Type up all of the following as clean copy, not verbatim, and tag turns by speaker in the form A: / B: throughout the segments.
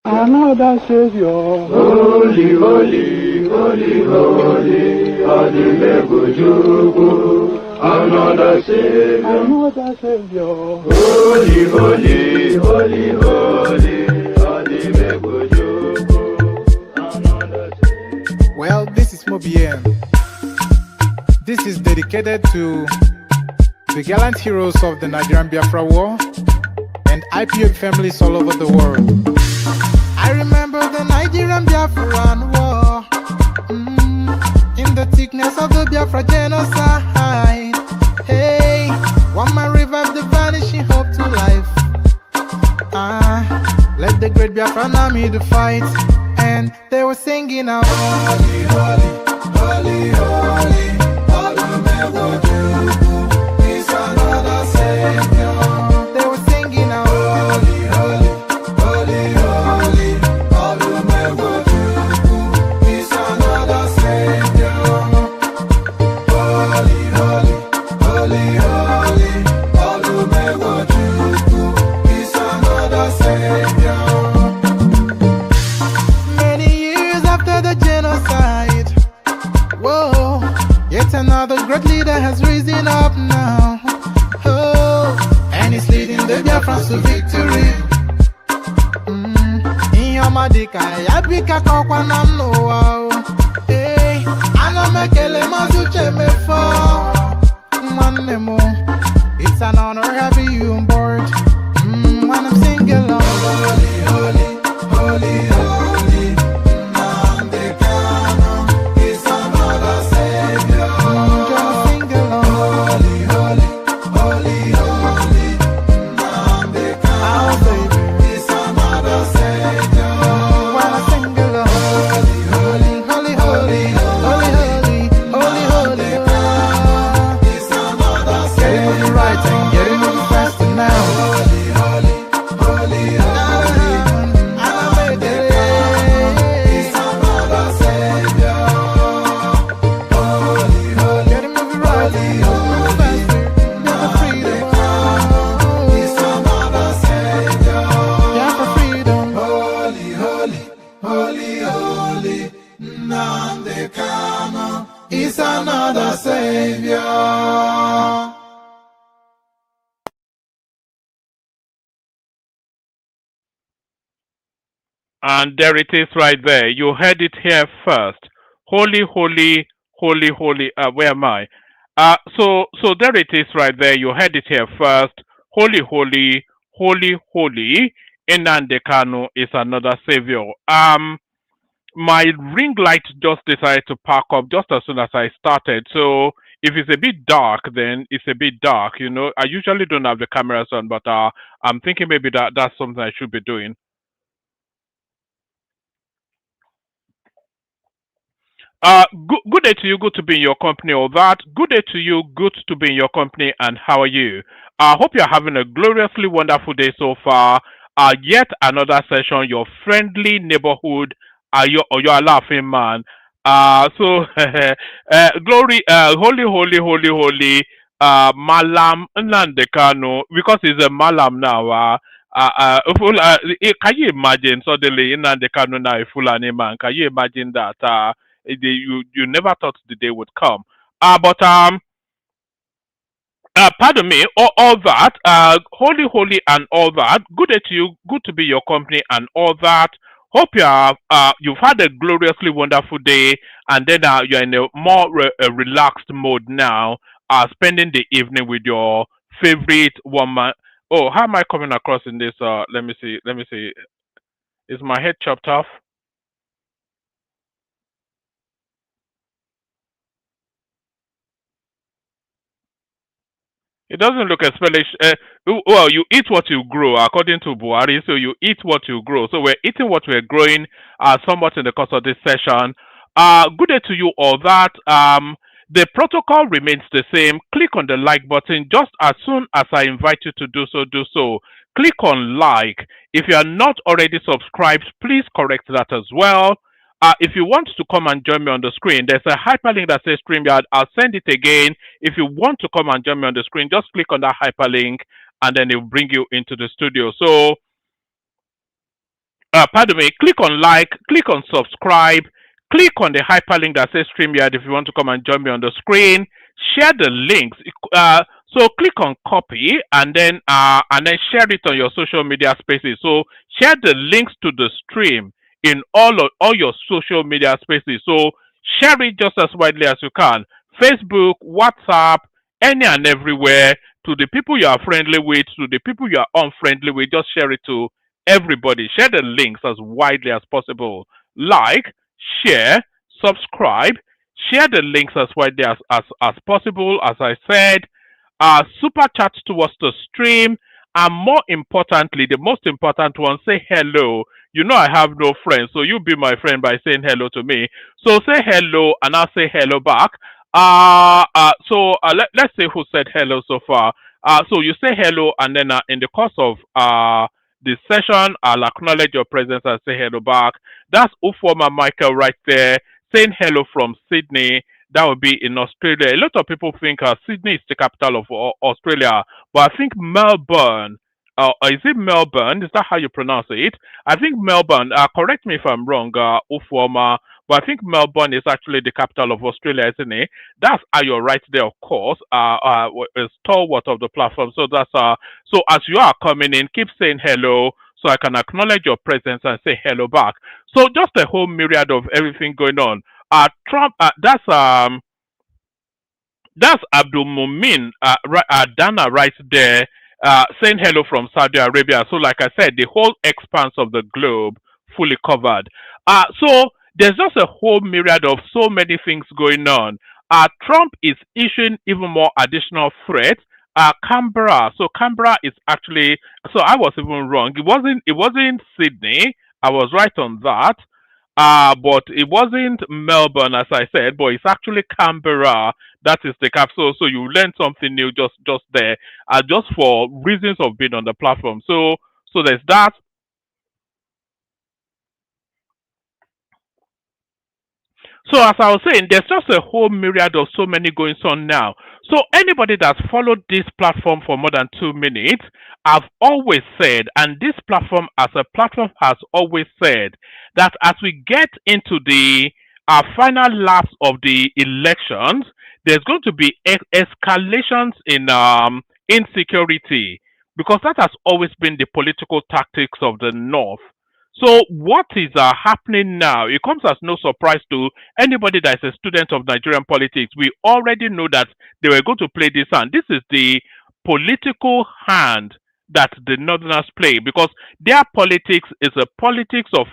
A: another Savior.
B: Holy, holy, holy, holy, Adimebujuku, another Savior.
A: Another Savior.
B: Holy, holy, holy, holy, Adimebujuku, another Savior.
C: Well, this is Mobien. This is dedicated to the gallant heroes of the Nigerian Biafra War and IPOB families all over the world. I remember the Nigerian Biafran War, in the thickness of the Biafra genocide. Hey, one man revived the vanishing hope to life. Let the great Biafran army to fight, and they were singing out, holy, holy, holy, holy, Olumewojuku is another Savior. They were singing out, holy, holy, holy, holy, Olumewojuku is another Savior. Holy, holy, holy, holy, Olumewojuku is another Savior. Many years after the genocide, whoa, yet another great leader has risen up now. Oh, and he's leading the Biafrans to victory. In your madika, yabika kokwa namno wow. Hey, ano mekele mazuche mefo. Manemo, it's an honor having you on board. When I'm singing along, holy, holy, holy, holy, NNAMDI Kanu is another Savior. Just sing along, holy, holy, holy, holy, NNAMDI Kanu is another Savior. When I sing along, holy, holy, holy, holy, holy, holy, holy, holy, is another Savior. Getting moving right and getting moving faster now. Holy, holy, holy, holy, NNAMDI is another Savior. Holy, holy, getting moving right, moving faster, never freedom. Is another Savior. Yeah, for freedom. Holy, holy, holy, holy, NNAMDI Kanu is another Savior.
D: And there it is right there. You heard it here first. Holy, holy, holy, holy. Where am I? So there it is right there. You heard it here first. Holy, holy, holy, holy. NNAMDI Kanu is another savior. My ring light just decided to pack up just as soon as I started. So if it's a bit dark, then it's a bit dark. You know, I usually don't have the cameras on, but I'm thinking maybe that's something I should be doing. Good day to you. Good to be in your company. All that. Good day to you. Good to be in your company. And how are you? I hope you're having a gloriously wonderful day so far. Yet another session. Your friendly neighborhood. Your laughing man. So glory. Holy, holy, holy, holy. Malam NNAMDI Kanu, because he's a Malam now. Can you imagine suddenly NNAMDI Kanu now a Fulani man? Can you imagine that? You never thought the day would come. But pardon me, all that, holy, holy, and all that. Good day to you. Good to be your company and all that. Hope you've had a gloriously wonderful day, and then you're in a more relaxed mode now. Spending the evening with your favorite woman. Oh, how am I coming across in this? Let me see. Let me see. Is my head chopped off? It doesn't look especially. Well, you eat what you grow, according to Buhari. So you eat what you grow. So we're eating what we're growing. Somewhat in the course of this session. Good day to you all. That the protocol remains the same. Click on the like button just as soon as I invite you to do so. Do so. Click on like. If you are not already subscribed, please correct that as well. If you want to come and join me on the screen, there's a hyperlink that says StreamYard. I'll send it again. If you want to come and join me on the screen, just click on that hyperlink and then it will bring you into the studio. So pardon me, click on like, click on subscribe, click on the hyperlink that says StreamYard if you want to come and join me on the screen. Share the links. So click on copy and then share it on your social media spaces. So share the links to the stream in all your social media spaces. So share it just as widely as you can. Facebook, WhatsApp, any and everywhere, to the people you are friendly with, to the people you are unfriendly with. Just share it to everybody. Share the links as widely as possible. Like, share, subscribe, share the links as widely as possible. As I said, super chat towards the stream, and more importantly, the most important one, say hello. You know I have no friends, so you be my friend by saying hello to me. So say hello, and I'll say hello back. Let's see who said hello so far. So you say hello, and then in the course of the session, I'll acknowledge your presence and say hello back. That's Ufoma Michael right there, saying hello from Sydney. That would be in Australia. A lot of people think Sydney is the capital of Australia, but I think Melbourne, is it Melbourne? Is that how you pronounce it? I think Melbourne, correct me if I'm wrong, Ufoma, but I think Melbourne is actually the capital of Australia, isn't it? That's you're right there, of course, a stalwart of the platform. So so as you are coming in, keep saying hello so I can acknowledge your presence and say hello back. So just a whole myriad of everything going on. Trump, that's Abdul Mumin Dana right there, saying hello from Saudi Arabia. So, like I said, the whole expanse of the globe fully covered. So there's just a whole myriad of so many things going on. Trump is issuing even more additional threats. Canberra. So Canberra is actually. So I was even wrong. It wasn't. It wasn't Sydney. I was right on that. But it wasn't Melbourne, as I said, but it's actually Canberra. That is the capital. So you learn something new just there, just for reasons of being on the platform. So there's that. So as I was saying, there's just a whole myriad of so many going on now. So anybody that's followed this platform for more than 2 minutes, I've always said, and this platform as a platform has always said, that as we get into the final laps of the elections, there's going to be escalations in insecurity, because that has always been the political tactics of the North. So what is happening now? It comes as no surprise to anybody that is a student of Nigerian politics. We already know that they were going to play this hand. This is the political hand that the Northerners play, because their politics is a politics of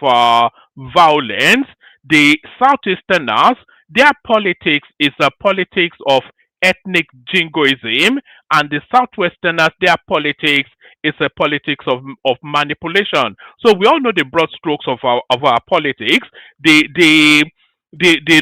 D: violence. The Southeasterners, their politics is a politics of ethnic jingoism, and the Southwesterners, their politics is a politics of manipulation. So we all know the broad strokes of our politics. The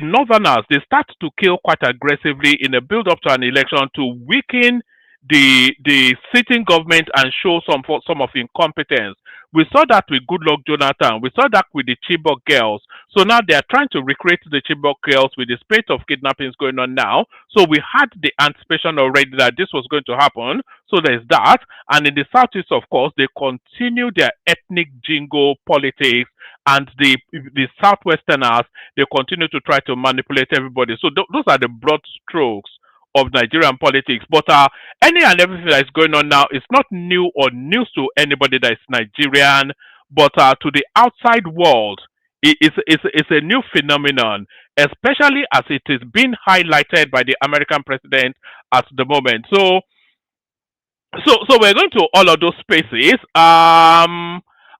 D: Northerners, they start to kill quite aggressively in a build up to an election to weaken the sitting government and show some of incompetence. We saw that with Goodluck Jonathan. We saw that with the Chibok girls. So now they are trying to recreate the Chibok girls with the spate of kidnappings going on now. So we had the anticipation already that this was going to happen. So there's that. And in the southeast, of course, they continue their ethnic jingo politics, and the Southwesterners, they continue to try to manipulate everybody. So those are the broad strokes of Nigerian politics. But any and everything that is going on now is not new or news to anybody that is Nigerian, but to the outside world, it's a new phenomenon, especially as it is being highlighted by the American president at the moment. So we're going to all of those spaces.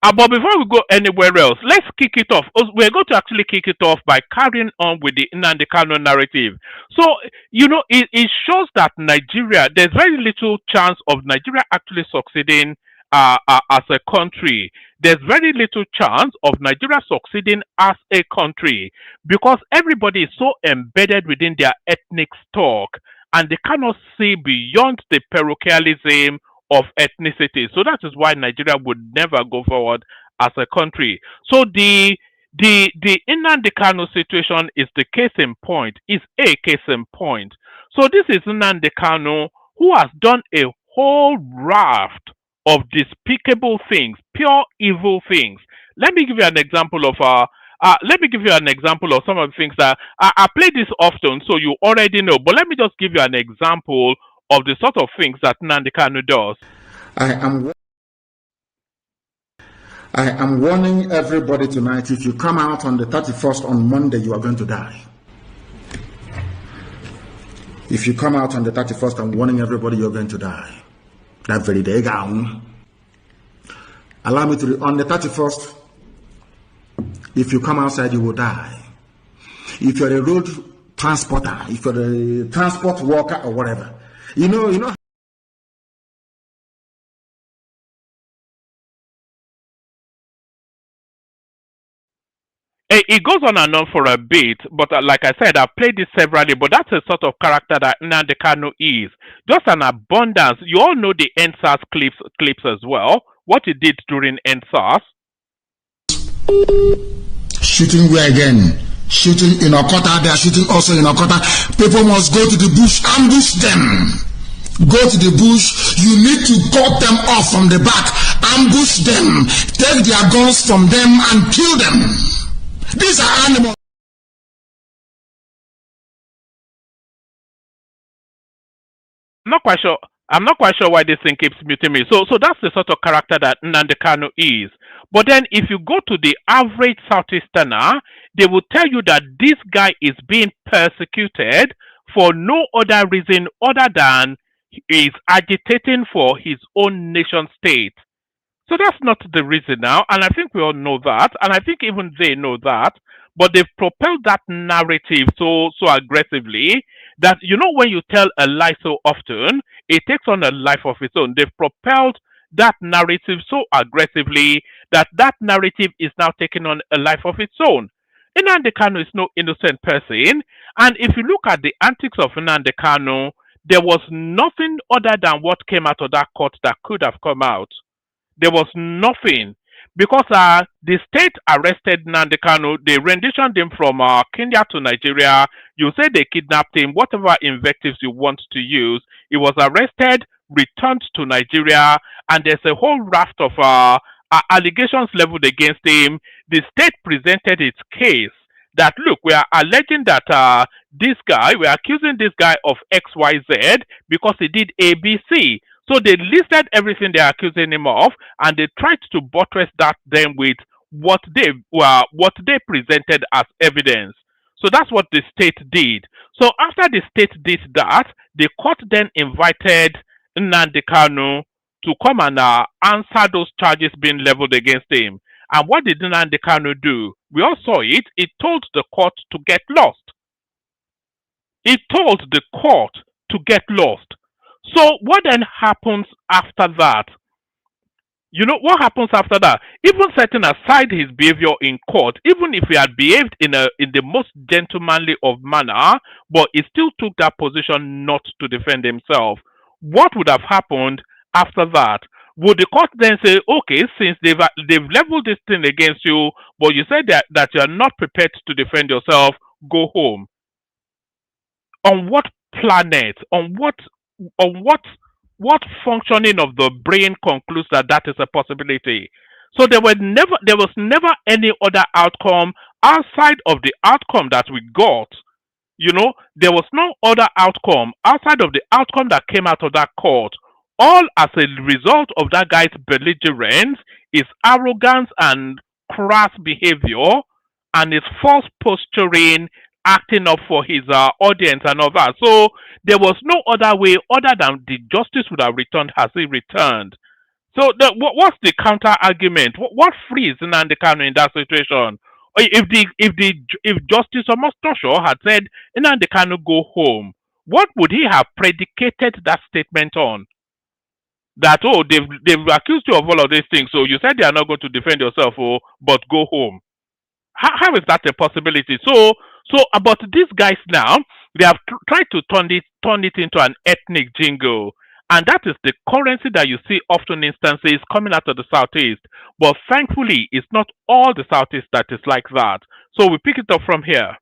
D: But before we go anywhere else, let's kick it off. We're going to actually kick it off by carrying on with the NNAMDI Kanu narrative. So, it shows that Nigeria, there's very little chance of Nigeria actually succeeding as a country. There's very little chance of Nigeria succeeding as a country, because everybody is so embedded within their ethnic stock, and they cannot see beyond the parochialism of ethnicity. So that is why Nigeria would never go forward as a country. So the NNAMDI Kanu situation is the case in point, is a case in point. So this is NNAMDI Kanu, who has done a whole raft of despicable things, pure evil things. Let me give you an example of let me give you an example of some of the things that I play this often, so you already know. But let me just give you an example of the sort of things that Nnamdi Kanu does.
E: I am warning everybody tonight, if you come out on the 31st on Monday, you are going to die. If you come out on the 31st, I'm warning everybody you're going to die. That very day, allow me to, on the 31st, if you come outside, you will die. If you're a road transporter, if you're a transport worker or whatever, you know.
D: It goes on and on for a bit, but like I said, I've played this severally, but that's a sort of character that Nnamdi Kanu is. Just an abundance. You all know the NSAS clips as well, what he did during NSAS.
E: Shooting where again? Shooting in Okota, they are shooting also in Okota. People must go to the bush, ambush them. Go to the bush, you need to cut them off from the back, ambush them, take their guns from them and kill them. These are animals.
D: I'm not quite sure why this thing keeps muting me. So that's the sort of character that Nnamdi Kanu is. But then if you go to the average Southeasterner, they will tell you that this guy is being persecuted for no other reason other than he is agitating for his own nation state. So that's not the reason now, and I think we all know that, and I think even they know that, but they've propelled that narrative so aggressively that when you tell a lie so often, it takes on a life of its own. They've propelled that narrative so aggressively that narrative is now taking on a life of its own. Nnamdi Kanu is no innocent person, and if you look at the antics of Nnamdi Kanu, there was nothing other than what came out of that court that could have come out. There was nothing, because the state arrested Nnamdi Kanu. They renditioned him from Kenya to Nigeria. You say they kidnapped him, whatever invectives you want to use. He was arrested, returned to Nigeria, and there's a whole raft of allegations leveled against him. The state presented its case that, look, we are alleging that we are accusing this guy of XYZ because he did ABC. So they listed everything they're accusing him of, and they tried to buttress that then with what they presented as evidence. So that's what the state did. So after the state did that, the court then invited Nnamdi Kanu to come and answer those charges being leveled against him. And what did Nnamdi Kanu do? We all saw it. He told the court to get lost. He told the court to get lost. So what then happens after that? What happens after that? Even setting aside his behavior in court, even if he had behaved in the most gentlemanly of manner, but he still took that position not to defend himself, what would have happened after that? Would the court then say, okay, since they've leveled this thing against you, but you said that you're not prepared to defend yourself, go home? On what planet? On what functioning of the brain concludes that is a possibility? So there was never any other outcome outside of the outcome that we got. There was no other outcome outside of the outcome that came out of that court. All as a result of that guy's belligerence, his arrogance and crass behavior, and his false posturing, acting up for his audience and all that. So there was no other way other than the justice would have returned as he returned. So what's the counter argument? What frees Nnamdi Kanu in that situation? If Justice Omostosho had said Nnamdi Kanu go home, what would he have predicated that statement on? That they've accused you of all of these things, so you said they are not going to defend yourself, but go home. How is that a possibility? So about these guys now, they have tried to turn it into an ethnic jingle, and that is the currency that you see often instances coming out of the Southeast. But thankfully, it's not all the Southeast that is like that. So we pick it up from here.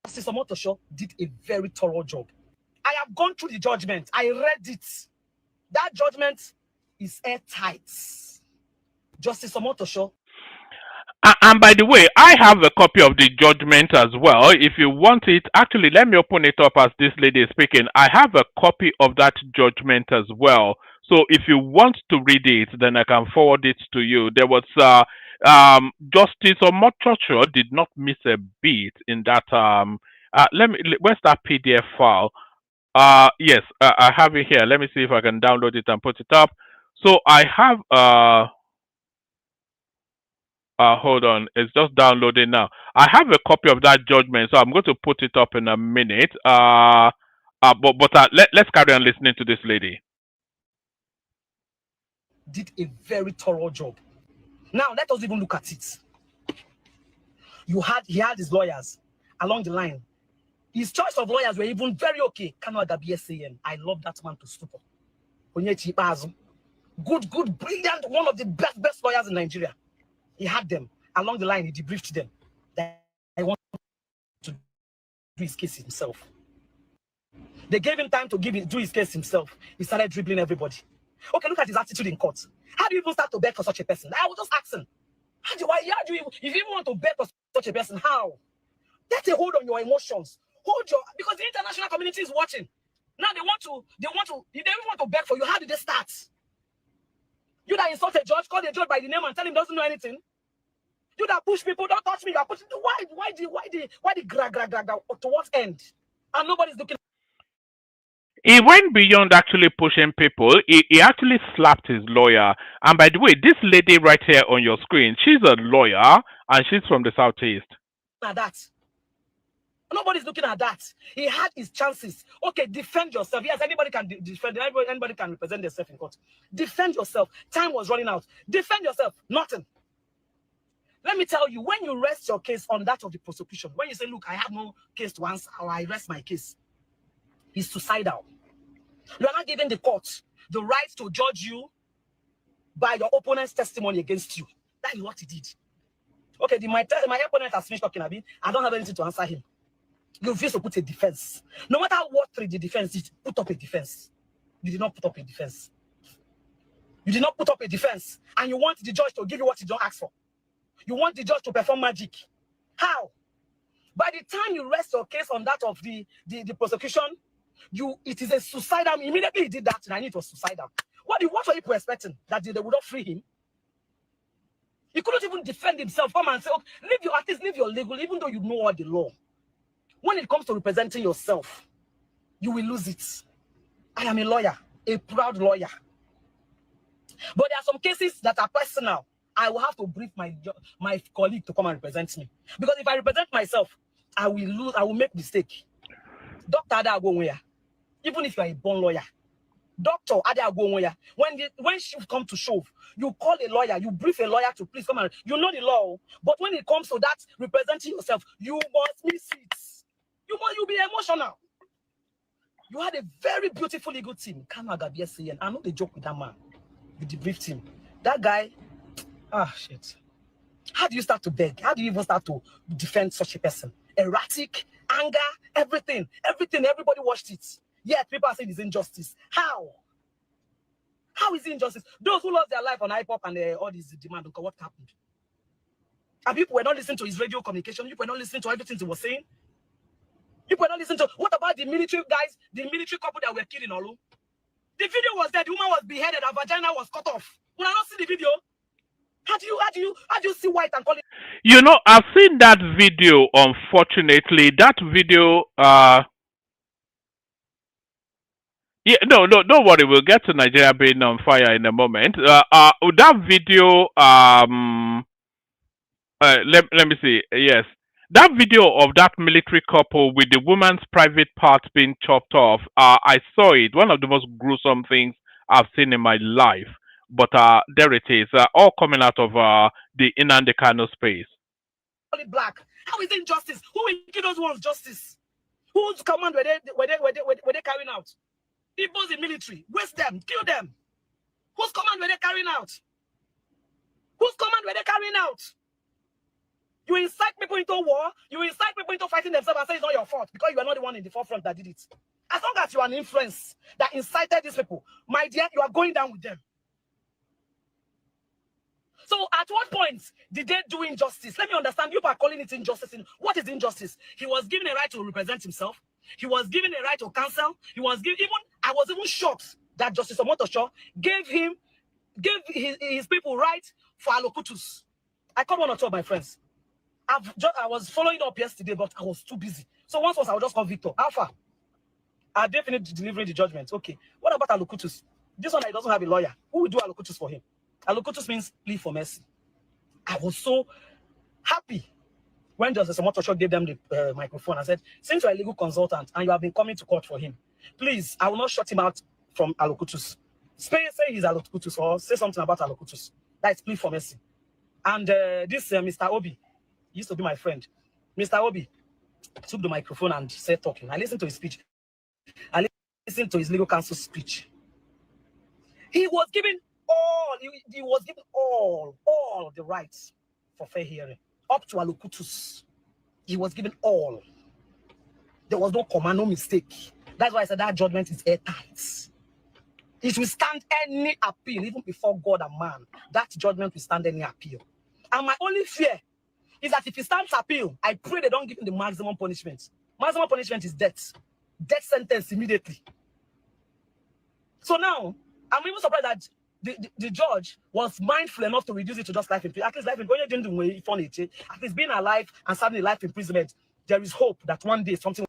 F: Justice Omotosho did a very thorough job. I have gone through the judgment. I read it. That judgment is airtight. Justice Omotosho.
D: And by the way, I have a copy of the judgment as well. If you want it, actually, let me open it up as this lady is speaking. I have a copy of that judgment as well. So if you want to read it, then I can forward it to you. There was Justice Omotocho did not miss a beat in that. Where's that PDF file? Yes, I have it here. Let me see if I can download it and put it up. So I have hold on, it's just downloading now. I have a copy of that judgment, so I'm going to put it up in a minute. Let's carry on listening to this lady.
F: Did a very thorough job. Now let us even look at it. He had his lawyers along the line. His choice of lawyers were even very okay. KANU'S saying, I love that man to stupor. Good, brilliant, one of the best lawyers in Nigeria. He had them along the line. He debriefed them that I want to do his case himself. They gave him time to do his case himself. He started dribbling everybody. Okay, look at his attitude in court. How do you even start to beg for such a person? I was just asking. How do you if you even want to beg for such a person, how? Get a hold on your emotions. Because the international community is watching. Now they want to, if they even want to beg for you, how did they start? You that insult a judge, call the judge by the name and tell him he doesn't know anything. You that push people, don't touch me. You are pushing. Why the gra? To what end? And nobody's looking.
D: He went beyond actually pushing people. He actually slapped his lawyer. And by the way, this lady right here on your screen, she's a lawyer and she's from the Southeast.
F: At that. Nobody's looking at that. He had his chances. Okay, defend yourself. Yes, anybody can defend. Anybody can represent themselves in court. Defend yourself. Time was running out. Defend yourself. Nothing. Let me tell you, when you rest your case on that of the prosecution, when you say, look, I have no case to answer, or I rest my case, it's suicidal. You are not giving the court the right to judge you by your opponent's testimony against you. That is what he did. Okay, my opponent has finished talking a bit. I don't have anything to answer him. You refuse to put a defense. No matter what the defense did, put up a defense. You did not put up a defense. You did not put up a defense. And you want the judge to give you what you don't ask for. You want the judge to perform magic. How? By the time you rest your case on that of the prosecution, it is a suicidal. Immediately he did that, and I knew it was suicidal. What were people expecting? That they would not free him? He couldn't even defend himself. Come and say, okay, at least live your legal, even though you know all the law. When it comes to representing yourself, you will lose it. I am a lawyer, a proud lawyer. But there are some cases that are personal. I will have to brief my colleague to come and represent me. Because if I represent myself, I will lose, I will make mistake. Dr. Adagwonweya, even if you are a born lawyer, Dr. Adagwonweya, when she come to shove, you call a lawyer, you brief a lawyer to please come and, you know the law. But when it comes to that, representing yourself, you must miss it. You'll be emotional. You had a very beautiful legal team. KANU'S, I know they joke with that man. You debriefed him. That guy, shit. How do you start to beg? How do you even start to defend such a person? Erratic, anger, everything. Everybody watched it. Yet people are saying it's injustice. How? How is it injustice? Those who lost their life on hip-hop and all this demand, what happened? And people were not listening to his radio communication. People were not listening to everything he was saying. People were not listening to, what about the military guys, the military couple that were killed in Olu? The video was that the woman was beheaded, her vagina was cut off. When I not see the video, how do you see white and call it?
D: You know, I've seen that video. Unfortunately, that video. Yeah, no, don't worry. We'll get to Nigeria being on fire in a moment. That video. Let me see. Yes. That video of that military couple with the woman's private parts being chopped off, I saw it. One of the most gruesome things I've seen in my life. But there it is, all coming out of the NNAMDI space.
F: Black. How is it injustice? Who will give those ones justice? Whose command were they carrying out? Igbos in military, waste them, kill them. Whose command were they carrying out? Whose command were they carrying out? You incite people into war, you incite people into fighting themselves and say it's not your fault because you are not the one in the forefront that did it. As long as you are an influence that incited these people, my dear, you are going down with them. So at what point did they do injustice? Let me understand. You are calling it injustice. What is injustice? He was given a right to represent himself. He was given a right to counsel. He was given I was even shocked that Justice Omotosho gave his people right for allocutus. I called one or two of my friends. I was following up yesterday, but I was too busy. So once I will just call Victor. Alpha, I definitely delivering the judgment. Okay. What about allocutus? This one, he doesn't have a lawyer. Who will do allocutus for him? Allocutus means plea for mercy. I was so happy when Justice Omotosho gave them the microphone. I said, since you're a legal consultant and you have been coming to court for him, please, I will not shut him out from allocutus. Say he's allocutus or say something about allocutus. That's plea for mercy. And this Mr. Obi used to be my friend. Mr. Obi took the microphone and said talking. I listened to his speech. I listened to his legal counsel's speech. He was given all the rights for fair hearing, up to allocutus. He was given all. There was no comma, no mistake. That's why I said that judgment is airtight. It will stand any appeal, even before God and man. That judgment will stand any appeal. And my only fear is that if he stands appeal, I pray they don't give him the maximum punishment. Maximum punishment is death. Death sentence immediately. So now, I'm even surprised that the judge was mindful enough to reduce it to just life imprisonment. At least life imprisonment. At least being alive and serving a life imprisonment, there is hope that one day something.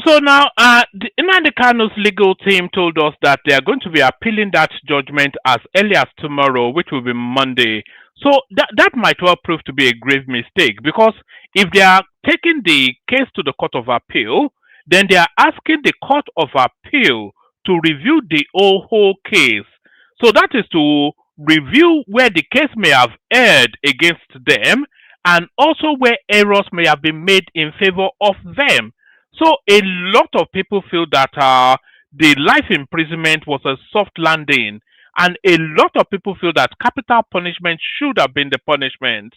D: So now, the NNAMDI KANU'S legal team told us that they are going to be appealing that judgment as early as tomorrow, which will be Monday. So that might well prove to be a grave mistake, because if they are taking the case to the Court of Appeal, then they are asking the Court of Appeal to review the whole case. So that is to review where the case may have erred against them, and also where errors may have been made in favor of them. So a lot of people feel that the life imprisonment was a soft landing, and a lot of people feel that capital punishment should have been the punishment.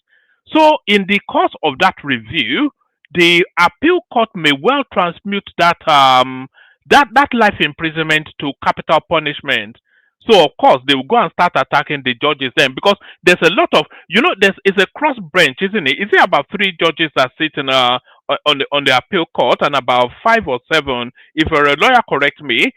D: So in the course of that review, the appeal court may well transmute that that life imprisonment to capital punishment. So of course they will go and start attacking the judges then, because there's a lot of, it's a cross bench, isn't it? Is it about 3 judges that sit in on the appeal court, and about 5 or 7, if you're a lawyer, correct me,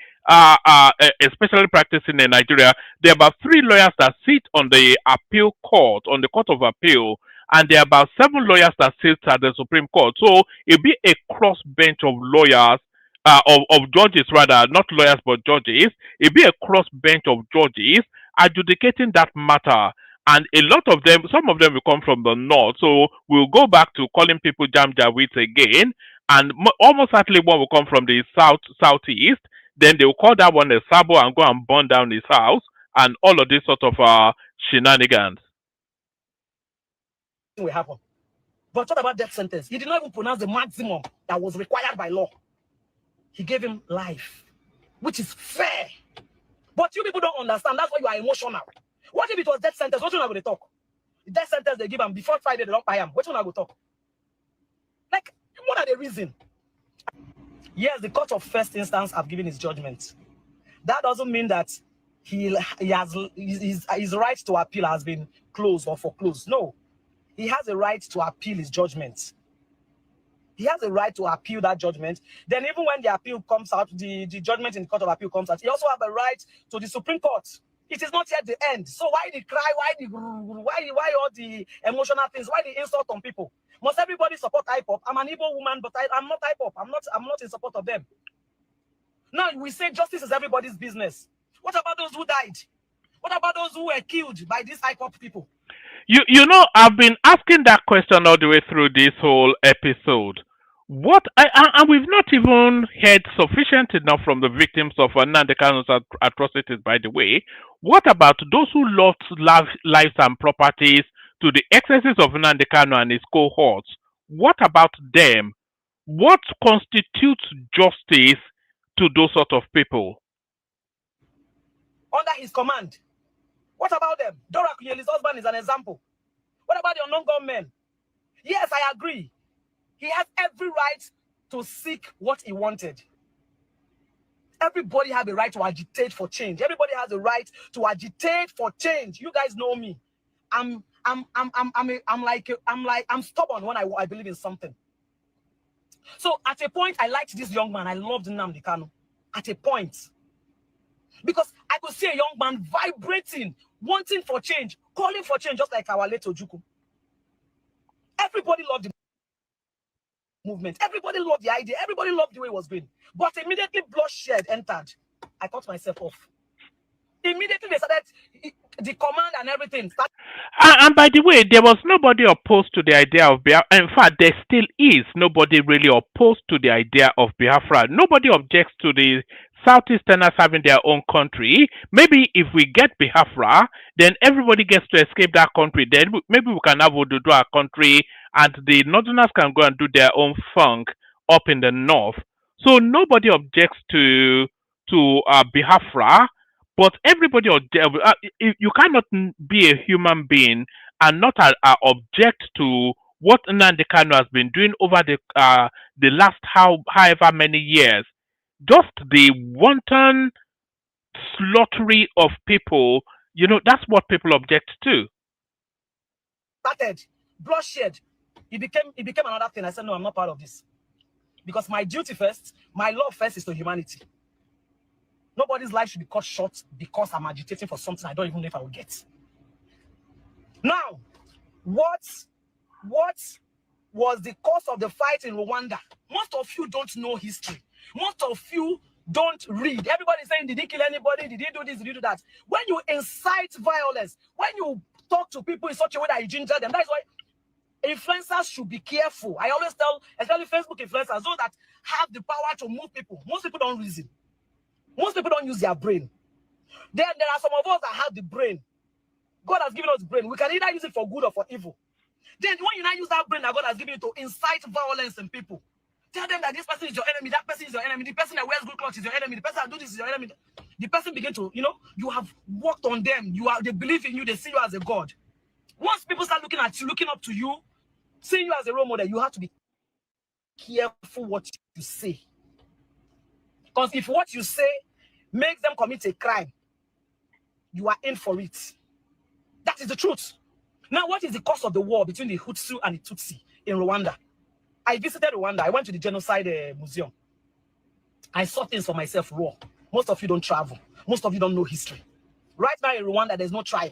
D: especially practicing in Nigeria, there are about 3 lawyers that sit on the appeal court, on the Court of Appeal, and there are about 7 lawyers that sit at the Supreme Court. So it'll be a cross bench of lawyers, of judges rather, not lawyers but judges. It'll be a cross bench of judges adjudicating that matter. And a lot of them, some of them will come from the north. So we'll go back to calling people Jamjawits again. And almost certainly one will come from the southeast. Then they will call that one a Sabo and go and burn down his house. And all of this sort of shenanigans
F: will happen. But what about death sentence? He did not even pronounce the maximum that was required by law. He gave him life, which is fair. But you people don't understand. That's why you are emotional. What if it was death sentence? What one I would talk? The death sentence they give him before Friday, they don't buy him. Which one I would talk? Like, what are the reason? Yes, the court of first instance have given his judgment. That doesn't mean that his right to appeal has been closed or foreclosed. No, he has a right to appeal his judgment. He has a right to appeal that judgment. Then even when the appeal comes out, the judgment in the Court of Appeal comes out, he also has a right to the Supreme Court. It is not yet the end. So why the cry? Why all the emotional things? Why the insult on people? Must everybody support IPOP? I'm an Igbo woman, but I'm not IPOP. I'm not in support of them. Now we say justice is everybody's business. What about those who died? What about those who were killed by these IPOP people?
D: I've been asking that question all the way through this whole episode. And we've not even heard sufficient enough from the victims of NNAMDI KANU'S atrocities, by the way. What about those who lost lives and properties to the excesses of NNAMDI KANU and his cohorts? What about them? What constitutes justice to those sort of people?
F: Under his command. What about them? Dora Kuyeli's husband is an example. What about the unknown gunmen? Yes, I agree. He has every right to seek what he wanted. Everybody has a right to agitate for change. Everybody has a right to agitate for change. You guys know me. I'm stubborn when I believe in something. So at a point, I liked this young man. I loved NNAMDI Kanu. At a point, because I could see a young man vibrating, wanting for change, calling for change, just like our late Ojukwu. Everybody loved the movement. Everybody loved the idea. Everybody loved the way it was going. But immediately bloodshed entered. I cut myself off. Immediately they started the command and everything.
D: And by the way, there was nobody opposed to the idea of Biafra. In fact, there still is nobody really opposed to the idea of Biafra. Nobody objects to the Southeasterners having their own country. Maybe if we get Biafra, then everybody gets to escape that country. Then maybe we can have Oduduwa country, and the Northerners can go and do their own funk up in the north. So nobody objects to Biafra. But everybody, you cannot be a human being and not object to what Nnamdi Kanu has been doing over the last however many years. Just the wanton slaughtering of people, that's what people object to.
F: Started bloodshed. It became another thing. I said, no, I'm not part of this. Because my duty first, my love first is to humanity. Nobody's life should be cut short because I'm agitating for something I don't even know if I will get. Now, what was the cause of the fight in Rwanda? Most of you don't know history. Most of you don't read. Everybody's saying, did he kill anybody? Did he do this? Did he do that? When you incite violence, when you talk to people in such a way that you ginger them, that's why influencers should be careful. I always tell, especially Facebook influencers, those that have the power to move people. Most people don't reason. Most people don't use their brain. Then there are some of us that have the brain. God has given us the brain. We can either use it for good or for evil. Then when you now use that brain that God has given you to incite violence in people, tell them that this person is your enemy, that person is your enemy, the person that wears good clothes is your enemy, the person that do this is your enemy. The person begin to, you have worked on them. They believe in you. They see you as a God. Once people start looking at you, looking up to you, seeing you as a role model, you have to be careful what you say. Because if what you say makes them commit a crime, you are in for it. That is the truth. Now, what is the cause of the war between the Hutu and the Tutsi in Rwanda? I visited Rwanda. I went to the genocide museum. I saw things for myself raw. Most of you don't travel. Most of you don't know history. Right now in Rwanda, there's no tribe.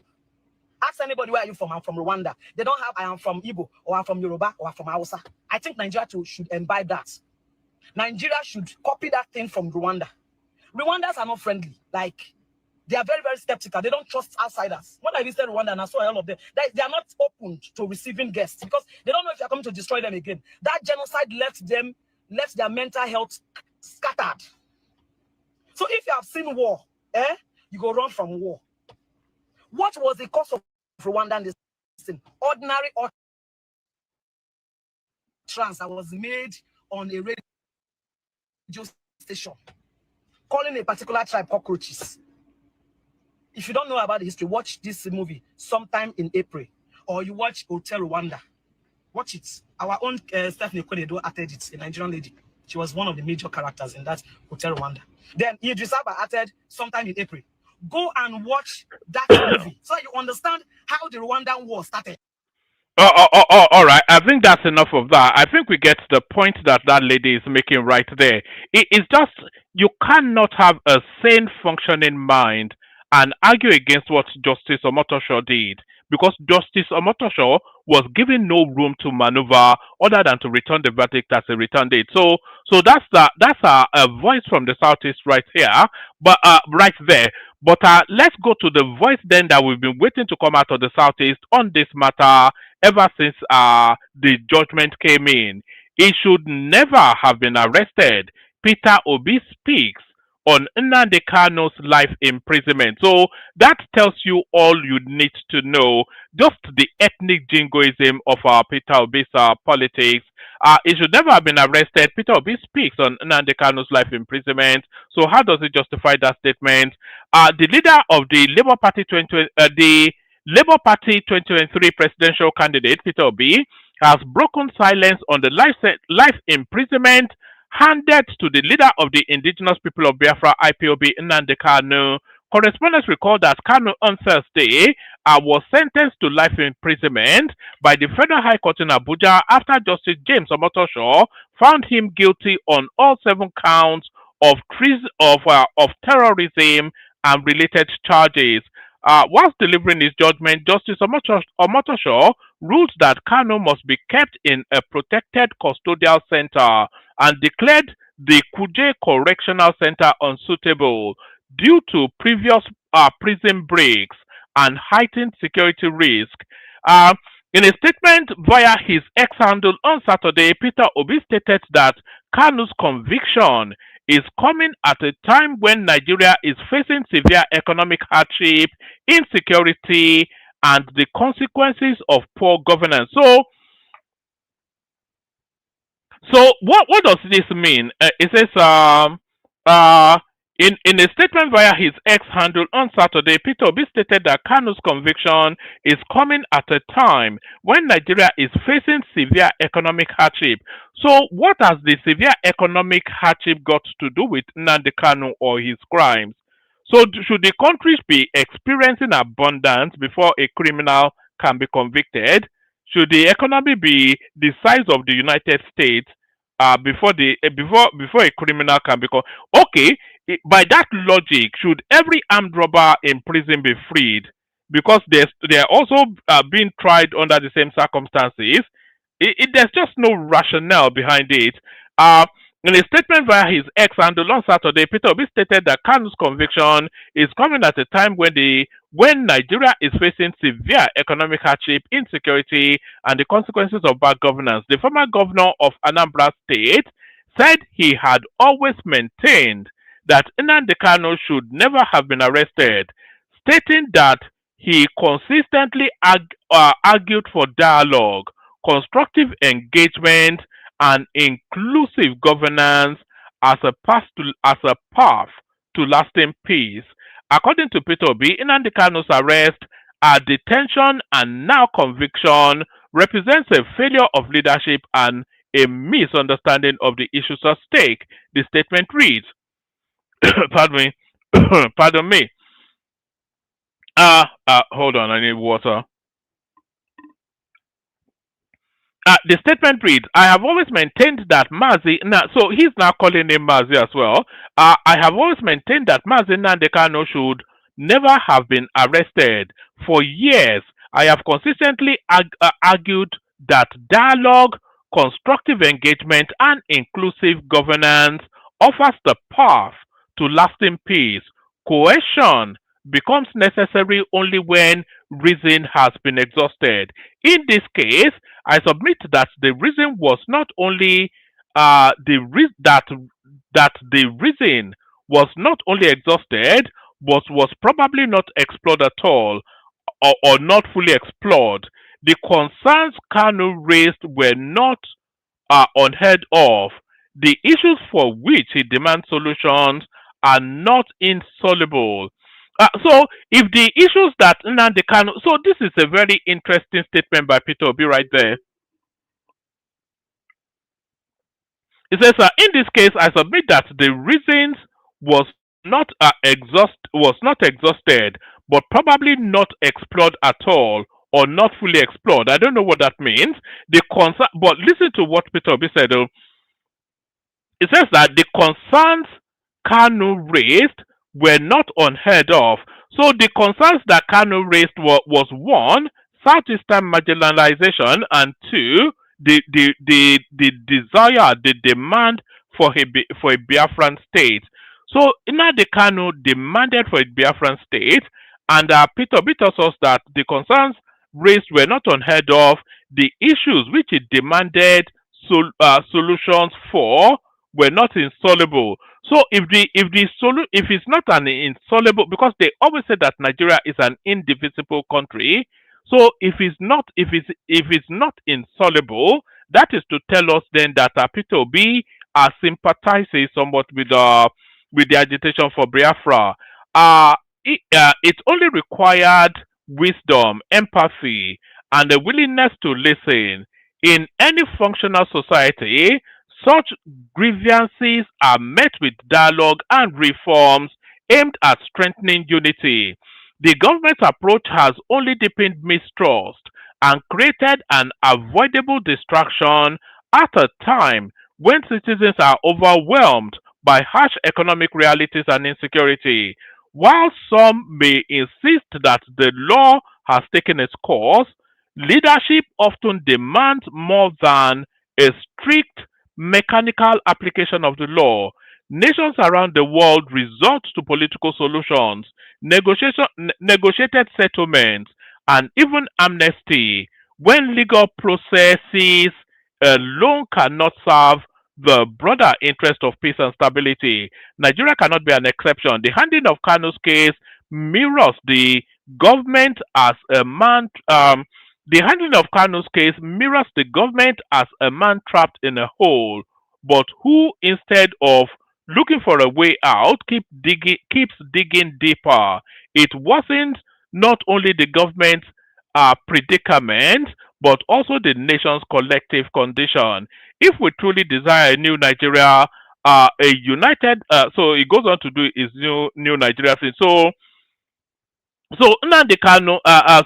F: Ask anybody, where are you from? I'm from Rwanda. They don't have, I am from Igbo, or I'm from Yoruba, or I'm from Hausa. I think Nigeria too should imbibe that. Nigeria should copy that thing from Rwanda. Rwandans are not friendly. Like, they are very, very skeptical. They don't trust outsiders. When I visited Rwanda and I saw all of them, they are not open to receiving guests because they don't know if you're coming to destroy them again. That genocide left their mental health scattered. So if you have seen war, you go run from war. What was the cause of Rwandan? This thing? Ordinary trans that was made on a radio station, calling a particular tribe cockroaches. If you don't know about the history, watch this movie sometime in April, or you watch Hotel Rwanda. Watch it. Our own Stephanie Kwenedo acted it, a Nigerian lady. She was one of the major characters in that Hotel Rwanda. Then Idris Elba acted sometime in April. Go and watch that movie so you understand how the Rwandan war started.
D: All right. I think that's enough of that. I think we get the point that lady is making right there. It's just you cannot have a sane, functioning mind and argue against what Justice Omotosho did, because Justice Omotosho was given no room to maneuver other than to return the verdict as a return date. So that's a voice from the Southeast right here, but right there. But let's go to the voice then that we've been waiting to come out of the Southeast on this matter ever since the judgment came in. He should never have been arrested. Peter Obi speaks on Nnamdi Kanu's life imprisonment. So that tells you all you need to know. Just the ethnic jingoism of Peter Obi's politics. He should never have been arrested. Peter Obi speaks on Nnamdi Kanu's life imprisonment. So how does he justify that statement? The leader of the Labour Party 2023 presidential candidate, Peter Obi, has broken silence on the life imprisonment handed to the leader of the indigenous people of Biafra, IPOB, Nnamdi Kanu. Correspondents recall that Kanu on Thursday was sentenced to life imprisonment by the Federal High Court in Abuja after Justice James Omotosho found him guilty on all 7 counts of terrorism and related charges. Whilst delivering his judgment, Justice Omotosho ruled that Kanu must be kept in a protected custodial center and declared the Kuje Correctional Center unsuitable due to previous prison breaks and heightened security risk. In a statement via his X handle on Saturday, Peter Obi stated that Kanu's conviction is coming at a time when Nigeria is facing severe economic hardship, insecurity, and the consequences of poor governance. So what does this mean? It says in a statement via his X handle on Saturday, Peter Obi stated that Kanu's conviction is coming at a time when Nigeria is facing severe economic hardship. So what has the severe economic hardship got to do with Nnamdi Kanu or his crimes? So should the country be experiencing abundance before a criminal can be convicted? Should the economy be the size of the United States before a criminal can become okay? By that logic, should every armed robber in prison be freed because they are also being tried under the same circumstances? There's just no rationale behind it. In a statement via his X handle on Saturday, Peter Obi stated that Kanu's conviction is coming at a time when Nigeria is facing severe economic hardship, insecurity, and the consequences of bad governance. The former governor of Anambra State said he had always maintained that Nnamdi Kanu should never have been arrested, stating that he consistently argued for dialogue, constructive engagement, and inclusive governance as a path to lasting peace. According to Peter Obi, Nnamdi Kanu's arrest, detention, and now conviction represents a failure of leadership and a misunderstanding of the issues at stake. The statement reads, pardon me, pardon me. Hold on, I need water. The statement reads, I have always maintained that so he's now calling him Mazi as well. I have always maintained that Mazi Nnamdi Kanu should never have been arrested. For years, I have consistently argued that dialogue, constructive engagement, and inclusive governance offers the path to lasting peace. Coercion becomes necessary only when reason has been exhausted. In this case, I submit that the reason was not only that the reason was not only exhausted, but was probably not explored at all, or not fully explored. The concerns Kanu raised were not unheard of. The issues for which he demands solutions are not insoluble. So, if the issues that Nnamdi Kanu, so this is a very interesting statement by Peter Obi right there. It says, in this case, I submit that the reasons was not exhausted, but probably not explored at all, or not fully explored. I don't know what that means. But listen to what Peter Obi said. It says that the concerns Kanu raised were not unheard of. So the concerns that Kanu raised was one, Southeastern marginalization, and two, the desire, the demand for a Biafran state. So Nnamdi Kanu demanded for a Biafran state, and Peter Obi tells us that the concerns raised were not unheard of. The issues which he demanded solutions for were not insoluble. So if it's not an insoluble, because they always say that Nigeria is an indivisible country. So if it's not insoluble, that is to tell us then that Peter Obi sympathizes somewhat with the agitation for Biafra. It only required wisdom, empathy, and a willingness to listen. In any functional society, such grievances are met with dialogue and reforms aimed at strengthening unity. The government's approach has only deepened mistrust and created an avoidable distraction at a time when citizens are overwhelmed by harsh economic realities and insecurity. While some may insist that the law has taken its course, leadership often demands more than a strict mechanical application of the law. Nations around the world resort to political solutions, negotiated settlements, and even amnesty when legal processes alone cannot serve the broader interest of peace and stability. Nigeria cannot be an exception. The handling of KANU'S case mirrors government as a man. The handling of KANU'S case mirrors the government as a man trapped in a hole, but who, instead of looking for a way out, keeps digging deeper. It wasn't not only the government's predicament, but also the nation's collective condition. If we truly desire a new Nigeria, a united, so it goes on to do his new Nigeria thing. So Nnamdi Kanu,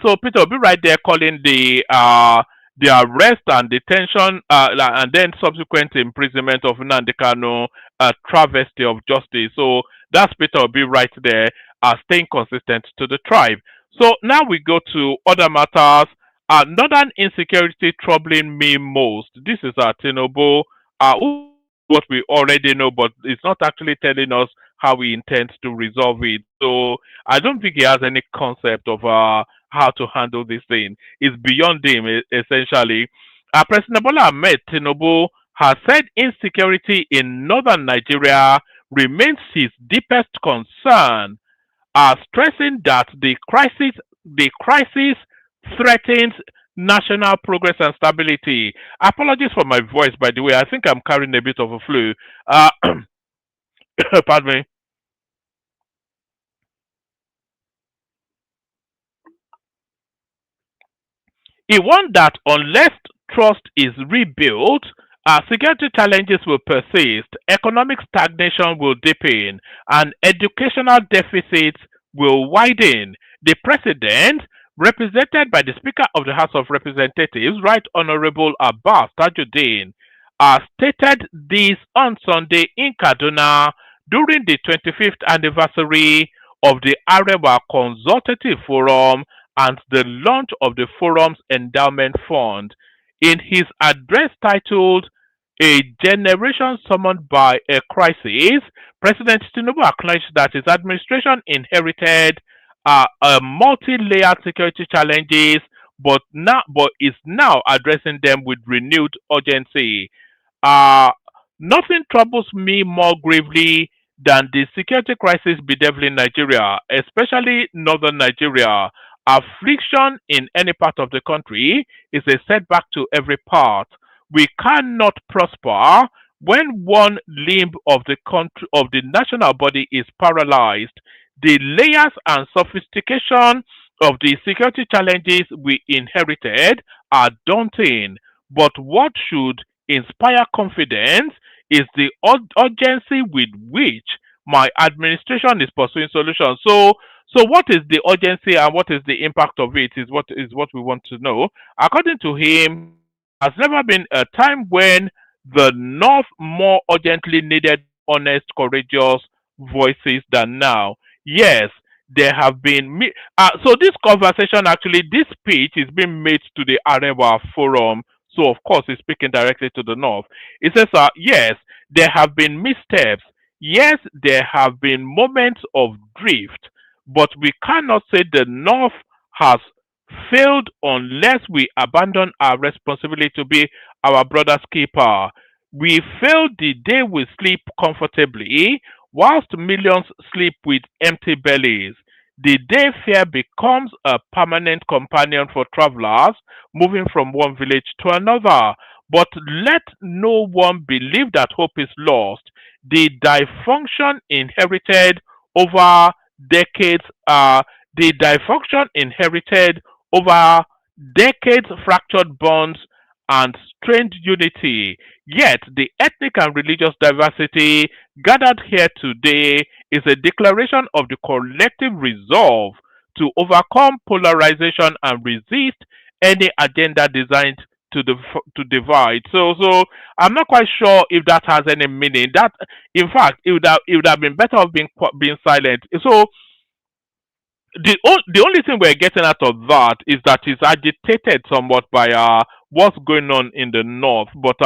D: so Peter will be right there calling the arrest and detention, and then subsequent imprisonment of Nnamdi Kanu a travesty of justice. So that's Peter will be right there, staying consistent to the tribe. So now we go to other matters. Northern insecurity troubling me most. This is Tinubu, what we already know, but it's not actually telling us how he intends to resolve it. So I don't think he has any concept of how to handle this thing. It's beyond him, essentially. President Bola Ahmed Tinubu has said insecurity in northern Nigeria remains his deepest concern, stressing that the crisis threatens national progress and stability. Apologies for my voice, by the way. I think I'm carrying a bit of a flu. Pardon me. He warned that unless trust is rebuilt, security challenges will persist, economic stagnation will deepen, and educational deficits will widen. The president, represented by the Speaker of the House of Representatives, Right Honorable Abbas Tajuddin, stated this on Sunday in Kaduna during the 25th anniversary of the Arewa Consultative Forum and the launch of the forum's endowment fund. In his address titled A Generation Summoned by a Crisis, President Tinubu acknowledged that his administration inherited a multi-layered security challenges, but is now addressing them with renewed urgency. Uh, Nothing troubles me more gravely than the security crisis bedeviling Nigeria, especially northern Nigeria. Affliction in any part of the country is a setback to every part. We cannot prosper when one limb of the country of the national body is paralyzed. The layers and sophistication of the security challenges we inherited are daunting, but what should inspire confidence is the urgency with which my administration is pursuing solutions. So what is the urgency and what is the impact of it is what we want to know. According to him, there has never been a time when the North more urgently needed honest, courageous voices than now. Yes, there have been. So this conversation, actually, this speech is being made to the Arewa Forum. So of course, he's speaking directly to the North. He says, yes, there have been missteps. Yes, there have been moments of drift, but we cannot say the North has failed unless we abandon our responsibility to be our brother's keeper. We fail the day we sleep comfortably, whilst millions sleep with empty bellies. The day fear becomes a permanent companion for travelers moving from one village to another. But let no one believe that hope is lost. The dysfunction inherited over decades, the dysfunction inherited over decades fractured bonds and strained unity. Yet the ethnic and religious diversity gathered here today is a declaration of the collective resolve to overcome polarization and resist any agenda designed to divide. So I'm not quite sure if that has any meaning. That, in fact, it would have been better off being silent. So the only thing we're getting out of that is that it's agitated somewhat by what's going on in the north, but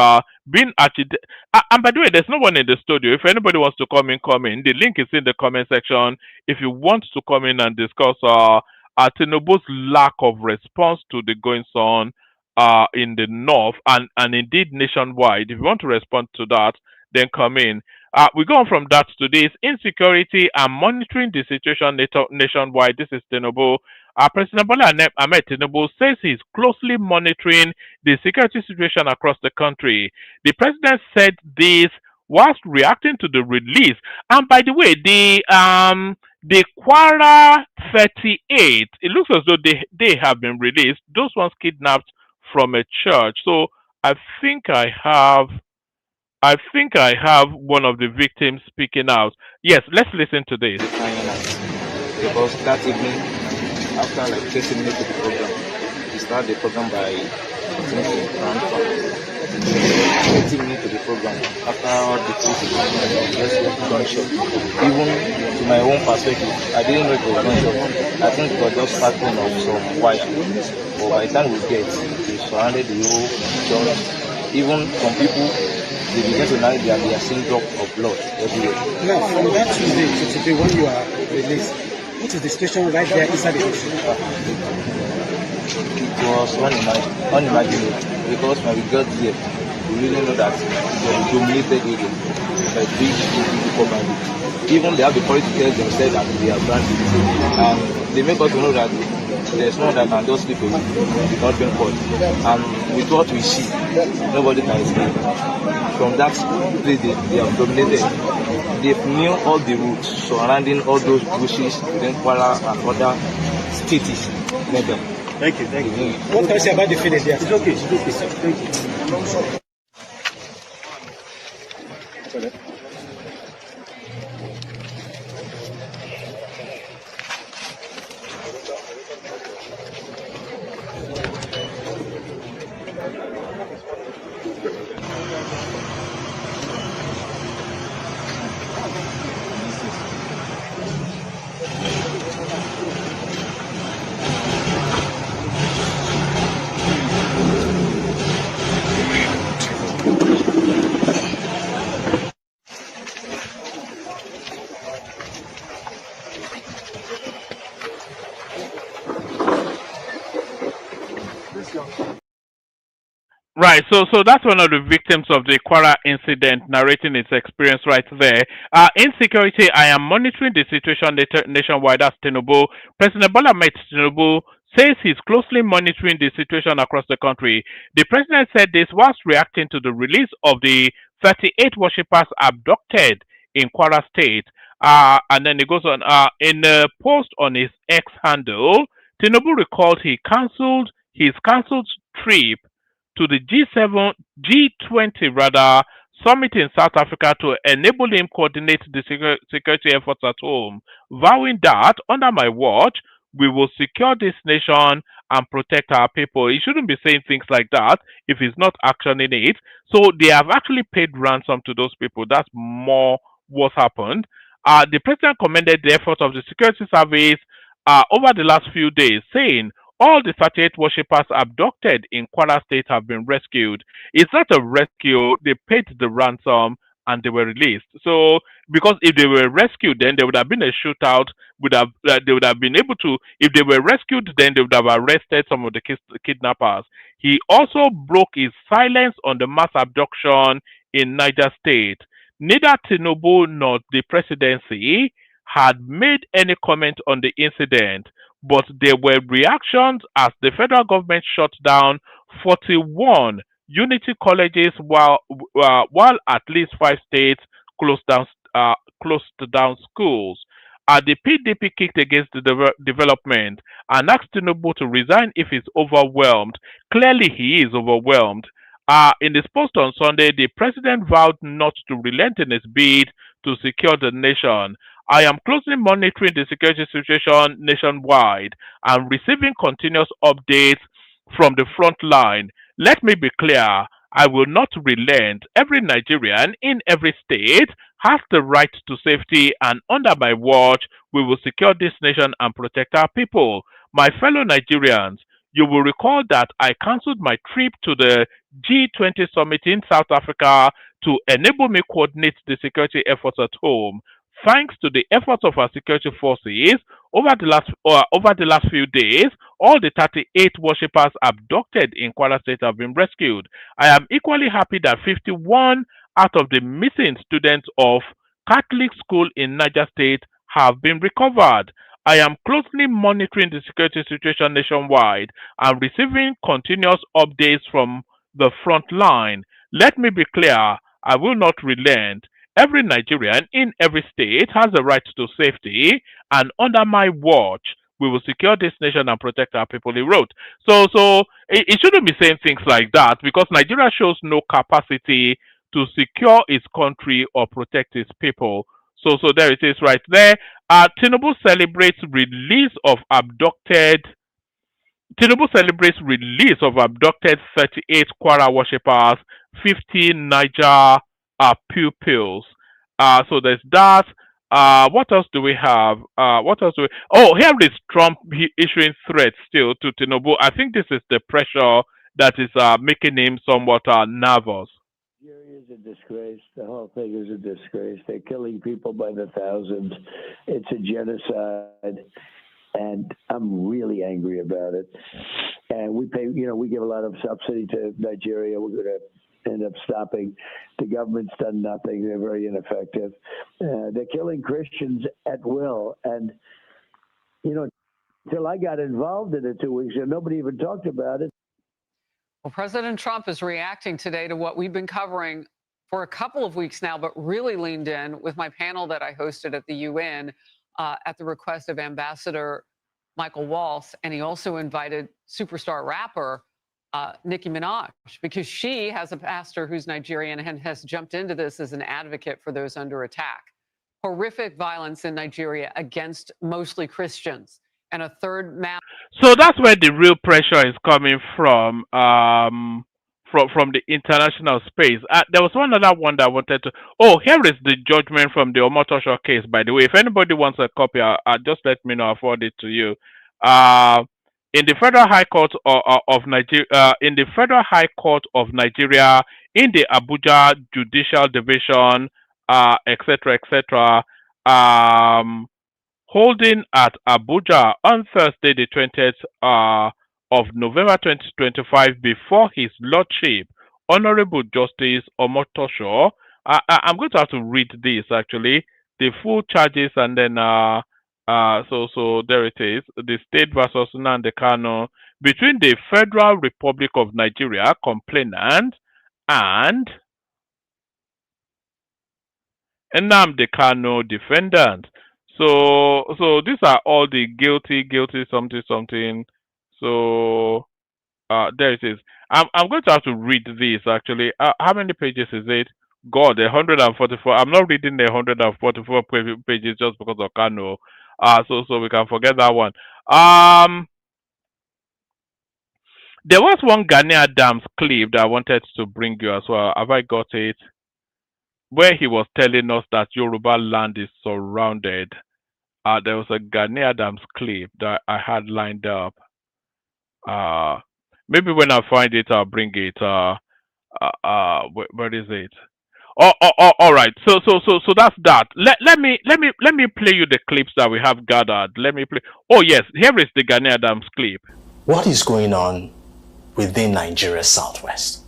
D: being agitated. And by the way, there's no one in the studio. If anybody wants to come in, come in. The link is in the comment section. If you want to come in and discuss Tinubu's lack of response to the goings on in the north and indeed nationwide, if you want to respond to that, then come in. We go on from that to this insecurity and monitoring the situation nationwide. This is Tinubu. President Bola Ahmed Tinubu says he's closely monitoring the security situation across the country. The president said this whilst reacting to the release. And by the way, the Kwara 38, it looks as though they have been released. Those ones kidnapped from a church. So I think I have one of the victims speaking out. Yes, let's listen to this.
G: Because that evening, after like 30 minutes of the program, we started the program by around 30 minutes of the program. After all the police just gunshot. Even to my own perspective, I didn't know it was gunshot. I think it was just starting of some wire. But by the time we get, they surrounded the whole church. Even some people, they begin to know they are seeing drop of blood everywhere.
H: Now, from that Tuesday to today, when you are released, what is the situation right there inside the prison?
G: It was unimaginable because when we got here, we really know that it was a dominated area by big people. Even they have the courage to tell themselves that they are branded, and they make us know that there's no one that can just sleep without being caught. And with what we see, nobody can escape. From that place, they have dominated. They knew all the routes surrounding all those bushes within Kwara and other states.
H: Thank you. What can you say about the feeling there? It's okay. Thank you.
D: Right, so that's one of the victims of the Kwara incident narrating its experience right there. Insecurity, I am monitoring the situation nationwide. That's Tinubu. President Bola Ahmed Tinubu says he's closely monitoring the situation across the country. The president said this whilst reacting to the release of the 38 worshippers abducted in Kwara State. And then he goes on, in a post on his X handle, Tinubu recalled his cancelled trip to the G20 rather summit in South Africa to enable him coordinate the security efforts at home, vowing that under my watch we will secure this nation and protect our people. He shouldn't be saying things like that if he's not actioning it. So they have actually paid ransom to those people. That's more what happened. The president commended the effort of the security service over the last few days, saying all the 38 worshippers abducted in Kwara State have been rescued. It's not a rescue. They paid the ransom and they were released. So, because if they were rescued, then there would have been a shootout. They would have been able to. If they were rescued, then they would have arrested some of the kidnappers. He also broke his silence on the mass abduction in Niger State. Neither Tinubu nor the presidency had made any comment on the incident, but there were reactions as the federal government shut down 41 unity colleges while at least 5 states closed down schools. The PDP kicked against the development and asked Tinubu to resign if he's overwhelmed. Clearly, he is overwhelmed. In his post on Sunday, the president vowed not to relent in his bid to secure the nation. I am closely monitoring the security situation nationwide and receiving continuous updates from the front line. Let me be clear, I will not relent. Every Nigerian in every state has the right to safety, and under my watch, we will secure this nation and protect our people. My fellow Nigerians, you will recall that I cancelled my trip to the G20 summit in South Africa to enable me coordinate the security efforts at home. Thanks to the efforts of our security forces, over the last few days, all the 38 worshippers abducted in Kwara State have been rescued. I am equally happy that 51 out of the missing students of Catholic school in Niger State have been recovered. I am closely monitoring the security situation nationwide and receiving continuous updates from the front line. Let me be clear, I will not relent. Every Nigerian in every state has a right to safety, and under my watch, we will secure this nation and protect our people, he wrote. So it shouldn't be saying things like that because Nigeria shows no capacity to secure its country or protect its people. So there it is right there. Tinubu celebrates release of abducted 38 Kwara worshippers, 50 Niger pupils. So there's that. What else do we have? Oh, here is Trump issuing threats still to Tinubu. I think this is the pressure that is making him somewhat nervous.
I: Nigeria is a disgrace. The whole thing is a disgrace. They're killing people by the thousands. It's a genocide. And I'm really angry about it. And we pay, we give a lot of subsidy to Nigeria. We're going to end up stopping. The government's done nothing. They're very ineffective. They're killing Christians at will. And, until I got involved in it 2 weeks ago, nobody even talked about it.
J: Well, President Trump is reacting today to what we've been covering for a couple of weeks now, but really leaned in with my panel that I hosted at the UN at the request of Ambassador Michael Waltz. And he also invited superstar rapper Nicki Minaj, because she has a pastor who's Nigerian and has jumped into this as an advocate for those under attack. Horrific violence in Nigeria against mostly Christians. And a third mass.
D: So that's where the real pressure is coming from the international space. There was one other one that I wanted to. Oh, here is the judgment from the Omotosho case. By the way, if anybody wants a copy, just let me know. I'll forward it to you. In the Federal High Court of Nigeria, in the Abuja Judicial Division, etc., holding at Abuja on Thursday, the 20th of November 2025, before His Lordship, Honorable Justice Omotosho. I'm going to have to read this actually, the full charges, and then so there it is, the state versus Nnamdi Kanu, between the Federal Republic of Nigeria complainant and Nnamdi Kanu defendant. So these are all the guilty, something. So there it is. I'm going to have to read this actually. How many pages is it? God, 144. I'm not reading the 144 pages just because of Kanu. So we can forget that one. There was one Ghanaian Adams clip that I wanted to bring you as well. Have I got it? Where he was telling us that Yoruba land is surrounded. There was a Ghanaian Adams clip that I had lined up. Maybe when I find it, I'll bring it. Where is it? All right. So that's that. Let me play you the clips that we have gathered. Let me play. Oh yes, here is the Ghanaian Adams clip.
K: What is going on within Nigeria's southwest?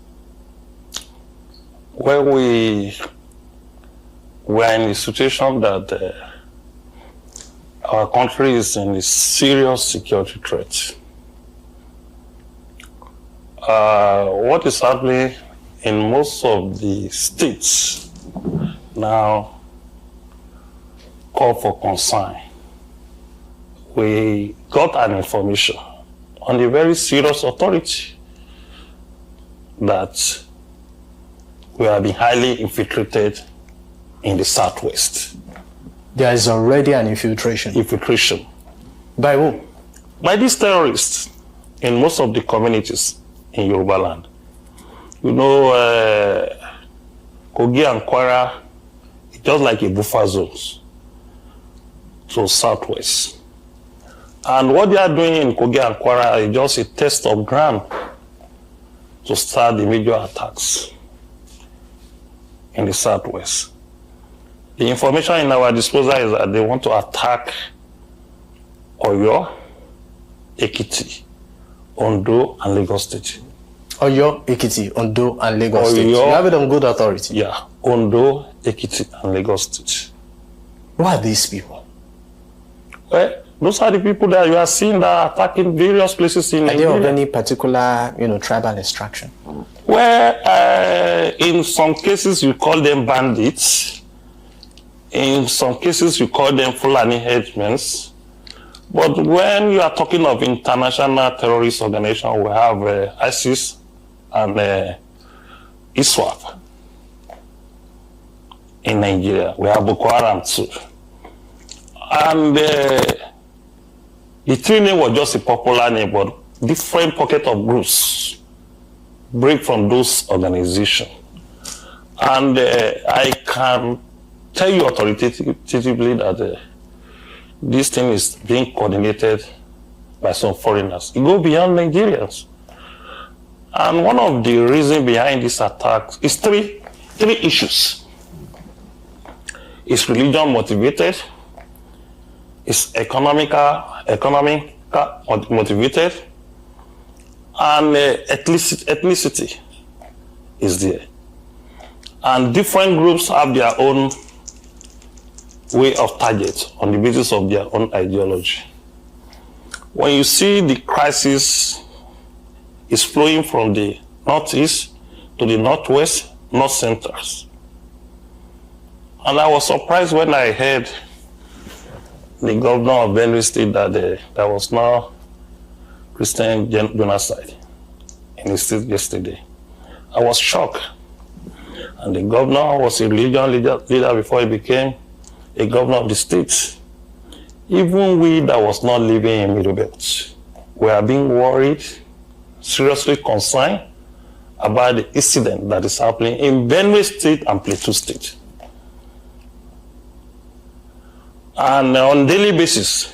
L: Well, we are in a situation that our country is in a serious security threat. What is happening in most of the states now call for concern. We got an information on a very serious authority that we have been highly infiltrated in the southwest.
K: There is already an infiltration.
L: Infiltration.
K: By who?
L: By these terrorists in most of the communities in Yoruba land. You know, Kogi and Kwara, just like a buffer zones to southwest. And what they are doing in Kogi and Kwara is just a test of ground to start the major attacks in the southwest. The information in our disposal is that they want to attack Oyo, Ekiti, Ondo, and Lagos State.
K: Oyo, Ekiti, Ondo, and Lagos State. You have it on good authority.
L: Yeah, Ondo, Ekiti, and Lagos State.
K: Who are these people?
L: Well, those are the people that you are seeing that are attacking various places in Nigeria.
K: Are they of any particular, tribal extraction?
L: Well, in some cases you call them bandits. In some cases you call them Fulani headmen. But when you are talking of international terrorist organization, we have ISIS and ISWAP in Nigeria. We have Boko Haram too. And the three name was just a popular name, but different pocket of groups break from those organizations. And I can tell you authoritatively that this thing is being coordinated by some foreigners. It goes beyond Nigerians. And one of the reasons behind this attack is three issues. It's religion motivated, it's economic motivated, and ethnicity is there. And different groups have their own way of target on the basis of their own ideology. When you see the crisis is flowing from the northeast to the northwest, north centers. And I was surprised when I heard the governor of Benue State that there was now Christian genocide in the state yesterday. I was shocked. And the governor was a religion leader before he became a governor of the state. Even we that was not living in Middle Belt, we are being worried, seriously concerned about the incident that is happening in Benue State and Plateau State. And on a daily basis,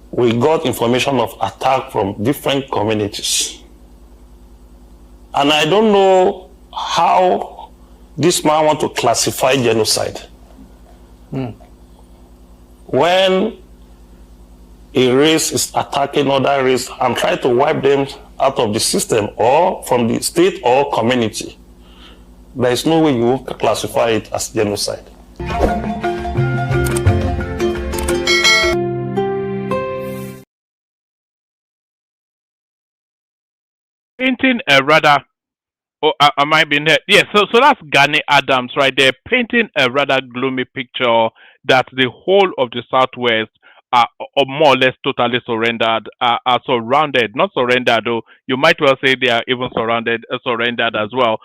L: we got information of attack from different communities. And I don't know how this man wants to classify genocide. When a race is attacking another race and try to wipe them out of the system or from the state or community, there is no way you can classify it as genocide.
D: Painting a rather, am I being here? Yes, so that's Gani Adams right there, painting a rather gloomy picture that the whole of the Southwest are more or less totally surrendered, are surrounded, not surrendered though, you might well say they are even surrendered as well.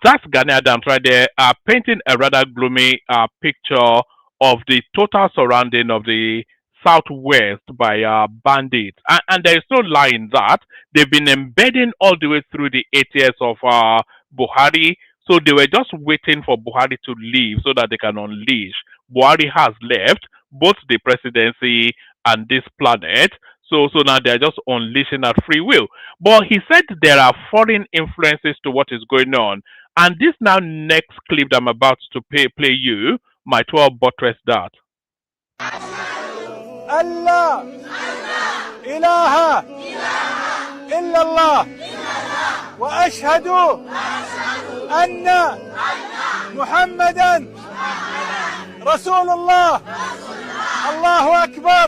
D: That's Gani Adams right there, painting a rather gloomy picture of the total surrounding of the Southwest by bandits. And there is no lie in that. They've been embedding all the way through the 8 years of Buhari. So they were just waiting for Buhari to leave so that they can unleash. Buhari has left both the presidency and this planet. So now they're just unleashing at free will. But he said there are foreign influences to what is going on. And this now next clip that I'm about to play you might well buttress that.
A: Allah ilaha illallah wa ashhadu anna Muhammadan Rasulullah. Allahu Akbar.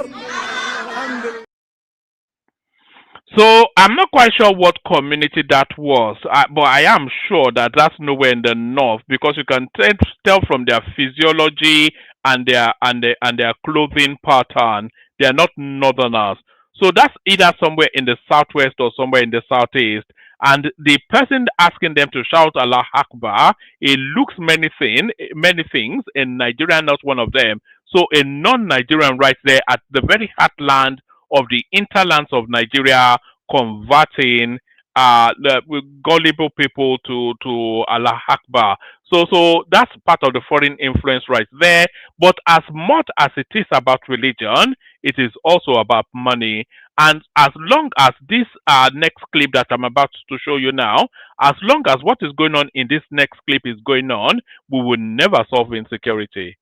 D: So I'm not quite sure what community that was, but I am sure that that's nowhere in the north because you can tell from their physiology and their clothing pattern, they are not northerners. So that's either somewhere in the southwest or somewhere in the southeast. And the person asking them to shout Allah Akbar, it looks many things, in Nigeria, not one of them. So a non-Nigerian right there at the very heartland of the interlands of Nigeria, converting the gullible people to Allah Akbar. So that's part of the foreign influence right there. But as much as it is about religion, it is also about money. And as long as this next clip that I'm about to show you now, as long as what is going on in this next clip is going on, we will never solve insecurity.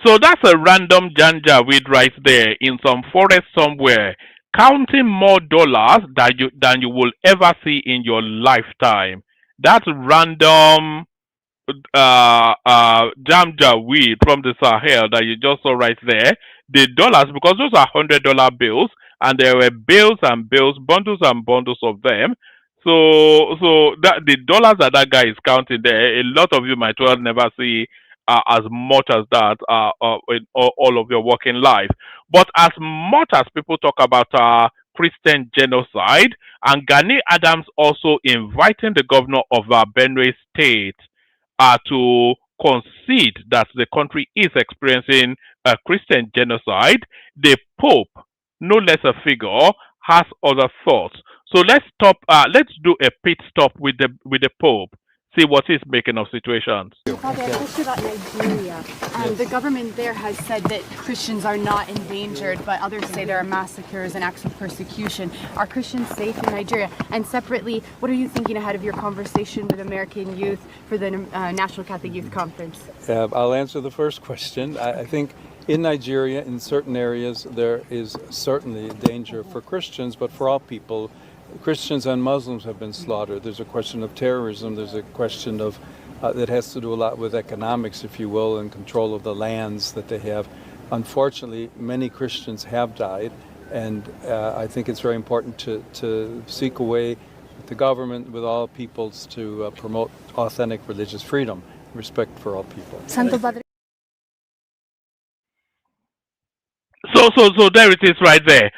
D: So that's a random janjaweed right there in some forest somewhere, counting more dollars than you will ever see in your lifetime. That's random janjaweed from the Sahel that you just saw right there. The dollars, because those are $100 bills, and there were bills and bills, bundles and bundles of them. So that the dollars that guy is counting there, a lot of you might well never see as much as that in all of your working life. But as much as people talk about Christian genocide, and Gani Adams also inviting the governor of Benue State to concede that the country is experiencing a Christian genocide, the Pope, no less a figure, has other thoughts. So let's stop. Let's do a pit stop with the Pope. See what he's making of situations.
M: Father, I question about Nigeria. The government there has said that Christians are not endangered, but others say there are massacres and acts of persecution. Are Christians safe in Nigeria? And separately, what are you thinking ahead of your conversation with American youth for the National Catholic Youth Conference?
N: I'll answer the first question. I think in Nigeria, in certain areas, there is certainly a danger for Christians, but for all people. Christians and Muslims have been slaughtered. There's a question of terrorism. There's a question of that has to do a lot with economics, if you will, and control of the lands that they have. Unfortunately, many Christians have died, and I think it's very important to seek a way with the government, with all peoples, to promote authentic religious freedom, respect for all people.
M: Santo Padre.
D: So there it is right there.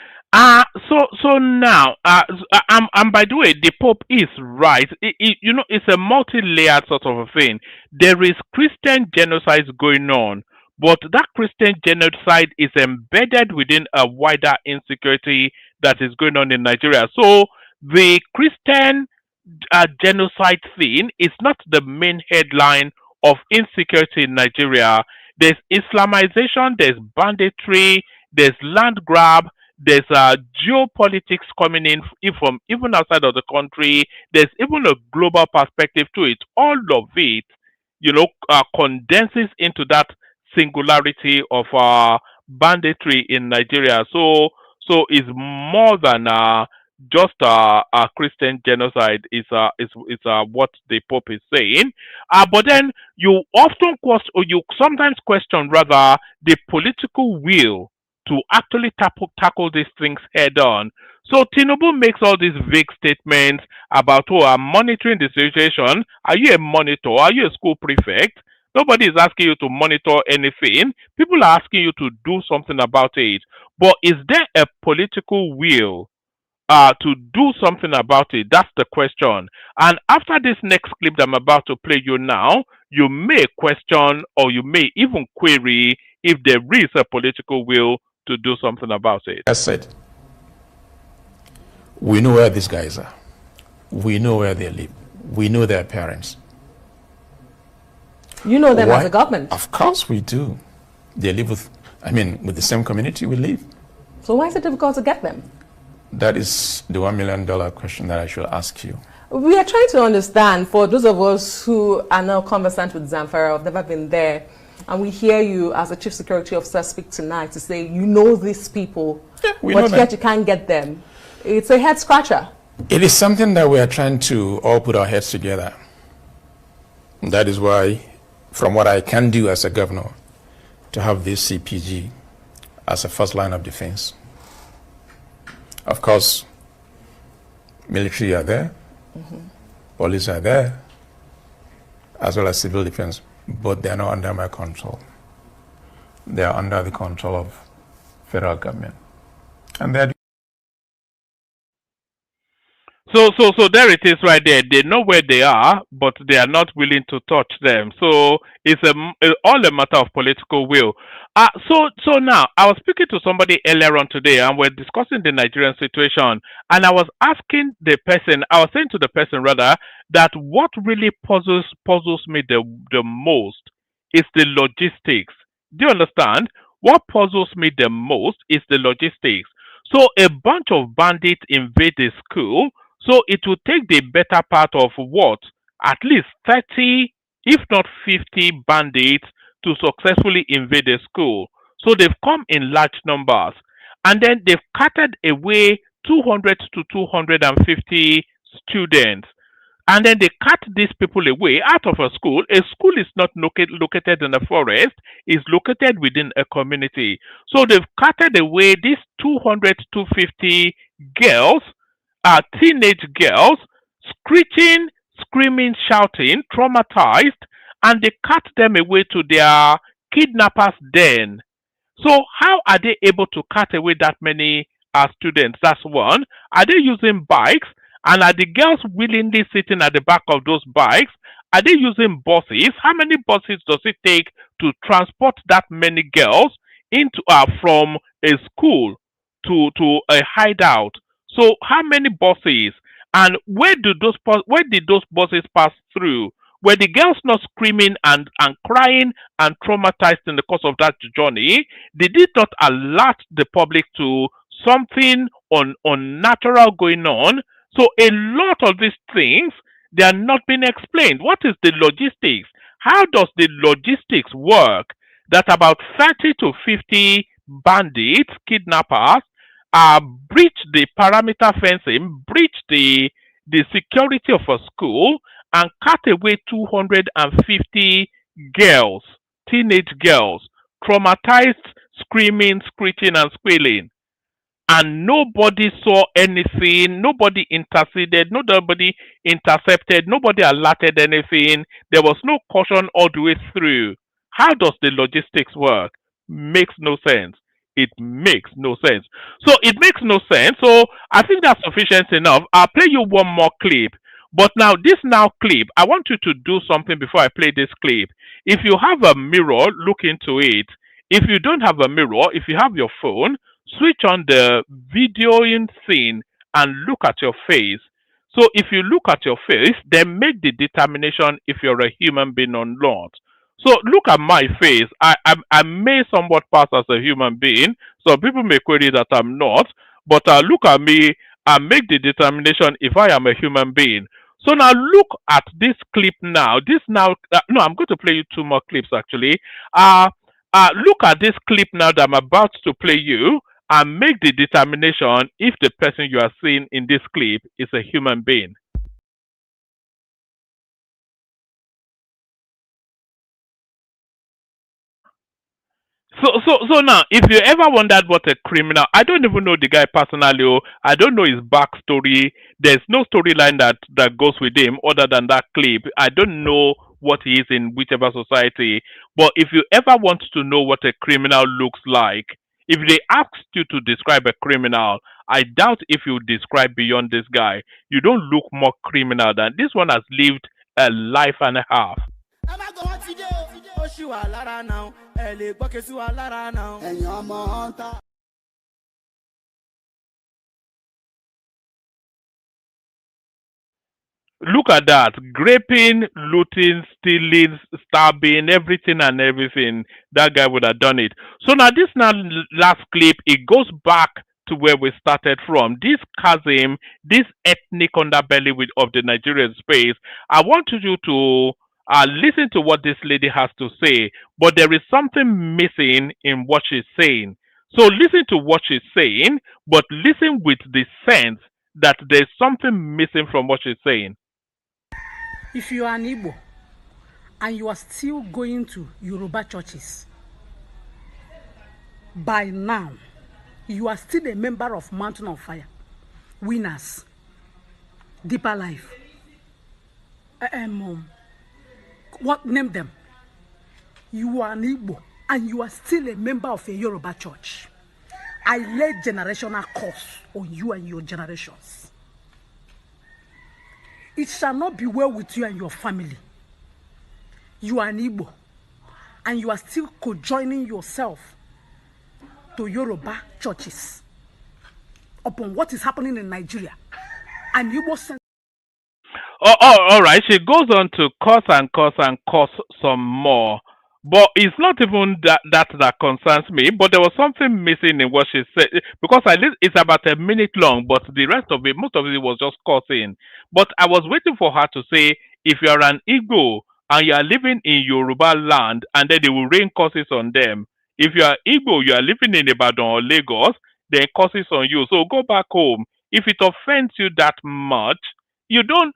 D: So now, and by the way, the Pope is right. It's a multi-layered sort of a thing. There is Christian genocide going on, but that Christian genocide is embedded within a wider insecurity that is going on in Nigeria. So the Christian genocide thing is not the main headline of insecurity in Nigeria. There's Islamization, there's banditry, there's land grab, there's geopolitics coming in from even outside of the country. There's even a global perspective to it. All of it, condenses into that singularity of banditry in Nigeria. So it's more than just a Christian genocide. Is what the Pope is saying. But then you sometimes question rather the political will to actually tackle these things head on. So Tinubu makes all these vague statements about, I'm monitoring the situation. Are you a monitor? Are you a school prefect? Nobody is asking you to monitor anything. People are asking you to do something about it. But is there a political will to do something about it? That's the question. And after this next clip that I'm about to play you now, you may question or you may even query if there is a political will to do something about it.
O: As said, we know where these guys are. We know where they live. We know their parents.
P: You know them as a government?
O: Of course we do. They live with the same community we live.
P: So why is it difficult to get them?
O: That is the $1 million question that I should ask you.
P: We are trying to understand, for those of us who are now conversant with Zamfara, have never been there, and we hear you as a chief security officer speak tonight to say you know these people, but yet you can't get them. It's a head scratcher.
O: It is something that we are trying to all put our heads together. That is why, from what I can do as a governor, to have this CPG as a first line of defense. Of course, military are there, police are there, as well as civil defense, but they are not under my control. They are under the control of federal government. And
D: So there it is right there. They know where they are, but they are not willing to touch them. So it's all a matter of political will. So now I was speaking to somebody earlier on today, and we're discussing the Nigerian situation, and I was asking the person, I was saying to the person rather, that what really puzzles me the most is the logistics. Do you understand? What puzzles me the most is the logistics. So a bunch of bandits invade the school, so it will take the better part of what? At least 30, if not 50 bandits to successfully invade the school. So they've come in large numbers. And then they've carted away 200 to 250 students. And then they cut these people away out of a school. A school is not located in a forest, it's located within a community. So they've cutted away these 200 to 250 girls, teenage girls, screeching, screaming, shouting, traumatized, and they cut them away to their kidnappers' den. So how are they able to cut away that many students? That's one. Are they using bikes? And are the girls willingly sitting at the back of those bikes? Are they using buses? How many buses does it take to transport that many girls into from a school to a hideout? So how many buses? And where did those buses pass through? Were the girls not screaming and crying and traumatized in the course of that journey? Did it not alert the public to something unnatural going on? So a lot of these things, they are not being explained. What is the logistics? How does the logistics work that about 30 to 50 bandits, kidnappers, breach the perimeter fencing, breach the security of a school, and cut away 250 girls, teenage girls, traumatized, screaming, screeching, and squealing? And nobody saw anything, nobody interceded, nobody intercepted, nobody alerted anything. There was no caution all the way through. How does the logistics work? Makes no sense. It makes no sense. So it makes no sense. So I think that's sufficient enough. I'll play you one more clip. But now, this clip, I want you to do something before I play this clip. If you have a mirror, look into it. If you don't have a mirror, if you have your phone, switch on the videoing scene and look at your face. So if you look at your face, then make the determination if you're a human being or not. So look at my face. I may somewhat pass as a human being. Some people may query that I'm not. But look at me and make the determination if I am a human being. So now look at this clip now. No, I'm going to play you two more clips actually. Look at this clip now that I'm about to play you and make the determination if the person you are seeing in this clip is a human being. So now, if you ever wondered what a criminal, I don't even know the guy personally. I don't know his backstory. There's no storyline that goes with him other than that clip. I don't know what he is in whichever society. But if you ever want to know what a criminal looks like, if they asked you to describe a criminal, I doubt if you describe beyond this guy. You don't look more criminal than this one has lived a life and a half. Look at that. Raping, looting, stealing, stabbing, everything and everything. That guy would have done it. So now this last clip, it goes back to where we started from. This chasm, this ethnic underbelly of the Nigerian space. I want you to listen to what this lady has to say. But there is something missing in what she's saying. So listen to what she's saying, but listen with the sense that there's something missing from what she's saying.
F: If you are an Igbo and you are still going to Yoruba churches, by now, you are still a member of Mountain of Fire, Winners, Deeper Life, what name them? You are an Igbo and you are still a member of a Yoruba church. I lay generational curse on you and your generations. it shall not be well with you and your family. You are an Igbo, and you are still conjoining yourself to Yoruba churches upon what is happening in Nigeria. And Igbo
D: all right. She goes on to curse some more. But it's not even that concerns me. But there was something missing in what she said. Because it's about a minute long, but the rest of it, most of it was just cursing. But I was waiting for her to say, if you are an Igbo and you are living in Yoruba land, and then they will rain curses on them. If you are Igbo, you are living in Ibadan or Lagos, then curses on you. So go back home. If it offends you that much, you don't,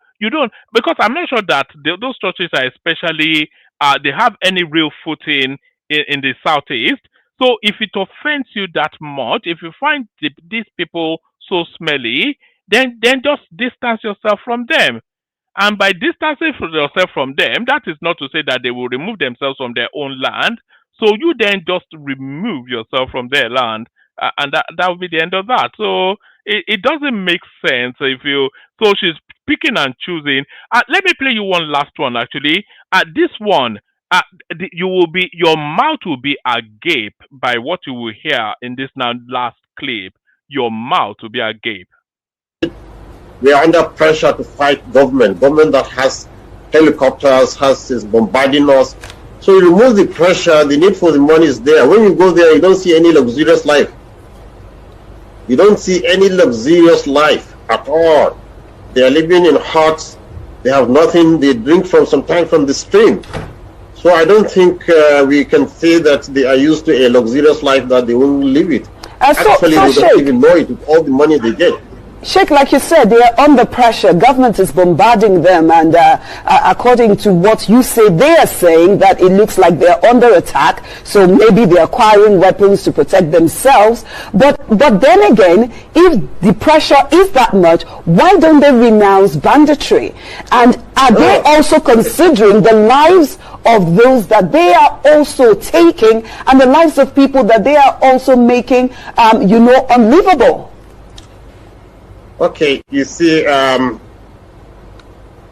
D: because I'm not sure that those churches are especially, they have any real footing in the southeast. So if it offends you that much, if you find these people so smelly, then just distance yourself from them. And by distancing yourself from them, that is not to say that they will remove themselves from their own land. So you then just remove yourself from their land, and that will be the end of that. So it doesn't make sense if you. So she's picking and choosing. Let me play you one last one. Actually, this one, your mouth will be agape by what you will hear in this now last clip. Your mouth will be agape.
Q: We are under pressure to fight government that has helicopters, is bombarding us. So you remove the pressure, the need for the money is there. When you go there, you don't see any luxurious life. You don't see any luxurious life at all. They are living in huts. They have nothing. They drink sometimes from the stream. So I don't think we can say that they are used to a luxurious life that they won't live it. Actually, they don't even know it with all the money they get.
R: Sheikh, like you said, they are under pressure. Government is bombarding them, and according to what you say, they are saying that it looks like they are under attack. So maybe they're acquiring weapons to protect themselves. But then again, if the pressure is that much, why don't they renounce banditry? And are they also considering the lives of those that they are also taking, and the lives of people that they are also making, unlivable?
Q: Okay, you see,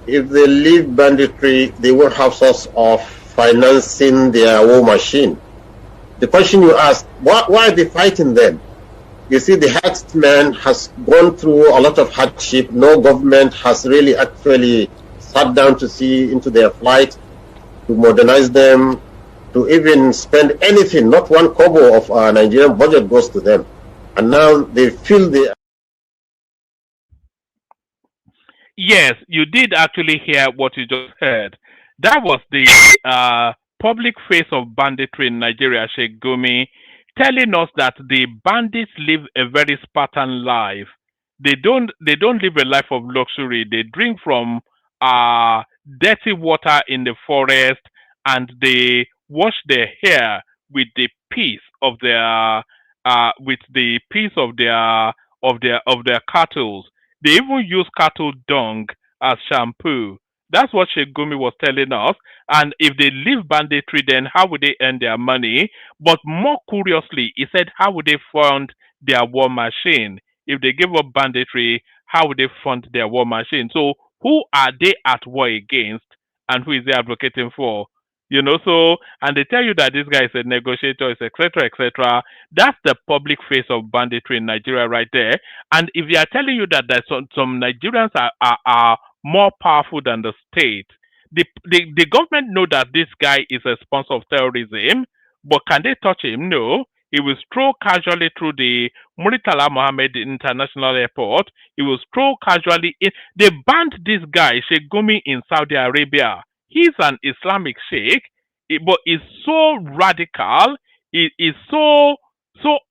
Q: if they leave banditry, they won't have source of financing their war machine. The question you ask, why are they fighting them? You see, the herdsman has gone through a lot of hardship. No government has really actually sat down to see into their plight, to modernize them, to even spend anything. Not one kobo of our Nigerian budget goes to them. And now they feel they.
D: Yes, you did actually hear what you just heard. That was the public face of banditry in Nigeria, Sheikh Gumi, telling us that the bandits live a very Spartan life. They don't live a life of luxury. They drink from dirty water in the forest, and they wash their hair with the piece of their cattle. They even use cattle dung as shampoo. That's what Sheikh Gumi was telling us. And if they leave banditry, then how would they earn their money? But more curiously, he said, how would they fund their war machine? If they give up banditry, how would they fund their war machine? So who are they at war against, and who is they advocating for? So, and they tell you that this guy is a negotiator, etc., etc. That's the public face of banditry in Nigeria right there. And if they are telling you that there's some Nigerians are more powerful than the state, the government know that this guy is a sponsor of terrorism, but can they touch him? No. He will stroll casually through the Muritala Mohammed International Airport. He will stroll casually in. They banned this guy, Sheikh Gumi, in Saudi Arabia. He's an Islamic sheikh, but he's so radical, he is so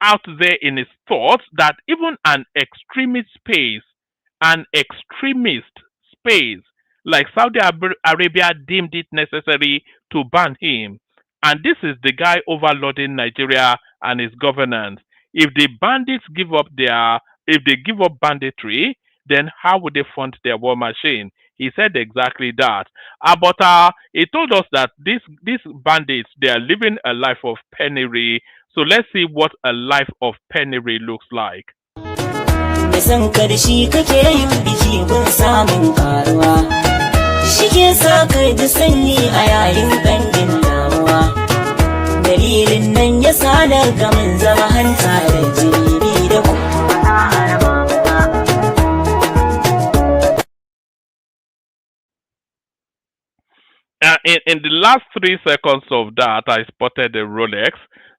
D: out there in his thoughts that even an extremist space like Saudi Arabia deemed it necessary to ban him. And this is the guy overloading Nigeria and his governance. If the bandits give up banditry, then how would they fund their war machine? He said exactly that. But he told us that these bandits, they are living a life of penury. So let's see what a life of penury looks like.
S: mai san ka da shi kake yin biki gun samun karuwa shi ke sa kai da sanyi a yayin dangin damuwa dalilin nan ya sa daga mun zama hanta da jini da kuma
D: in the last 3 seconds of that, I spotted a Rolex.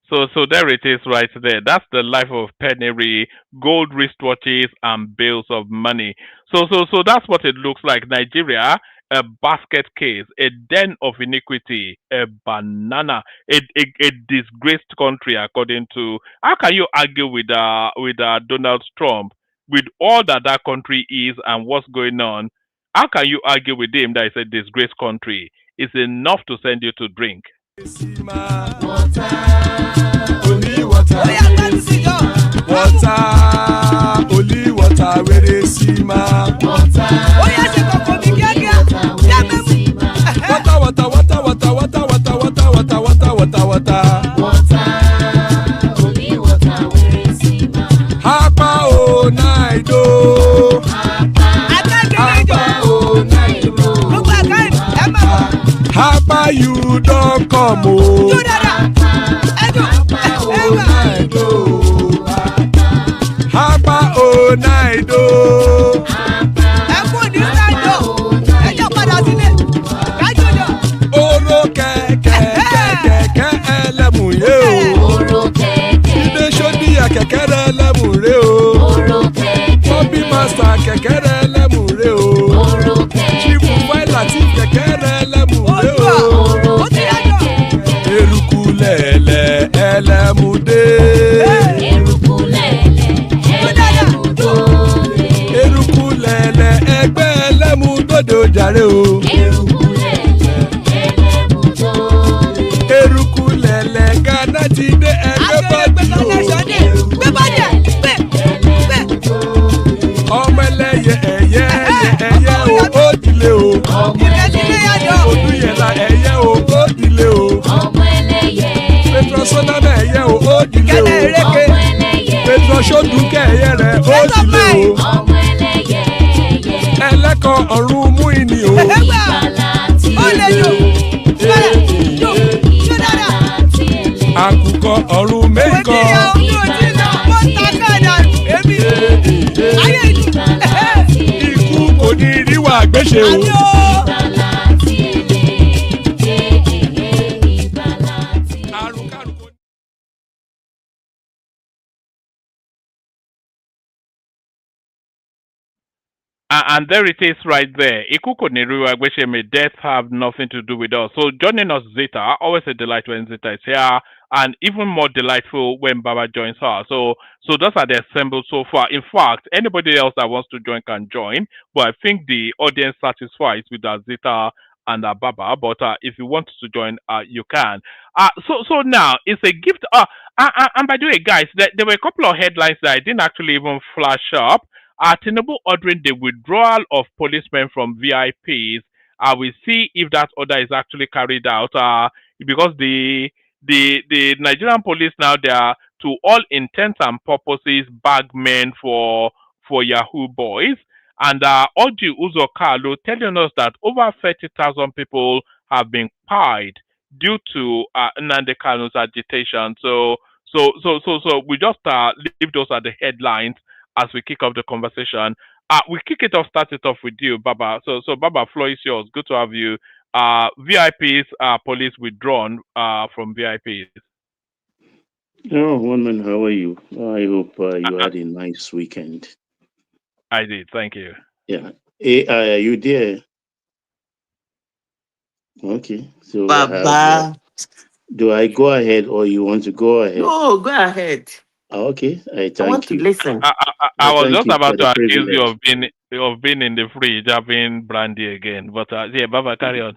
D: So there it is right there. That's the life of penury, gold wristwatches, and bills of money. So that's what it looks like. Nigeria, a basket case, a den of iniquity, a banana, a disgraced country, according to. How can you argue with Donald Trump with all that country is and what's going on? How can you argue with him that it's a disgraced country? It's enough to send you to drink.
A: Water, only water, where they see ma. Water, only water, where they see ma. Hapa o naido. Hapa you don't come o. Hapa o naido. Oro keke elemuye o. Ide shodi ya kekere elemure o. Bobby master kekere elemure o. Chief Latif kekere elemure o. Erukulele elemude. Erukulele egbe elemudodo jare o. Erukulele Ghana ti de egbe body o. Ọmọ ẹlẹ́yẹ ẹ̀yẹ o ó dilé o. Olúyẹ̀lá ẹ̀yẹ o ó dilé o. Petrosoname ẹ̀yẹ o ó dilé o. Petrosodunke ẹ̀yẹ rẹ̀ ó dilé o. Ẹlẹ́kọ̀ ọ̀run mú ìní o. Àkùkọ ọ̀run méjìkọ. Ikú kò ní ríwà gbéṣe o.
D: And there it is right there. Ikuko Neriwa may death have nothing to do with us. So joining us, Zita, always a delight when Zita is here, and even more delightful when Baba joins her. So those are the assembled so far. In fact, anybody else that wants to join can join, but I think the audience satisfies with Zita and Baba. But if you want to join, you can. So now it's a gift. And by the way, guys, there were a couple of headlines that I didn't actually even flash up. Tinubu ordering the withdrawal of policemen from VIPs. We see if that order is actually carried out. Because the Nigerian police now, they are to all intents and purposes bagmen for Yahoo boys. And Oji Uzo Kalu telling us that over 30,000 people have been pied due to Nnamdi Kanu's agitation. So we just leave those at the headlines as we kick off the conversation. We kick it off, start it off with you, Baba. So Baba, floor is yours. Good to have you. VIPs, police withdrawn from VIPs.
T: Oh, Woman, how are you? I hope you had a nice weekend.
D: I did, thank you.
T: Yeah. Hey, are you there? Okay. So
U: Baba.
T: Do I go ahead or you want to go ahead?
U: No, go ahead.
T: Okay, I thank you.
U: I want to listen.
D: I was just about to accuse you of being in the fridge having brandy again, but yeah, Baba, carry on.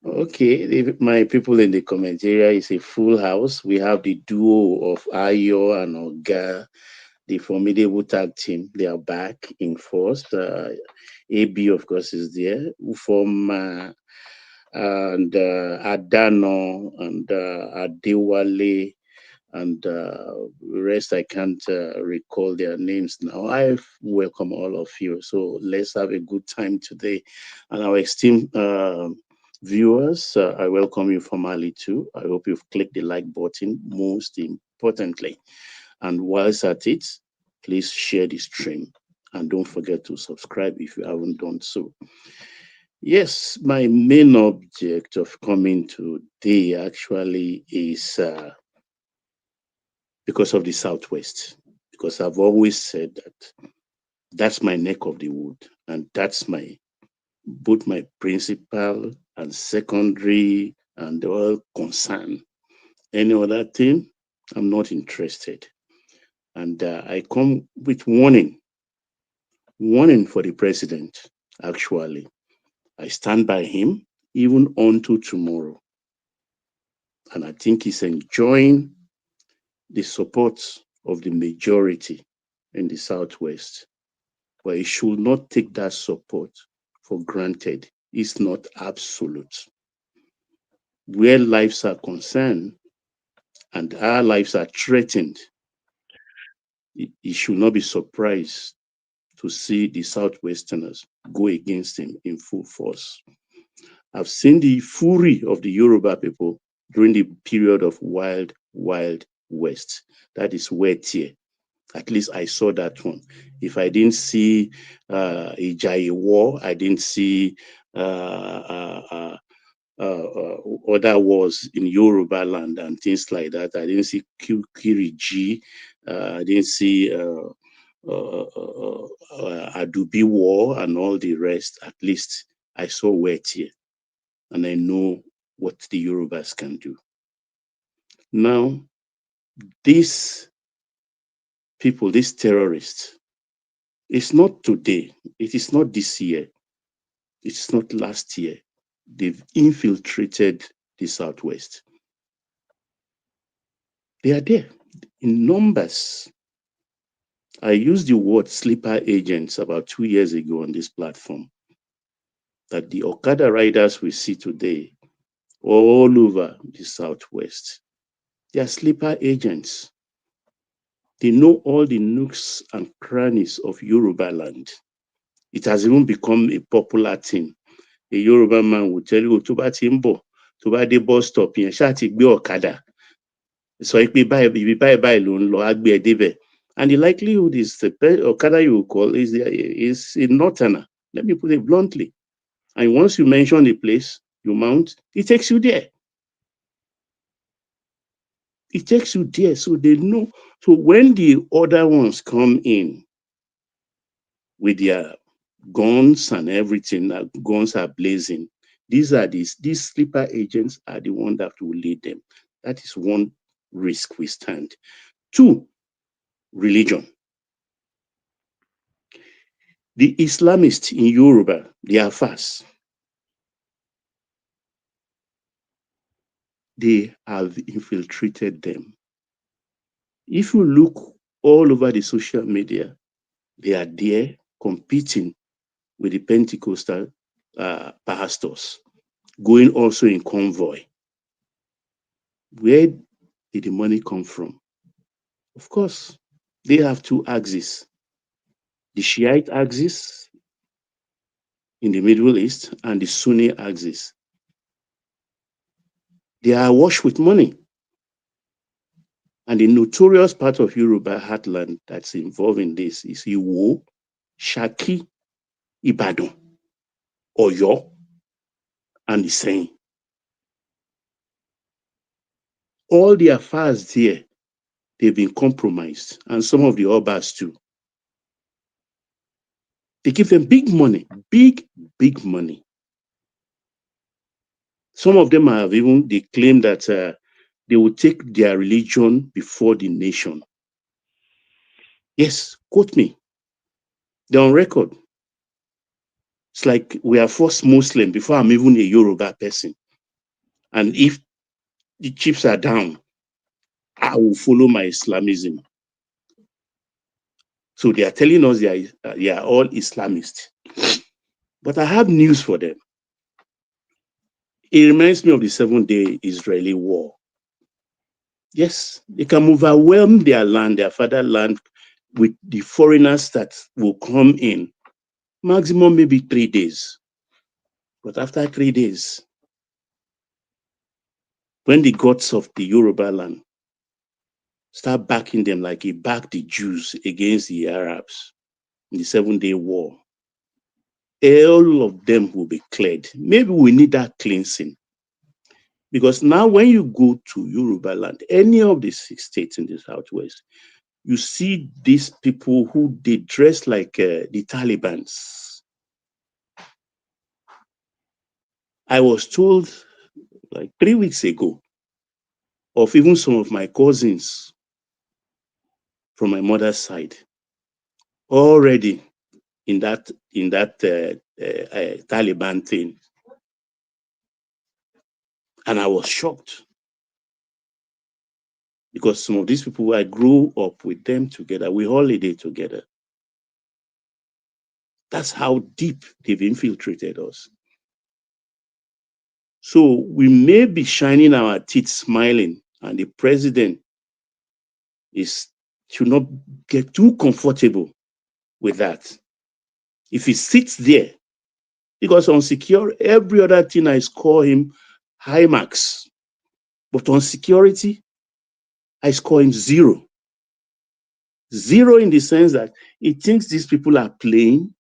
T: Okay, my people in the comment area is a full house. We have the duo of Ayo and Oga, the formidable tag team. They are back in force. AB, of course, is there. Ufoma and Adano and Adewale and the rest I can't recall their names now. I welcome all of you. So let's have a good time today. And our esteemed viewers, I welcome you formally too. I hope you've clicked the like button most importantly. And whilst at it, please share the stream. And don't forget to subscribe if you haven't done so. Yes, my main object of coming today actually is because of the Southwest. Because I've always said that that's my neck of the wood, and that's both my principal and secondary and all concern. Any other thing, I'm not interested. And I come with warning for the president, actually. I stand by him even unto tomorrow. And I think he's enjoying the support of the majority in the Southwest. But he should not take that support for granted. It's not absolute. Where lives are concerned and our lives are threatened, he should not be surprised to see the Southwesterners go against him in full force. I've seen the fury of the Yoruba people during the period of Wild West. That is where tear. At least I saw that one. If I didn't see a Jai war, I didn't see other wars in Yoruba land and things like that. I didn't see Kiriji. I didn't see Adubi war and all the rest. At least I saw Wetie, and I know what the Yorubas can do. Now, these people, these terrorists, it's not today. It is not this year. It's not last year. They've infiltrated the Southwest. They are there in numbers. I used the word sleeper agents about 2 years ago on this platform. That the Okada riders we see today all over the Southwest, they are sleeper agents. They know all the nooks and crannies of Yoruba land. It has even become a popular thing. A Yoruba man will tell you, tó bá ti ń bọ̀, tó bá dé bus stop yẹn, ṣáà ti gbé ọ̀kadà. Sọ pé ibi báyìí ló ń lọ, á gbé ẹ débẹ̀. And the likelihood is the Okada you will call is a northerner. Let me put it bluntly. And once you mention the place, you mount, it takes you there. It takes you there, so they know. So when the other ones come in with their guns and everything, guns are blazing, these sleeper agents are the ones that will lead them. That is one risk we stand. Two, religion. The Islamists in Yoruba, they are fast. They have infiltrated them. If you look all over the social media, they are there competing with the Pentecostal pastors, going also in convoy. Where did the money come from? Of course, they have two axes. The Shiite axis in the Middle East and the Sunni axis. They are awash with money. And the notorious part of Yoruba heartland that's involved in this is Iwo, Shaki, Ibadan, Oyo, and Iseyin. All the affairs there, they've been compromised, and some of the Obas too. They give them big money, big money. Some of them have even, they claim that they will take their religion before the nation. Yes, quote me. They're on record. It's like we are first Muslim before I'm even a Yoruba person. And if the chips are down, I will follow my Islamism. So they are telling us they are all Islamists. But I have news for them. It reminds me of the 7-day Israeli war. Yes, they can overwhelm their land, their fatherland, with the foreigners that will come in. Maximum maybe 3 days. But after 3 days, when the gods of the Yoruba land start backing them like he backed the Jews against the Arabs in the 7-day war, all of them will be cleared. Maybe we need that cleansing. Because now when you go to Yoruba land, any of the 6 states in the Southwest, you see these people who they dress like the Talibans. I was told like 3 weeks ago of even some of my cousins from my mother's side already in that Taliban thing. And I was shocked because some of these people, I grew up with them together. We holiday together. That's how deep they've infiltrated us. So we may be shining our teeth smiling, and the president should not get too comfortable with that. If he sits there, because on secure, every other thing I score him high marks. But on security, I score him 0. 0 in the sense that he thinks these people are playing.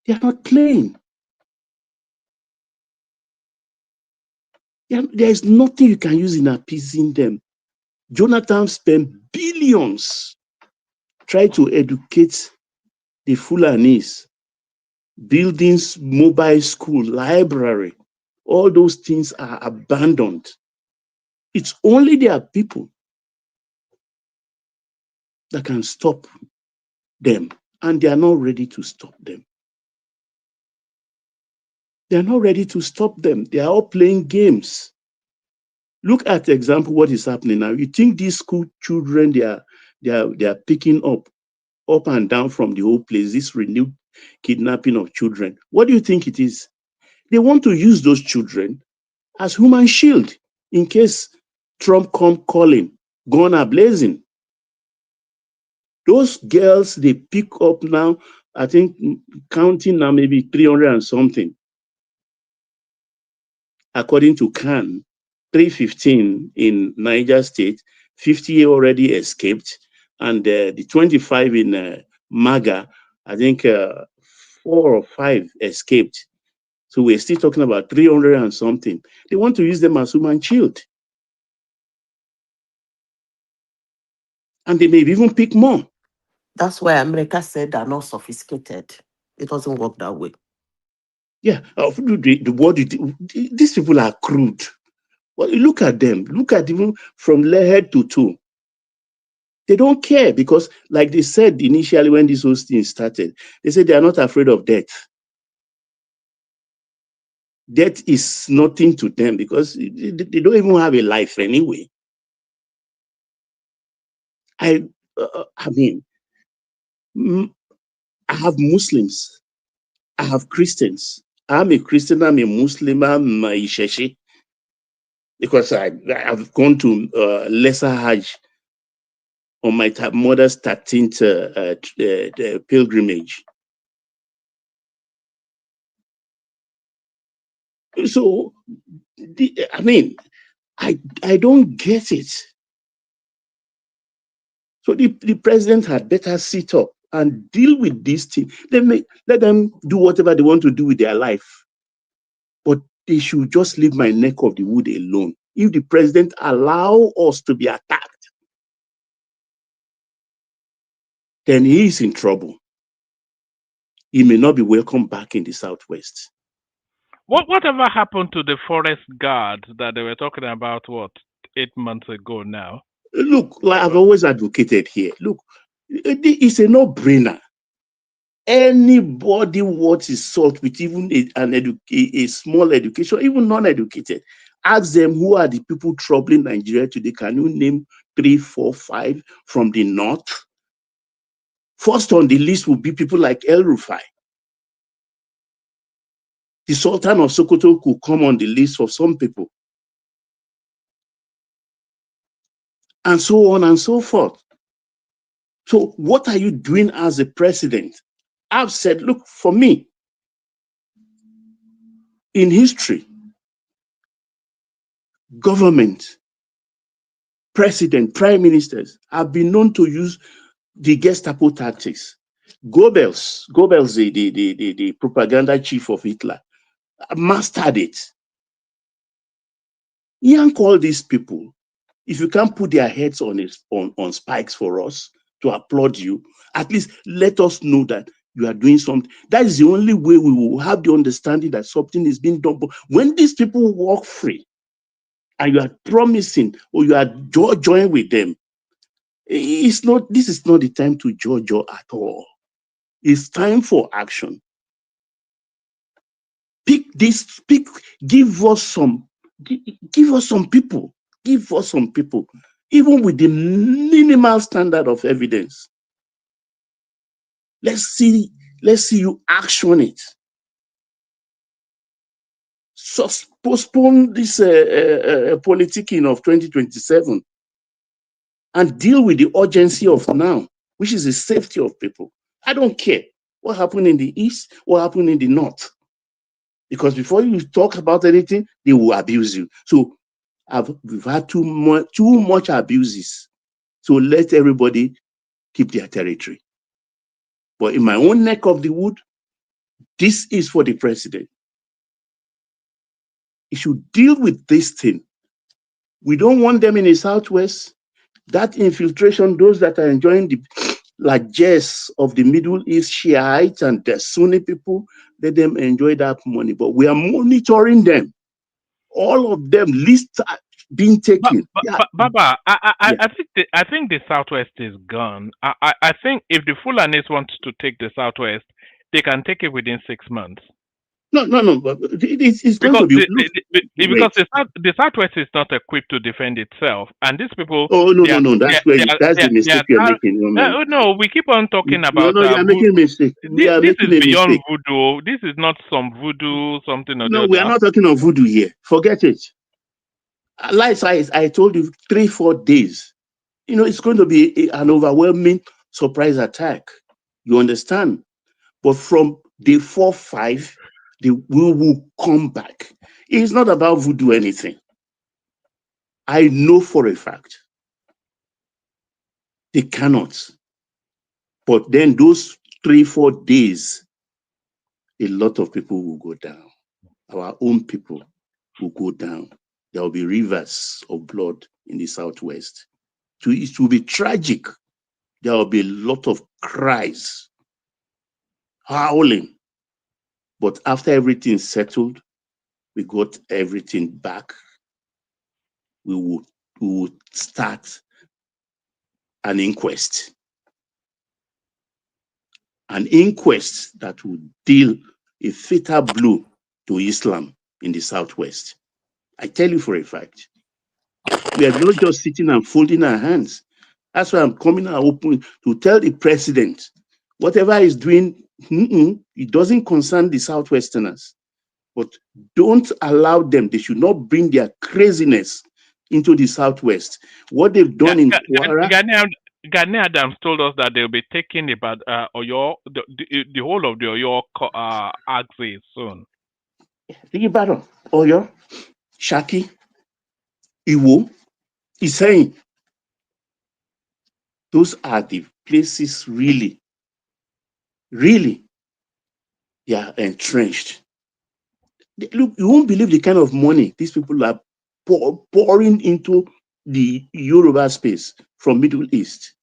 T: They are not playing. There is nothing you can use in appeasing them. Jonathan spent billions trying to educate the Fulanis, buildings, mobile school, library. All those things are abandoned. It's only their people that can stop them, and they are not ready to stop them. They are not ready to stop them. They are all playing games. Look at the example, what is happening now. You think these school children, they are picking up and down from the whole place, this renewed kidnapping of children. What do you think it is? They want to use those children as human shield in case Trump come calling, gun are blazing. Those girls they pick up now, I think counting now maybe 300 and something. According to KAN, 315 in Niger State, 50 already escaped, and the 25 in Maga, I think 4 or 5 escaped. So we're still talking about 300 and something. They want to use them as human shield. And they may even pick more.
U: That's why America said they're not sophisticated. It doesn't work that way.
T: Yeah, these people are crude. Well, look at them. Look at them from head to toe. They don't care because, like they said initially when this whole thing started, they said they are not afraid of death. Death is nothing to them because they don't even have a life anyway. I mean, I have Muslims. I have Christians. I'm a Christian, I'm a Muslim, I'm a Isheshi. Because I've gone to Lesser Hajj on my mother's 13th pilgrimage. So, I mean, I don't get it. So the president had better sit up and deal with this thing. Let them do whatever they want to do with their life. But they should just leave my neck of the wood alone. If the president allow us to be attacked, then he is in trouble. He may not be welcome back in the Southwest.
D: Whatever happened to the forest guard that they were talking about, 8 months ago now?
T: Look, like I've always advocated here, look, it's a no-brainer. Anybody what is salt with even a small education, even non-educated, ask them who are the people troubling Nigeria today. Can you name 3, 4, 5 from the north? First on the list will be people like El Rufai. The Sultan of Sokoto could come on the list for some people. and so on and so forth. So what are you doing as a president? I've said, look, for me, in history, government, president, prime ministers have been known to use the Gestapo tactics. Goebbels, the propaganda chief of Hitler, mastered it. He can call these people, if you can't put their heads on spikes for us to applaud you, at least let us know that you are doing something. That is the only way we will have the understanding that something is being done. But when these people walk free and you are promising or you are joining with them, this is not the time to judge at all. It's time for action. Give us some people, even with the minimal standard of evidence. Let's see you action it. Postpone this politicking of 2027 and deal with the urgency of now, which is the safety of people. I don't care what happened in the East, what happened in the North. Because before you talk about anything, they will abuse you. So we've had too much abuses. So let everybody keep their territory. But in my own neck of the wood, this is for the president. He should deal with this thing. We don't want them in the Southwest. That infiltration, those that are enjoying the largesse of the Middle East Shiites and the Sunni people, let them enjoy that money. But we are monitoring them. All of them, lists are being taken.
D: Baba, I think the Southwest is gone. I think if the Fulanis want to take the Southwest, they can take it within 6 months.
T: No. But it's going to be
D: because the Southwest is not equipped to defend itself, and these people.
T: Oh no! That's the mistake you're making.
D: No, we keep on talking about.
T: No, you're making a mistake.
D: This is beyond voodoo. This is not some voodoo something or the other.
T: No, we are not talking of voodoo here. Forget it. Like I told you, 3-4 days. It's going to be an overwhelming surprise attack. You understand? But from day 4-5. We will come back. It's not about voodoo anything. I know for a fact they cannot. But then those 3-4 days, a lot of people will go down. Our own people will go down. There will be rivers of blood in the Southwest. It will be tragic. There will be a lot of cries, howling. But after everything settled, we got everything back. We would start an inquest. An inquest that would deal a fatal blow to Islam in the Southwest. I tell you for a fact. We are not just sitting and folding our hands. That's why I'm coming out open to tell the president, whatever he's doing, it doesn't concern the Southwesterners. But don't allow them. They should not bring their craziness into the Southwest. What they've done in Kwara.
D: Gani Adams told us that they'll be taking about Oyo, the whole of the Oyo axis soon.
T: Ibadan, Oyo, Shaki, Iwo, he's saying those are the places really they are entrenched. Look, you won't believe the kind of money these people are pouring into the Yoruba space from Middle East.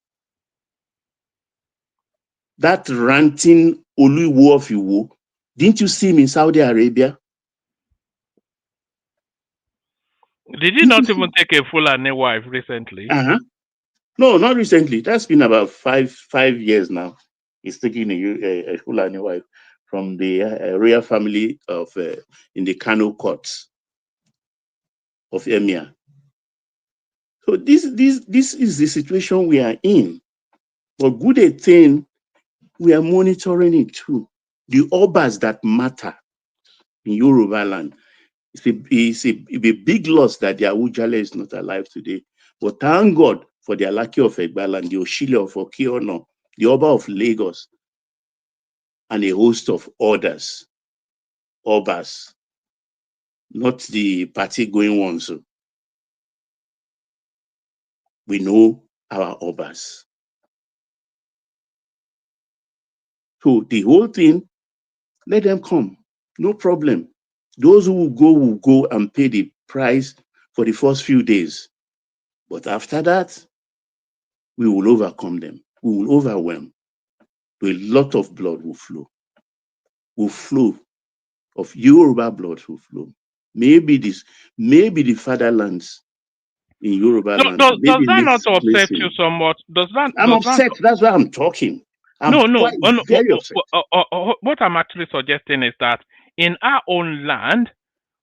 T: That ranting Oluwo of Iwo, didn't you see him in Saudi Arabia?
D: Did he not even take a Fulani wife recently?
T: No, not recently. That's been about five years now. He's taking a Fulani wife from the royal family of in the KANU courts of Emir. So this is the situation we are in. But good a thing, we are monitoring it too. The obas that matter in Yoruba land. It's a big loss that the Awujale is not alive today. But thank God for the Alaki of Egbaland, the Oshile of Okiono, the Oba of Lagos, and a host of others, Obas, not the party-going ones. We know our Obas. So the whole thing, let them come, no problem. Those who will go and pay the price for the first few days. But after that, we will overcome them. We will overwhelm. A lot of blood will flow. Of Yoruba blood will flow. Maybe the fatherlands in Yoruba land.
D: Does
T: Maybe
D: that not
T: next
D: upset you
T: placing.
D: somewhat?
T: I'm upset. That's why I'm talking. I'm very upset.
D: What I'm actually suggesting is that in our own land,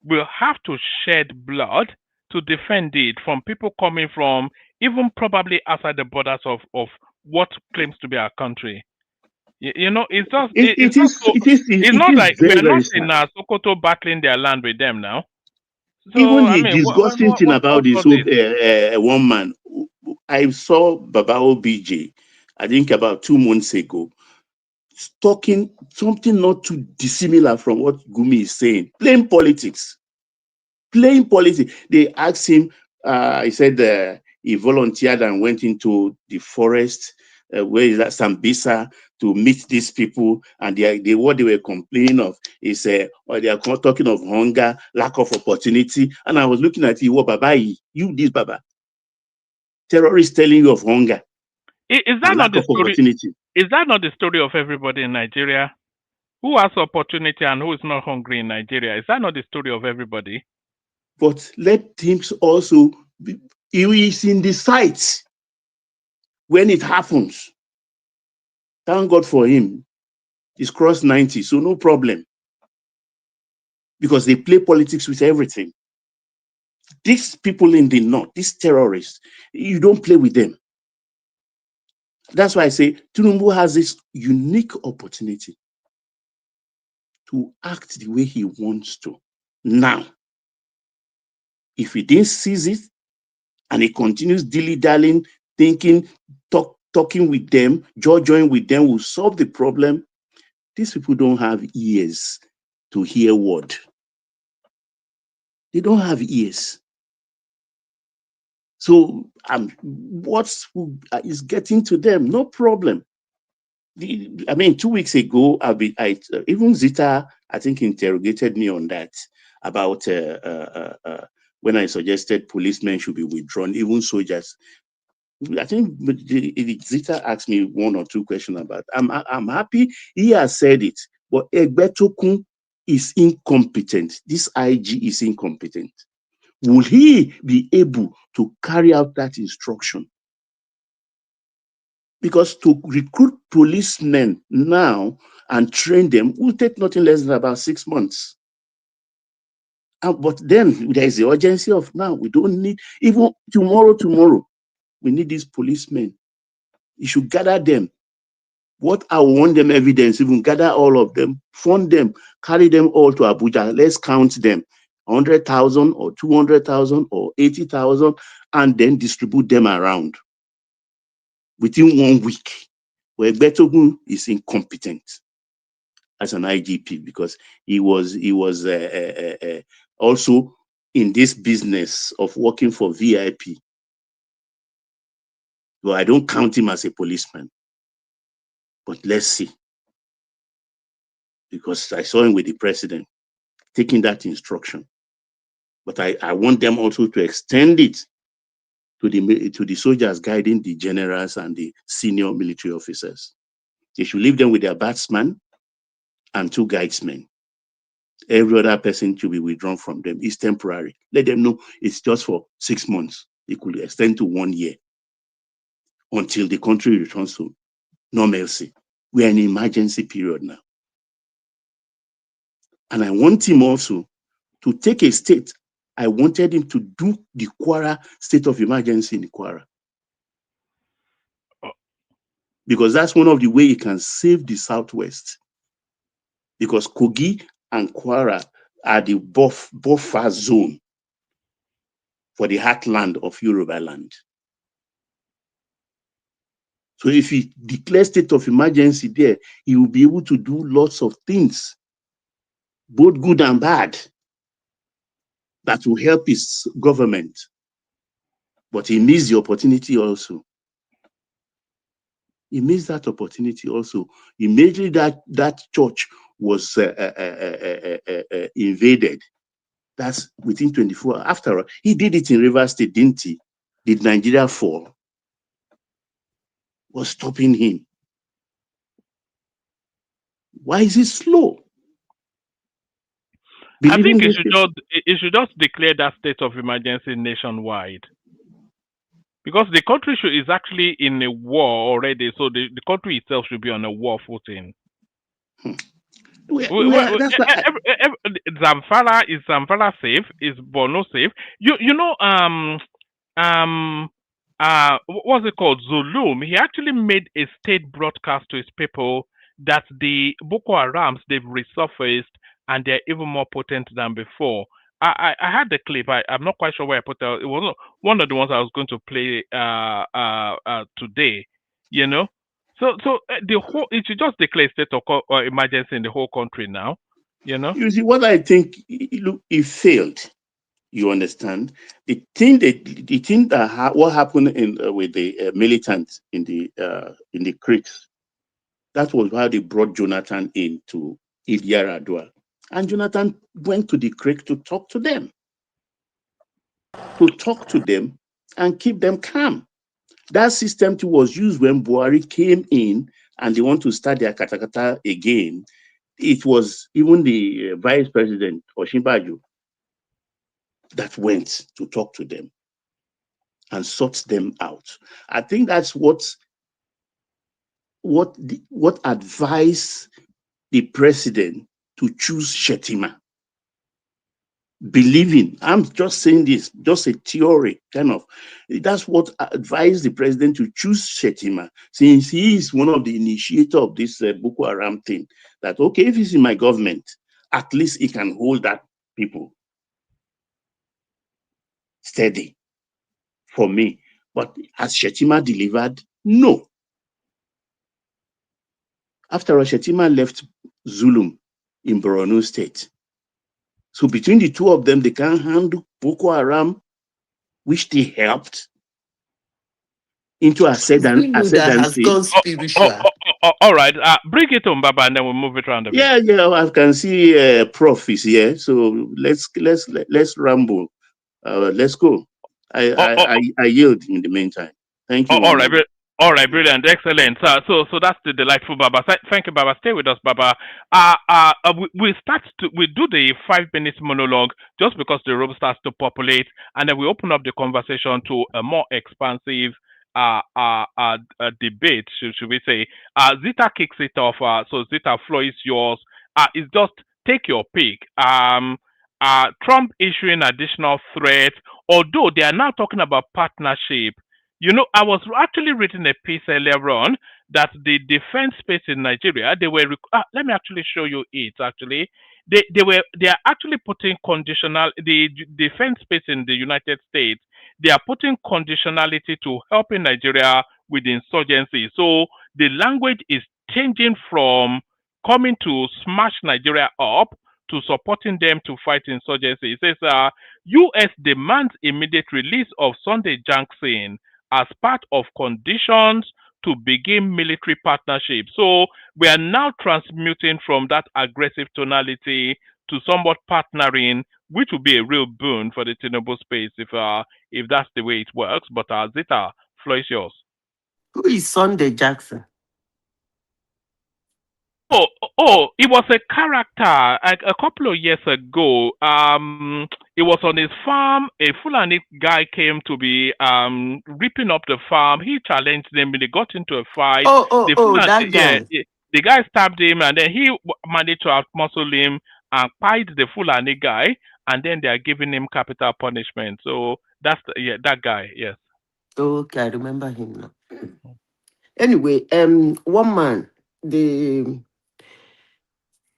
D: we'll have to shed blood to defend it from people coming from even probably outside the borders of what claims to be our country. You know, it's just it's not like
T: very,
D: we're
T: very
D: not
T: sad.
D: in Sokoto battling their land with them now. So
T: Even
D: I
T: the
D: mean,
T: disgusting thing about this
D: what's
T: one man, I saw Baba OBJ, I think about 2 months ago, talking something not too dissimilar from what Gumi is saying. Playing politics. They asked him, he said he volunteered and went into the forest, where is that, Sambisa, to meet these people. And what they were complaining of is, they are talking of hunger, lack of opportunity. And I was looking at you, Baba, you this Baba. Terrorists telling you of hunger.
D: Is that not the story?
T: Opportunity.
D: Is that not the story of everybody in Nigeria? Who has opportunity and who is not hungry in Nigeria? Is that not the story of everybody?
T: But let things also he is in the sight when it happens. Thank God for him. He's crossed 90, so no problem. Because they play politics with everything. These people in the north, these terrorists, you don't play with them. That's why I say Tinubu has this unique opportunity to act the way he wants to. Now, if he didn't seize it and he continues dilly-dallying, thinking, talking with them, join with them will solve the problem, these people don't have ears to hear word. They don't have ears. So what is getting to them? No problem. 2 weeks ago, even Zita, I think, interrogated me on that about when I suggested policemen should be withdrawn, even soldiers. I think Zita asked me 1 or 2 questions about. I'm happy he has said it, but Egbetokun is incompetent. This IG is incompetent. Will he be able to carry out that instruction? Because to recruit policemen now and train them will take nothing less than about 6 months. But then there is the urgency of now. We don't need, even tomorrow, we need these policemen. You should gather them. What I want them evidence, even gather all of them, fund them, carry them all to Abuja. Let's count them. 100,000 or 200,000 or 80,000, and then distribute them around within 1 week. Where Betogun is incompetent as an IGP because he was also in this business of working for VIP. Well, I don't count him as a policeman, but let's see. Because I saw him with the president taking that instruction. But I want them also to extend it to the soldiers guiding the generals and the senior military officers. They should leave them with their batsman and 2 guidesmen. Every other person to be withdrawn from them. It's temporary. Let them know it's just for 6 months. It could extend to 1 year until the country returns to normalcy. We are in an emergency period now. And I want him also to take a state. I wanted him to do the Kwara state of emergency in Kwara. Because that's one of the ways he can save the Southwest. Because Kogi and Kwara are the buffer zone. for the heartland of Yoruba land. So if he declares state of emergency there, he will be able to do lots of things, both good and bad, that will help his government. But he missed the opportunity also. He missed that opportunity also. Immediately that church was invaded. That's within 24 hours. After all, he did it in Rivers State, didn't he? Did Nigeria fall? Was stopping him. Why is he slow?
D: I think it should just declare that state of emergency nationwide. Because the country is actually in a war already, so the country itself should be on a war footing. Zamfara, is Zamfara safe? Is Borno safe? You know what's it called? Zulum. He actually made a state broadcast to his people that the Boko Harams, they've resurfaced and they're even more potent than before. I had the clip. I'm not quite sure where I put it. It was one of the ones I was going to play today. You know, so the whole, it should just declare state of emergency in the whole country now. You know.
T: You see, what I think, look, it failed. You understand? The thing that what happened with the militants in the creeks, that was why they brought Jonathan in to Yaradua. And Jonathan went to the creek to talk to them. And keep them calm. That system too was used when Buhari came in and they want to start their katakata again. It was even the vice president, Osinbajo, that went to talk to them and sort them out. I think that's what advised the president to choose Shettima. Believing, I'm just saying this, just a theory, kind of. That's what advised the president to choose Shettima, since he is one of the initiators of this Boko Haram thing. That, okay, if he's in my government, at least he can hold that people steady for me. But has Shettima delivered? No. After all, Shettima left Zulum in Borno State. So between the two of them, they can handle Boko Haram, which they helped, into ascendancy.
D: All right, bring it on, Baba, and then we'll move it around a bit.
T: Yeah, I can see Prof is here, so let's ramble. Let's go. I yield in the meantime. Thank you.
D: All right, brilliant, excellent. So that's the delightful Baba. Thank you, Baba. Stay with us, Baba. We do the 5 minutes monologue just because the room starts to populate, and then we open up the conversation to a more expansive debate, should we say. Zita kicks it off. So Zita, floor is yours. It's just take your pick. Trump issuing additional threats, although they are now talking about partnership. You know, I was actually reading a piece earlier on that the defense space in Nigeria, they were. Let me actually show you it. Actually, they are actually putting the defense space in the United States. They are putting conditionality to helping Nigeria with insurgency. So the language is changing from coming to smash Nigeria up to supporting them to fight insurgency. It says, U.S. demands immediate release of Sunday Jackson as part of conditions to begin military partnership. So we are now transmuting from that aggressive tonality to somewhat partnering, which will be a real boon for the Tinubu space if that's the way it works. But Zita, floor is yours.
U: Who is Sunday Jackson?
D: Oh, it was a character a couple of years ago. It was on his farm. A Fulani guy came to be ripping up the farm. He challenged them. They got into a fight.
U: That guy.
D: Yeah, the guy stabbed him, and then he managed to outmuscle him and pied the Fulani guy. And then they are giving him capital punishment. So that's that guy. Yes.
U: Okay, I remember him now. Anyway, one man,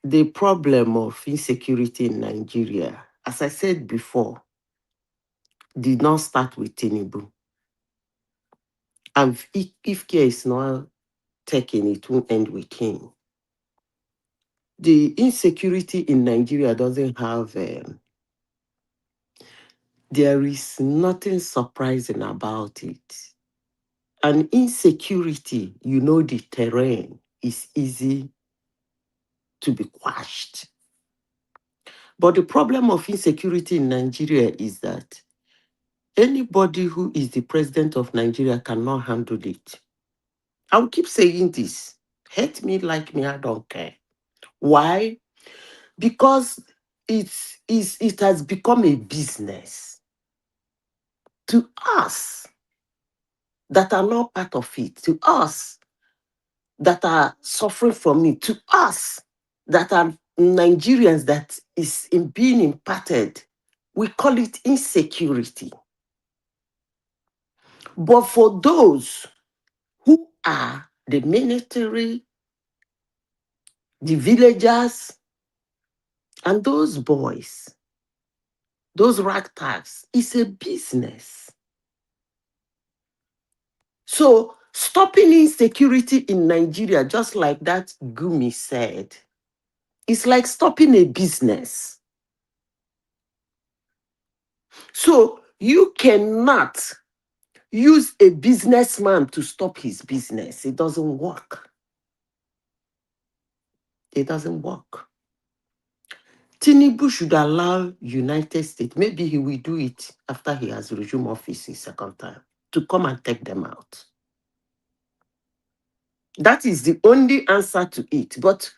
U: the problem of insecurity in Nigeria, as I said before, did not start with Tinubu. And if care is not taken, it won't end with him. The insecurity in Nigeria doesn't have, there is nothing surprising about it. And insecurity, you know, the terrain is easy to be quashed. But the problem of insecurity in Nigeria is that anybody who is the president of Nigeria cannot handle it. I'll keep saying this. Hate me, like me, I don't care. Why? Because it has become a business. To us that are not part of it, to us that are suffering from it, to us that are Nigerians that is being impacted, we call it insecurity. But for those who are the military, the villagers, and those boys, those ragtags, it's a business. So stopping insecurity in Nigeria, just like that Gumi said, it's like stopping a business. So you cannot use a businessman to stop his business. It doesn't work. It doesn't work. Tinubu should allow United States, maybe he will do it after he has resumed office his second time, to come and take them out. That is the only answer to it. But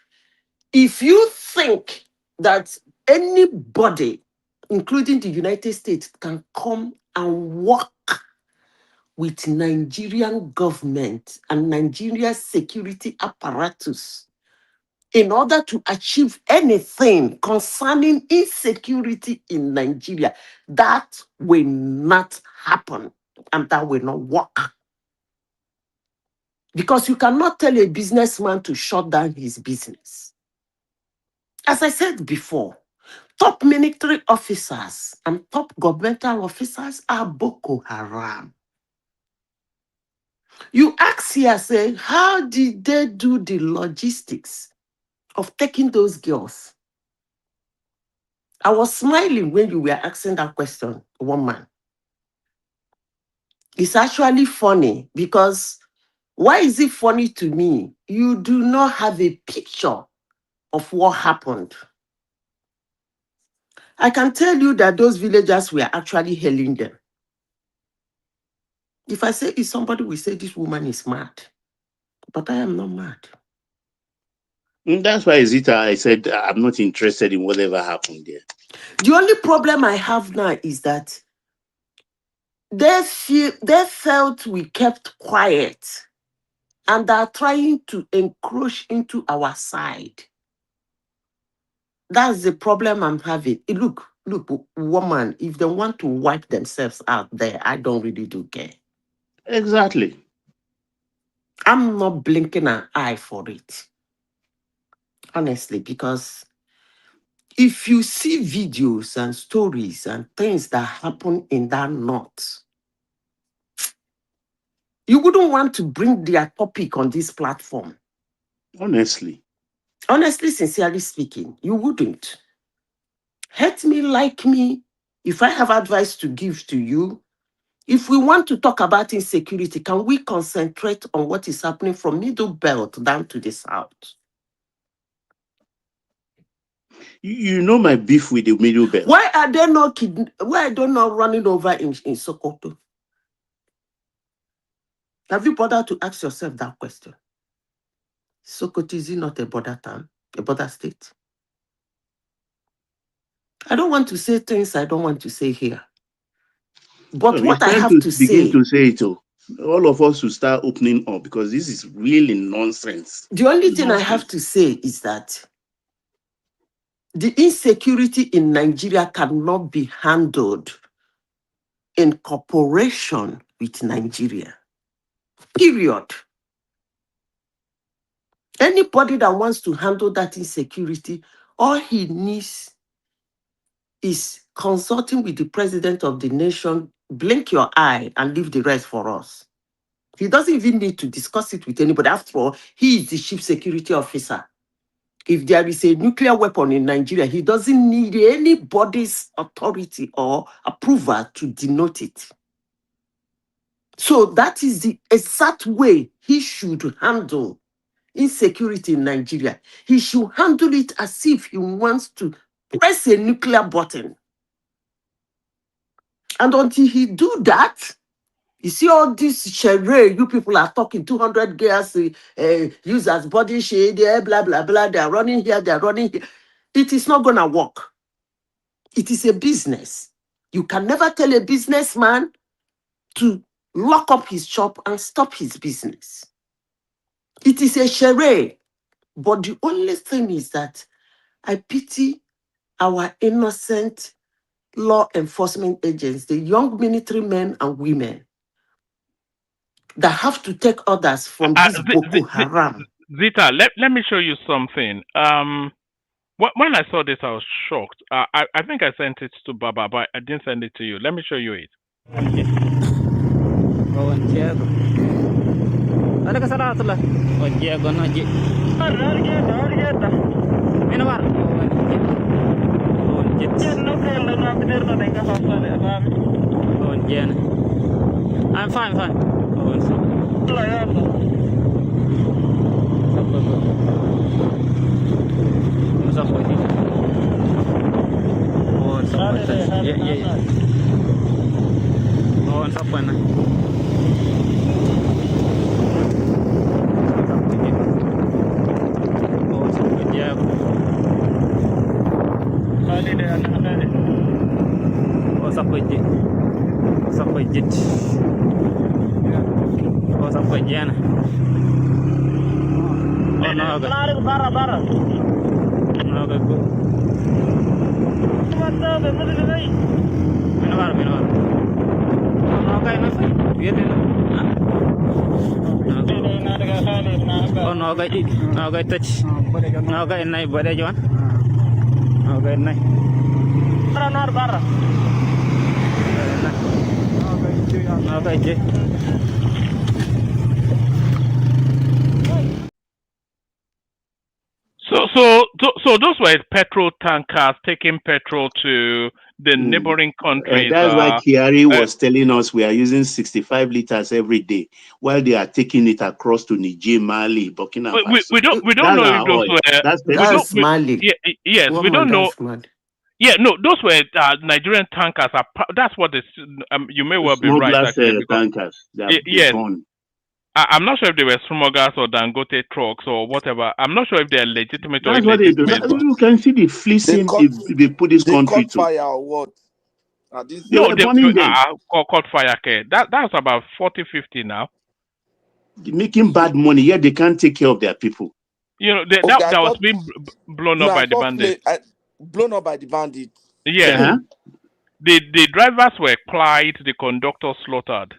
U: if you think that anybody, including the United States, can come and work with Nigerian government and Nigeria's security apparatus in order to achieve anything concerning insecurity in Nigeria, that will not happen and that will not work. Because you cannot tell a businessman to shut down his business. As I said before, top military officers and top governmental officers are Boko Haram. You ask here, say, how did they do the logistics of taking those girls? I was smiling when you were asking that question, one man. It's actually funny because why is it funny to me? You do not have a picture of what happened. I can tell you that those villagers were actually hailing them. If I say it, somebody will say this woman is mad. But I am not mad.
T: That's why I said I'm not interested in whatever happened there.
U: The only problem I have now is that they felt we kept quiet and are trying to encroach into our side. That's the problem I'm having. Look, woman, if they want to wipe themselves out there, I don't really do care.
T: Exactly.
U: I'm not blinking an eye for it. Honestly, because if you see videos and stories and things that happen in that north, you wouldn't want to bring their topic on this platform.
T: Honestly,
U: sincerely speaking, you wouldn't. Hate me, like me. If I have advice to give to you, if we want to talk about insecurity, can we concentrate on what is happening from Middle Belt down to the south?
T: You know my beef with the Middle Belt.
U: Why are they not running over in Sokoto? Have you bothered to ask yourself that question? Sokoto, is it not a border town, a border state? I don't want to say things I don't want to say here. But what I have to
T: begin to say it, all of us should start opening up because this is really nonsense.
U: The only thing I have to say is that the insecurity in Nigeria cannot be handled in cooperation with Nigeria. Period. Anybody that wants to handle that insecurity, all he needs is consulting with the president of the nation, blink your eye and leave the rest for us. He doesn't even need to discuss it with anybody. After all, he is the chief security officer. If there is a nuclear weapon in Nigeria, he doesn't need anybody's authority or approval to denote it. So that is the exact way he should handle insecurity in Nigeria. He should handle it as if he wants to press a nuclear button. And until he do that, you see all this charade, you people are talking 200 girls, use as body shade, blah, blah, blah. They are running here, they are running here. It is not going to work. It is a business. You can never tell a businessman to lock up his shop and stop his business. It is a charade. But the only thing is that I pity our innocent law enforcement agents, the young military men and women that have to take orders from this Boko Haram.
D: Zita, let me show you something. When I saw this, I was shocked. I think I sent it to Baba, but I didn't send it to you. Let me show you it.
B: I'm fine.
D: So those were petrol tankers taking petrol to the neighboring countries.
T: That's why Kiari was telling us we are using 65 liters every day, while they are taking it across to Niger, Mali, Burkina Faso.
D: We don't know if those were.
U: That's Mali.
D: Yes, we don't know. Yeah, no, those were Nigerian tankers. That's what you may well be right. Actually,
T: tankers.
D: Yes. I'm not sure if they were smugglers or Dangote trucks or whatever. I'm not sure if they are legitimate or
T: illegitimate. That's what they do. You can see the fleecing they put this country to.
V: Fire or what?
D: No, they caught fire. That's about 40-50 now.
T: They're making bad money, yet they can't take care of their people.
D: You know, that was being blown up by the bandits.
V: Blown up by the bandits.
D: Yeah. The drivers were plied, the conductors slaughtered.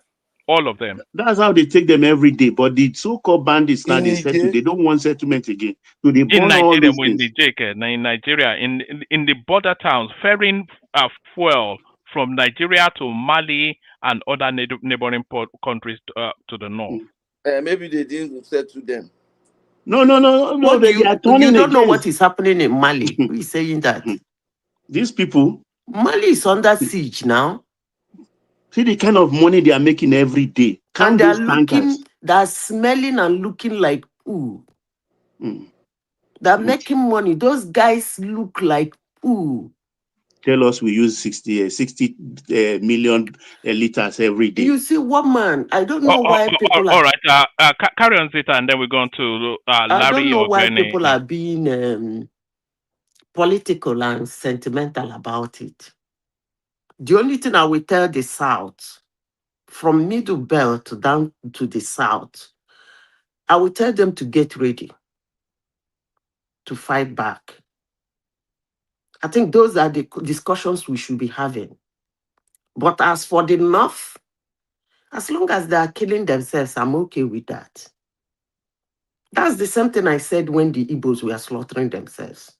D: All of them.
T: That's how they take them every day. But the so-called bandits now they don't want settlement again. So they burn all these things.
D: In Nigeria, in the border towns, ferrying fuel from Nigeria to Mali and other neighboring countries to the north.
V: Maybe they didn't settle them.
T: No. They are turning.
U: You don't know what is happening in Mali. Who is saying that?
T: These people.
U: Mali is under siege now.
T: See the kind of money they are making every day.
U: And they're smelling and looking like poo. They're making money. Those guys look like poo.
T: Tell us we use 60 million liters every day.
U: You see, woman, I don't know why people are...
D: All right, carry on, Zita, and then we're going to Larry.
U: I don't know why
D: Granny.
U: People are being political and sentimental about it. The only thing I will tell the South, from Middle Belt down to the South, I will tell them to get ready to fight back. I think those are the discussions we should be having. But as for the North, as long as they are killing themselves, I'm okay with that. That's the same thing I said when the Igbos were slaughtering themselves.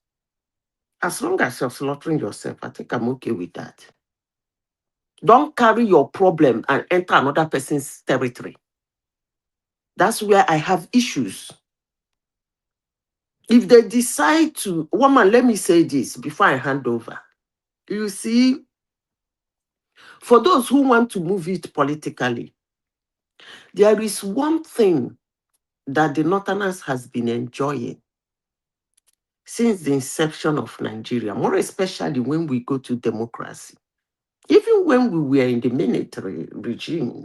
U: As long as you're slaughtering yourself, I think I'm okay with that. Don't carry your problem and enter another person's territory. That's where I have issues. If they decide to, woman, let me say this before I hand over. You see, for those who want to move it politically, there is one thing that the Northerners has been enjoying since the inception of Nigeria, more especially when we go to democracy. Even when we were in the military regime,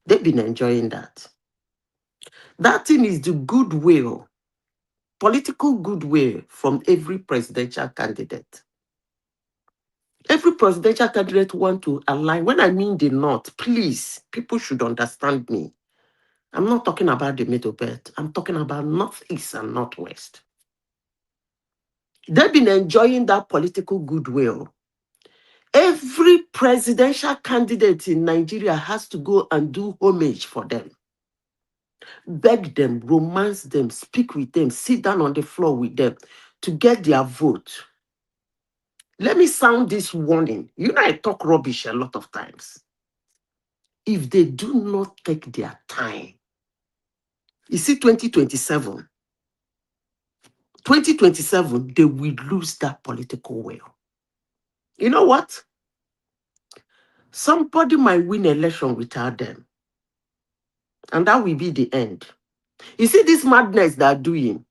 U: they've been enjoying that. That thing is the goodwill, political goodwill from every presidential candidate. Every presidential candidate want to align. When I mean the North, please, people should understand me. I'm not talking about the Middle Belt. I'm talking about Northeast and Northwest. They've been enjoying that political goodwill. Every presidential candidate in Nigeria has to go and do homage for them. Beg them, romance them, speak with them, sit down on the floor with them to get their vote. Let me sound this warning. You know, I talk rubbish a lot of times. If they do not take their time, you see 2027, they will lose that political will. You know what? Somebody might win election without them. And that will be the end. You see this madness they are doing,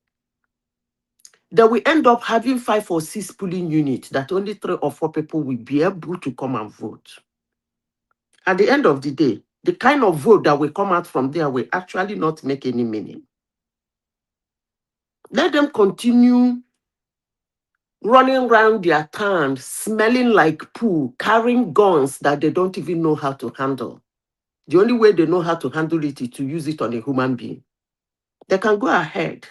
U: they will end up having 5 or 6 polling units that only 3 or 4 people will be able to come and vote. At the end of the day, the kind of vote that will come out from there will actually not make any meaning. Let them continue running around their town, smelling like poo, carrying guns that they don't even know how to handle. The only way they know how to handle it is to use it on a human being. They can go ahead.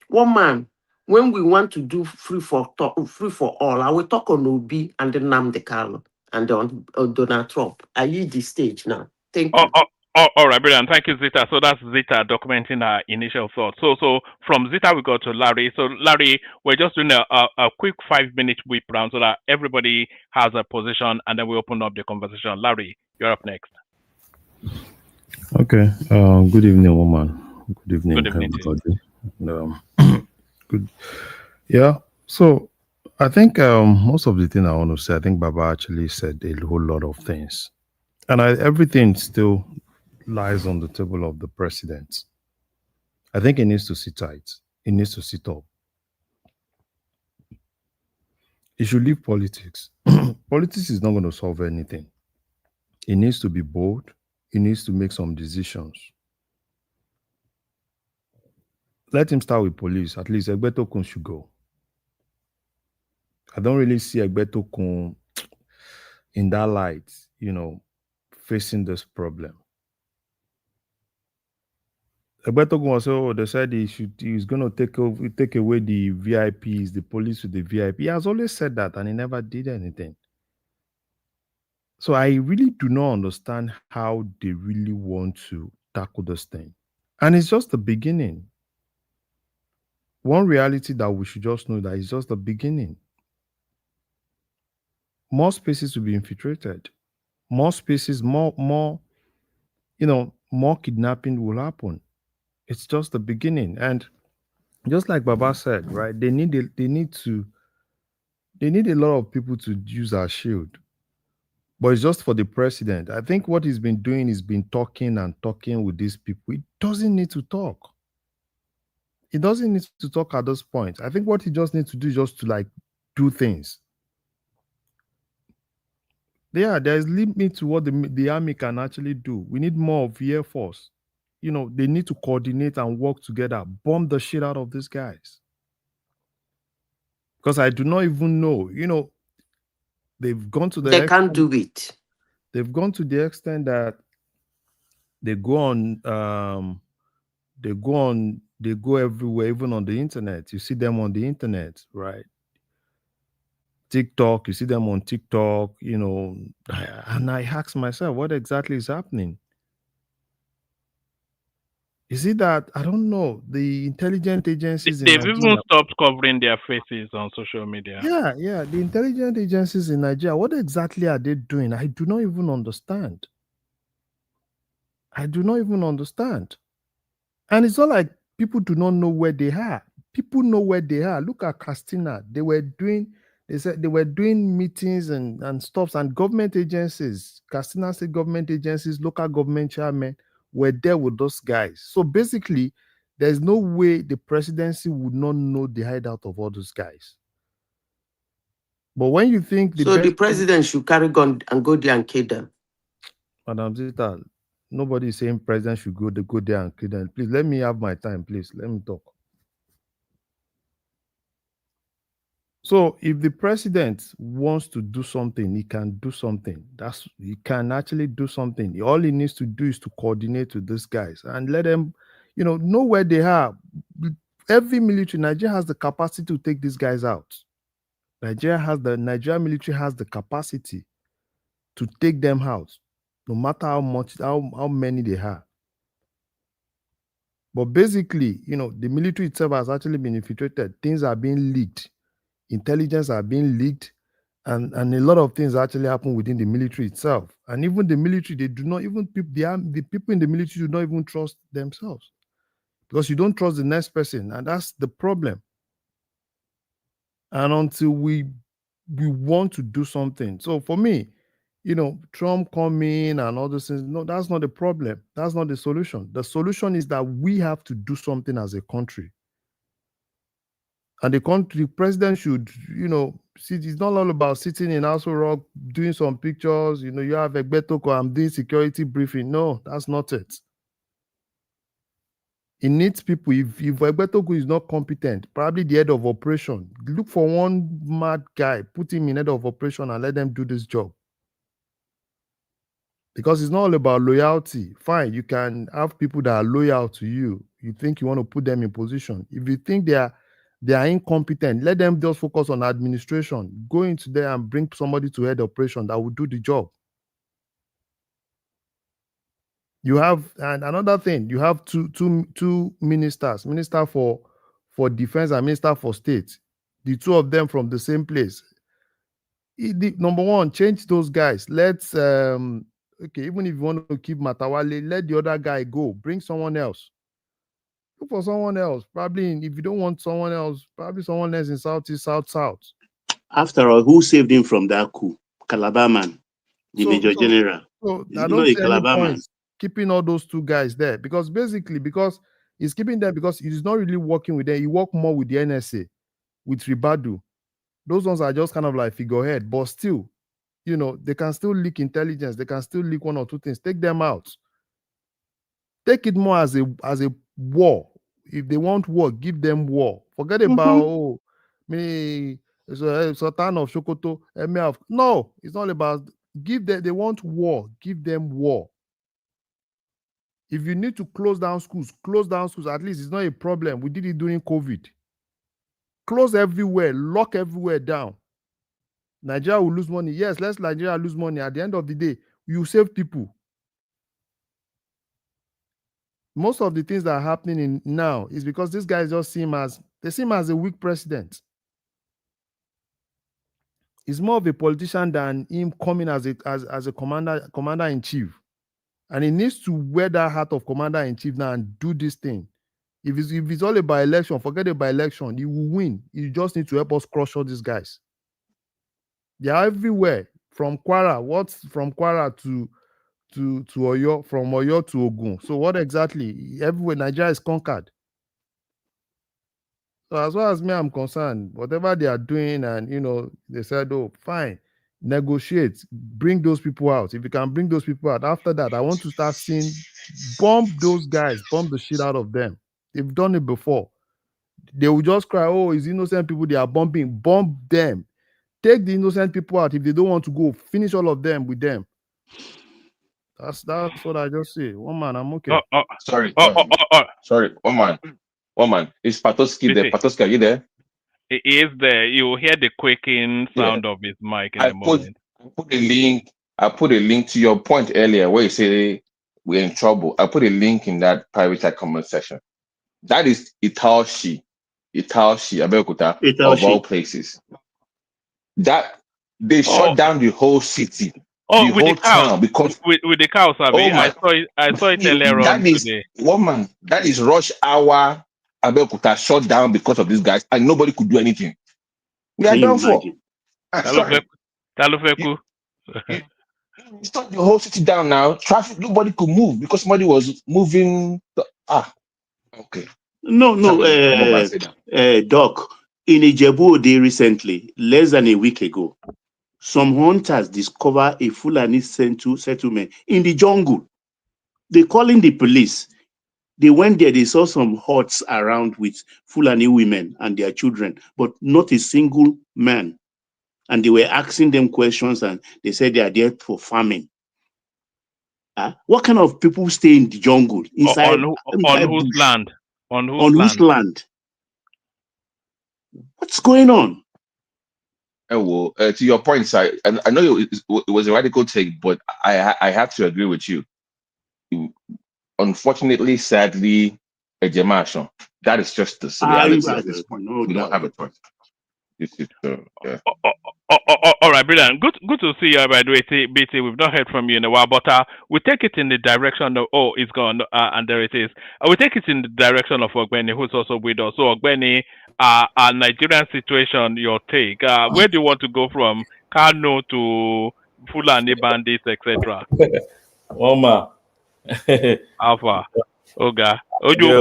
U: One man, when we want to do free for all, I will talk on Obi and then NNAMDI and on Donald Trump. I leave the stage now. Thank you.
D: All right, brilliant. Thank you, Zita. So that's Zita documenting our initial thoughts. So from Zita, we go to Larry. So Larry, we're just doing a quick 5-minute whip round so that everybody has a position, and then we open up the conversation. Larry, you're up next.
C: Okay. Good evening, woman. Good evening, everybody. Good. Yeah. So I think most of the thing I want to say, I think Baba actually said a whole lot of things, and everything still lies on the table of the president. I think he needs to sit tight. He needs to sit up. He should leave politics. Politics is not going to solve anything. He needs to be bold. He needs to make some decisions. Let him start with police. At least Egbetokun should go. I don't really see Egbetokun in that light, facing this problem. Egbetokun also, they said he's going to take away the VIPs, the police with the VIP. He has always said that, and he never did anything. So I really do not understand how they really want to tackle this thing. And it's just the beginning. One reality that we should just know that it's just the beginning. More spaces will be infiltrated. More spaces, more kidnapping will happen. It's just the beginning. And just like Baba said, right, they need a lot of people to use our shield. But it's just for the president. I think what he's been doing is been talking and talking with these people. He doesn't need to talk. He doesn't need to talk at this point. I think what he just needs to do is just to do things. Yeah, there's limit to what the army can actually do. We need more of the Air Force. They need to coordinate and work together, bomb the shit out of these guys. Because I do not even know, they've gone to the
U: They can't do it.
C: They've gone to the extent that they go everywhere, even on the internet. You see them on the internet, right? TikTok, you see them on TikTok, and I ask myself, what exactly is happening? Is it that I don't know the intelligence agencies in
D: They've even
C: Nigeria?
D: stopped covering their faces on social media.
C: Yeah, the intelligence agencies in Nigeria. What exactly are they doing? I do not even understand. I do not even understand. And it's not like people do not know where they are. People know where they are. Look at Castina. They said they were doing meetings and stuff, and government agencies, Castina state government agencies, local government chairmen were there with those guys. So basically, there's no way the presidency would not know the hideout of all those guys. But when you think
U: the president should carry gun and go there and kill them.
C: Madam Zita, nobody is saying president should go there and kill them. Please let me have my time, please. Let me talk. So if the president wants to do something, he can do something. He can actually do something. All he needs to do is to coordinate with these guys and let them, know where they are. Every military, Nigeria has the capacity to take these guys out. Nigeria military has the capacity to take them out, no matter how many they have. But basically, the military itself has actually been infiltrated. Things are being leaked. Intelligence are being leaked. And a lot of things actually happen within the military itself. And even the military, they do not even, the people in the military do not even trust themselves. Because you don't trust the next person. And that's the problem. And until we want to do something. So for me, Trump coming and all those things, no, that's not the problem. That's not the solution. The solution is that we have to do something as a country. And the president should, it's not all about sitting in Aso Rock, doing some pictures, you have Egbetoko, I'm doing security briefing. No, that's not it. It needs people. If Egbetoko is not competent, probably the head of operation, look for one mad guy, put him in head of operation and let them do this job. Because it's not all about loyalty. Fine, you can have people that are loyal to you. You think you want to put them in position. If you think they are incompetent, let them just focus on administration. Go into there and bring somebody to head operation that will do the job. You have, and another thing, you have two ministers, minister for defense and minister for state. The two of them from the same place. Number one, change those guys. Let's okay, even if you want to keep Matawale, let the other guy go. Bring someone else. Look for someone else. Probably if you don't want someone else, probably someone else in Southeast, South.
T: After all, who saved him from that coup? Calabar man, the Major General.
C: So I don't see any point keeping all those two guys there because he's keeping them because he's not really working with them. He work more with the NSA, with RIBADU. Those ones are just kind of like figurehead, but still, they can still leak intelligence. They can still leak one or two things. Take them out. Take it more as a war. If they want war, give them war. Forget about Sultan of Sokoto, Emir of. No, it's not about give them. They want war. Give them war. If you need to close down schools. At least it's not a problem. We did it during COVID. Close everywhere. Lock everywhere down. Nigeria will lose money. Yes, let Nigeria lose money. At the end of the day, you save people. Most of the things that are happening now is because these guys just seem as a weak president. He's more of a politician than him coming as a commander in chief. And he needs to wear that hat of commander in chief now and do this thing. If it's all about election, forget about election. He will win. You just need to help us crush all these guys. They are everywhere. From Kwara. What's from Kwara to Oyo? From Oyo to Ogun. So what exactly? Everywhere Nigeria is conquered. So as far as me I'm concerned, whatever they are doing, and they said, oh, fine, negotiate, bring those people out. If you can bring those people out, after that, I want to start seeing bomb those guys, bomb the shit out of them. They've done it before. They will just cry, oh, it's innocent people they are bombing. Bomb them. Take the innocent people out. If they don't want to go, finish all of them with them. That's what I just say. One man, I'm okay.
E: Sorry. Sorry, one man. Is Patoski there? Patoski, are you there?
D: He is there. You will hear the quaking sound of his mic in a moment.
E: I put a link to your point earlier where you say we're in trouble. I put a link in that private chat comment section. That is Italshi, Abeokuta, of all places. That they shut down the whole city,
D: Oh,
E: the
D: with
E: whole
D: the cows.
E: town, because
D: With the cows, Abi.
E: oh my,
D: I saw it earlier on
E: that is
D: today.
E: woman. That is rush hour. Abeokuta shut down because of these guys, and nobody could do anything. We are done for. Sorry.
D: Talufeku.
E: You shut the whole city down now. Traffic, nobody could move because somebody was moving. Okay.
T: No, Doc, in Ijebu-Ode recently, less than a week ago, some hunters discovered a Fulani settlement in the jungle. They calling the police. They went there, they saw some huts around with Fulani women and their children, but not a single man. And they were asking them questions and they said they are there for farming. What kind of people stay in the jungle? Inside
D: whose
T: bush?
D: land? On
T: whose land? What's going on?
E: Well, to your point, sir, I know it was a radical take, but I have to agree with you. Unfortunately, sadly, that is just the reality of this point. We don't have a choice. Yeah.
D: All right, brilliant. Good to see you, by the way, BT. We've not heard from you in a while, but we take it in the direction of, it's gone, and there it is. We take it in the direction of Ogbeni, who's also with us. So, Ogbeni, our Nigerian situation, your take. Where do you want to go from Kano to Fulani bandits, etc.?
G: Oma.
D: Alpha. Oga. Ojú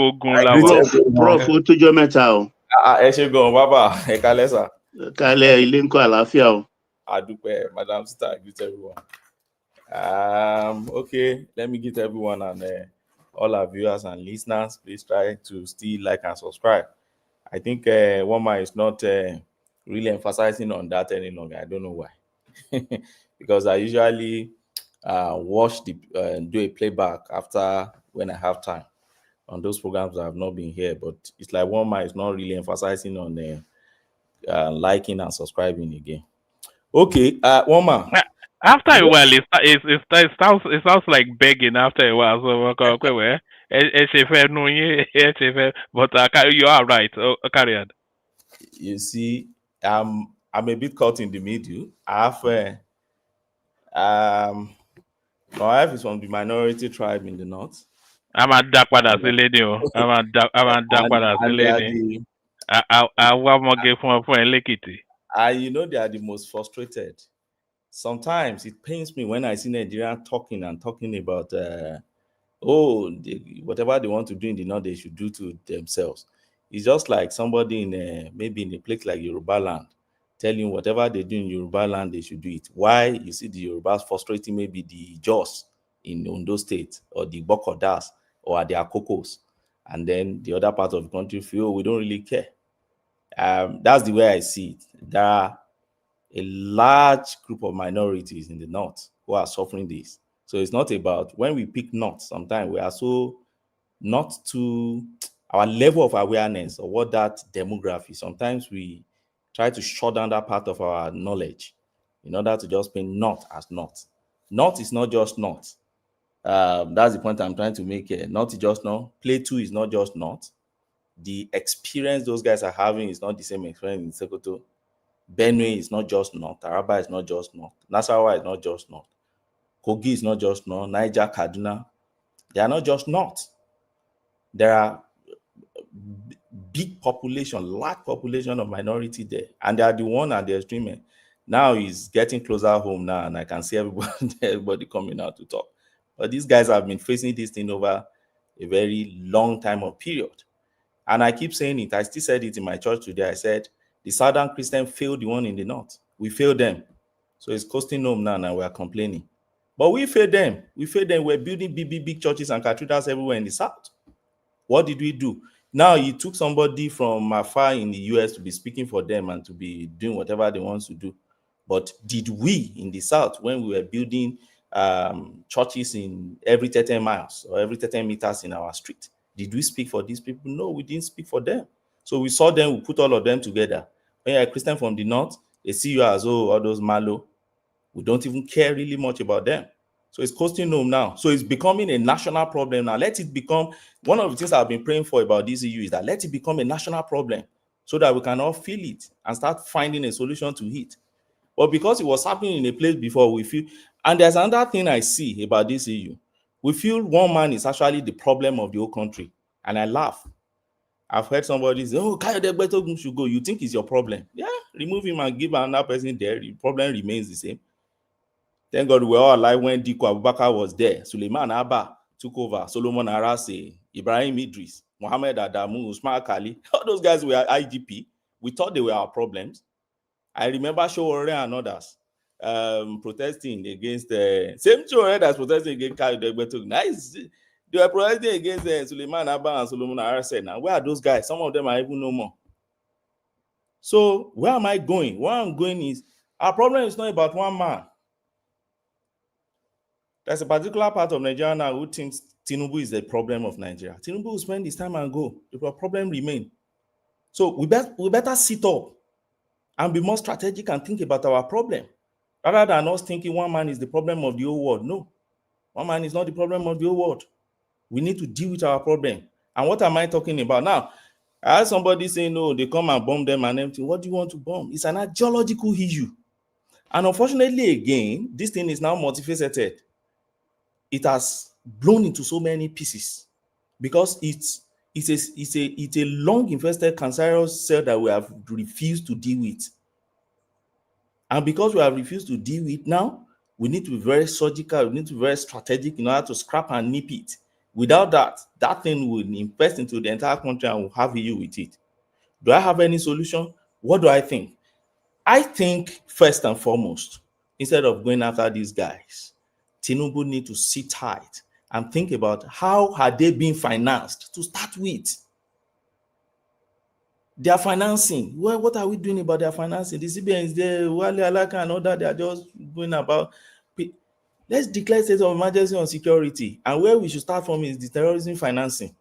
D: ogun lawa.
T: Prof, ó tójọ́ mẹ́ta o.
G: Ẹ ṣé gan, bàbá. Ẹ kálẹ́ sà.
T: Kálẹ̀ ilé ńkọ́ àlàáfíà o.
G: Adúpẹ́, Madam Sister, greet everyone. Okay, let me greet everyone and all our viewers and listeners. Please try to still like and subscribe. I think Woma is not really emphasizing on that any longer. I don't know why. Because I usually watch do a playback after when I have time on those programs that have not been here. But it's like Woma is not really emphasizing on liking and subscribing again. Okay, Woma.
D: After a while, it sounds like begging. After a while, so but you are right. Carry on.
G: You see, I'm a bit caught in the middle. I have my wife is from the minority tribe in the north.
D: I'm a Dakpada lady. I'm a Dakpada lady. I want more give for Lekiti.
G: You know, they are the most frustrated. Sometimes it pains me when I see Nigerians talking about whatever they want to do in the north, they should do to themselves. It's just like somebody maybe in a place like Yoruba land telling whatever they do in Yoruba land, they should do it. Why? You see the Yorubas frustrating maybe the Jos in Ondo State or the Bokodas or the Akokos, and then the other part of the country feel we don't really care. That's the way I see it. There are a large group of minorities in the north who are suffering this. So it's not about when we pick north, sometimes we are so not to our level of awareness of what that demography. Sometimes we try to shut down that part of our knowledge in order to just paint north as north. North is not just north. That's the point I'm trying to make here. North is just north. Plateau is not just north. The experience those guys are having is not the same experience in Sokoto. Benue is not just north. Taraba is not just north. Nasarawa is not just north. Kogi is not just north. Niger, Kaduna, they are not just north. There are big population, large population of minority there, and they are the one at the extreme end. Now is getting closer home now, and I can see everybody coming out to talk. But these guys have been facing this thing over a very long time of period. And I keep saying it. I still said it in my church today. I said, the Southern Christians failed the one in the north. We failed them. So it's costing home now, and we are complaining. But we failed them. We're building big churches and cathedrals everywhere in the south. What did we do? Now you took somebody from afar in the US to be speaking for them and to be doing whatever they want to do. But did we in the south, when we were building churches in every 30 miles or every 30 meters in our street, did we speak for these people? No, we didn't speak for them. So we saw them, we put all of them together. When you're a Christian from the north, they see you as all those Malo. We don't even care really much about them. So it's costing them now. So it's becoming a national problem now. Let it become, one of the things I've been praying for about this EU is that let it become a national problem so that we can all feel it and start finding a solution to it. But because it was happening in a place before, we feel, and there's another thing I see about this EU. We feel one man is actually the problem of the whole country. And I laugh. I've heard somebody say, oh, Kayode Egbetogun should go. You think it's your problem? Yeah, remove him and give another person there. The problem remains the same. Thank God we're all alive when Diko Abubakar was there. Suleiman Abba took over. Solomon Arase, Ibrahim Idris, Mohammed Adamu, Usman Kali. All those guys were IGP. We thought they were our problems. I remember Showore and others protesting against the same Showore that's protesting against Kayode Egbetogun. Nice. They were protesting against Suleiman Abba and Solomon Arase. Now, where are those guys? Some of them are even no more. So, where am I going? Where I'm going is, our problem is not about one man. There's a particular part of Nigeria now who thinks Tinubu is the problem of Nigeria. Tinubu will spend his time and go. The problem remains. So we better sit up and be more strategic and think about our problem, rather than us thinking one man is the problem of the whole world. No, one man is not the problem of the whole world. We need to deal with our problem. And what am I talking about now? I had somebody saying, no, they come and bomb them and everything. What do you want to bomb? It's an ideological issue. And unfortunately, again, this thing is now multifaceted. It has blown into so many pieces because it's a long infested cancerous cell that we have refused to deal with. And because we have refused to deal with now, we need to be very surgical, we need to be very strategic in order to scrap and nip it. Without that, that thing will infest into the entire country and will have you with it. Do I have any solution? What do I think? I think first and foremost, instead of going after these guys, Tinubu need to sit tight and think about how had they been financed to start with. Their financing, well, what are we doing about their financing? The CBN is there, Wale Alaka and all that, they are just going about. Let's declare state of emergency on security. And where we should start from is the terrorism financing.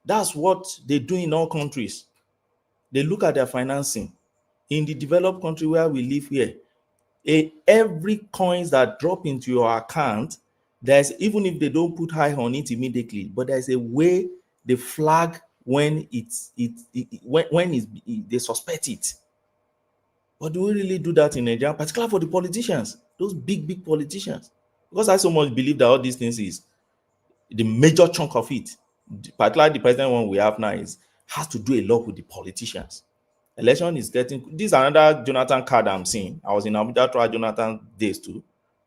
G: That's what they do in all countries. They look at their financing. In the developed country where we live here, every coins that drop into your account, there's, even if they don't put high on it immediately, but there's a way they flag when they suspect it. But do we really do that in Nigeria, particularly for the politicians, those big politicians? Because I so much believe that all these things is the major chunk of it, particularly the present one we have now, has to do a lot with the politicians. Election is getting, this is another Jonathan card I'm seeing. I was in Abuja throughout Jonathan days too.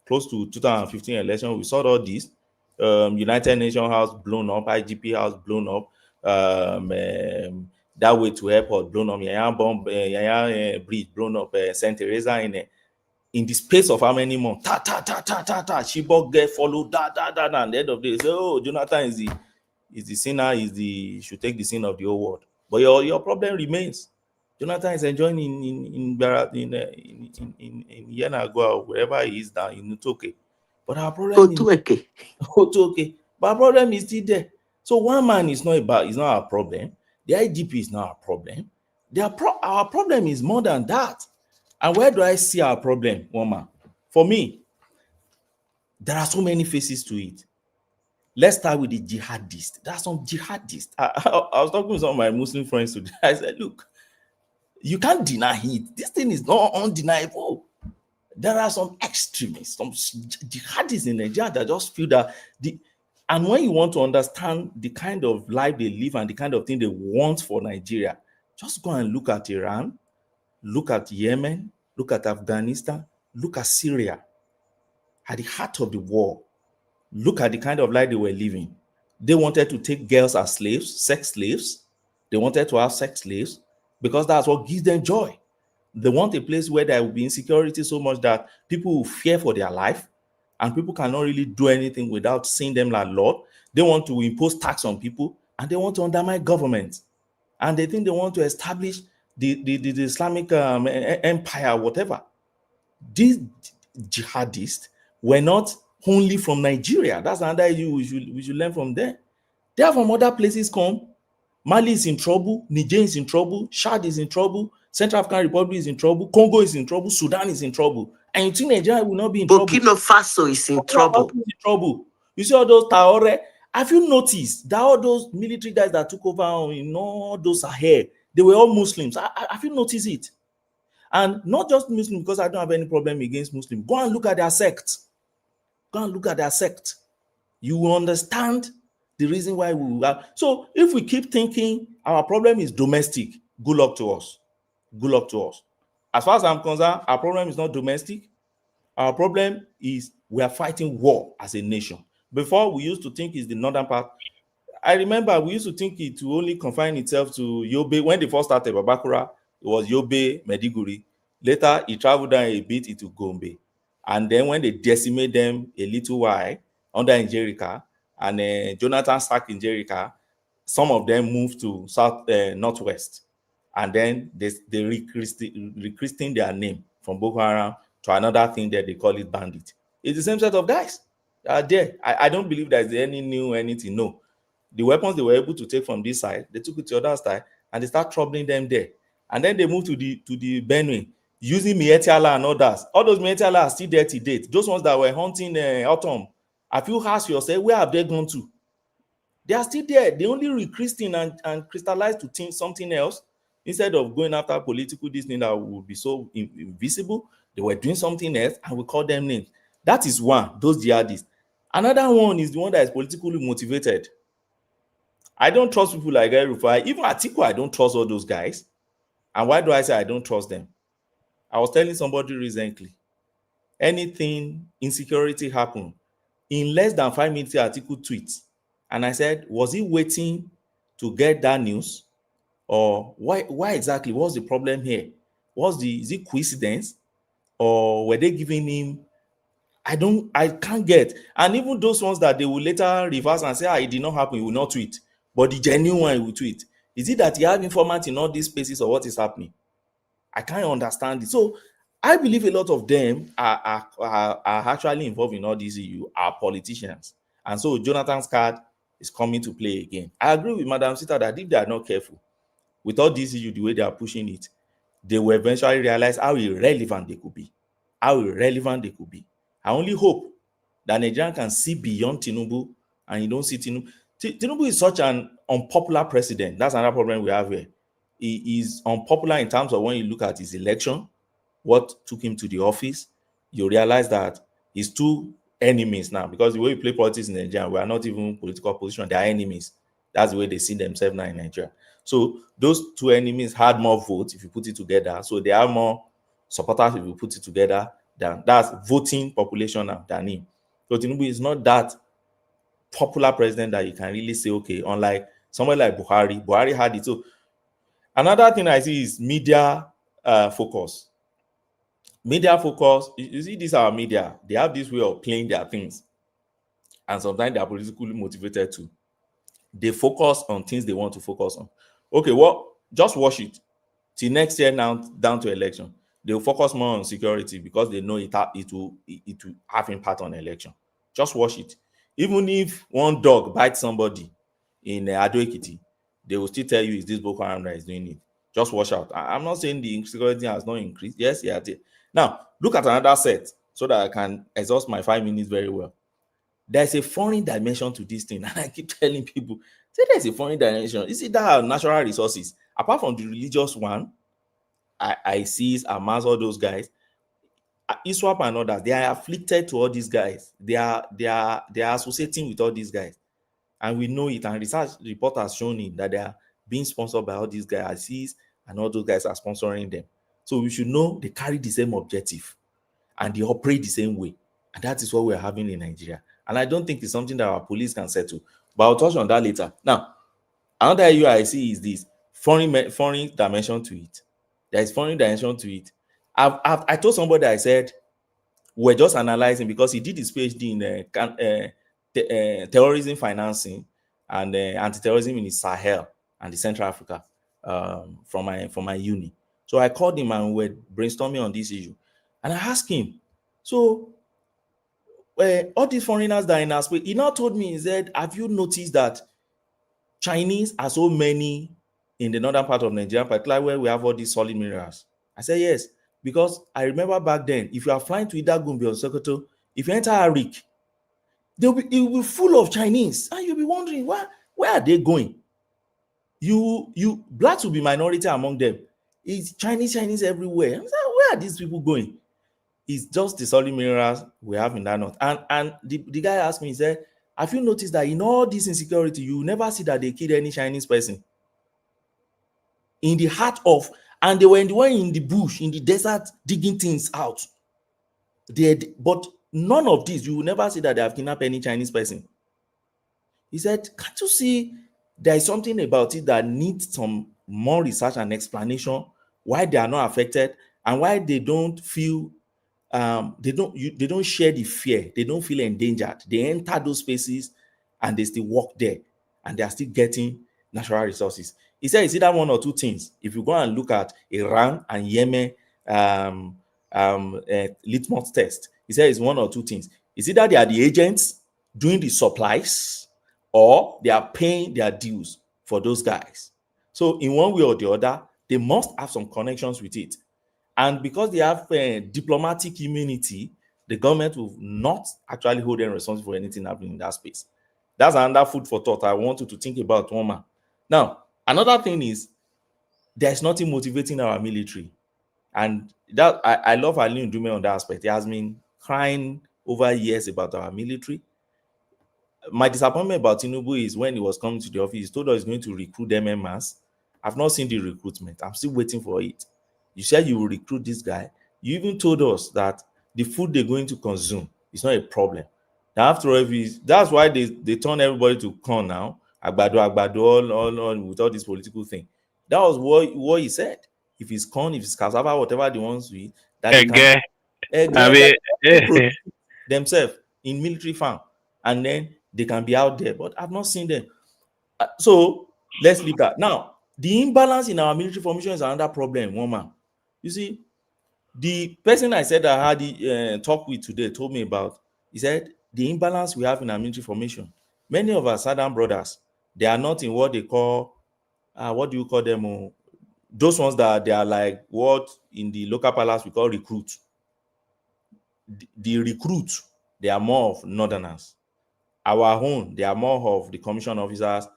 G: Close to 2015 election, we saw all this. United Nations House blown up, IGP House blown up, that way to airport blown up, Yaya Bridge blown up, St. Teresa in the space of how many months? Chibok get followed, and at the end of the day, say, oh, Jonathan is the sinner, should take the sin of the whole world. But your problem remains. Jonathan is enjoying in Yenagoa, wherever he is now in Utoke. But our problem is Utoke. But our problem is still there. So one man is not our problem. The IGP is not our problem. Our problem is more than that. And where do I see our problem, woman? For me, there are so many faces to it. Let's start with the jihadists. There are some jihadists. I was talking with some of my Muslim friends today. I said, look, you can't deny it. This thing is not undeniable. There are some extremists, some jihadists in Nigeria that just feel that and when you want to understand the kind of life they live and the kind of thing they want for Nigeria, just go and look at Iran, look at Yemen, look at Afghanistan, look at Syria. At the heart of the war, look at the kind of life they were living. They wanted to take girls as slaves, sex slaves. They wanted to have sex slaves because that's what gives them joy. They want a place where there will be insecurity so much that people will fear for their life and people cannot really do anything without seeing them like Lord. They want to impose tax on people and they want to undermine government. And they think they want to establish the Islamic empire, whatever. These jihadists were not only from Nigeria. That's another issue we should learn from them. They are from other places come. Mali is in trouble, Niger is in trouble, Chad is in trouble, Central African Republic is in trouble, Congo is in trouble, Sudan is in trouble. And you think Nigeria will not be in trouble?
U: Burkina Faso is in trouble.
G: You see all those Traore. Have you noticed that all those military guys that took over in all those Sahel, they were all Muslims? Have you noticed it? And not just Muslims, because I don't have any problem against Muslims. Go and look at their sect. Go and look at their sect. You will understand the reason why we are. So if we keep thinking our problem is domestic, good luck to us. Good luck to us. As far as I'm concerned, our problem is not domestic. Our problem is we are fighting war as a nation. Before, we used to think it's the northern part. I remember we used to think it will only confine itself to Yobe. When they first started Babakura, it was Yobe, Mediguri. Later, it traveled down a bit into Gombe. And then when they decimate them a little while under Njerica, and Jonathan Stark in Njerica, some of them moved to northwest. And then they rechristened their name from Boko Haram to another thing that they call it bandit. It's the same set of guys there. I don't believe there's any new anything. No. The weapons they were able to take from this side, they took it to the other side, and they start troubling them there. And then they moved to the Benue, using Mietiala and others. All those Mietiala are still there to date. Those ones that were hunting autumn. Have you asked yourself, where have they gone to? They are still there. They only rechristen and crystallize to think something else. Instead of going after political this thing that would be so invisible, they were doing something else, and we call them names. That is one, those jihadists. Another one is the one that is politically motivated. I don't trust people like Rufai. Even Atiku, I don't trust all those guys. And why do I say I don't trust them? I was telling somebody recently, anything insecurity happened, in less than 5 minutes, Atiku tweets. And I said, was he waiting to get that news? Or why exactly? What's the problem here? Is it coincidence? Or were they giving him? I can't get. And even those ones that they will later reverse and say, it did not happen, he will not tweet. But the genuine one, he will tweet. Is it that he has informant in all these spaces, or what is happening? I can't understand it. So I believe a lot of them are actually involved in all these issues, are politicians. And so Jonathan's card is coming to play again. I agree with Madam Sita that if they are not careful with all these issues, the way they are pushing it, they will eventually realize how irrelevant they could be. How irrelevant they could be. I only hope that Nigeria can see beyond Tinubu, and you don't see Tinubu. Tinubu is such an unpopular president. That's another problem we have here. He is unpopular in terms of when you look at his election, what took him to the office. You realize that his two enemies now, because the way we play politics in Nigeria, we are not even political opposition, they are enemies. That's the way they see themselves now in Nigeria. So those two enemies had more votes if you put it together. So they have more supporters if you put it together. That's voting population now than him. So Tinubu is not that popular president that you can really say, okay, unlike somebody like Buhari. Buhari had it. So another thing I see is media focus. Media focus, you see, these are media. They have this way of playing their things. And sometimes they are politically motivated too. They focus on things they want to focus on. Okay, well, just watch it. Till next year now, down to election. They will focus more on security because they know it will have impact on election. Just watch it. Even if one dog bites somebody in Ado Ekiti, they will still tell you it's this Boko Haram that is doing it. Just watch out. I'm not saying the insecurity has not increased. Yes, it did. Now, look at another set so that I can exhaust my 5 minutes very well. There's a foreign dimension to this thing. And I keep telling people, say there's a foreign dimension. You see that our natural resources, apart from the religious one, ISIS, Hamas, all those guys, ISWAP and others, they are afflicted to all these guys. They are associating with all these guys. And we know it, and research report has shown it that they are being sponsored by all these guys, ISIS, and all those guys are sponsoring them. So we should know they carry the same objective and they operate the same way. And that is what we're having in Nigeria. And I don't think it's something that our police can settle. But I'll touch on that later. Now, another issue I see is this foreign dimension to it. There is foreign dimension to it. I told somebody, I said, we're just analyzing, because he did his PhD in terrorism financing and anti-terrorism in the Sahel and the Central Africa from my uni. So I called him and we were brainstorming on this issue. And I asked him, so all these foreigners that are in our space, he now told me, he said, have you noticed that Chinese are so many in the northern part of Nigeria, particularly where we have all these solid minerals? I said, yes. Because I remember back then, if you are flying to either Gombe or Sokoto, if you enter Arik, it will be full of Chinese, and you'll be wondering where are they going? Blacks will be minority among them. It's Chinese everywhere. I'm saying, where are these people going? It's just the solid minerals we have in that north. And the guy asked me, he said, have you noticed that in all this insecurity, you never see that they killed any Chinese person? In the heart of, and they were in the bush, in the desert, digging things out. But none of this, you will never see that they have kidnapped any Chinese person. He said, can't you see there is something about it that needs some more research and explanation why they are not affected and why they don't feel they don't share the fear, they don't feel endangered. They enter those spaces and they still walk there and they are still getting natural resources. He said it's either one or two things. If you go and look at Iran and Yemen litmus test, he said it's one or two things. It's either they are the agents doing the supplies or they are paying their dues for those guys. So in one way or the other, they must have some connections with it. And because they have diplomatic immunity, the government will not actually hold them responsible for anything happening in that space. That's another food for thought I want you to think about, Woma. Now, another thing is there's nothing motivating our military. And that I love Ali Ndume on that aspect. He has been crying over years about our military. My disappointment about Tinubu is when he was coming to the office, he told us he's going to recruit them en masse. I've not seen the recruitment. I'm still waiting for it. You said you will recruit this guy. You even told us that the food they're going to consume is not a problem. Now, after all, that's why they turn everybody to corn now. Agbado, all with all this political thing. That was what he said. If it's corn, if it's cassava, whatever they want to eat, that they can produce themselves in military farm, and then they can be out there. But I've not seen them. So let's leave that. Now, the imbalance in our military formation is another problem, woman. You see, the person I said I had talk with today told me about, he said, the imbalance we have in our military formation. Many of our Southern brothers, they are not in what they call, what do you call them? Those ones that they are like what in the local palace we call recruits. The recruits, they are more of northerners. Our own, they are more of the commission officers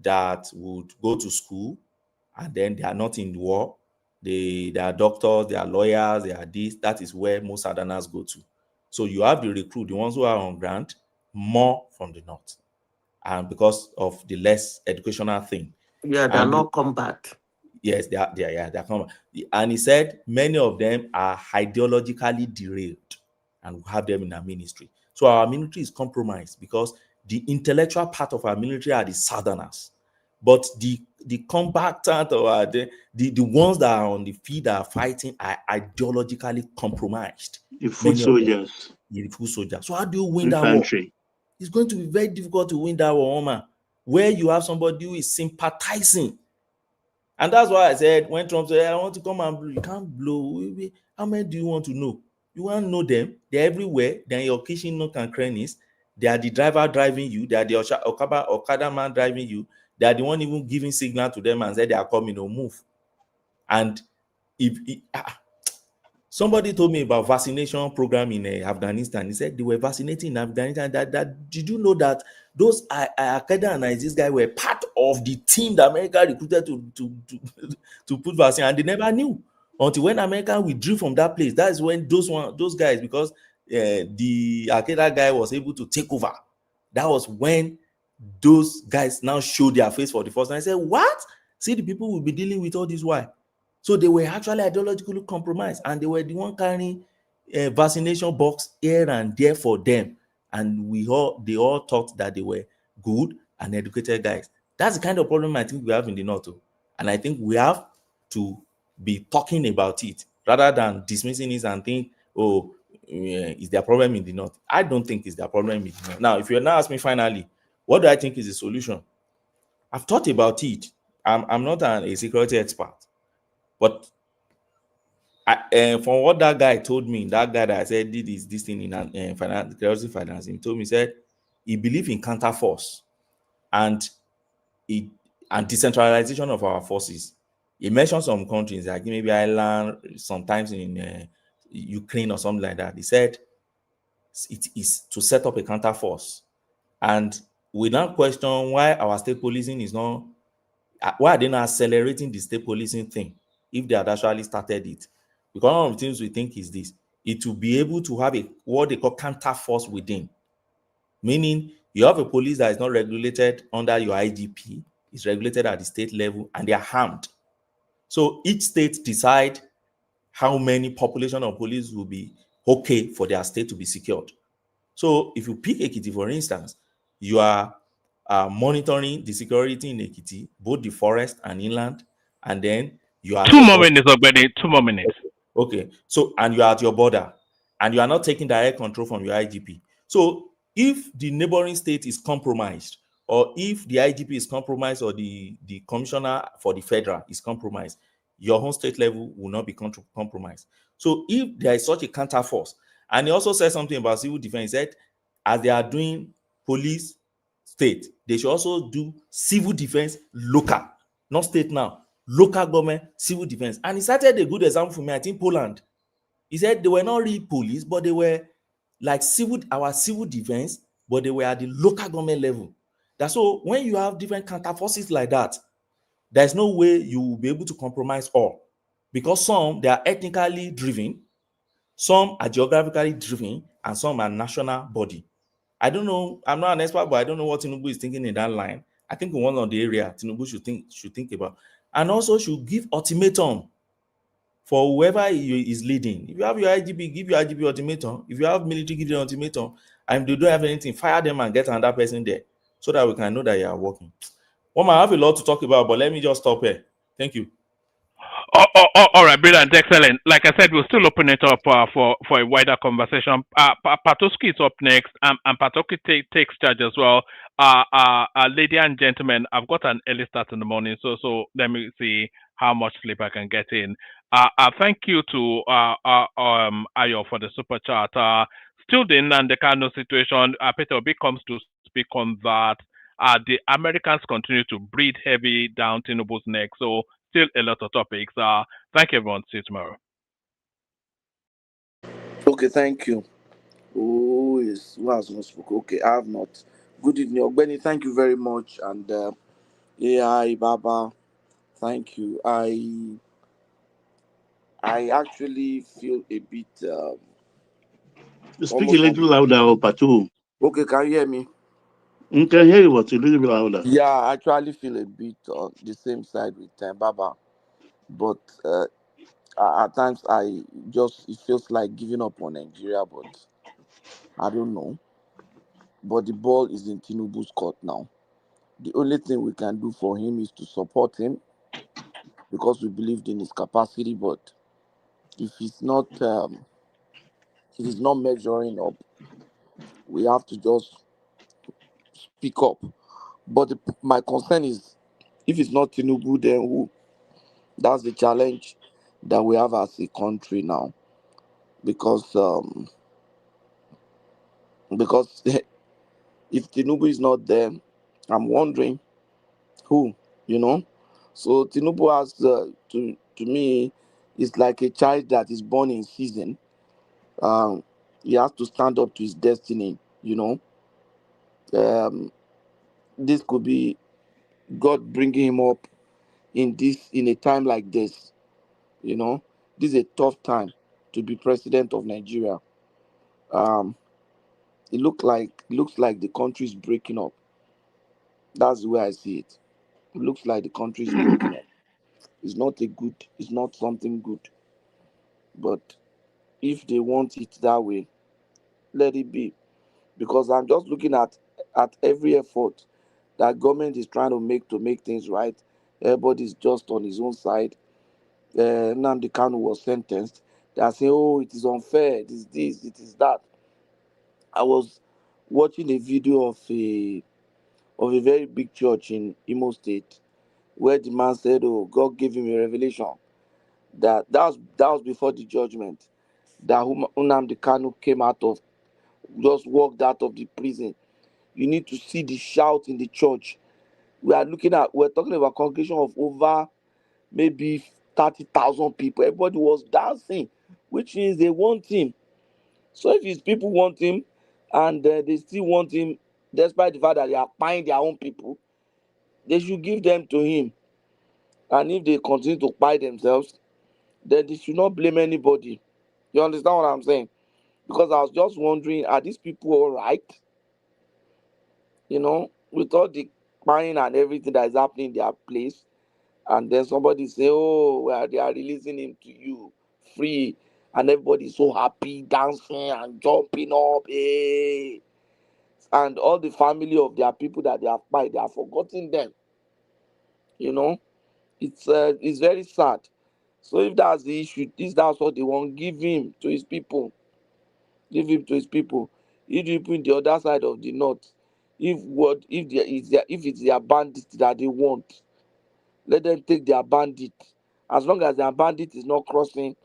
G: that would go to school and then they are not in the war. They are doctors, they are lawyers, they are this. That is where most Southerners go to. So you have the recruit, the ones who are on grant, more from the north. And because of the less educational thing.
U: Yeah, they're not combat.
G: Yes, they're combat. And he said many of them are ideologically derailed and we have them in our ministry. So our military is compromised because the intellectual part of our military are the Southerners. But the combatant or the ones that are on the field that are fighting are ideologically compromised.
T: The foot soldiers.
G: The foot soldiers. So how do you win that war? It's going to be very difficult to win that war, man, where you have somebody who is sympathizing. And that's why I said, when Trump said, I want to come and blow, you can't blow. How many do you want to know? You want to know them? They're everywhere. They're in your kitchen nook and crannies. They are the driver driving you. They are the Okada man driving you. They are the one even giving signal to them and say they are coming or move. And somebody told me about vaccination program in Afghanistan. He said they were vaccinating in Afghanistan. Did you know that those Al-Qaeda and ISIS guys were part of the team that America recruited to put vaccine, and they never knew until when America withdrew from that place. That is when those guys, because the Al-Qaeda guy was able to take over. That was when those guys now showed their face for the first time. I said, what? See, the people will be dealing with all this. Why? So they were actually ideologically compromised, and they were the one carrying a vaccination box here and there for them. And they all thought that they were good and educated guys. That's the kind of problem I think we have in the North. And I think we have to be talking about it rather than dismissing it and think, oh, is there a problem in the North? I don't think it's their problem in the North. Now, if you're now asking me finally, what do I think is the solution? I've thought about it. I'm not a security expert, but from what that guy told me, that guy that I said did this thing in security financing, he told me, said he believed in counterforce and decentralization of our forces. He mentioned some countries like maybe Ireland, sometimes in Ukraine or something like that. He said it is to set up a counter force. And we now question why our state policing is not, why are they not accelerating the state policing thing if they had actually started it? Because one of the things we think is this: it will be able to have a what they call counter force within, meaning you have a police that is not regulated under your IGP, it's regulated at the state level, and they are armed. So each state decide how many population of police will be okay for their state to be secured. So if you pick Ekiti, for instance, you are monitoring the security in Ekiti, both the forest and inland, and then you are
D: 2 more minutes already. 2 more minutes.
G: Okay. So, and you are at your border, and you are not taking direct control from your IGP. So if the neighboring state is compromised, or if the IGP is compromised, or the commissioner for the federal is compromised, your home state level will not be compromised. So if there is such a counter force, and he also said something about civil defense, he said as they are doing police state, they should also do civil defense local, not state now, local government civil defense. And he cited a good example for me, I think Poland. He said they were not really police, but they were like our civil defense, but they were at the local government level. That's so when you have different counter forces like that, there's no way you will be able to compromise all, because some they are ethnically driven, some are geographically driven, and some are national body. I don't know, I'm not an expert, but I don't know what Tinubu is thinking in that line. I think in one of the area Tinubu should think about, and also should give ultimatum for whoever is leading. If you have your IGP, give your IGP ultimatum. If you have military, give them ultimatum. And if they don't have anything, fire them and get another person there, so that we can know that you are working. Well, I have a lot to talk about, but let me just stop here. Thank you.
D: All right, brilliant, excellent. Like I said, we'll still open it up for a wider conversation. Patoski is up next, and Patoski takes charge as well. Ladies and gentlemen, I've got an early start in the morning, so let me see how much sleep I can get in. Thank you to Ayo for the super chat. Still the Nnamdi Kanu situation, Peter Obi comes to speak on that. The Americans continue to breathe heavy down Tinubu's neck, so still a lot of topics. Thank you, everyone. See you tomorrow.
V: Okay, thank you. Who has not spoken? Okay, I have not. Good evening, Ogbeni. Thank you very much. And AI Baba, thank you. I actually feel a bit.
T: Speak a little louder, Patu.
V: Okay, can you hear me?
T: You can hear you, but a little bit louder.
V: Yeah, I actually feel a bit on the same side with Baba, but at times it feels like giving up on Nigeria, but I don't know. But the ball is in Tinubu's court now. The only thing we can do for him is to support him because we believed in his capacity. But if he's not measuring up, we have to just speak up. But my concern is, if it's not Tinubu, then who? That's the challenge that we have as a country now, because if Tinubu is not there, I'm wondering who, you know. So Tinubu has to me, it's like a child that is born in season. He has to stand up to his destiny, you know. This could be God bringing him up in a time like this, you know. This is a tough time to be president of Nigeria. It looks like the country is breaking up. That's the way I see it. It looks like the country is breaking up. It's not something good. But if they want it that way, let it be. Because I'm just looking at every effort that government is trying to make things right. Everybody's just on his own side. Nnamdi Kanu was sentenced. They are saying, oh, it is unfair, it is this, it is that. I was watching a video of a very big church in Imo State where the man said, oh, God gave him a revelation. That was before the judgment. That Nnamdi Kanu came out of, just walked out of the prison. You need to see the shout in the church. We're talking about a congregation of over maybe 30,000 people. Everybody was dancing, which means they want him. So if his people want him and they still want him, despite the fact that they are buying their own people, they should give them to him. And if they continue to buy themselves, then they should not blame anybody. You understand what I'm saying? Because I was just wondering, are these people all right? You know, with all the buying and everything that is happening in their place, and then somebody say, oh, well, they are releasing him to you free, and everybody is so happy, dancing and jumping up, hey. And all the family of their people that they have bought, they have forgotten them. You know, it's very sad. So if that's the issue, if that's what they want, give him to his people. Give him to his people. If the people in the other side of the north, if it's their bandit that they want, let them take their bandit. As long as their bandit is not crossing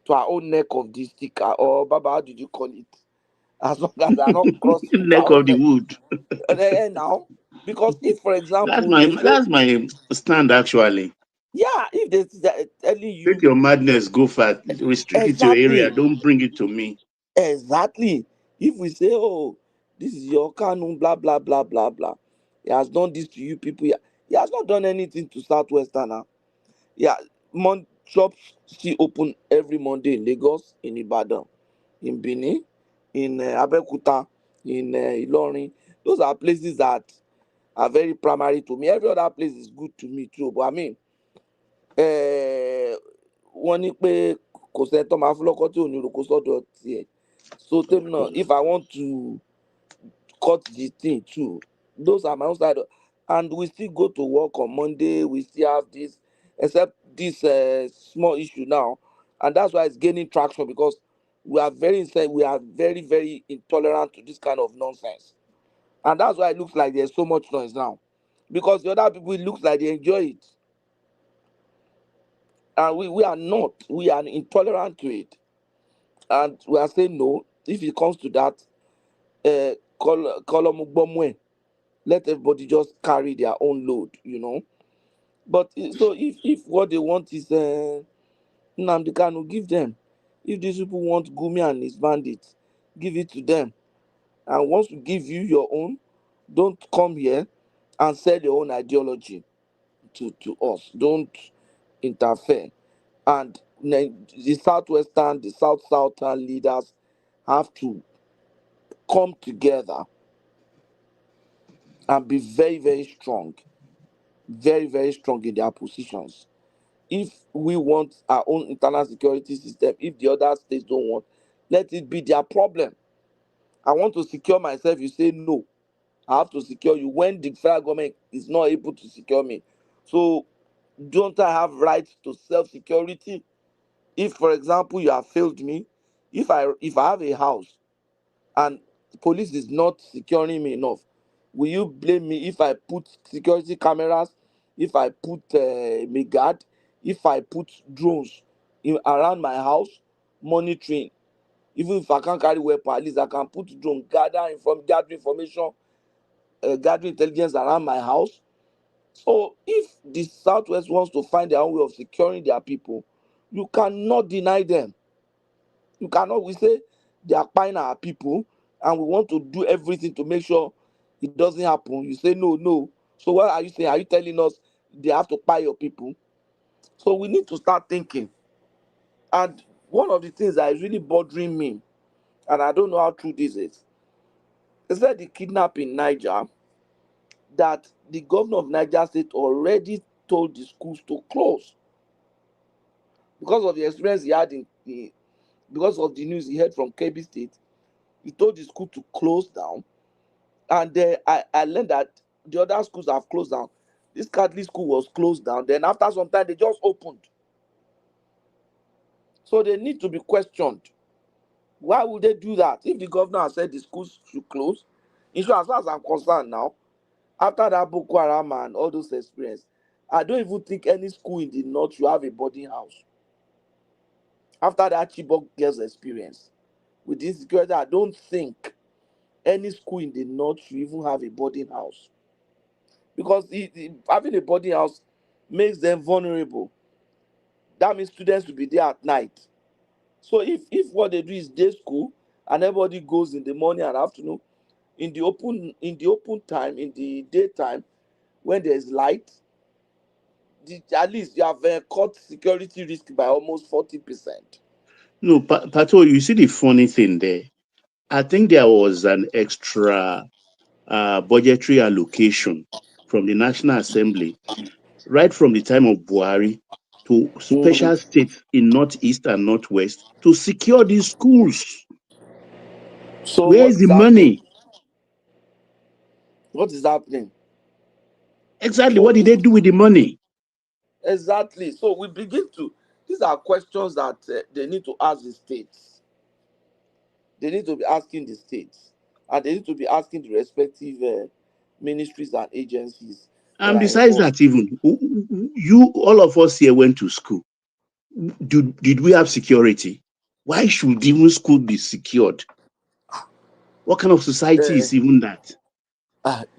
V: to our own neck of the stick, or Baba, how did you call it? As long as they are not crossing to
T: Neck
V: our own
T: of the
V: neck.
T: wood.
V: Now, because if, for example,
T: That's my stand actually.
V: yeah, if they're telling you
T: Take your madness, go far. Restrict it to your area.
V: exactly,
T: Don't bring it to me.
V: exactly. If we say, oh, this is your canon, blah blah blah blah blah, he has done this to you people. He has not done anything to Southwestern. Yeah, shops still open every Monday in Lagos, in Ibadan, in Benin, in Abeokuta, in Ilorin. Those are places that are very primary to me. Every other place is good to me too. But I mean, wọ́n ní pé kò sẹ́ni tó máa fún lọ́kọ́ tí ò ní roko sọ́dọ̀ tiẹ̀. So tèmi náà, if I want to cut the thing too, those are my own side. And we still go to work on Monday. We still have this, except this small issue now, and that's why it's gaining traction, because we are very very intolerant to this kind of nonsense, and that's why it looks like there's so much noise now, because the other people, it looks like they enjoy it, and we are not. We are intolerant to it, and we are saying no. If it comes to that, let everybody just carry their own load, you know. But so if what they want is Nnamdi Kanu, give them. If these people want Gumi and his bandits, give it to them. And once we give you your own, don't come here and sell your own ideology to us. Don't interfere. And the Southwestern, the Southern leaders have to come together and be very, very strong. Very, very strong in their positions. If we want our own internal security system, if the other states don't want, let it be their problem. I want to secure myself, you say no. I have to secure you when the federal government is not able to secure me. So don't I have rights to self-security? If, for example, you have failed me, if I have a house and the police is not securing me enough, will you blame me if I put security cameras, if I put me guard, if I put drones around my house monitoring? Even if I can't carry weapon, at least I can put drone gather information, gather intelligence around my house. So if the Southwest wants to find their own way of securing their people, you cannot deny them. You cannot. We say they are buying our people, and we want to do everything to make sure it doesn't happen. You say no, no. So what are you saying? Are you telling us they have to buy your people? So we need to start thinking. And one of the things that is really bothering me, and I don't know how true this is that the kidnapping in Niger, that the governor of Niger State already told the schools to close because of the experience he had because of the news he heard from Kebbi State. He told the school to close down, and I learned that the other schools have closed down. This Catholic school was closed down. Then after some time, they just opened. So they need to be questioned. Why would they do that? If the governor has said the schools should close, in short, as far as I'm concerned now, after that Boko Haram and all those experiences, I don't even think any school in the north should have a boarding house. After that Chibok girls experience with the insecurity, I don't think any school in the north should even have a boarding house, because having a boarding house makes them vulnerable. That means students will be there at night. So if what they do is day school and everybody goes in the morning and afternoon, in the open time, in the daytime, when there's light, at least you have cut security risk by almost 40%.
T: No, Pato, you see the funny thing there. I think there was an extra budgetary allocation from the National Assembly right from the time of Buhari to special states in Northeast and Northwest to secure these schools.
V: So
T: where is the money?
V: What is happening?
T: Exactly. What did they do with the money?
V: Exactly. So we begin to, these are questions that they need to ask the states. They need to be asking the states. And they need to be asking the respective ministries and agencies.
T: And besides that, even you, all of us here went to school. Did we have security? Why should even school be secured? What kind of society is even that?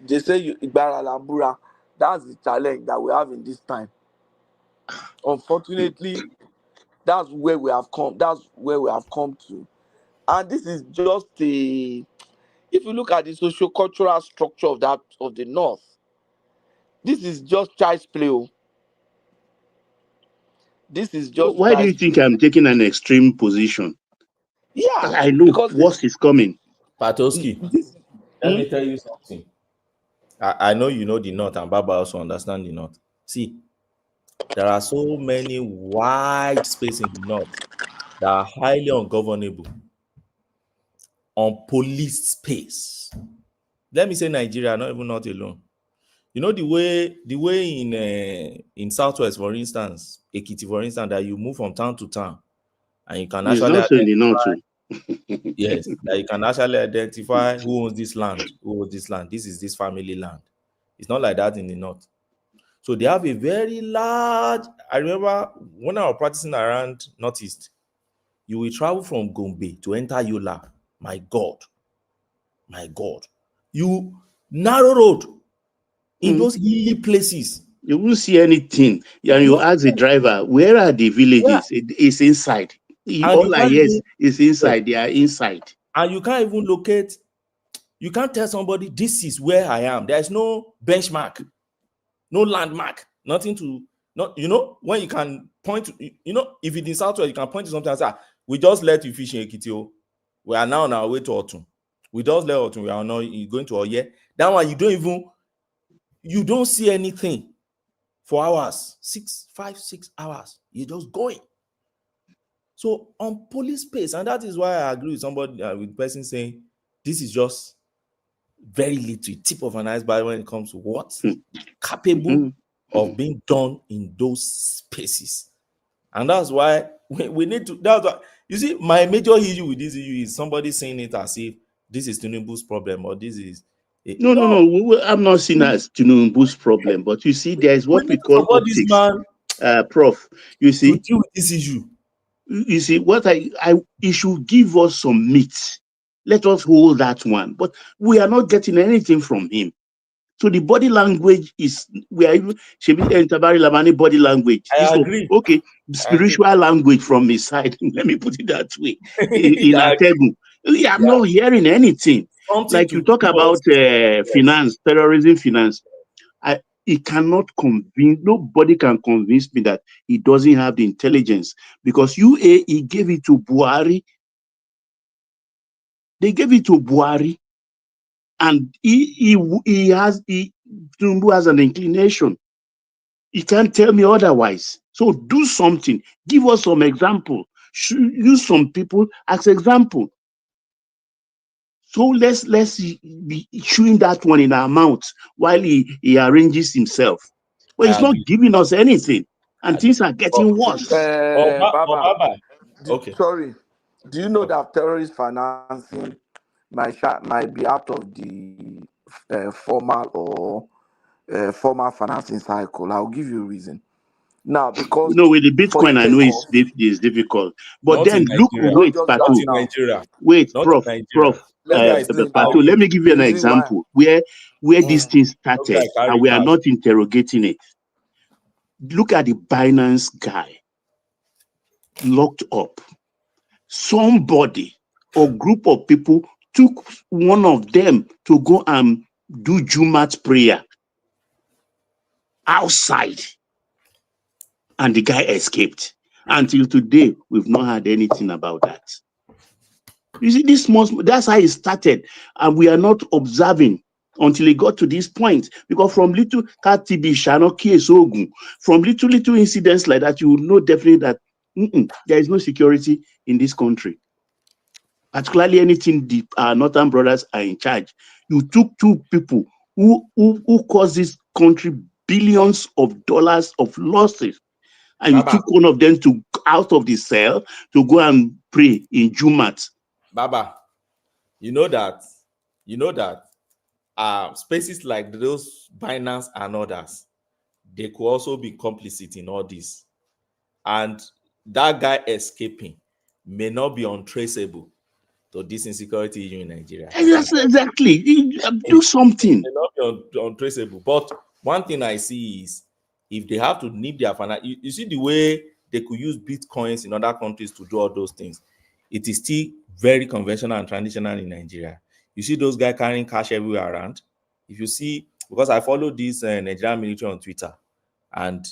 V: They say Igbara Lambura. That's the challenge that we have in this time. Unfortunately, that's where we have come. That's where we have come to. And this is just a, if you look at the socio-cultural structure of the North, this is just child's play. This is just
T: Why do you think I'm taking an extreme position?
V: Yeah,
T: I know worse is coming.
G: Patoski, let me tell you something. I know you know the North, and Baba also understand the North. See, there are so many wide spaces in the North that are highly ungovernable, unpoliced space. Let me say Nigeria, not even North alone. You know the way in Southwest, for instance, Ekiti, for instance, that you move from town to town, and you can actually identify. Yes, that you can actually identify who owns this land, who owns this land. This is this family land. It's not like that in the North. So they have a very large. I remember when I was practicing around Northeast, you will travel from Gombe to enter Yola. My God. You narrow road in those hilly places.
T: You won't see anything. And you ask the driver, where are the villages? Yeah. It's inside. All I hear is inside. They are inside.
G: And you can't even locate. You can't tell somebody this is where I am. There's no benchmark, no landmark, nothing to, not, you know, when you can point to, you know, if it's in Southwest, you can point to something and say, we just let you fish in Ekiti. We are now on our way to Otun. We just let Otun. We are now going to Oye. That one, you don't see anything for hours, 5, 6 hours. You're just going. So on police space, and that is why I agree with somebody, with the person saying, this is just very little, tip of an iceberg when it comes to what's capable of being done in those spaces. And that's why we need to, that's why, you see, my major issue with this issue is somebody saying it as if this is Tinubu's problem or this is...
T: No. I'm not seeing it as Tinubu's problem, but you see, there is what we call optics. Prof, you see,
G: to deal with this issue.
T: You see, what he should give us some meat. Let us hold that one. But we are not getting anything from him. So the body language is, we are even, Tabari Lamani body language.
G: I agree.
T: Okay, spiritual language from his side. Let me put it that way. in Ategu. I'm not hearing anything. Like you talk about finance, terrorism finance. He cannot convince, nobody can convince me that he doesn't have the intelligence, because UAE gave it to Buhari. They gave it to Buhari, and Tinubu has an inclination. He can't tell me otherwise. So do something. Give us some example. Use some people as example. So let's be chewing that one in our mouths while he arranges himself. Well, he's not giving us anything, and things are getting worse.
V: Baba, sorry. Do you know that terrorist financing might be out of the formal financing cycle? I'll give you a reason. Now, because
T: with the Bitcoin, I know it's difficult. But then look, wait, Prof. Patu, let me give you an example where this thing started, and we are not interrogating it. Look at the Binance guy.
H: locked up. Somebody or group of people took one of them to go and do Jumat prayer outside, and the guy escaped. Until today, we've not heard anything about that. You see, that's how it started, and we are not observing until it got to this point. Because from little KTB, Shanoki, Esogun, from little incidents like that, you will know definitely that there is no security in this country. Particularly anything the Northern brothers are in charge. You took two people who caused this country billions of dollars of losses, and you took one of them to out of the cell to go and pray in Jumat.
G: Baba, you know that spaces like those Binance and others, they could also be complicit in all this. And that guy escaping may not be untraceable to this insecurity issue in Nigeria.
H: Yes, exactly. Do something.
G: It may not be untraceable. But one thing I see is if they have to nip their finance, you see the way they could use bitcoins in other countries to do all those things. It is still very conventional and traditional in Nigeria. You see those guys carrying cash everywhere around. If you see, because I follow this Nigerian military on Twitter, and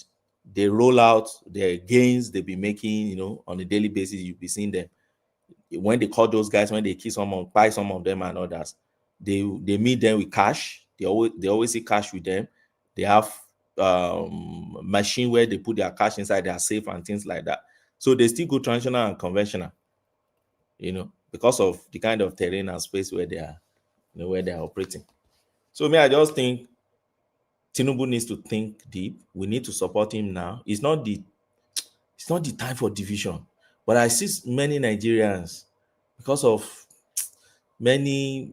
G: they roll out their gains they've been making, on a daily basis. You'll be seeing them. When they call those guys, when they kill someone, buy some of them and others, they meet them with cash. They always see cash with them. They have machine where they put their cash inside their safe and things like that. So they still go traditional and conventional, because of the kind of terrain and space where they are, where they are operating. So I just think Tinubu needs to think deep. We need to support him now. It's not the time for division. But I see many Nigerians, because of many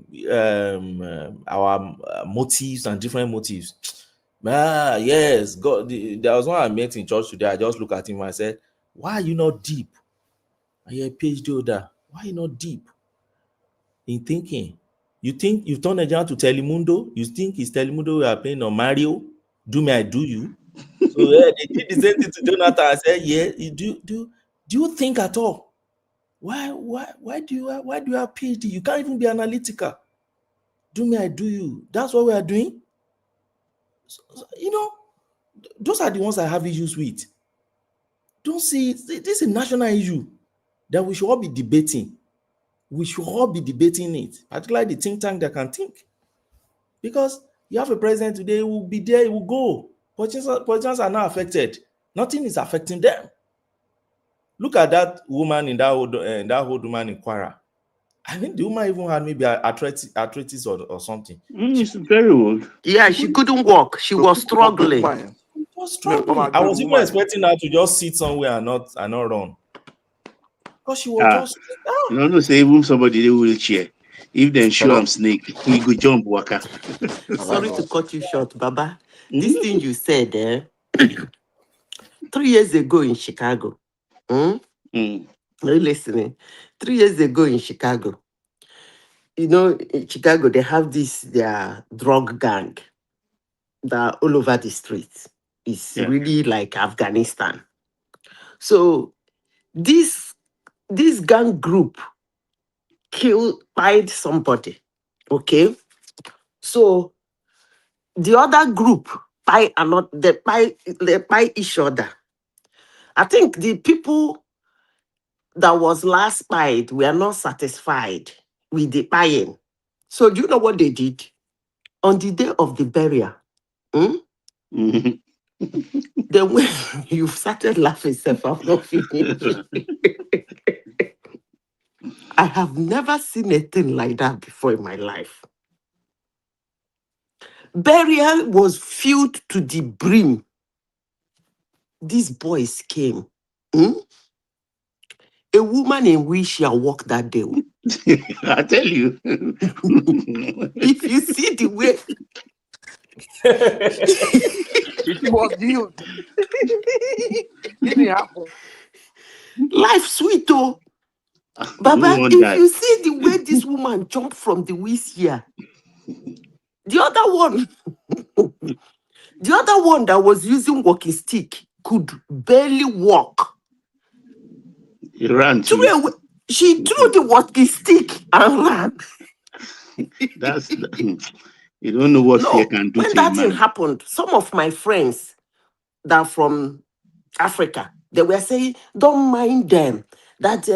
G: our motives and different motives. Yes, God. There was one I met in church today. I just look at him and I said, "Why are you not deep? Are you a PhD holder? Why are you not deep in thinking? You think you've turned Nigeria to Telemundo? You think it's Telemundo we are playing on Mario? Do me, I do you." So they did the same thing to Jonathan. I said, "Yeah, do you think at all? Why do you have PhD? You can't even be analytical. Do me, I do you. That's what we are doing." So, those are the ones I have issues with. Don't see this is a national issue that we should all be debating. We should all be debating it, particularly the think tank that can think. Because you have a president today who will be there, he will go. Politicians are not affected. Nothing is affecting them. Look at that woman in that old woman in Kwara. I think the woman even had maybe arthritis or something.
H: She's very old.
U: Yeah, she couldn't walk. She was struggling.
G: I was even expecting her to just sit somewhere and not run. Because she was just.
H: No, say even somebody in a wheelchair. If they show him snake, he could jump waka.
U: Sorry to cut you short, Baba. This thing you said 3 years ago in Chicago. Are you listening? 3 years ago in Chicago. In Chicago, they have their drug gang that are all over the streets. It's really like Afghanistan. So this gang group killed somebody. Okay. So the other group they buy each other. I think the people that was last spied were not satisfied with the buying. So do you know what they did? On the day of the burial, then when you started laughing, I've not finished. I have never seen a thing like that before in my life. Burial was filled to the brim. These boys came. A woman in wheelchair walked that day.
H: I tell you.
U: If you see the way.
V: It was you. Didn't happen.
U: Life sweet, oh. Baba, if you see the way this woman jumped from the wheelchair, the other one that was using walking stick could barely walk.
H: He ran
U: threw
H: too.
U: away. She threw the walking stick and ran.
H: That's you don't know what fear
U: No,
H: can do
U: when
H: to a
U: that thing
H: man.
U: happened, some of my friends that are from Africa, they were saying, don't mind them. That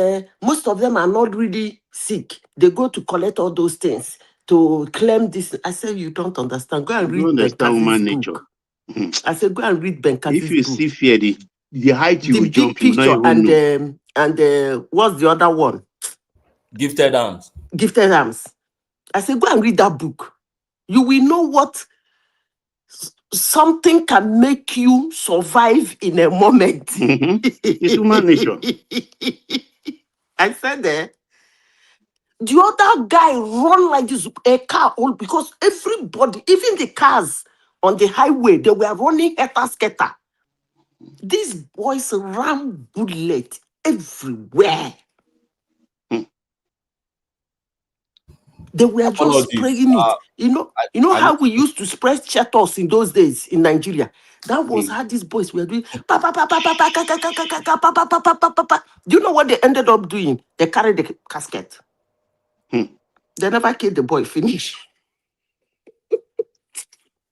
U: most of them are not really sick. They go to collect all those things to claim this. I said, you don't understand. Go and
H: You don't
U: read Ben
H: understand
U: Kazi's
H: human nature.
U: book. I said, go and read Ben
H: If
U: Kazi's
H: you
U: book.
H: see fear, the height you
U: The
H: will
U: big
H: jump, you will not
U: picture
H: even know.
U: and what's the other one?
G: Gifted arms.
U: Gifted Arms. I said, go and read that book. You will know what something can make you survive in a moment.
H: It's human nature.
U: I said there. The other guy run like this, a car, all because everybody, even the cars on the highway, they were running scatter. These boys ran bullet everywhere. They were just
G: Apologies.
U: spraying it. You know how we used to spray chetos in those days in Nigeria? That was how these boys were doing. Pa, pa, pa, pa, pa, pa, ka, ka, ka, ka, ka, pa, pa, pa, pa, pa, pa, pa. Do you know what they ended up doing? They carried the casket. They never killed the boy, finish.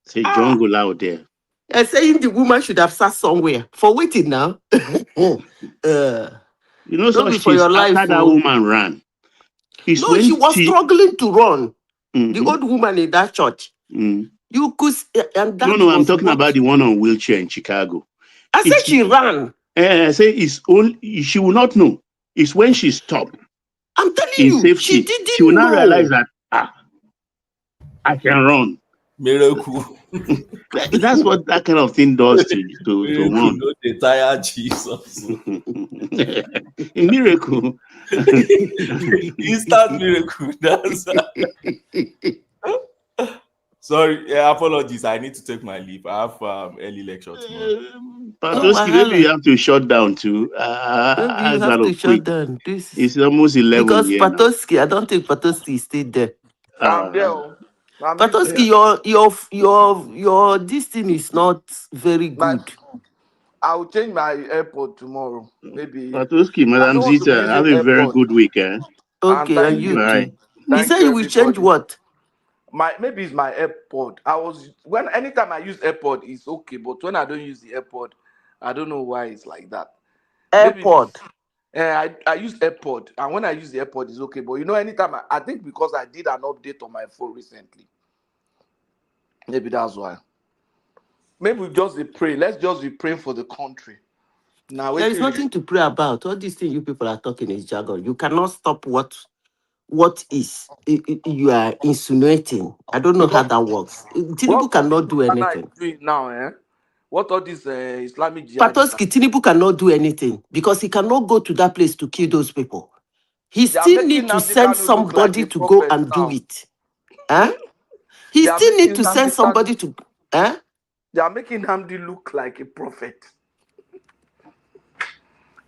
H: It's a jungle out there.
U: And saying the woman should have sat somewhere. For waiting now.
H: You know,
U: Don't be
H: such
U: for
H: things
U: your life.
H: after that woman ran. It's
U: No,
H: when
U: she was struggling to run. The
H: Mhm.
U: old woman in that church.
H: Mm.
U: You could, and that
H: No, I'm
U: was
H: talking
U: what
H: about the one on wheelchair in Chicago.
U: I said. She ran.
H: I say it's only she will not know. It's when she stopped.
U: I'm telling
H: In
U: you,
H: safety,
U: she didn't
H: she will not
U: know.
H: realize that I can run.
G: Miracle.
H: That's what that kind of thing does to
G: Miracle,
H: one.
G: don't they tire Jesus.
H: A miracle.
G: Instant miracle. That's sorry. Yeah, apologies. I need to take my leave. I have early lecture tomorrow.
H: Patoski, maybe you have to shut down too.
U: Maybe you have to shut down.
H: It's almost 11
U: because
H: here now.
U: Patoski, I don't think Patoski is still there.
V: I'm there.
U: Patoski, your this thing is not very good.
V: I will change my airport tomorrow. Maybe.
H: Patoski,
V: I
H: Madam
V: don't want to be
H: Zita, have
V: using
H: a very
V: airport.
H: good weekend.
U: Okay, and you too. He
V: Thank
U: said
V: you,
U: you will change
V: everybody.
U: what?
V: Maybe it's my airport. Anytime I use airport, it's okay, but when I don't use the airport, I don't know why it's like that.
U: Airport.
V: I use airport, and when I use the airport, it's okay. But anytime I think because I did an update on my phone recently, maybe that's why. Maybe we just be pray. Let's just be praying for the country. Now
U: There is nothing to pray about. All these things you people are talking is jargon. You cannot stop what is you are insinuating. I don't know how that works. Tinubu cannot do anything.
V: Doing now, what all these Islamic jihadists?
U: Patoski, Tinubu cannot do anything because he cannot go to that place to kill those people. He
V: They are
U: still
V: making
U: need to
V: NNAMDI
U: send
V: KANU look like
U: somebody
V: a
U: to go
V: prophet
U: and do
V: now.
U: it. Huh? He
V: They are
U: still need
V: making
U: to send
V: NNAMDI
U: somebody
V: KANU.
U: to. Huh?
V: They are making NNAMDI look like a prophet.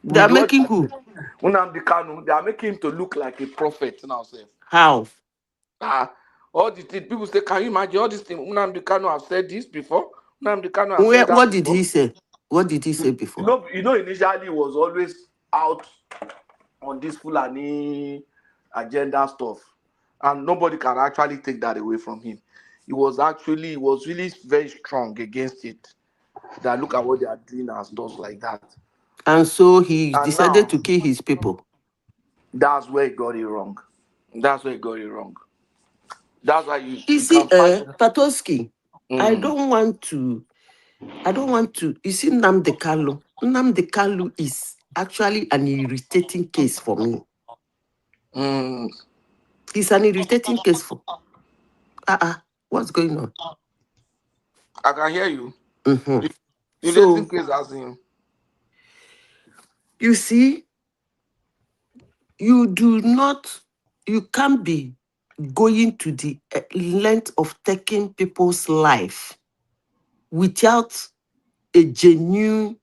U: They are making who?
V: NNAMDI KANU. They are making him to look like a prophet now.
U: How?
V: All the things people say, can you imagine all these things? NNAMDI KANU have said this before. NNAMDI KANU have said that.
U: What did he say? What did he say before?
V: Initially he was always out on this Fulani agenda stuff, and nobody can actually take that away from him. He was really very strong against it. That look at what they are doing and stuff like that.
U: And so he
V: And
U: decided
V: now,
U: to kill his people.
V: That's where he got it wrong. That's why
U: You see, Patoski, I don't want to. You see, Nnamdi Kanu. Nnamdi Kanu is actually an irritating case for me. It's an irritating case for. What's going on?
V: I can hear you.
U: So,
V: case as in.
U: you see, you can't be going to the length of taking people's life without a genuine,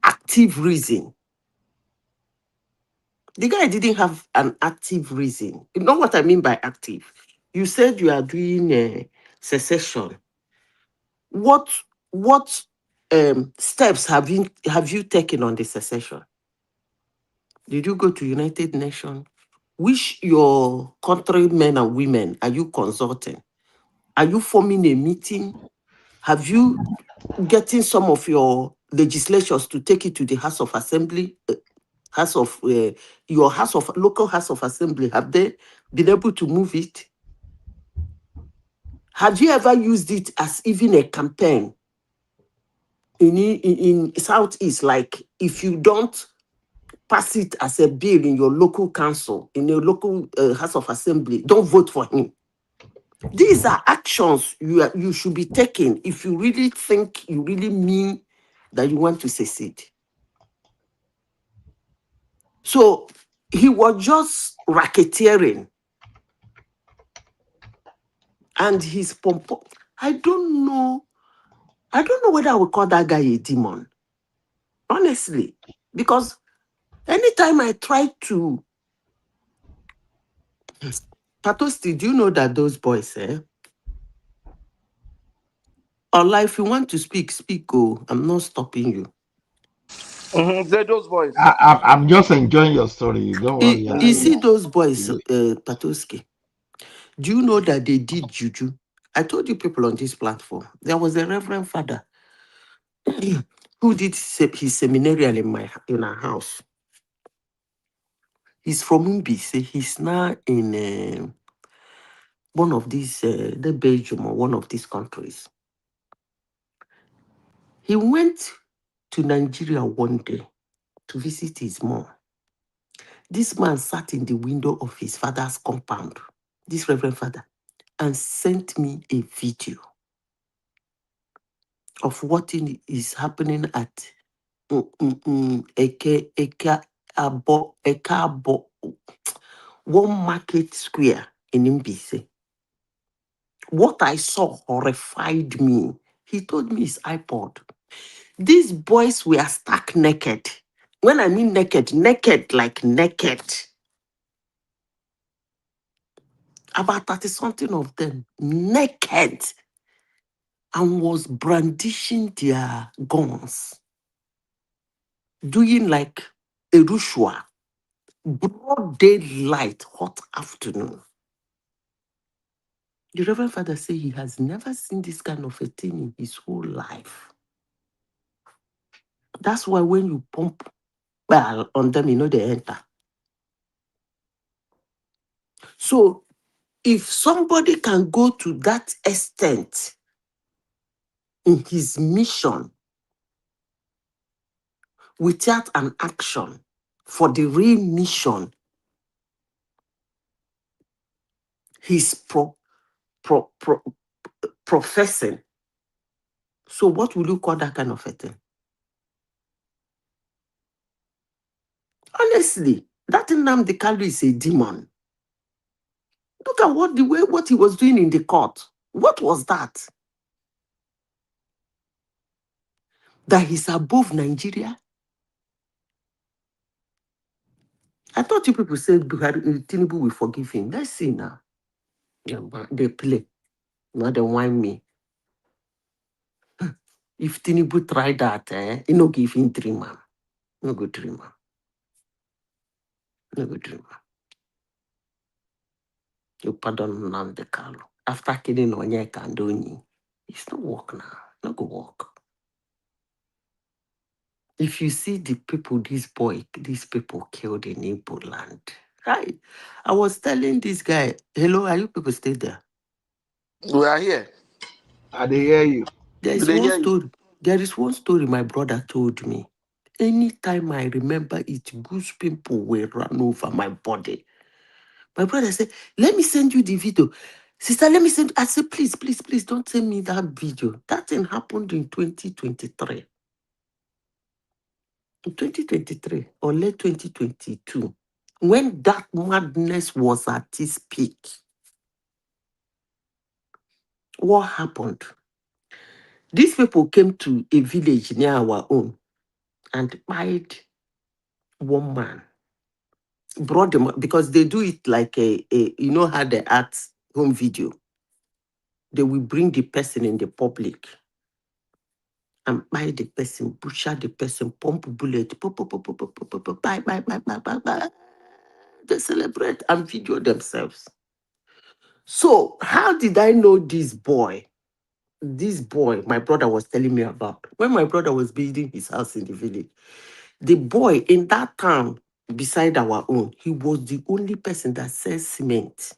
U: active reason. The guy didn't have an active reason. You know what I mean by active? You said you are doing a secession. What steps have you taken on the secession? Did you go to United Nations? Which your countrymen and women are you consulting? Are you forming a meeting? Have you getting some of your legislatures to take it to the House of Assembly? Your local House of Assembly, have they been able to move it? Have you ever used it as even a campaign in Southeast? Like, if you don't pass it as a bill in your local council, in your local House of Assembly, don't vote for him. These are actions you should be taking if you really think, you really mean that you want to secede. So he was just racketeering. And his pompo. I don't know whether I would call that guy a demon. Honestly. Because anytime I try to Patosti, do you know that those boys, Allah, if you want to speak, oh, I'm not stopping you.
V: They're those boys.
C: I'm just enjoying your story. Don't worry.
U: You see those boys, Patoski, do you know that they did juju? I told you people on this platform, there was a reverend father who did his seminarian in our house. He's from Mbise. He's now in one of these, the Belgium or one of these countries. He went to Nigeria one day to visit his mom. This man sat in the window of his father's compound, this reverend father, and sent me a video of what is happening at Eke one market square in Mbise. What I saw horrified me. He told me his iPod. These boys were stark naked. When I mean naked, like naked. About 30-something of them, naked, and was brandishing their guns, doing like a rushwa, broad daylight, hot afternoon. The Reverend Father said he has never seen this kind of a thing in his whole life. That's why when you pump on them, they enter. So if somebody can go to that extent in his mission without an action for the real mission he's professing, so what will you call that kind of a thing? Honestly, that NNAMDI is a demon. Look at what he was doing in the court. What was that? That he's above Nigeria? I thought you people said Tinubu will forgive him. Let's see now. Yeah, they play. Now they whine me. If Tinubu tried that, he no give him 3 months. No good 3 months. No good 3 months. You pardon NNAMDI. After killing Onyeka and Doni, it's not work now. Not go work. If you see the people, these people killed in Igbo land. I was telling this guy, hello, are you people still there?
V: We are here.
C: I they hear you.
U: There is one story my brother told me. Anytime I remember it, goose people will run over my body. My brother said, let me send you the video. Sister, let me send. I said, please, don't send me that video. That thing happened in 2023. In 2023 or late 2022, when that madness was at its peak. What happened? These people came to a village near our own and buyed one man. Brought them because they do it like you know how they act home video. They will bring the person in the public and buy the person, butcher the person, pump bullet, buy. They celebrate and video themselves. So how did I know this boy? This boy, my brother was telling me about. When my brother was building his house in the village, the boy in that town beside our own, he was the only person that sells cement.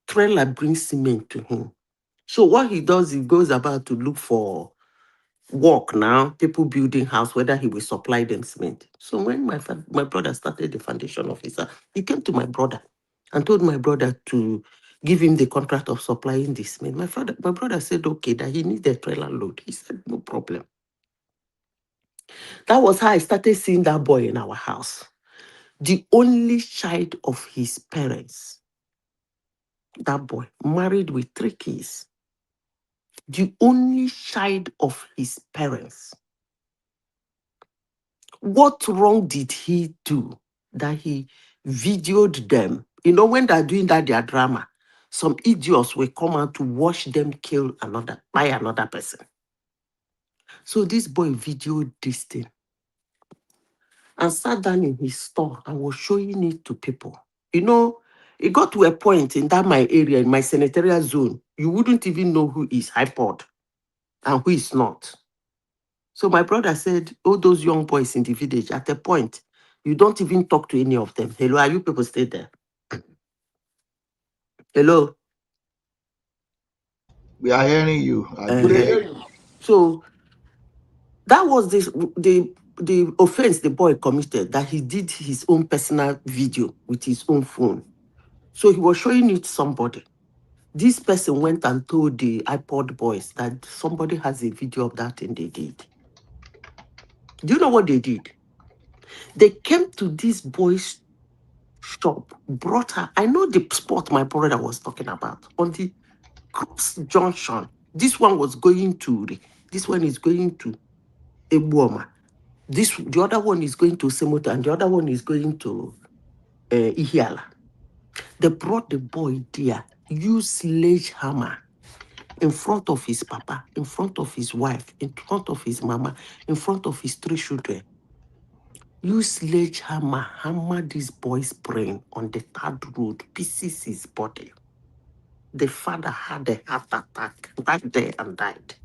U: Trailer brings cement to him. So what he does, he goes about to look for work now, people building house, whether he will supply them cement. So when my brother started the foundation of his house, he came to my brother and told my brother to give him the contract of supplying the cement. My brother said, okay, that he needs a trailer load. He said, no problem. That was how I started seeing that boy in our house. The only child of his parents. That boy, married with 3 kids. The only child of his parents. What wrong did he do that he videoed them? You know, when they're doing that, their drama, some idiots will come out to watch them kill by another person. So this boy videoed this thing and sat down in his store and was showing it to people. You know, it got to a point in that my area, in my senatorial zone, you wouldn't even know who is iPod and who is not. So my brother said, all those young boys in the village, at a point, you don't even talk to any of them. Hello, are you people stay there? Hello?
I: We are hearing you.
U: So that was the offense the boy committed, that he did his own personal video with his own phone. So he was showing it to somebody. This person went and told the iPod boys that somebody has a video of that and they did. Do you know what they did? They came to this boy's shop, brought her. I know the spot my brother was talking about, on the Cross Junction. This one was going to, this one is going to Ebuoma. The other one is going to Semoto, and the other one is going to Ihiala. They brought the boy there, used sledgehammer in front of his papa, in front of his wife, in front of his mama, in front of his 3 children. Use sledgehammer, hammer this boy's brain on the 3rd road, pieces his body. The father had a heart attack right there and died.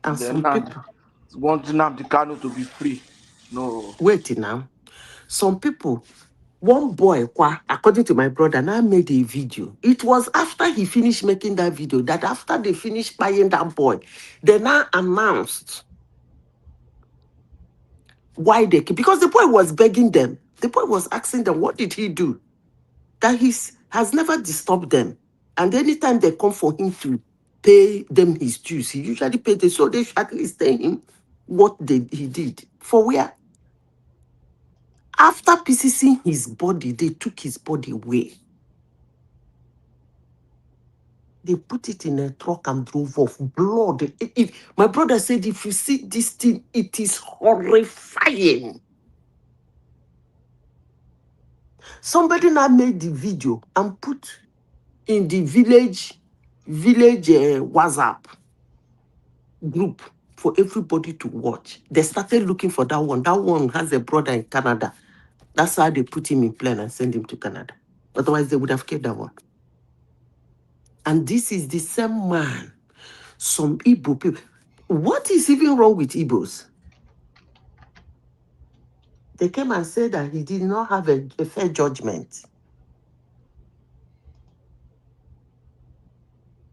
U: And some people
V: want NNAMDI Kanu to be free. No.
U: Wait now. Some people, one boy, according to my brother, now made a video. It was after he finished making that video that after they finished buying that boy, they now announced why they came. Because the boy was begging them. The boy was asking them, what did he do? That he has never disturbed them. And anytime they come for him to pay them his dues, he usually paid them. So they should at least tell him what he did. For where? After piecing his body, they took his body away. They put it in a truck and drove off. Blood. My brother said, if you see this thing, it is horrifying. Somebody now made the video and put in the village WhatsApp group for everybody to watch. They started looking for that one. That one has a brother in Canada. That's how they put him in plane and send him to Canada. Otherwise, they would have kept that one. And this is the same man. Some Igbo people. What is even wrong with Igbos? They came and said that he did not have a fair judgment.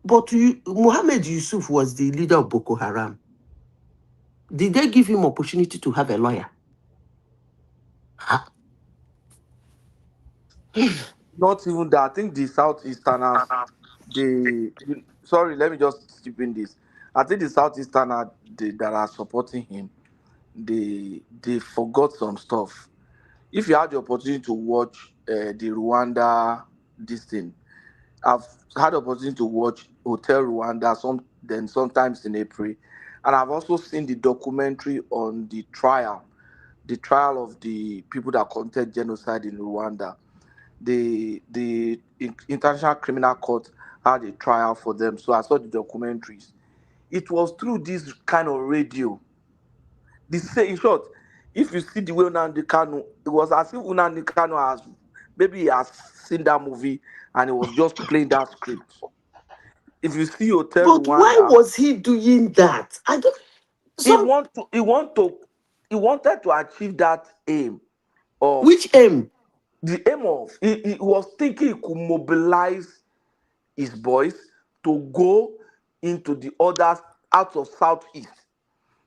U: But Muhammad Yusuf was the leader of Boko Haram. Did they give him opportunity to have a lawyer?
V: Not even that. I think the Southeasterners, sorry, let me just chip in this. I think the Southeasterners that are supporting him, they forgot some stuff. If you had the opportunity to watch the Rwanda this thing, I've had the opportunity to watch Hotel Rwanda sometimes in April, and I've also seen the documentary on the trial of the people that committed genocide in Rwanda. the International Criminal Court had a trial for them. So I saw the documentaries. It was through this kind of radio. In short, if you see the way Nnamdi Kanu, it was as if Nnamdi Kanu has maybe he has seen that movie and he was just playing that script. If you see Hotel
U: But why
V: Rwanda,
U: was he doing that? I don't.
V: he wanted to achieve that aim of
U: Which aim?
V: The aim of he was thinking he could mobilize his boys to go into the others out of Southeast.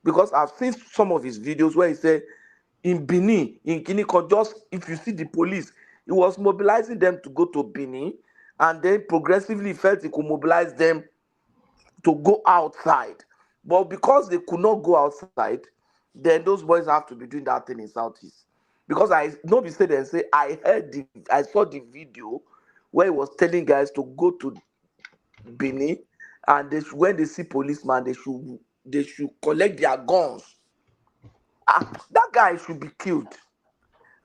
V: Because I've seen some of his videos where he said in Benin, in Kiniko, just if you see the police, he was mobilizing them to go to Benin, and then progressively felt he could mobilize them to go outside. But because they could not go outside, then those boys have to be doing that thing in Southeast. Because I nobody said and say I saw the video where he was telling guys to go to Benin, and when they see policemen, they should collect their guns. That guy should be killed.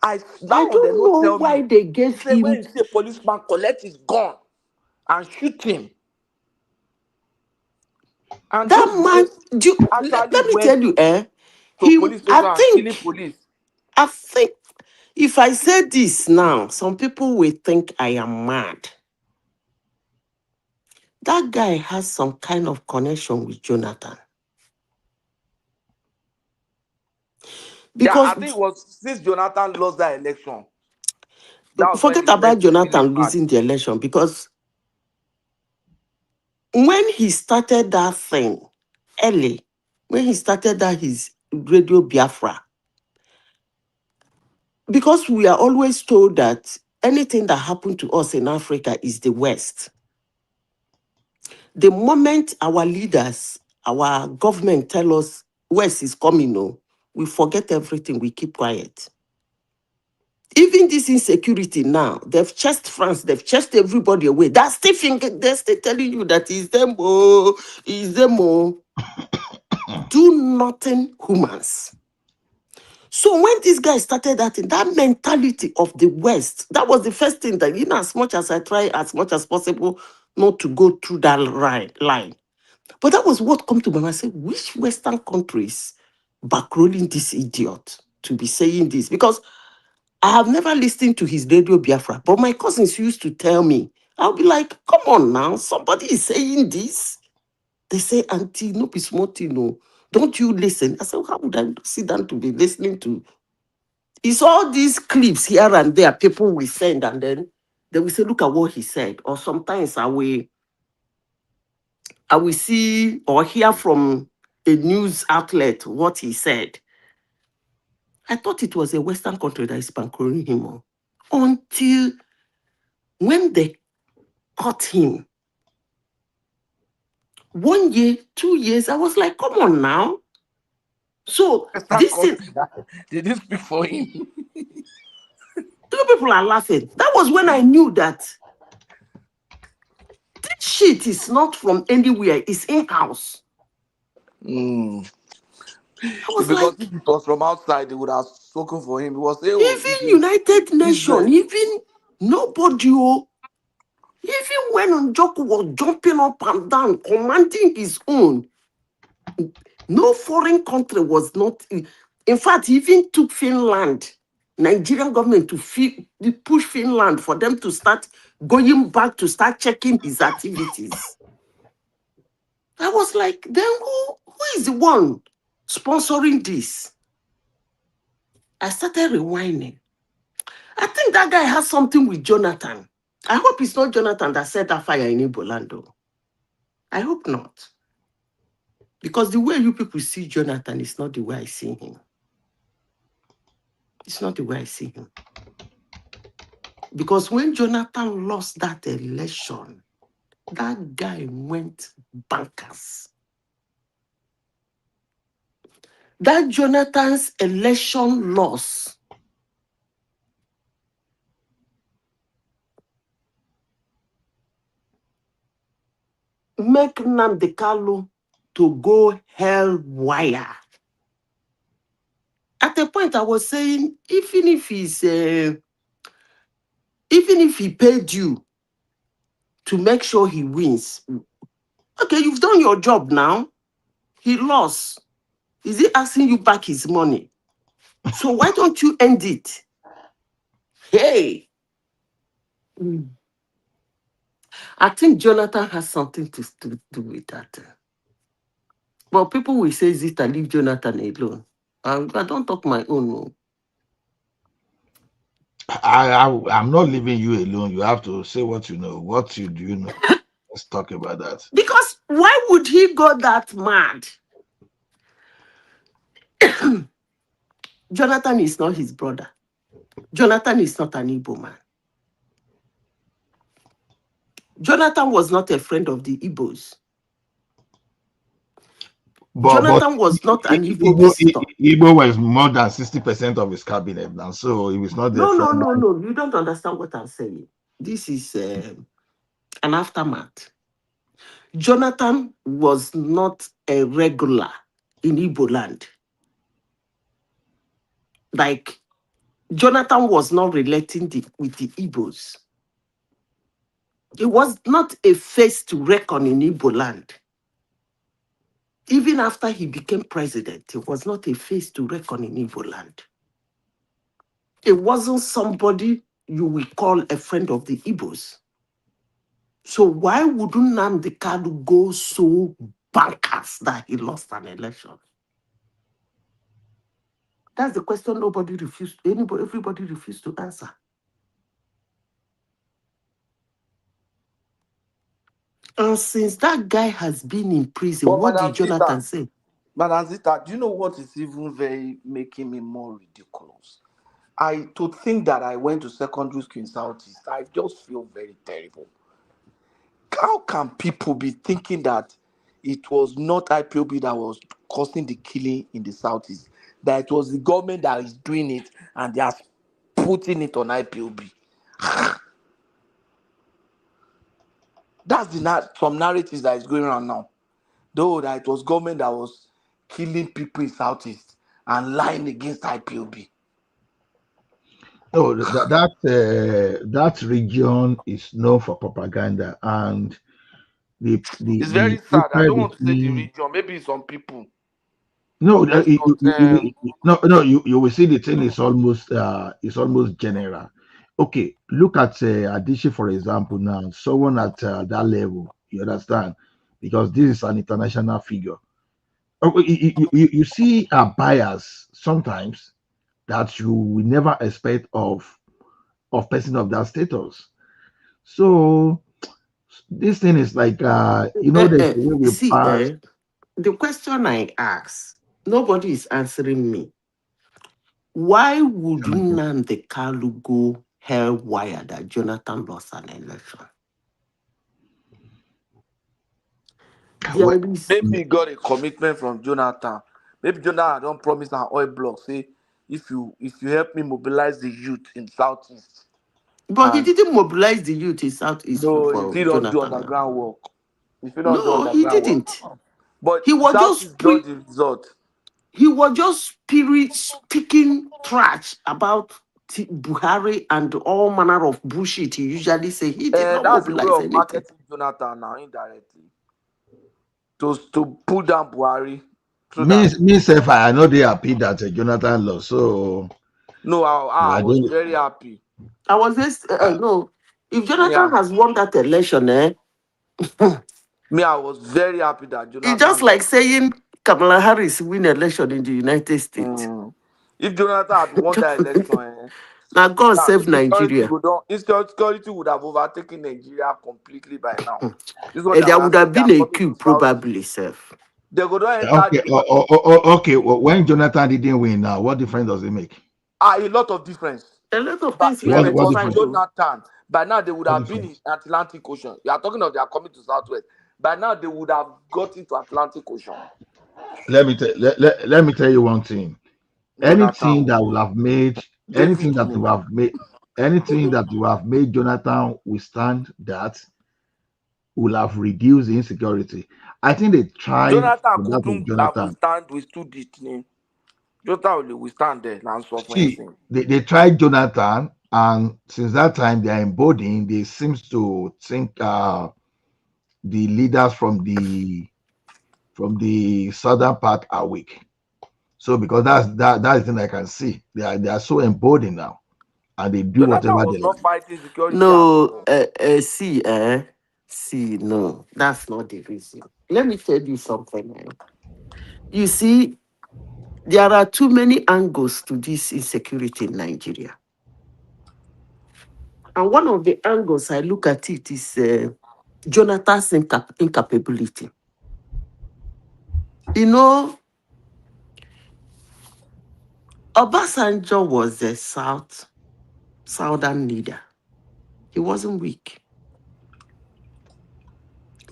U: I don't know why they gave him.
V: When you see a policeman collect his gun and shoot him. And
U: that man, let me tell you, I think if I say this now, some people will think I am mad. That guy has some kind of connection with Jonathan.
V: Because I think it was since Jonathan lost that election.
U: Forget about Jonathan losing the election, because when he started that thing early, when he started that his Radio Biafra, because we are always told that anything that happened to us in Africa is the West. The moment our leaders, our government tell us West is coming, no, we forget everything, we keep quiet. Even this insecurity now, they've chased France, they've chased everybody away. That's still thinking, they're still telling you that it's them, it's them. Do nothing humans. So when this guy started that mentality of the West, that was the first thing that, as much as I try as much as possible not to go through that line. But that was what come to my mind. I said, which Western countries backrolling this idiot to be saying this? Because I have never listened to his Radio Biafra, but my cousins used to tell me, I'll be like, come on now, somebody is saying this. They say, Auntie, no be small thing, no. Don't you listen? I said, how would I sit down to be listening to? It's all these clips here and there people will send, and then they will say, look at what he said. Or sometimes I will see or hear from a news outlet what he said. I thought it was a Western country that is bankroling him until when they caught him. 1 year, 2 years, I was like, come on now. So this thing,
V: they didn't speak for him.
U: Two people are laughing. That was when I knew that this shit is not from anywhere, it's in-house.
V: Because if it was from outside, they would have spoken for him. It was
U: even United Nations, even nobody. Even when Njoku was jumping up and down, commanding his own, no foreign country was not. In fact, he even took Finland, Nigerian government, to push Finland for them to start going back to start checking his activities. I was like, then who is the one sponsoring this? I started rewinding. I think that guy has something with Jonathan. I hope it's not Jonathan that set that fire in Ibolando. I hope not. Because the way you people see Jonathan is not the way I see him. It's not the way I see him. Because when Jonathan lost that election, that guy went bonkers. That Jonathan's election loss make Nnamdi Kanu to go hell wire. At a point, I was saying, even if he's Even if he paid you to make sure he wins, okay, you've done your job now. He lost. Is he asking you back his money? So why don't you end it? Hey. I think Jonathan has something to do with that. But people will say, Zita, leave Jonathan alone. I don't talk my own. No.
I: I'm not leaving you alone. You have to say what you know. What you do know. Let's talk about that.
U: Because why would he go that mad? Jonathan is not his brother. Jonathan is not an Igbo man. Jonathan was not a friend of the Igbos. Jonathan was not an Igbo visitor.
I: Igbo was more than 60% of his cabinet now, so he was not the friend.
U: No. You don't understand what I'm saying. This is an aftermath. Jonathan was not a regular in Igbo land. Like, Jonathan was not relating with the Igbos. It was not a face to reckon in Igbo land. Even after he became president, it was not a face to reckon in Igbo land. It wasn't somebody you will call a friend of the Igbos. So why wouldn't NNAMDI Kanu go so bankers that he lost an election? That's the question everybody refused to answer. And since that guy has been in prison,
V: But
U: what did Jonathan say?
V: Madam Zita, do you know what is even very making me more ridiculous? To think that I went to secondary school in Southeast, I just feel very terrible. How can people be thinking that it was not IPOB that was causing the killing in the Southeast, that it was the government that is doing it and they are putting it on IPOB? That's some narratives that is going around now. Though that it was government that was killing people in Southeast and lying against IPOB.
I: No, that region is known for propaganda, and
V: it's very sad. I don't want to say the region. Maybe some people.
I: No, you will see the thing is almost general. Okay, look at Adichie, for example. Now, someone at that level, you understand, because this is an international figure. You see a bias sometimes that you will never expect of person of that status. So this thing is like the way we pass.
U: The question I ask, nobody is answering me. Why would NNAMDI Kanu go haywire that Jonathan lost an election?
V: Maybe he got a commitment from Jonathan. Maybe Jonathan don't promise an oil block. Say, if you help me mobilize the youth in Southeast.
U: But he didn't mobilize the youth in Southeast.
V: No, he didn't do underground work.
U: No, he didn't.
V: But
U: he was just
V: got the result.
U: He was just speaking trash about Buhari and all manner of bullshit he usually say. He did not
V: that's
U: mobilize
V: the way of
U: anything.
V: marketing Jonathan now indirectly. To pull down Buhari.
I: If I know they happy that Jonathan lost. So
V: no, I was very happy.
U: I was just no. If Jonathan has won that election,
V: me, I was very happy that Jonathan.
U: It's just like saying Kamala Harris win election in the United States.
V: If Jonathan had won that election,
U: now God save Nigeria.
V: Insecurity would have overtaken Nigeria completely by now.
U: There would have been a coup, probably, Seth.
V: They would not enter.
I: Okay. Well, when Jonathan didn't win, now what difference does it make?
V: A lot of difference.
U: A lot of things.
V: Jonathan, by now they would have been in Atlantic Ocean. You are talking of they are coming to Southwest. By now they would have got into Atlantic Ocean.
I: Let me tell you one thing. Anything that will have made Jonathan withstand that will have reduced the insecurity. I think they tried.
V: Jonathan couldn't withstood it. Jonathan will withstand there.
I: They tried Jonathan And since that time, they are embodying. They seems to think the leaders from the southern part are weak. So because that's the thing I can see. They are so emboldened now, and they do
V: Jonathan
I: whatever
V: was
I: they
V: not
I: like.
V: fighting security at
U: No,
V: all.
U: see, no, that's not the reason. Let me tell you something. You see, there are too many angles to this insecurity in Nigeria. And one of the angles I look at it is Jonathan's incapability. You know, Obasanjo was a southern leader. He wasn't weak.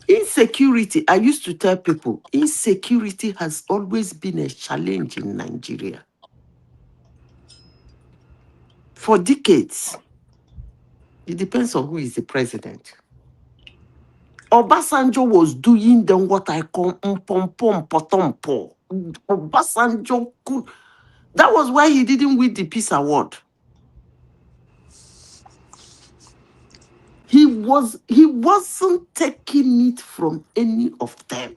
U: Insecurity, I used to tell people, insecurity has always been a challenge in Nigeria. For decades, it depends on who is the president. Obasanjo was doing then what I call potompo. Obasanjo could. That was why he didn't win the Peace Award. He wasn't taking it from any of them.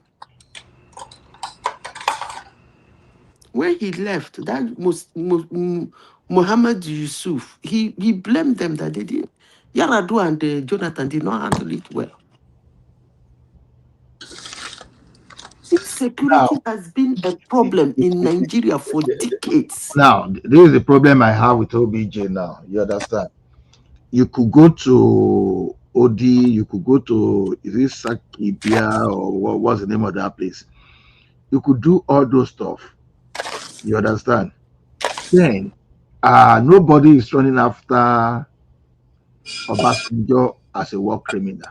U: When he left, that Muhammad Yusuf, he blamed them that they did. Yar'Adua and Jonathan did not handle it well. Insecurity
I: Now,
U: has been a problem in Nigeria for decades.
I: now this is the problem I have with OBJ now. You understand? You could go to OD, you could go to, is it Sakibia or what's the name of that place? You could do all those stuff. You understand? Then nobody is running after Obasanjo as a war criminal.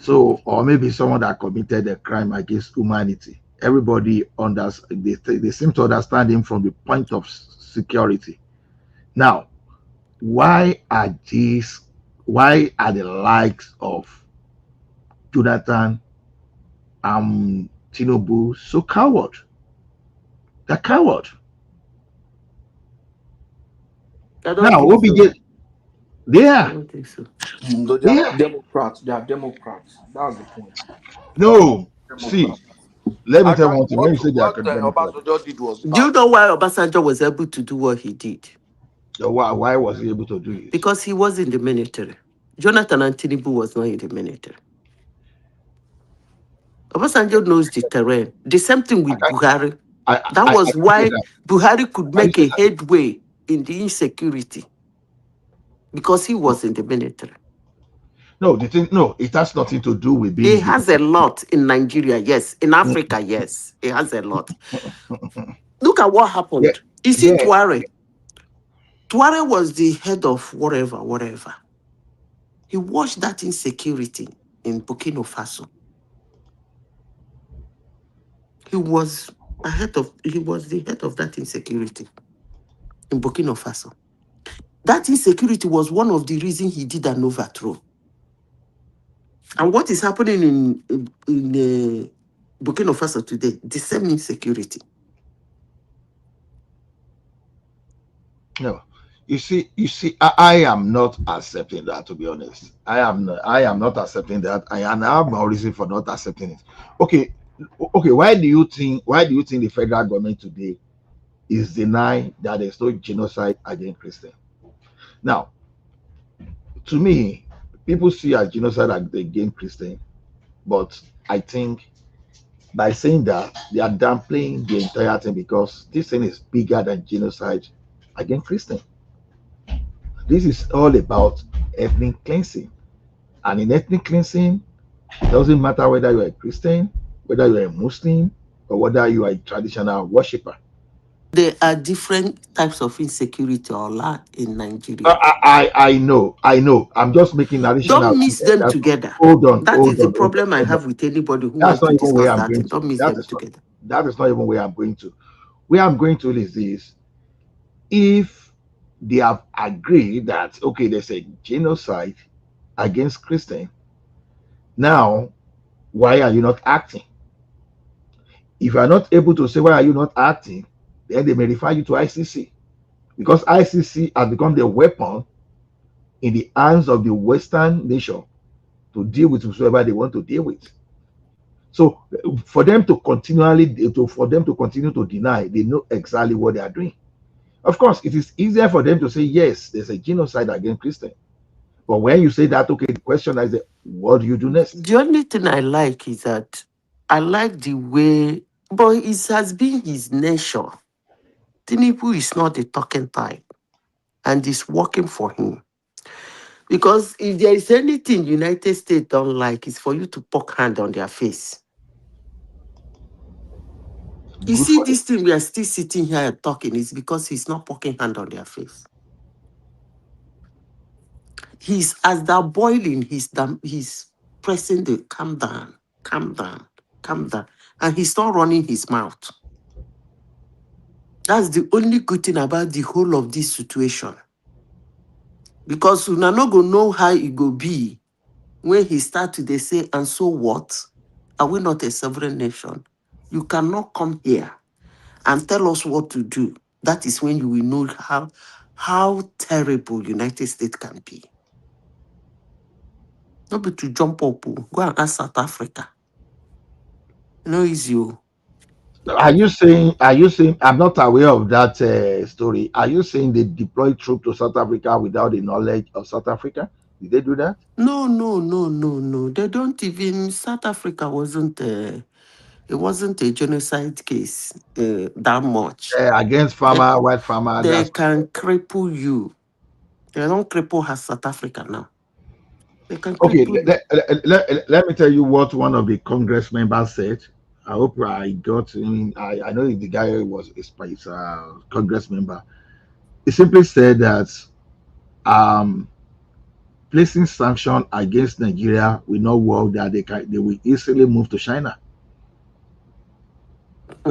I: So, or maybe someone that committed a crime against humanity. Everybody they seem to understand him from the point of security. Now, why are the likes of Jonathan Tinubu so coward? They're coward.
U: I don't
I: Now,
U: think
I: OBJ,
U: so.
I: they
U: I
I: are.
U: don't think so.
V: No, they are Democrats. They are Democrats. That's the point.
I: No,
V: Democrats.
I: see, let me tell you
V: Actually,
I: one thing. When you say they are
V: what
I: Democrats,
V: Obasanjo did was
U: Do you
V: bad.
U: know why Obasanjo was able to do what he did?
I: why was he able to do it?
U: Because he was in the military. Jonathan and Tinubu was not in the military. Obasanjo knows the terrain. The same thing with Buhari. That was
I: I say
U: why
I: that.
U: Buhari could
I: I
U: make
I: say
U: a
I: that.
U: headway in the insecurity because he was in the military.
I: No, it has nothing to do with being
U: He
I: in the
U: has a lot in Nigeria, yes. In Africa, yes. He has a lot. Look at what
I: yeah,
U: happened. You see,
I: yeah.
U: Tuareg. Tuareg was the head of whatever. He watched that insecurity in Burkina Faso. He was the head of that insecurity in Burkina Faso. That insecurity was one of the reasons he did an overthrow. And what is happening in Burkina Faso today? The same insecurity.
I: No, you see, I am not accepting that. To be honest, I am not accepting that. And I have my reason for not accepting it. Okay, Why do you think the federal government today is denying that there's no genocide against Christians? Now, to me, people see as genocide against Christians, but I think by saying that they are downplaying the entire thing because this thing is bigger than genocide against Christians. This is all about ethnic cleansing. And in ethnic cleansing, it doesn't matter whether you're a Christian, whether you're a Muslim, or whether you are a traditional worshiper.
U: There are different types of insecurity or lack in Nigeria.
I: I know. I'm just making additional.
U: Don't mix them together.
I: Hold on.
U: That is the problem I have with anybody who
I: That's
U: wants
I: not
U: to
I: even where
U: discuss
I: I'm
U: that.
I: going to.
U: Don't mix them together.
I: That is not even where I'm going to. Where I'm going to is this. If they have agreed that, okay, there's a genocide against Christians, now, why are you not acting? If you are not able to say why are you not acting, then they may refer you to ICC. because ICC has become the weapon in the hands of the Western nation to deal with whoever they want to deal with. So for them to continue to deny, they know exactly what they are doing. Of course, it is easier for them to say yes, there's a genocide against Christians. But when you say that, okay, the question is, what do you do next?
U: The only thing I like is that I like the way, but it has been his nature. Tinubu is not a talking type, and it's working for him. Because if there is anything United States don't like, it's for you to poke hand on their face. You see, this thing we are still sitting here and talking is because he's not poking hand on their face. He's as they're boiling, he's pressing the calm down, calm down, calm down. And he's not running his mouth. That's the only good thing about the whole of this situation. Because we're not going to know how it will be when he started to say, and so what? Are we not a sovereign nation? You cannot come here and tell us what to do. That is when you will know how terrible United States can be. Not be to jump up, go and ask South Africa. No easy.
I: Are you saying, I'm not aware of that story. Are you saying they deployed troops to South Africa without the knowledge of South Africa? Did they do that?
U: No. They don't even, South Africa wasn't, it wasn't a genocide case that much.
I: Against farmer, white farmer.
U: They can cripple you. They don't cripple South Africa now. They can
I: Okay,
U: cripple
I: let me tell you what one of the Congress members said. I hope I got, I know the guy was a Congress member. He simply said that placing sanctions against Nigeria will not work, that they will easily move to China.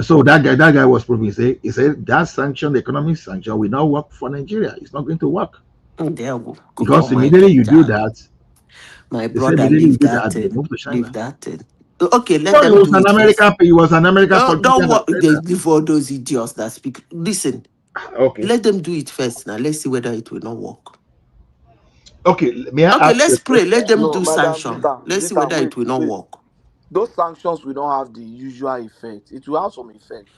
I: So that guy was probably saying, he said that sanction, the economic sanction, will not work for Nigeria. It's not going to work. Because immediately you do that,
U: my brother, leave that thing. Leave that thing. Okay, let them do it first.
I: He was an American
U: politician. Don't worry for those idiots that speak. Listen,
I: okay.
U: Let them do it first. Now let's see whether it will not work.
I: Okay, may I ask
U: let's pray. Let them do sanction. Let's see whether
V: wait,
U: it will not work.
V: Those sanctions will not have the usual effect. It will have some effect.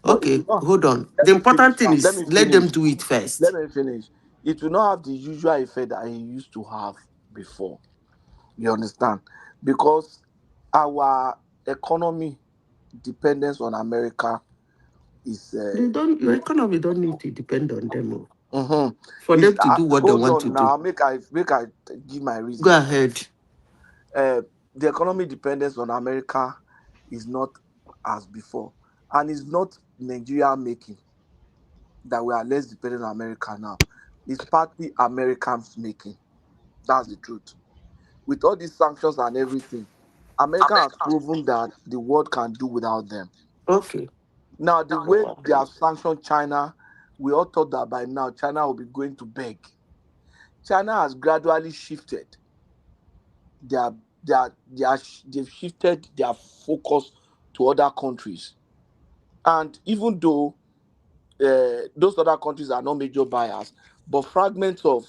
U: Okay, hold on. The important thing is let them do it first.
V: Let me finish. It will not have the usual effect that he used to have before. You understand? Because our economy dependence on America is
U: your economy don't need to depend on them.
V: For
U: them to do what they want to
V: now,
U: do.
V: Make I give my reason.
U: Go ahead.
V: The economy dependence on America is not as before, and it's not Nigeria making that we are less dependent on America now. It's partly Americans making. That's the truth. With all these sanctions and everything, America has proven that the world can do without them.
U: Okay.
V: Now, the way they have sanctioned China, we all thought that by now China will be going to beg. China has gradually shifted. They've shifted their focus to other countries. And even though those other countries are not major buyers, but fragments of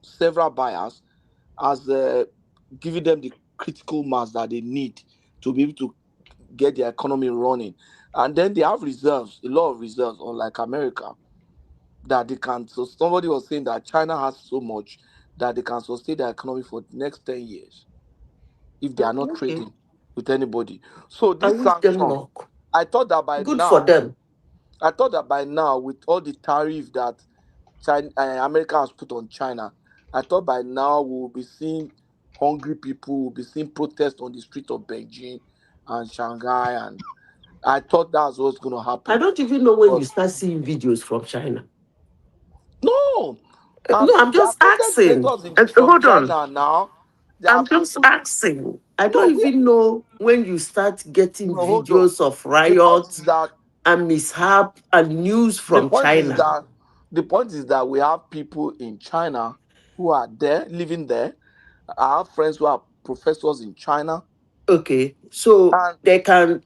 V: several buyers has given them the critical mass that they need to be able to get their economy running. And then they have reserves, a lot of reserves, unlike America, that they can. So somebody was saying that China has so much that they can sustain their economy for the next 10 years if they are not trading with anybody. So this sanction, I thought that by
U: good
V: now,
U: for them.
V: I thought that by now, with all the tariff that America has put on China, I thought by now we will be seeing hungry people, we'll be seeing protests on the street of Beijing and Shanghai, and I thought that's what's going to happen.
U: I don't even know when you start seeing videos from China.
V: No,
U: I'm just asking. Hold on.
V: Now,
U: I'm just asking. I don't even know when you start getting videos of riots and mishap and news from China.
V: The point is that we have people in China who are there, living there. I have friends who are professors in China.
U: Okay, so they can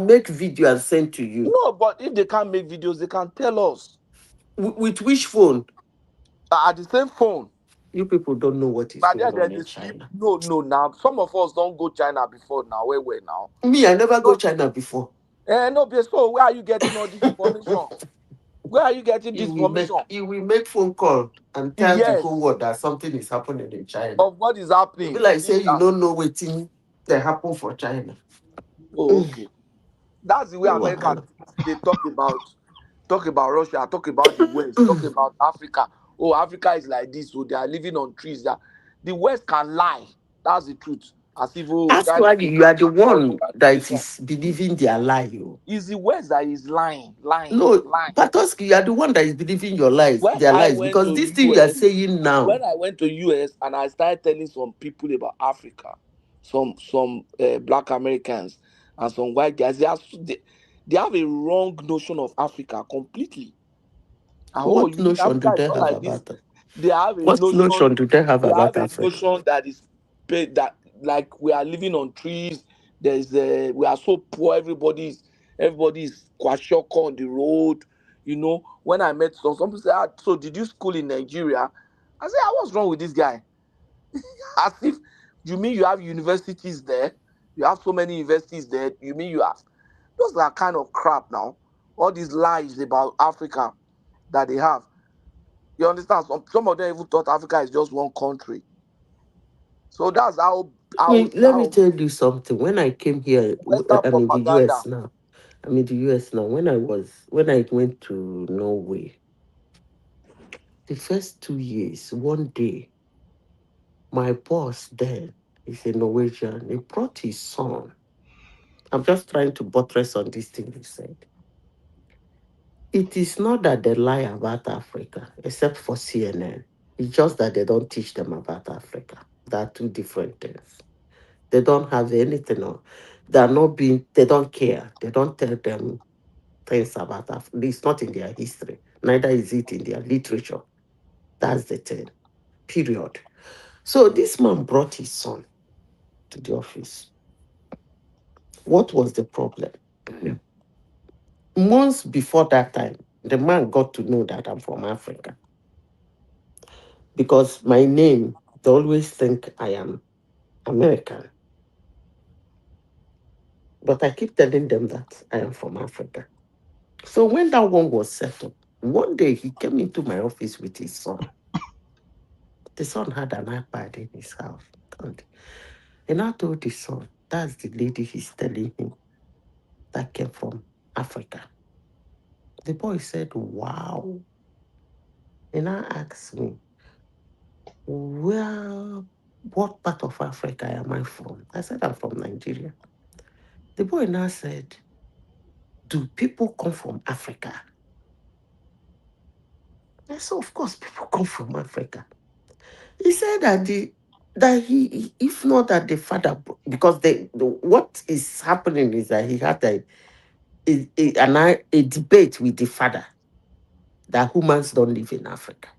U: make video and send to you.
V: No, but if they can't make videos, they can tell us.
U: With which phone?
V: At the same phone.
U: You people don't know what is
V: But
U: going on
V: then they
U: in
V: sleep.
U: China.
V: No, now some of us don't go China before now. Where now?
U: Me, I never go China before.
V: No, so where are you getting all this information? Where are you getting this information?
U: You will make phone call and tell the
V: Yes.
U: whole world that something is happening in China.
V: Of what is happening.
U: Be like say you don't know what thing that happen for China.
V: Oh, okay. That's the way
U: No
V: America
U: wahala.
V: they talk about Russia, talk about the West, talk about Africa. Oh, Africa is like this, so they are living on trees. That the West can lie. That's the truth. As if China
U: Actually,
V: is
U: you are the one that
V: this one.
U: is believing their lie.
V: It's the West that is lying.
U: No, Patoski, you are the one that is believing their lies because this thing you are saying now.
V: When I went to US and I started telling some people about Africa, some black Americans and some white guys, they have a wrong notion of Africa completely.
U: What
V: You mean
U: notion do
V: Africa is
U: they
V: not
U: have
V: like this?
U: about it?
V: They have a
U: What notion do they have
V: They have
U: about
V: a
U: Africa?
V: notion that is that like we are living on trees. We are so poor. Everybody's kwashoko on the road. When I met some people say, so did you school in Nigeria? I said, what's wrong with this guy? As if you mean you have universities there? You have so many universities there. You mean you have? Those are kind of crap now. All these lies about Africa that they have. You understand? Some of them even thought Africa is just one country. So that's
U: Let me tell you something. When I came here,
V: Western
U: I'm in the
V: propaganda.
U: US now. I'm in the US now. When I went to Norway, the first 2 years, one day, my boss then is a Norwegian. He brought his son. I'm just trying to buttress on this thing you said. It is not that they lie about Africa, except for CNN. It's just that they don't teach them about Africa. There are two different things. They don't have anything on. They don't care. They don't tell them things about Africa. It's not in their history. Neither is it in their literature. That's the thing. Period. So this man brought his son to the office. What was the problem? Months before that time, the man got to know that I'm from Africa. Because my name, they always think I am American. But I keep telling them that I am from Africa. So when that one was settled, one day he came into my office with his son. The son had an iPad in his house. And I told the son, that's the lady he's telling him that came from Africa. The boy said, wow. And I asked me, what part of Africa am I from? I said, I'm from Nigeria. The boy now said, do people come from Africa? I said, of course, people come from Africa. He said that if not that the father, because what is happening is that he had a debate with the father that humans don't live in Africa.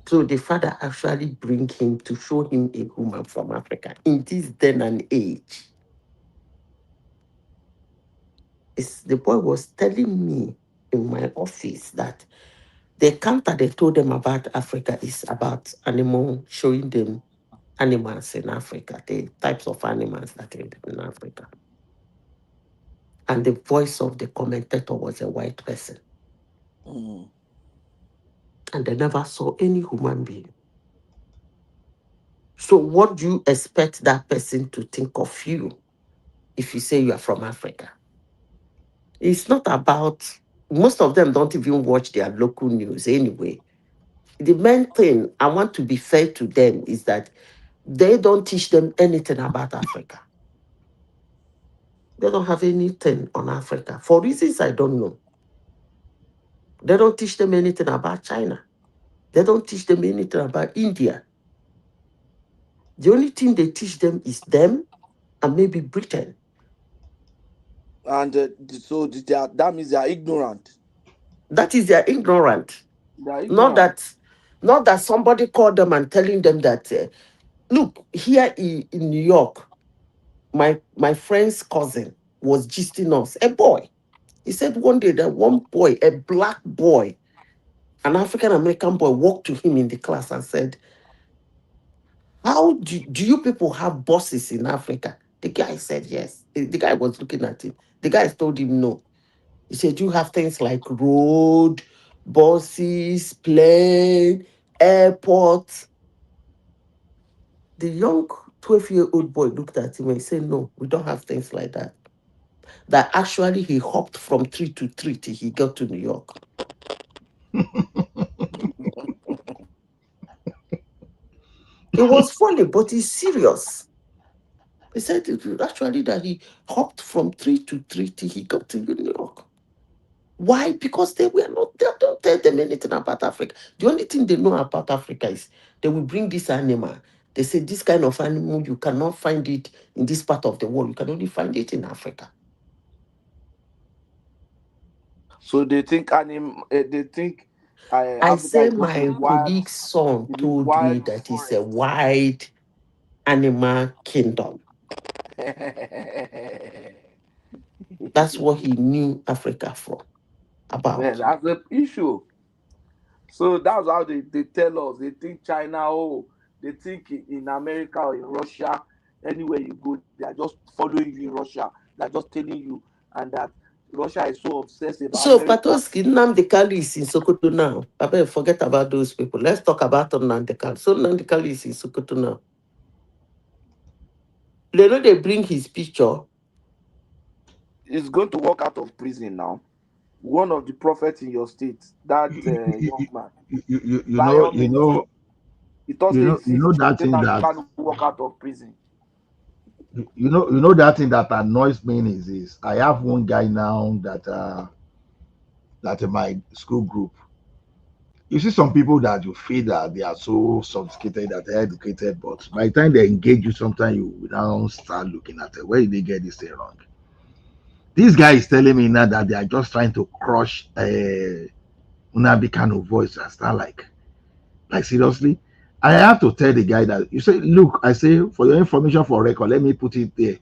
U: So the father actually bring him to show him a woman from Africa in this day and age. The boy was telling me in my office that the counter they told them about Africa is about showing them animals in Africa, the types of animals that are in Africa. And the voice of the commentator was a white person.
V: Mm.
U: And they never saw any human being. So what do you expect that person to think of you if you say you are from Africa? It's not about, most of them don't even watch their local news anyway. The main thing, I want to be fair to them, is that they don't teach them anything about Africa. They don't have anything on Africa. For reasons I don't know. They don't teach them anything about China. They don't teach them anything about India. The only thing they teach them is them and maybe Britain.
V: And so that means they are ignorant.
U: That is, they are ignorant.
V: They are ignorant.
U: Not that somebody called them and telling them that, look, here in New York, my friend's cousin was gisting us, a boy. He said one day that one boy, a black boy, an African American boy, walked to him in the class and said, "How do you people have bosses in Africa?" The guy said yes. The guy was looking at him. The guy told him no. He said, "You have things like road, buses, plane, airports." The young 12-year-old boy looked at him and said, "No, we don't have things like that." That actually he hopped from tree to tree till he got to New York. It was funny, but it's serious. He said actually that he hopped from tree to tree till he got to New York. Why? Because they don't tell them anything about Africa. The only thing they know about Africa is they will bring this animal. They say this kind of animal, you cannot find it in this part of the world. You can only find it in Africa.
V: So they think
U: I
V: Africa
U: say
V: is just a
U: my
V: wild,
U: colleague's son
V: is a
U: told me
V: wild
U: that it's a
V: forest.
U: wild animal kingdom. That's what he knew Africa from about.
V: That's the issue. So that's how they tell us. They think China, they think in America or in Russia, anywhere you go, they are just following you in Russia. They're just telling you, and that Russia is so obsessed about
U: So
V: America.
U: Patoski, Nnamdi Kanu is in Sokoto now. I better forget about those people. Let's talk about Nnamdi Kanu. So Nnamdi Kanu is in Sokoto now. They know they bring his picture.
V: He's going to walk out of prison now. One of the prophets in your state, that young man.
I: You know that thing that
V: walk out of prison.
I: you know that thing that annoys me is this. I have one guy now that in my school group. You see some people that you feel that they are so sophisticated, that they're educated, but by the time they engage you, sometimes you now start looking at it. Where did they get this thing wrong? This guy is telling me now that they are just trying to crush Nnamdi Kanu voice. I start like seriously. I have to tell the guy that you say, look, I say for your information for record, let me put it there.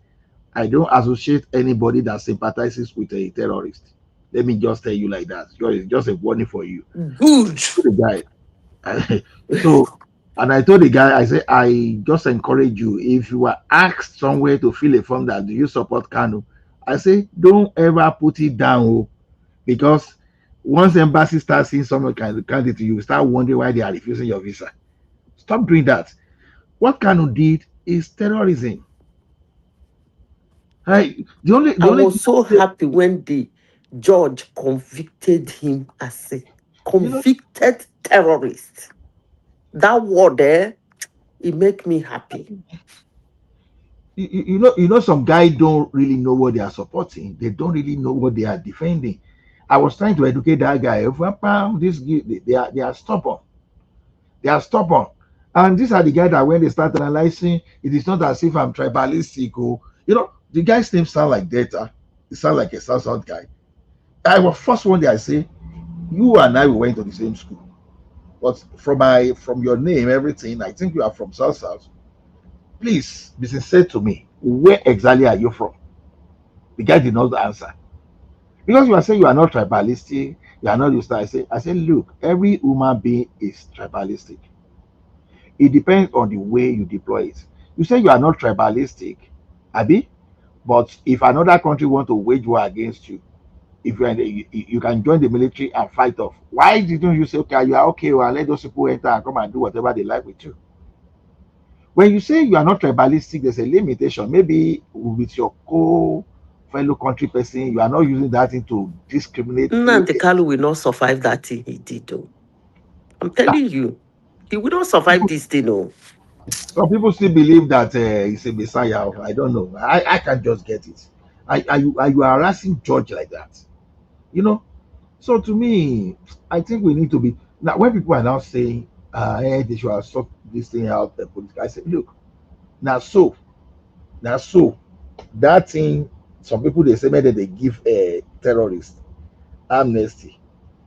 I: I don't associate anybody that sympathizes with a terrorist. Let me just tell you like that. Just a warning for you.
U: Good.
I: The guy. So, and I told the guy, I said, I just encourage you, if you are asked somewhere to fill a form that do you support Kanu, I say, don't ever put it down, because once the embassy starts seeing someone candidate to you, start wondering why they are refusing your visa. Stop doing that. What Kanu did is terrorism. I
U: was so happy when the judge convicted him as a convicted terrorist. That word there, it make me happy.
I: You know, some guys don't really know what they are supporting. They don't really know what they are defending. I was trying to educate that guy. They are stubborn. They are stubborn. And these are the guys that when they start analyzing, it is not as if I'm tribalistic. The guy's name sound like data. It sounds like a South guy. I was first one day I say, you and I we went to the same school. But from your name, everything, I think you are from South. Please be sincere to me. Where exactly are you from? The guy did not answer. Because you are saying you are not tribalistic, you are not used to. I say, look, every human being is tribalistic. It depends on the way you deploy it. You say you are not tribalistic, Abi, but if another country want to wage war against you, if you can join the military and fight off. Why didn't you say, okay, you are okay, well, let those people enter and come and do whatever they like with you? When you say you are not tribalistic, there's a limitation. Maybe with your fellow country person, you are not using that thing to discriminate.
U: Nnamdi Kanu will not survive that thing he did, though. I'm telling you, he will not survive this thing, no.
I: Some people still believe that he's a messiah. I don't know. I can't just get it. Are you harassing George like that? So to me, I think we need to be now. When people are now saying, "Hey, they should have sort this thing out," the political, I say, look, now so that thing. Some people they say maybe they give a terrorist amnesty.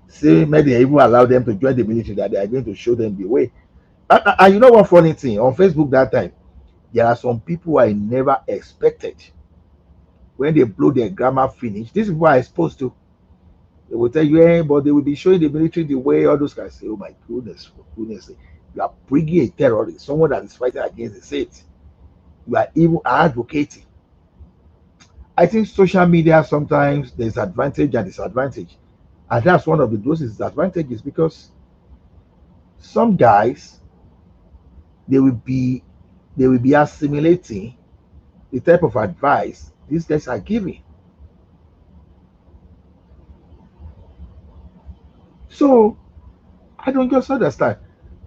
I: Say maybe they even allow them to join the military, that they are going to show them the way. And you know what funny thing on Facebook that time, there are some people I never expected when they blow their grammar finish. These people are exposed to. They will tell you, hey, but they will be showing the military the way. All those guys say, oh my goodness, for goodness sake, you are bringing a terrorist, someone that is fighting against the state. You are even advocating. I think social media sometimes there's advantage and disadvantage, and that's one of the those disadvantages because some guys they will be assimilating the type of advice these guys are giving. So I don't just understand.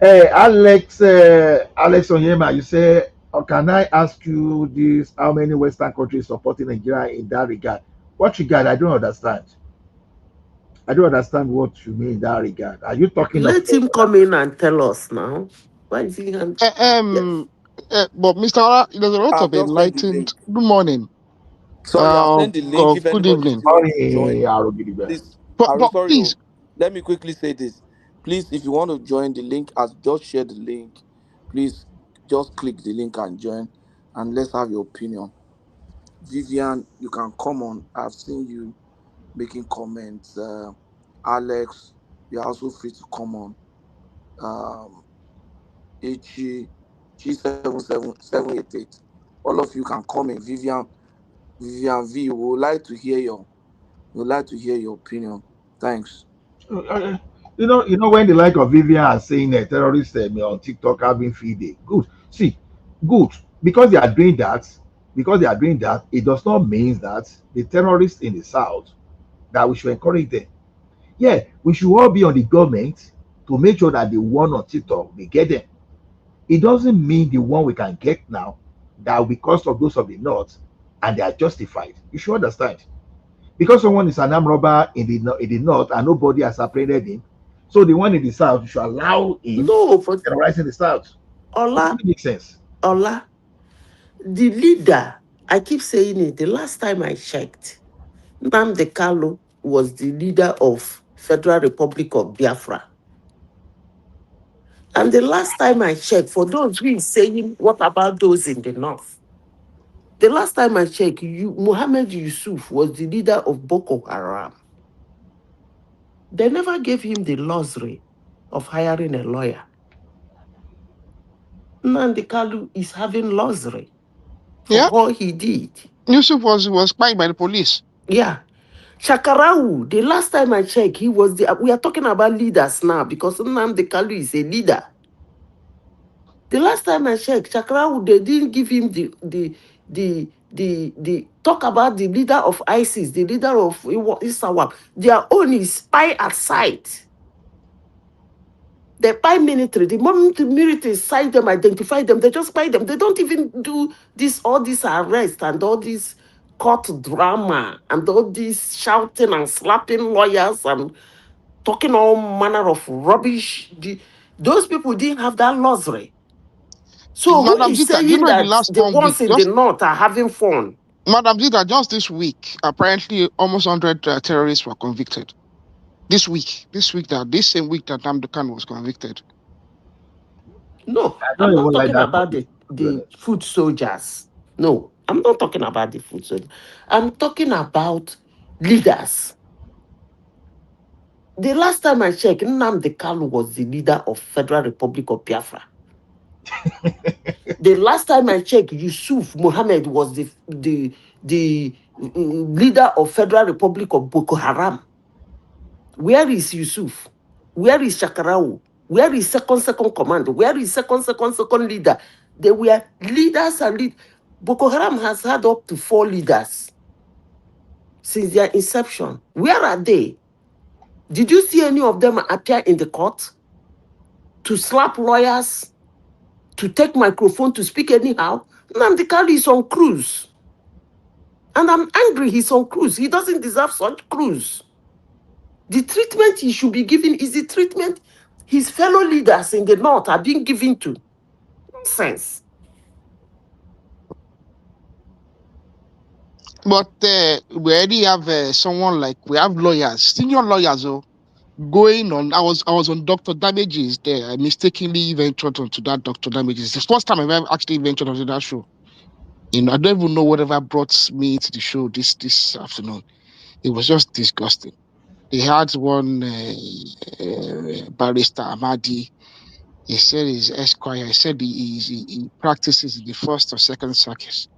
I: Alex Onyema, you say, can I ask you this? How many Western countries supporting Nigeria in that regard? What regard? I don't understand. I don't understand what you mean in that regard. Are you talking of?
U: Let him come in and tell us now. Why is he?
J: But Mr. Ola, there's a lot
V: I've
J: of
V: just sent the
J: enlightened.
V: link.
J: Good morning.
V: Sorry, I've sent the link. If
J: Good
V: anybody
J: evening.
V: still want to join, please.
J: But
V: Sorry,
J: please,
V: let me quickly say this. Please, if you want to join the link, as just share the link. Please, just click the link and join, and let's have your opinion. Vivian, you can come on. I've seen you making comments. Alex, you're also free to come on. H G77788. All of you can come in. Vivian V, we would like to hear your opinion. Thanks.
I: You know when the like of Vivian are saying a terrorist on TikTok having free day. Good. See, good because they are doing that. Because they are doing that, it does not mean that the terrorists in the south that we should encourage them. Yeah, we should all be on the government to make sure that the one on TikTok we get them. It doesn't mean the one we can get now that because of those of the north and they are justified. You should understand. Because someone is an armed robber in the north and nobody has apprehended him, so the one in the south you should allow him
U: but
I: terrorizing the south.
U: Ola,
I: It makes sense.
U: Ola, the leader, I keep saying it, the last time I checked, NNAMDI Kanu was the leader of Federal Republic of Biafra. And the last time I checked, for those who is saying, what about those in the north? The last time I checked, Muhammad Yusuf was the leader of Boko Haram. They never gave him the luxury of hiring a lawyer. NNAMDI Kanu is having luxury for what he did.
J: Yusuf was spied by the police.
U: Yeah. Shakarau, the last time I checked, he was we are talking about leaders now because NNAMDI Kanu is a leader. The last time I checked, Shakarau, they didn't give him the talk about the leader of ISIS, the leader of Isawap. Their own is spy at sight. They spy military. The moment the military sight them, identify them, they just spy them. They don't even do all this arrest and all this court drama and all this shouting and slapping lawyers and talking all manner of rubbish. Those people didn't have that luxury. So who is saying that the ones in the north are having fun?
J: Madam Zita, just this week, apparently almost 100 terrorists were convicted. This same week that NNAMDI Kanu was convicted.
U: No, I'm not talking about the foot soldiers. No, I'm not talking about the foot soldiers. I'm talking about leaders. The last time I checked, NNAMDI Kanu was the leader of Federal Republic of Biafra. The last time I checked, Yusuf Mohammed was the leader of Federal Republic of Boko Haram. Where is Yusuf? Where is Shakarau? Where is second command? Where is second leader? They were leaders and Boko Haram has had up to 4 leaders since their inception. Where are they? Did you see any of them appear in the court to slap lawyers, to take microphone, to speak anyhow? NNAMDI Kanu is on cruise. And I'm angry he's on cruise. He doesn't deserve such cruise. The treatment he should be given is the treatment his fellow leaders in the north are being given to. Nonsense.
J: But we already have someone we have lawyers, senior lawyers, going on. I was on Dr. Damages there. I mistakenly ventured onto that Dr. Damages. It's the first time I've ever actually ventured onto that show. I don't even know whatever brought me to the show this afternoon. It was just disgusting. They had one barrister, Amadi. He said he's Esquire. He said he practices in the first or second circuit.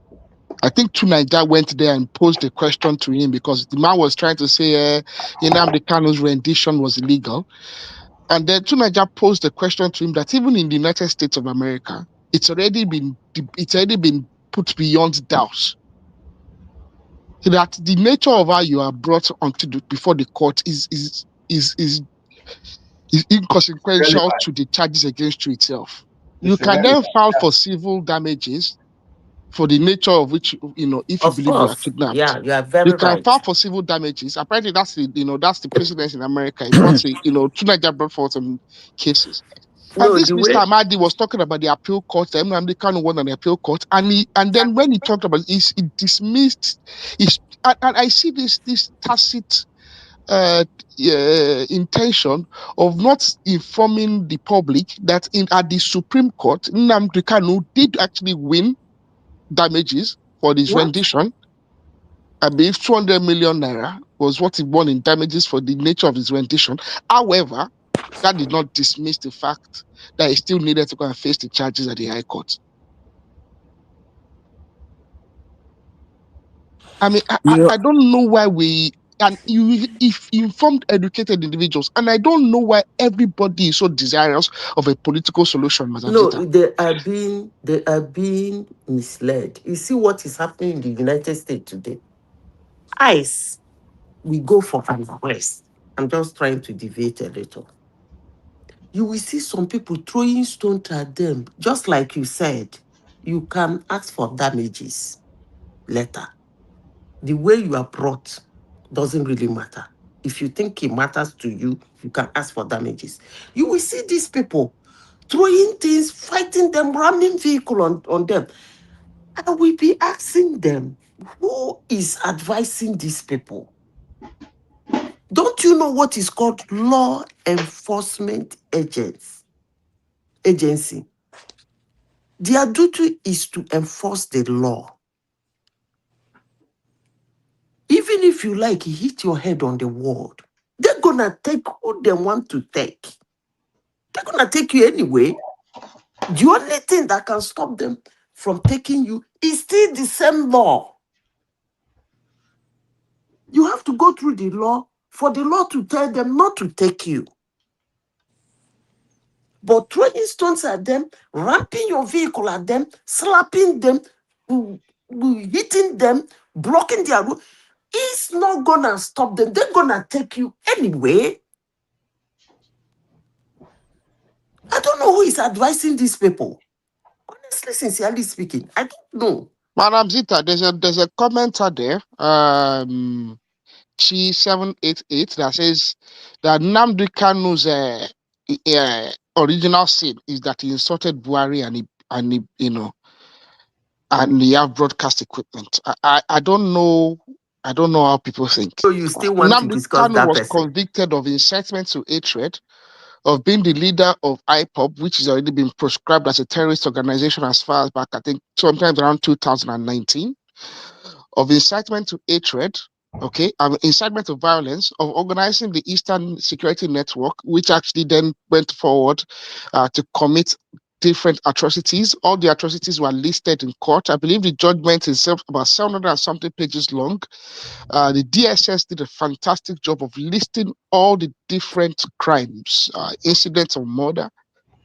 J: I think Tunaija went there and posed a question to him because the man was trying to say NNAMDI KANU'S rendition was illegal. And then Tunaija posed a question to him that even in the United States of America, it's already been put beyond doubt that the nature of how you are brought before the court is inconsequential to the charges against you itself. You can then file for civil damages for the nature of which, if you believe you are kidnapped.
U: Yeah, you are very
J: you can
U: right.
J: file for civil damages. Apparently, that's the precedence in America. He brought Tunaija brought forward some cases.
U: No,
J: And this
U: the
J: Mr.
U: way
J: Amadi was talking about the appeal court, the NNAMDI KANU won an appeal court, and then when he talked about it, he dismissed. And I see this tacit intention of not informing the public that at the Supreme Court, NNAMDI KANU did actually win damages for this rendition. I believe 200 million naira was what he won in damages for the nature of his rendition. However, that did not dismiss the fact that he still needed to go and face the charges at the High Court. I mean, I don't know why if informed, educated individuals, and I don't know why everybody is so desirous of a political solution, Madam
U: No,
J: Zita.
U: they are being misled. You see what is happening in the United States today. ICE, we go for request. I'm just trying to deviate a little. You will see some people throwing stones at them, just like you said. You can ask for damages later. The way you are brought doesn't really matter. If you think it matters to you, you can ask for damages. You will see these people throwing things, fighting them, ramming vehicle on them. I will be asking them, who is advising these people? Don't you know what is called law enforcement agency? Their duty is to enforce the law. Even if you hit your head on the wall, they're gonna take who they want to take. They're gonna take you anyway. The only thing that can stop them from taking you is still the same law. You have to go through the law for the law to tell them not to take you. But throwing stones at them, ramping your vehicle at them, slapping them, hitting them, blocking their road, it's not gonna stop them. They're gonna take you anyway. I don't know who is advising these people. Honestly, sincerely speaking, I don't know.
J: Madam Zita, there's a commenter there, Chi788, that says that NNAMDI KANU'S original sin is that he insulted Buhari and he have broadcast equipment. I don't know how people think.
U: So you still want to
J: NNAMDI
U: discuss
J: KANU
U: that
J: was
U: person?
J: convicted of incitement to hatred, of being the leader of IPOB, which has already been proscribed as a terrorist organization as far as back, I think, sometimes around 2019, of incitement to hatred, incitement to violence, of organizing the Eastern Security Network, which actually then went forward to commit different atrocities. All the atrocities were listed in court. I believe the judgment is about 700 and something pages long. The DSS did a fantastic job of listing all the different crimes, incidents of murder.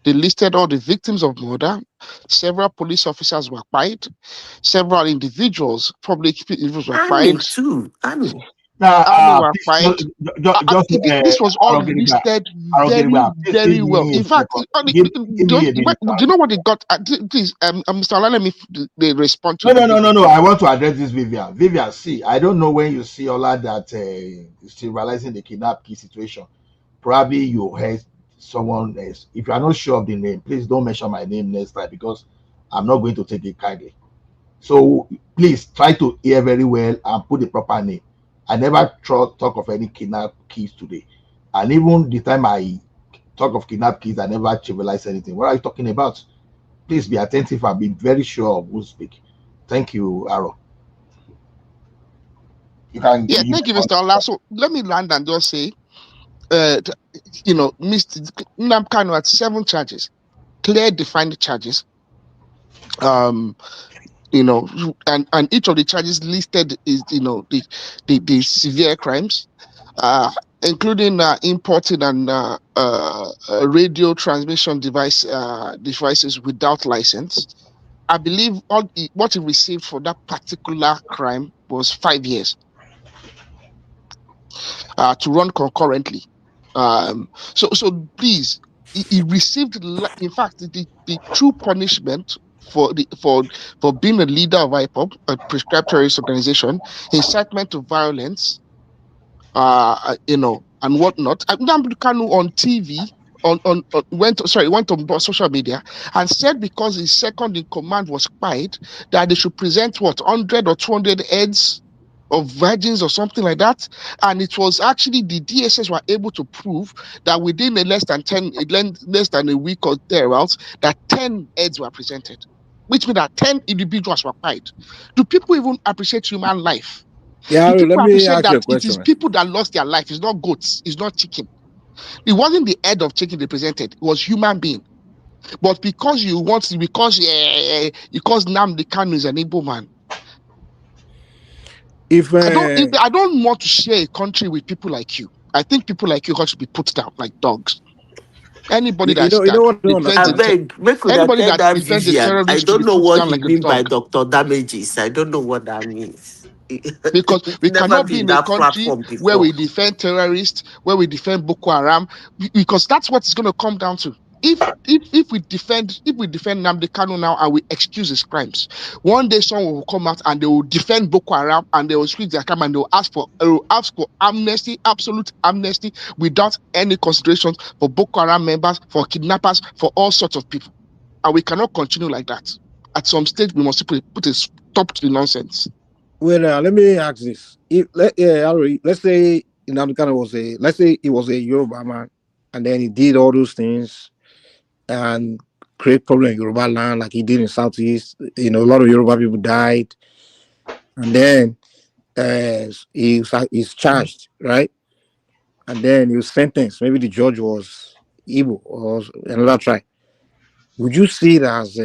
J: They listed all the victims of murder. Several police officers were fired. Several individuals, public individuals were fired.
U: Too. Army
J: were fired. This was all listed very, very well. In fact, do you know what they got? Please, Mr. Ola, let me respond to
I: No. I want to address this, Vivian. Vivian, see, I don't know when you see all that still realizing the kidnap key situation. Probably you heard someone else. If you are not sure of the name, please don't mention my name next time because I'm not going to take it kindly. So please try to hear very well and put the proper name. I never talk of any kidnap keys today. And even the time I talk of kidnap keys, I never trivialize anything. What are you talking about? Please be attentive and be very sure of who speak. Thank you, Aaron. You can.
J: Yeah, thank you, Mr. Ola. So let me land and just say, Mr. Nnamdi Kanu had 7 charges, clear, defined charges. And each of the charges listed is, the severe crimes, including importing and radio transmission devices without license. I believe what he received for that particular crime was 5 years to run concurrently. So please, he received, in fact, the true punishment for being a leader of IPOB, a prescribed terrorist organization, incitement to violence, and whatnot. Nnamdi Kanu on TV went on social media and said because his second in command was quiet, that they should present 100 or 200 heads of virgins or something like that, and it was actually the DSS were able to prove that within less than a week or thereabouts, that 10 heads were presented, which means that 10 individuals were quiet. Do people even appreciate human life?
K: Yeah,
J: Do people
K: let me
J: appreciate
K: ask you a
J: that it
K: question,
J: is
K: man.
J: people that lost their life? It's not goats, it's not chicken. It wasn't the head of chicken they presented, it was human being. But because Nnamdi Kanu is an Igbo man, I don't want to share a country with people like you. I think people like you got to be put down like dogs. Anybody
K: You know what?
U: I beg, make una
J: anybody
U: tell
J: that
U: that
J: defends a
U: Vivian. I
J: terrorist should
U: don't
J: be
U: know
J: put
U: what
J: down
U: he
J: like a
U: mean by
J: dog.
U: Dr. Damages. I don't know what that means.
J: Because we
U: Never
J: cannot be
U: been
J: in a
U: that
J: country
U: platform
J: where
U: before.
J: we defend terrorists, where we defend Boko Haram, because that's what it's going to come down to. If we defend Nnamdi Kanu now and we excuse his crimes, one day someone will come out and they will defend Boko Haram and they will speak their crime and they will ask for amnesty, absolute amnesty, without any considerations for Boko Haram members, for kidnappers, for all sorts of people. And we cannot continue like that. At some stage, we must put a stop to the nonsense.
K: Well, let me ask this. Let's say Nnamdi Kanu let's say he was a Yoruba man, and then he did all those things and create problem in Yoruba land like he did in Southeast. A lot of Yoruba people died, and then he's charged, right? And then he was sentenced. Maybe the judge was Igbo or another tribe. Would you see it as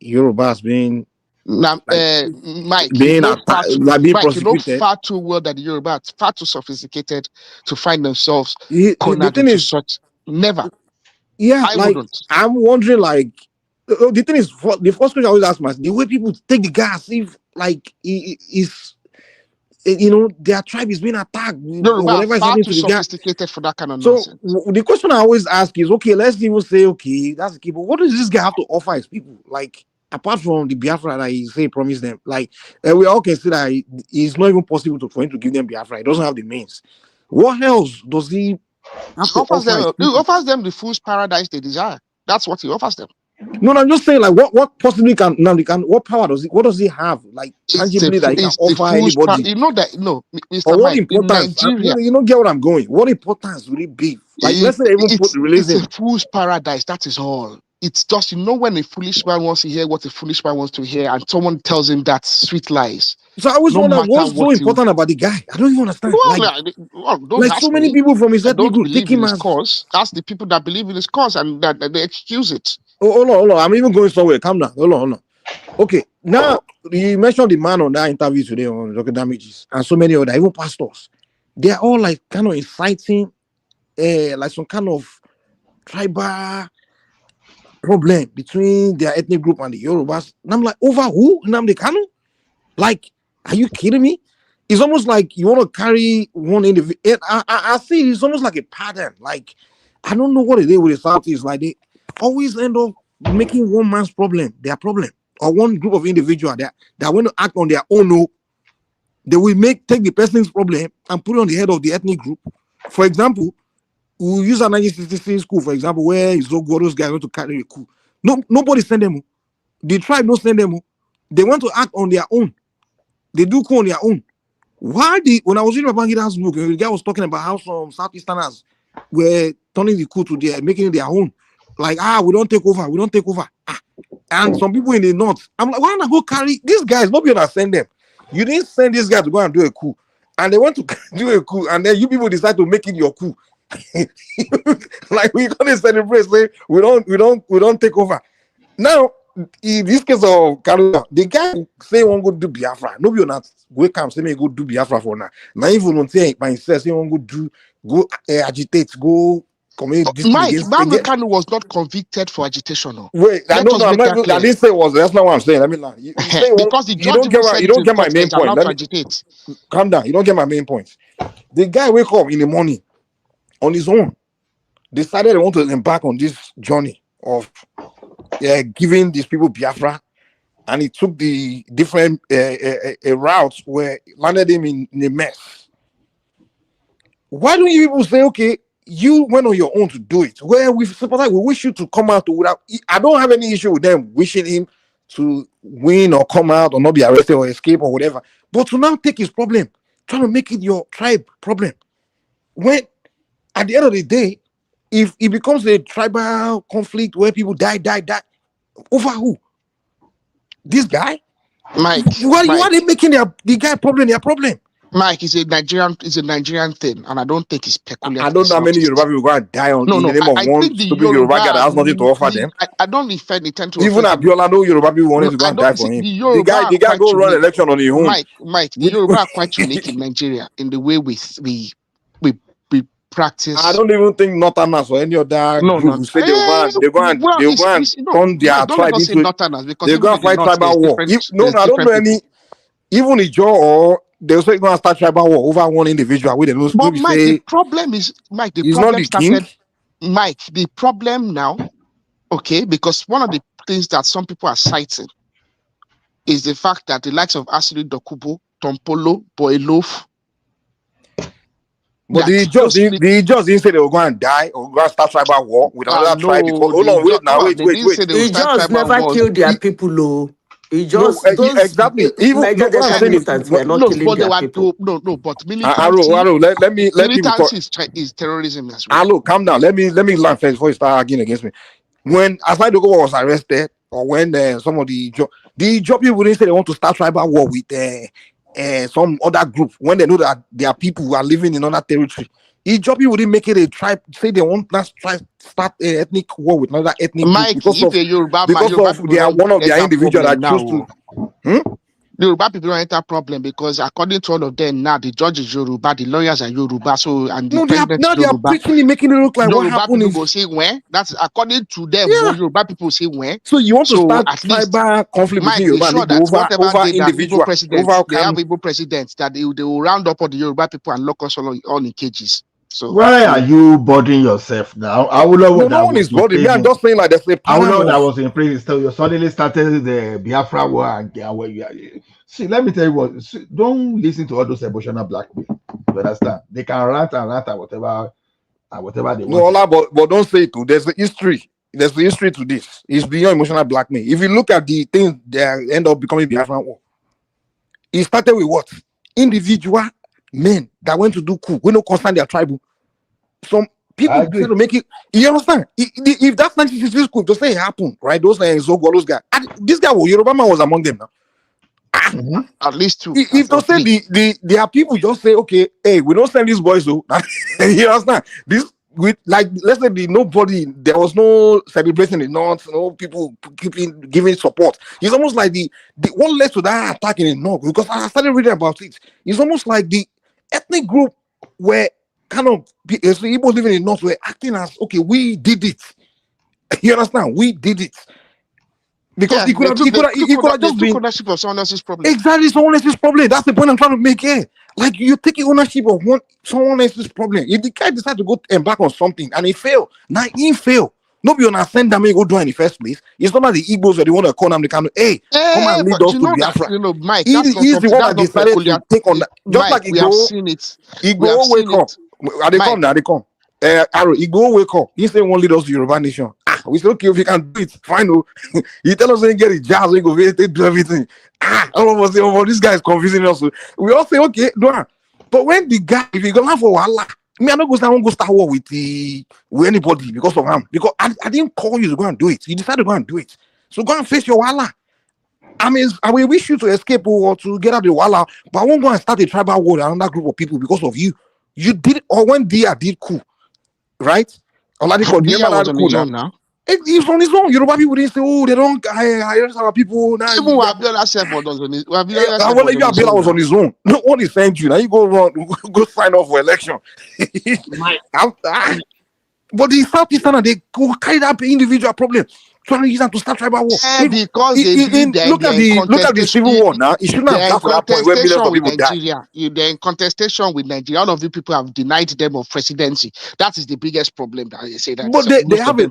K: Yoruba as being
J: Now, Mike,
K: being prosecuted?
J: far too well that the Yoruba are far too sophisticated to find themselves cornered
K: the thing
J: into
K: is,
J: such. Never.
K: Yeah,
J: I
K: like
J: wouldn't.
K: I'm wondering, like the thing is, the first question I always ask myself, the way people take the guy as if like their tribe is being attacked or
J: Yoruba are
K: whatever is
J: far
K: happening
J: too
K: to the guy.
J: sophisticated for that kind of
K: So
J: nonsense.
K: the question I always ask is, okay, let's even say, okay, that's the key, but what does this guy have to offer his people? Like, apart from the Biafra that he say promised them, like we all can see that it's not even possible for him to give them Biafra. He doesn't have the means. What else does he have to offer his people?
J: He offers them the fool's paradise they desire. That's what he offers them.
K: No, I'm just saying, like, what possibly what power does he have, like, tangibly that he can offer anybody?
J: Mr.
K: Or what
J: Mike,
K: importance?
J: in Nigeria,
K: you don't get what I'm going. What importance will it be? Like, let's say even release him.
J: It's a fool's paradise. That is all. It's just, when a foolish man wants to hear what a foolish man wants to hear, and someone tells him that sweet lies.
K: So I always wonder what's so important about the guy. I don't even understand.
J: Don't
K: so many people from his ethnic group take him as
J: cause. Ask the people that believe in his cause and that they excuse it.
K: Oh, hold on. I'm even going somewhere. Calm down. Hold on. Okay, now you mentioned the man on that interview today on Dr. Damages and so many other, even pastors. They are all like kind of inciting, like some kind of tribal problem between their ethnic group and the Yorubas. And I'm like, over who? Nnamdi Kanu? Like, are you kidding me? It's almost like you want to carry one individual. I see it's almost like a pattern. Like, I don't know what it is with the Southeast. Like, they always end up making one man's problem their problem, or one group of individuals that want to act on their own. No, they will take the person's problem and put it on the head of the ethnic group. For example, we'll use a 1966 school, for example, where those guys want to carry a coup. No, nobody send them. The tribe don't send them. They want to act on their own. They do coup on their own. When I was reading Babangida's book, the guy was talking about how some Southeasterners were turning the coup to making it their own. Like, we don't take over. And some people in the north, I'm like, why not go carry these guys? Nobody gonna send them. You didn't send this guy to go and do a coup. and they want to do a coup, and then you people decide to make it your coup. Like we're gonna celebrate, say we don't take over. Now, in this case of Kanu'S, the guy say won't go do Biafra. Nobody not wake come say me go do Biafra for now. Now even volunteer by himself say won't go agitate, go commit this
J: Mike,
K: against.
J: Kanu was not convicted for agitation. No.
K: Wait, I didn't say was. That's not what I'm saying. I mean, you say
J: because the judge
K: you don't get my main point.
J: Let me agitate.
K: Calm down. You don't get my main point. The guy wake up in the morning on his own, decided they want to embark on this journey of giving these people Biafra, and he took the different routes where landed him in a mess. Why don't you people say, okay, you went on your own to do it? Well, we wish you to come out without. I don't have any issue with them wishing him to win or come out or not be arrested or escape or whatever. But to now take his problem, trying to make it your tribe problem. When at the end of the day, if it becomes a tribal conflict where people die, over who? This guy?
J: Mike.
K: Why are they making the guy problem their problem?
J: Mike is a Nigerian thing, and I don't think it's peculiar.
K: I don't know how many Yoruba people go and die in the name of one stupid Yoruba guy that has nothing to offer them.
J: I don't defend it.
K: Even Abiola, no Yoruba people wanted to go and die for him. The guy go run election on his own.
J: Mike, the Yoruba are quite unique in Nigeria in the way we practice.
K: I don't even think Northerners or any other group who say they go and turn their tribe into. They go and fight tribal war. I don't know any. Even Ijo or they'll say going to start tribal war over one individual. But
J: Mike, the problem is the problem now, okay, because one of the things that some people are citing is the fact that the likes of Asili Dokubo, Tompolo, Boylof.
K: But the judge didn't say they were going to die or go and start tribal war with another tribe. Because, hold on, wait.
U: The judge never killed their people, though. He just
K: exactly. Even
U: but
J: militancy is terrorism as well.
K: Hello, calm down. Let me learn first before you start arguing against me. When Asai Dogo was arrested, or when some of the job people didn't say they want to start tribal war with some other group, when they know that their people who are living in another territory. Ijobi wouldn't make it a tribe, say they want to start an ethnic war with another ethnic
J: Mike,
K: group because they are one of their individuals that choose to.
J: The Yoruba people don't enter problem because according to all of them now, the judge is Yoruba, the lawyers are Yoruba, so and the
K: they are preaching, making it look like
J: Yoruba
K: what happened
J: people say when. That's according to them. Yoruba people say when.
K: So you want to start tribal conflict between Yoruba and Igbo over individual,
J: they have Igbo presidents that they will round up all the Yoruba people and lock us all in cages. So
I: why are you bothering yourself now? I would know
K: no one is bothering me. I'm just saying like there's a
I: I would know that was in prison. So you suddenly started the Biafra war and where you are. See, let me tell you what. Don't listen to all those emotional blackmail. You understand? They can rant and whatever they want.
K: No, but don't say it too. There's a history. There's the history to this. It's beyond emotional blackmail. If you look at the things that end up becoming Biafra war, it started with what? Individual men that went to do coup. We don't concern their tribe. Some people try to make it. You understand? If that's 1960s coup, just say it happened, right? Those Zogo, those guys. This guy, Yoruba man, was among them now.
J: At least two.
K: If to say there are people just say, okay, hey, we don't send these boys though. You understand? This with like let's say there was no celebration in the north, no people giving support. It's almost like the one led to that attack in the north because I started reading about it. It's almost like the ethnic group where kind of Igbo living in the north were acting as okay, we did it. You understand? We did it. Because he could have just been
J: ownership of someone else's problem.
K: Exactly, someone else's problem. That's the point I'm trying to make here. Like you take ownership of someone else's problem. If the guy decides to go embark on something and he fail, now he fail. Nobody understand that may go do it in the first place. It's not like the Igbos or the one that call them the kind of come and lead us to Biafra.
J: Mike,
K: he's the one that decided to take on that. Just
J: Mike,
K: like
J: we have seen it.
K: Igbo wake up. They come now. They come. Igbo wake up. He say one lead us to Yoruba nation. We say okay if you can do it. Fine. He tell us they get it jazz. We go they do everything. All of us say, oh, this guy is confusing us. We all say okay, do it. But when the guy, if he go laugh for Allah, me I don't go start war with anybody because of him. Because I didn't call you to go and do it. You decided to go and do it. So go and face your Allah. I mean, wish you to escape or to get out of the walla, but I won't go and start a tribal war with another group of people because of you. You did, or when Dia did coup, right? Oladipo,
J: Dia was on
K: coup
J: his own now.
K: He's on his own. Yoruba people didn't say, oh, they don't hire our people. Now,
J: even Abiola said was on his own.
K: Abiola was on his own. No one is saying you. Now you go run, go sign off for election. But the Southeastern, they go carry that individual problem. Trying to use them to start tribal war.
J: Because
K: look at the civil war now. It shouldn't have got to that point where millions of people die.
J: They're in contestation with Nigeria. All of you people have denied them of presidency. That is the biggest problem that they say that.
K: But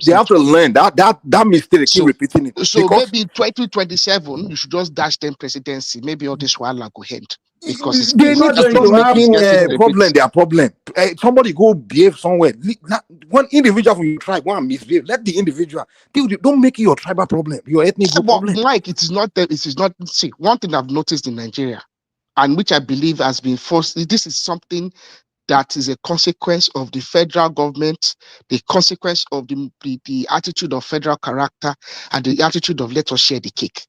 K: they have to learn that mistake. They keep repeating it.
J: So maybe 2027, you should just dash them presidency. Maybe all this while go end. Because
K: they need to stop making their problem. Somebody go behave somewhere. One individual from your tribe go and misbehave. Let the individual. Don't make it your tribal problem, your ethnic group problem.
J: Mike, it is not. See, one thing I've noticed in Nigeria, and which I believe has been forced. This is something that is a consequence of the federal government, the consequence of the attitude of federal character, and the attitude of let us share the cake.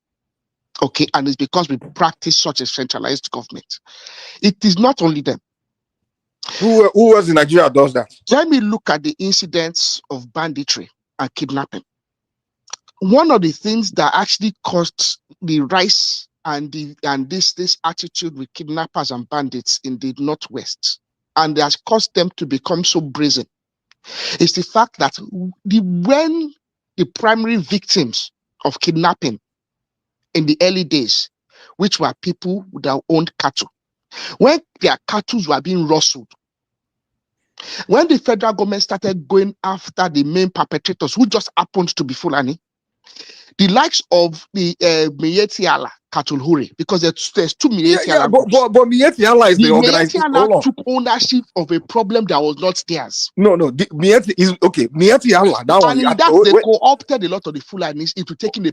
J: Okay, and it's because we practice such a centralized government. It is not only them.
K: Who else in Nigeria does that?
J: Let me look at the incidents of banditry and kidnapping. One of the things that actually caused the rise and this attitude with kidnappers and bandits in the Northwest, and has caused them to become so brazen, is the fact that when the primary victims of kidnapping in the early days, which were people that owned cattle, when their cattle were being rustled, when the federal government started going after the main perpetrators, who just happened to be Fulani, the likes of the Miyetti Allah cattle hurry, because there's two Miyetti Allah groups.
K: But Miyetti Allah is the organization.
J: Miyetti Allah took ownership of a problem that was not theirs.
K: No, Miyetti is okay. Miyetti Allah, that one.
J: And in that, they co-opted a lot of the Fulanis into taking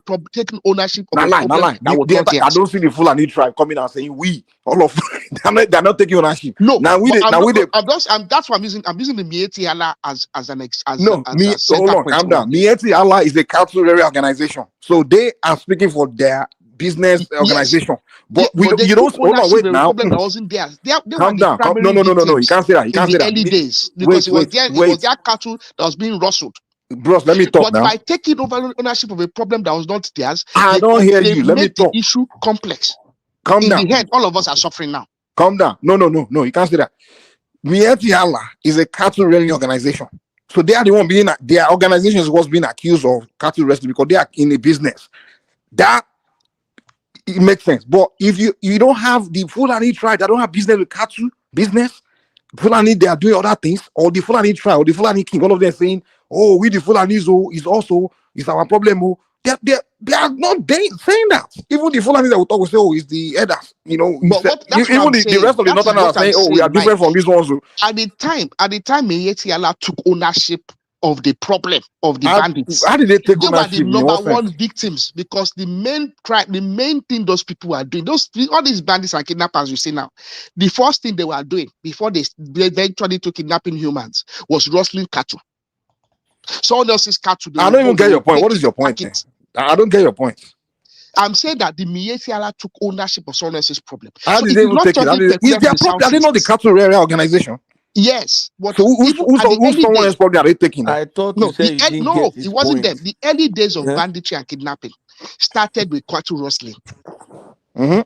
J: ownership of a problem that was not theirs.
K: I don't see the Fulani tribe coming out saying we. All of they're not taking ownership.
J: No,
K: that's
J: why I'm using the Miyetti Allah as
K: hold on, calm down. Miyetti Allah is a cattle rearing organization, so they are speaking for their business organization. But you don't hold on, wait now.
J: Problem that wasn't theirs.
K: Calm down. No. You can't say that. You can't say that.
J: In the early days, because it was their cattle that was being rustled.
K: Bros, let me talk now.
J: But by taking over ownership of a problem that was not theirs,
K: I don't hear you. Let me talk.
J: The issue complex.
K: Calm down.
J: In the end, all of us are suffering now.
K: Calm down. No. You can't say that. Miyetti Allah is a cattle rearing organization. So they are the one their organization was being accused of cattle wrestling because they are in a business. That it makes sense. But if you don't have the Fulani tribe that don't have business with cattle business, Fulani they are doing other things, or the Fulani tribe or the Fulani king, all of them saying, oh, we the Fulanis is our problem. They are not saying that. Even the Fulani that we talk will say, oh, it's the elders. Even the rest of the Northern are saying, oh, we are different from these ones.
J: At the time, Miyetti Allah took ownership of the problem of the bandits.
K: How did they take ownership?
J: They were the number one victims, because the main thing those people were doing, all these bandits and kidnappers you see now, the first thing they were doing before they eventually took kidnapping humans was rustling cattle. Someone else's cattle.
K: I don't even get your point. What is your point? I don't get your point.
J: I'm saying that the Miyetti Allah took ownership of someone else's problem.
K: How did they even take it? Is their problem? Are they not the cattle rearing organization?
J: Yes.
K: But so who's someone else probably are they taking?
V: I thought
J: it wasn't them. The early days of banditry and kidnapping started with cattle rustling.
K: Mm-hmm.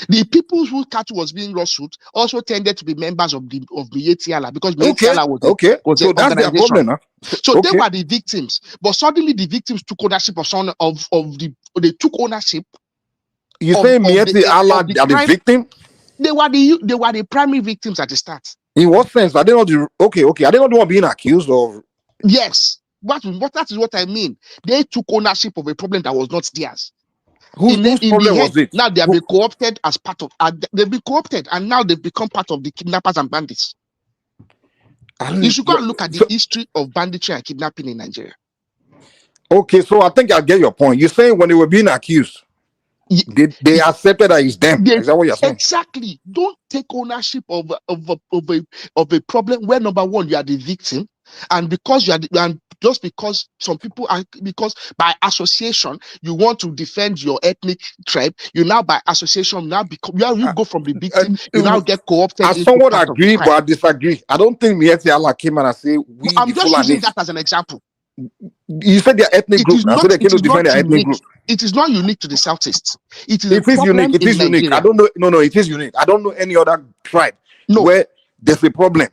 J: The people whose cattle was being rustled also tended to be members of Miyetti Allah, because Miyetti Allah was
K: so that's their problem, huh?
J: So they were the victims, but suddenly the victims took ownership they took ownership.
K: You say Miyetti Allah are the victim?
J: They were the primary victims at the start.
K: In what sense? Are they not are they not the one being accused of?
J: Yes. That is what I mean. They took ownership of a problem that was not theirs.
K: Whose problem was it?
J: Now they have been co-opted as part of. They've been co-opted, and now they've become part of the kidnappers and bandits. You should go and look at the history of banditry and kidnapping in Nigeria.
K: Okay, so I think I get your point. You're saying when they were being accused, They accepted that it's them. Is that what you're saying?
J: Exactly. Don't take ownership of a problem where, number one, you are the victim, and because you are and just because some people are, because by association you want to defend your ethnic tribe, you now by association now become you go from the victim, you now get co-opted.
K: I somewhat agree, but I disagree. I don't think Mieti Allah came and say we.
J: I'm just using that as an example.
K: You said their ethnic group, now, so they came to defend their ethnic group.
J: It is not unique to the Southeast. It is
K: unique. It is unique. I don't know. No, it is unique. I don't know any other tribe where there's a problem.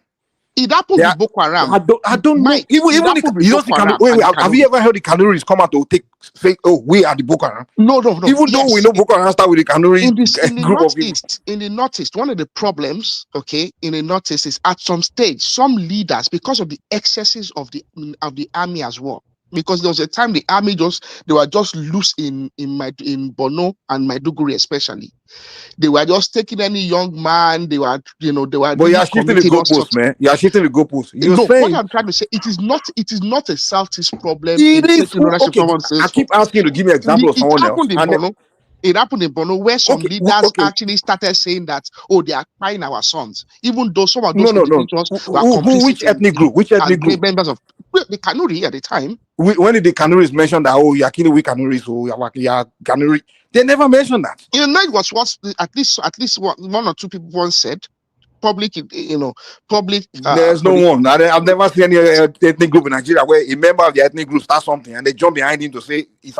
J: It happened with Boko Haram.
K: I don't know. Even you don't see wait, have you ever heard the Kanu'S come out to say, oh, we are the Boko Haram?
J: No.
K: Even though we know Boko Haram start with the Kanu'S group of people.
J: In the Northeast, one of the problems, in the Northeast is at some stage, some leaders, because of the excesses of the army as well. Because there was a time the army they were just loose in Borno and Maiduguri especially. They were just taking any young man. They were. But
K: you are shifting the goalposts, man. You are shifting the goalposts.
J: What I'm trying to say, it is not a Southeast problem.
K: It is. Okay. I keep asking you to give me an example of someone else.
J: It happened in Borno where some leaders actually started saying that, they are buying our sons, even though some of those individuals were complicit.
K: Which ethnic group? Which ethnic group?
J: Members of the Kanuri at the time.
K: When did the Kanu'S mention that? Oh, you are killing we Kanu'S. Oh, you are Kanuri. They never mentioned that.
J: It was what at least one or two people once said. Public.
K: There's no one. I've never seen any ethnic group in Nigeria where a member of the ethnic group starts something and they jump behind him to say it's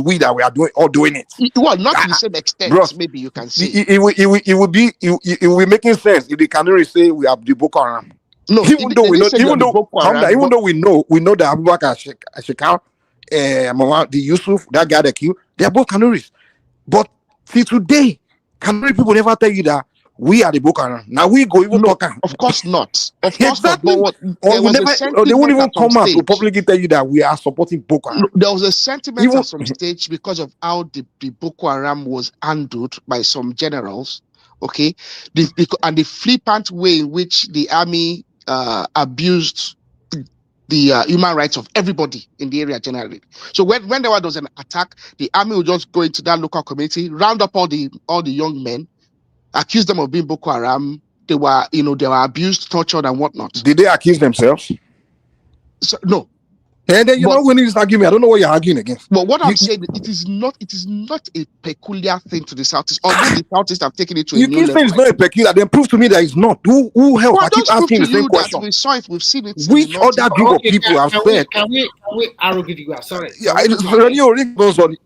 K: we that we are doing it.
J: Well, not to the same extent. Bro, maybe you can see.
K: It will be making sense if the Kanu'S say we are the Boko Haram.
J: No,
K: even though we know that Abubakar Shekau, the Yusuf, that guy that killed, they are both Kanu'S. But till today, Kanuri people never tell you that we are the Boko Haram. Now we go even talk.
J: Of course not. Of
K: course exactly. Not. They won't even come out to publicly tell you that we are supporting Boko Haram.
J: There was a sentiment at some stage because of how the Boko Haram was handled by some generals. And the flippant way in which the army abused the human rights of everybody in the area generally. So when there was an attack, the army would just go into that local community, round up all the young men, accuse them of being Boko Haram. They were abused, tortured, and whatnot.
K: Did they accuse themselves?
J: No.
K: And then not winning this argument. I don't know what you're arguing against.
J: But what I'm saying, it is not a peculiar thing to the Southeast. Although the Southeast have taken it to a new level.
K: You keep saying it's not a peculiar, then prove to me that it's not. Who help? I keep asking the same question.
J: We saw it, we've seen it.
K: Which other group of people have said?
L: Can we arrogate you? Sorry.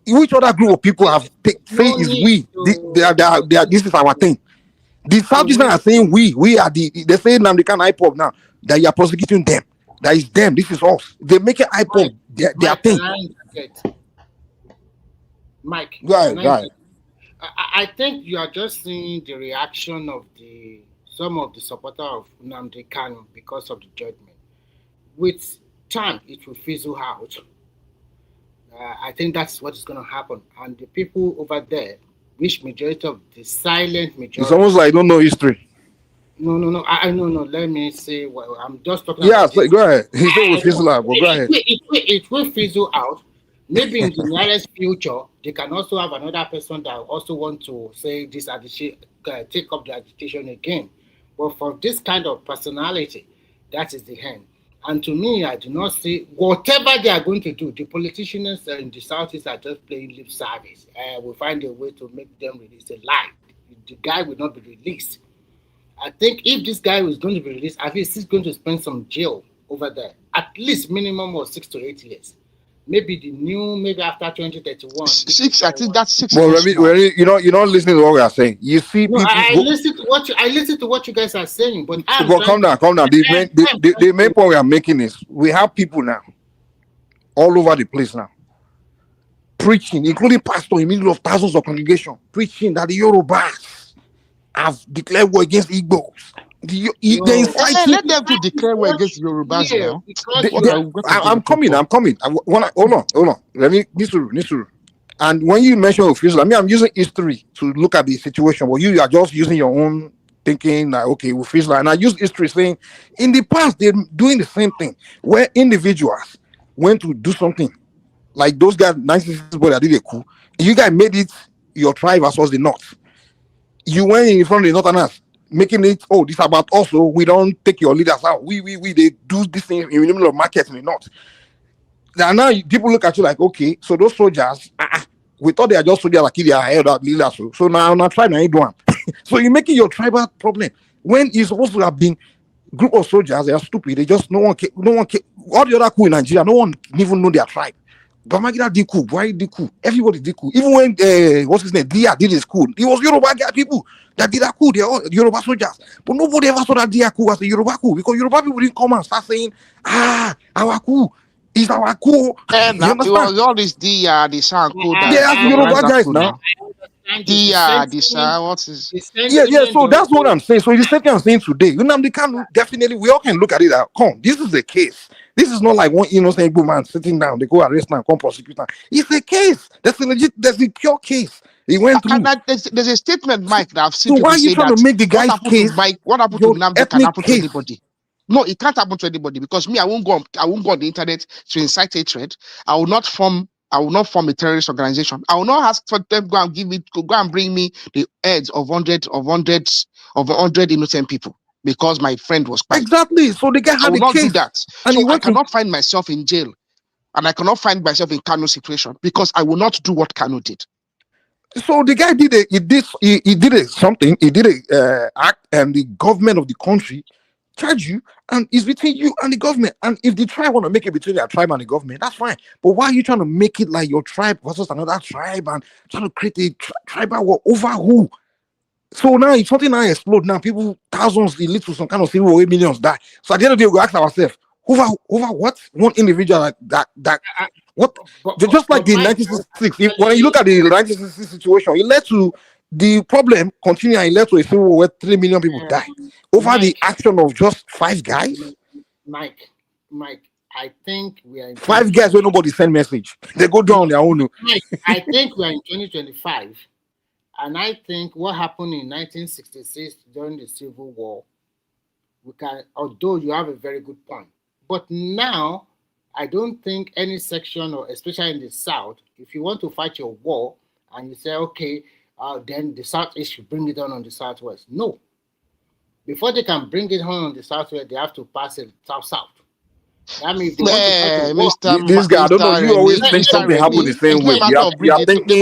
K: Which other group of people have say is we? This is our thing. The Southeast are saying we are they say NNAMDI IPOB now that you are prosecuting them. That is them. This is us. They make it IPOB their thing.
L: Mike,
K: go ahead.
L: I think you are just seeing the reaction of some of the supporters of NNAMDI Kanu because of the judgment. With time, it will fizzle out. I think that's what is going to happen. And the people over there, which majority of the silent majority.
K: It's almost like I don't know history.
L: No. I know. Let me say. Well, I'm just talking.
K: Yeah, so go ahead. He said it will fizzle out. But go ahead.
L: It will fizzle out. Maybe in the nearest future, they can also have another person that also want to say this take up the agitation again. But for this kind of personality, that is the end. And to me, I do not see whatever they are going to do. The politicians in the Southeast are just playing lip service. We'll find a way to make them release a lie. The guy will not be released. I think if this guy is going to be released, at least he's going to spend some jail over there. At least minimum of 6 to 8 years. Maybe after 2031.
J: 6, I think that's 6
K: years. Well, you're not listening to what we are saying. You see people.
L: I listen to what you guys are saying, but
K: calm down. The main point we are making is we have people now all over the place now preaching, including pastors in the middle of thousands of congregation, preaching that the Yorubas have declared war against Igbos.
J: Let them to declare war against Yorubas now.
K: I'm coming. Hold on. Let me Nisuru. And when you mention official, I'm using history to look at the situation. But you are just using your own thinking that okay, official. And I use history saying in the past they're doing the same thing where individuals went to do something like those guys, 1960s boy that did a coup. You guys made it. your tribe versus the North. You went in front of the Northerners, making it, oh, this about us, so we don't take your leaders out. We they do this thing in the middle of markets in the North. Now people look at you like, okay, so those soldiers, we thought they are just soldiers that kill their head out leaders. So now tribe ain't doing. So you're making your tribal problem when it's supposed to have been group of soldiers. They are stupid. They just no one care. All the other coup in Nigeria, no one even know their tribe. Bamangida did coup. Why did coup? Everybody did coup. Even when what's his name? Dia did his coup. It was Yoruba people that did that coup. They are all Yoruba soldiers. But nobody ever saw that Dia coup as a Yoruba coup because Yoruba people didn't come and start saying, our coup is our coup.
J: And
K: You
J: it
K: understand?
J: was all this Dia, the sound coup.
K: They are Yoruba guys now.
J: Dia, the sound. What is?
K: Yeah. So that's what I'm saying. So it's the same thing I'm saying today. NNAMDI Kanu, definitely, we all can look at it. Come, this is a case. This is not like one innocent man sitting down. They go arrest now, come prosecute now. It's a case. That's a pure case. He went through.
J: There's a statement, Mike, that I've seen.
K: So why are you trying to make the guy's case?
J: What happened to NNAMDI can happen to anybody. No, it can't happen to anybody because me, I won't go on the internet to incite hatred. I will not form a terrorist organization. I will not ask for them go and bring me the heads of hundreds of 100 innocent people because my friend was quiet.
K: Exactly. So the guy had
J: I will
K: a
J: not
K: case.
J: do that.
K: And
J: so I cannot find myself in jail, and I cannot find myself in KANU'S situation because I will not do what KANU did.
K: So the guy did something. He did a act, and the government of the country charge you, and it's between you and the government. And if the tribe want to make it between their tribe and the government, that's fine. But why are you trying to make it like your tribe versus another tribe and trying to create a tribal war over who? So now if something now explode, now people, thousands, it leads to some kind of civil war, millions die. So at the end of the day, we ask ourselves, over what? One individual that what? Just like the 1966. When you look at the 1966 situation, it led to the problem continue and it led to a civil war where 3 million people die over the action of just 5 guys.
L: Mike, I think we are in
K: 5 guys where nobody send message. They go down on their own.
L: Mike, I think we are in 2025, and I think what happened in 1966 during the Civil War, we can, although you have a very good point, but now I don't think any section, or especially in the South, if you want to fight your war and you say, okay, then the Southeast should bring it on the Southwest. No. Before they can bring it on the Southwest, they have to pass it South-South. I mean, if they want to fight
K: this guy, I don't know, you always think something happened the same way. You are thinking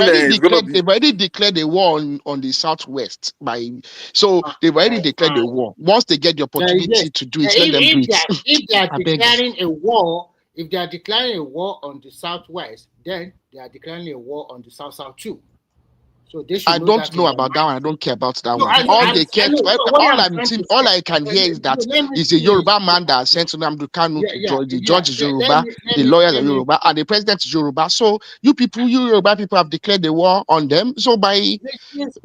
J: they've already declared a war on the Southwest. They've already declared a war. Once they get the opportunity to do it, let them do it.
L: If they are declaring a war, if they are declaring a war on the Southwest, then they are declaring a war on the South too. So they should
J: I don't know about that one. I don't care about that one. All I can hear is that it's a Yoruba man that sent NNAMDI Kanu to judge. The judge is Yoruba, the lawyers are Yoruba, and the president is Yoruba. So you Yoruba people have declared the war on them. So by
K: that's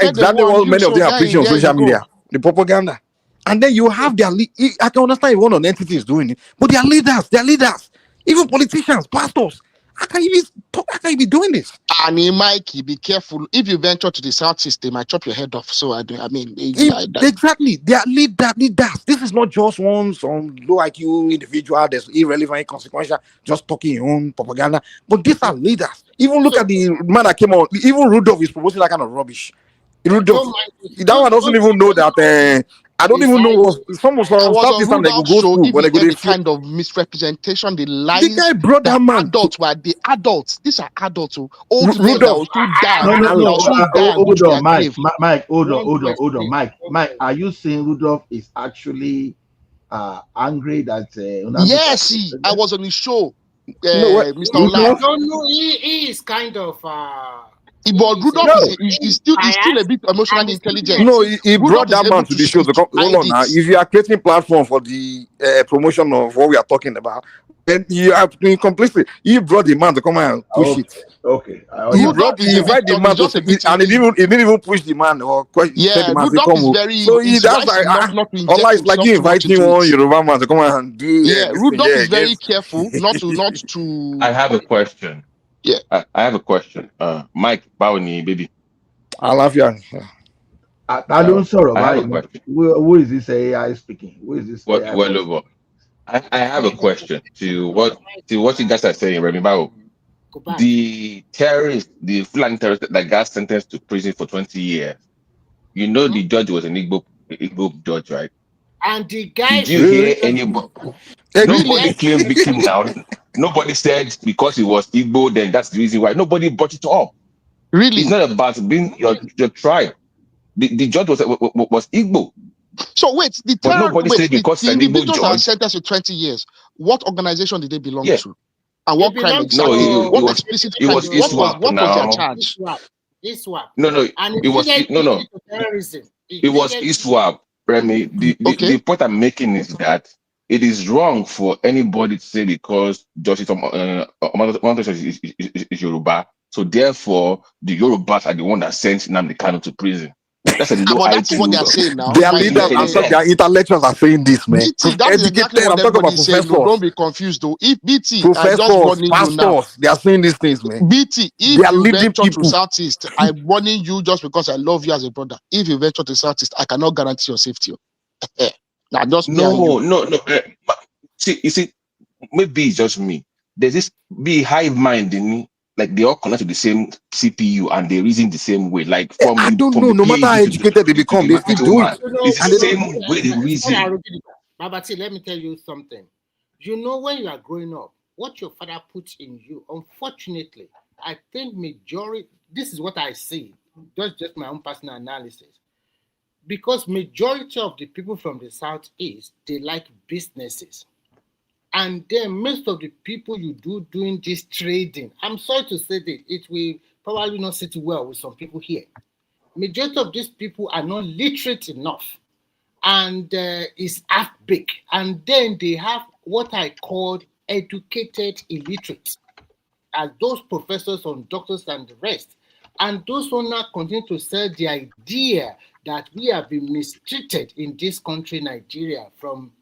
K: exactly what many of them are preaching on social media. The propaganda. And then you have their I can understand if one of the entities doing it, but their leaders, even politicians, pastors. How can you be doing this?
J: And Mikey, be careful. If you venture to the South system, I chop your head off. So
K: exactly. They are leaders. This is not just some low IQ individual that's irrelevant, inconsequential, just talking your own propaganda. But these are leaders. Even look at the man that came on. Even Rudolph is promoting that kind of rubbish. Rudolph, that one doesn't even know that. I don't even know what some Southeastern they go school when they go.
J: The kind of misrepresentation, the lies.
K: The guy brought that man.
J: Adults were the adults. These are adults. Old
I: Rudolph. Hold on, Mike. Hold on, Mike. Are you saying Rudolph is actually angry that?
J: Yes, I was on his show. Mr.
L: I don't know. He is kind of.
J: But Rudolph is still a bit emotionally intelligent.
K: No, he brought that man to the show. Hold on now. If you are creating platform for the promotion of what we are talking about, then you have been complicit. He brought the man to come and push it.
I: Okay.
K: He invited the man to, and he didn't even push the man or question the man to come. So Allah is like you inviting one Yoruba man to come and do.
J: Yeah, Rudolph is very careful not to.
E: I have a question.
J: Yeah,
E: I have a question. Mike, Bawani, baby.
I: I love you. I don't sorrow. Who is this AI speaking? Who is this?
E: I have a question to what you guys are saying, Remy Bao. the terrorist, the Fulani terrorist that got sentenced to prison for 20 years, you know, the judge was an Igbo judge, right?
L: And the guy
E: did you hear anybody? Nobody claimed victim now. Nobody said because he was Igbo, then that's the reason why. Nobody brought it up.
J: Really?
E: It's not about being your tribe. The judge was Igbo.
J: So wait,
E: but nobody said because
J: the
E: an Igbo
J: individuals are
E: judge.
J: sentenced to 20 years. What organization did they belong to? And
L: They
J: what crime
L: belong
J: exactly?
E: No,
J: what explicit
E: it
J: crime?
E: was
J: What was their charge?
L: ISWAP.
E: No,
L: And
E: it was no.
L: terrorism.
E: It was ISWAP, Remy. The point I'm making is that it is wrong for anybody to say because Justice is Yoruba, so therefore the Yorubas are the one that sent Nnamdi Kanu to prison. That's a low
J: But that's
E: IQ.
J: what they are saying now.
K: Their leaders, I'm talking, their intellectuals are saying this, man.
J: That is exactly what everybody is saying. No, don't be confused though. If BT, I just warning you now.
K: Pastors, they are saying these things, man.
J: BT, if
K: they are
J: you
K: leading
J: venture
K: people
J: to Southeast, I'm warning you just because I love you as a brother. If you venture to Southeast, I cannot guarantee your safety. Now, just
E: no. See, you see, maybe it's just me. There's this big hive mind in me. Like they all connect to the same CPU and they reason the same way. Like from
K: I don't know. No matter how educated they become, they still do it.
E: It's the same way they reason.
L: Babati, let me tell you something. You know, when you are growing up, what your father puts in you, unfortunately, I think majority, this is what I see, just my own personal analysis. Because majority of the people from the Southeast, they like businesses. And then most of the people you doing this trading, I'm sorry to say that it will probably not sit well with some people here. Majority of these people are not literate enough and is half-baked. And then they have what I call educated illiterates, as those professors and doctors and the rest. And those who now continue to sell the idea that we have been mistreated in this country, Nigeria, from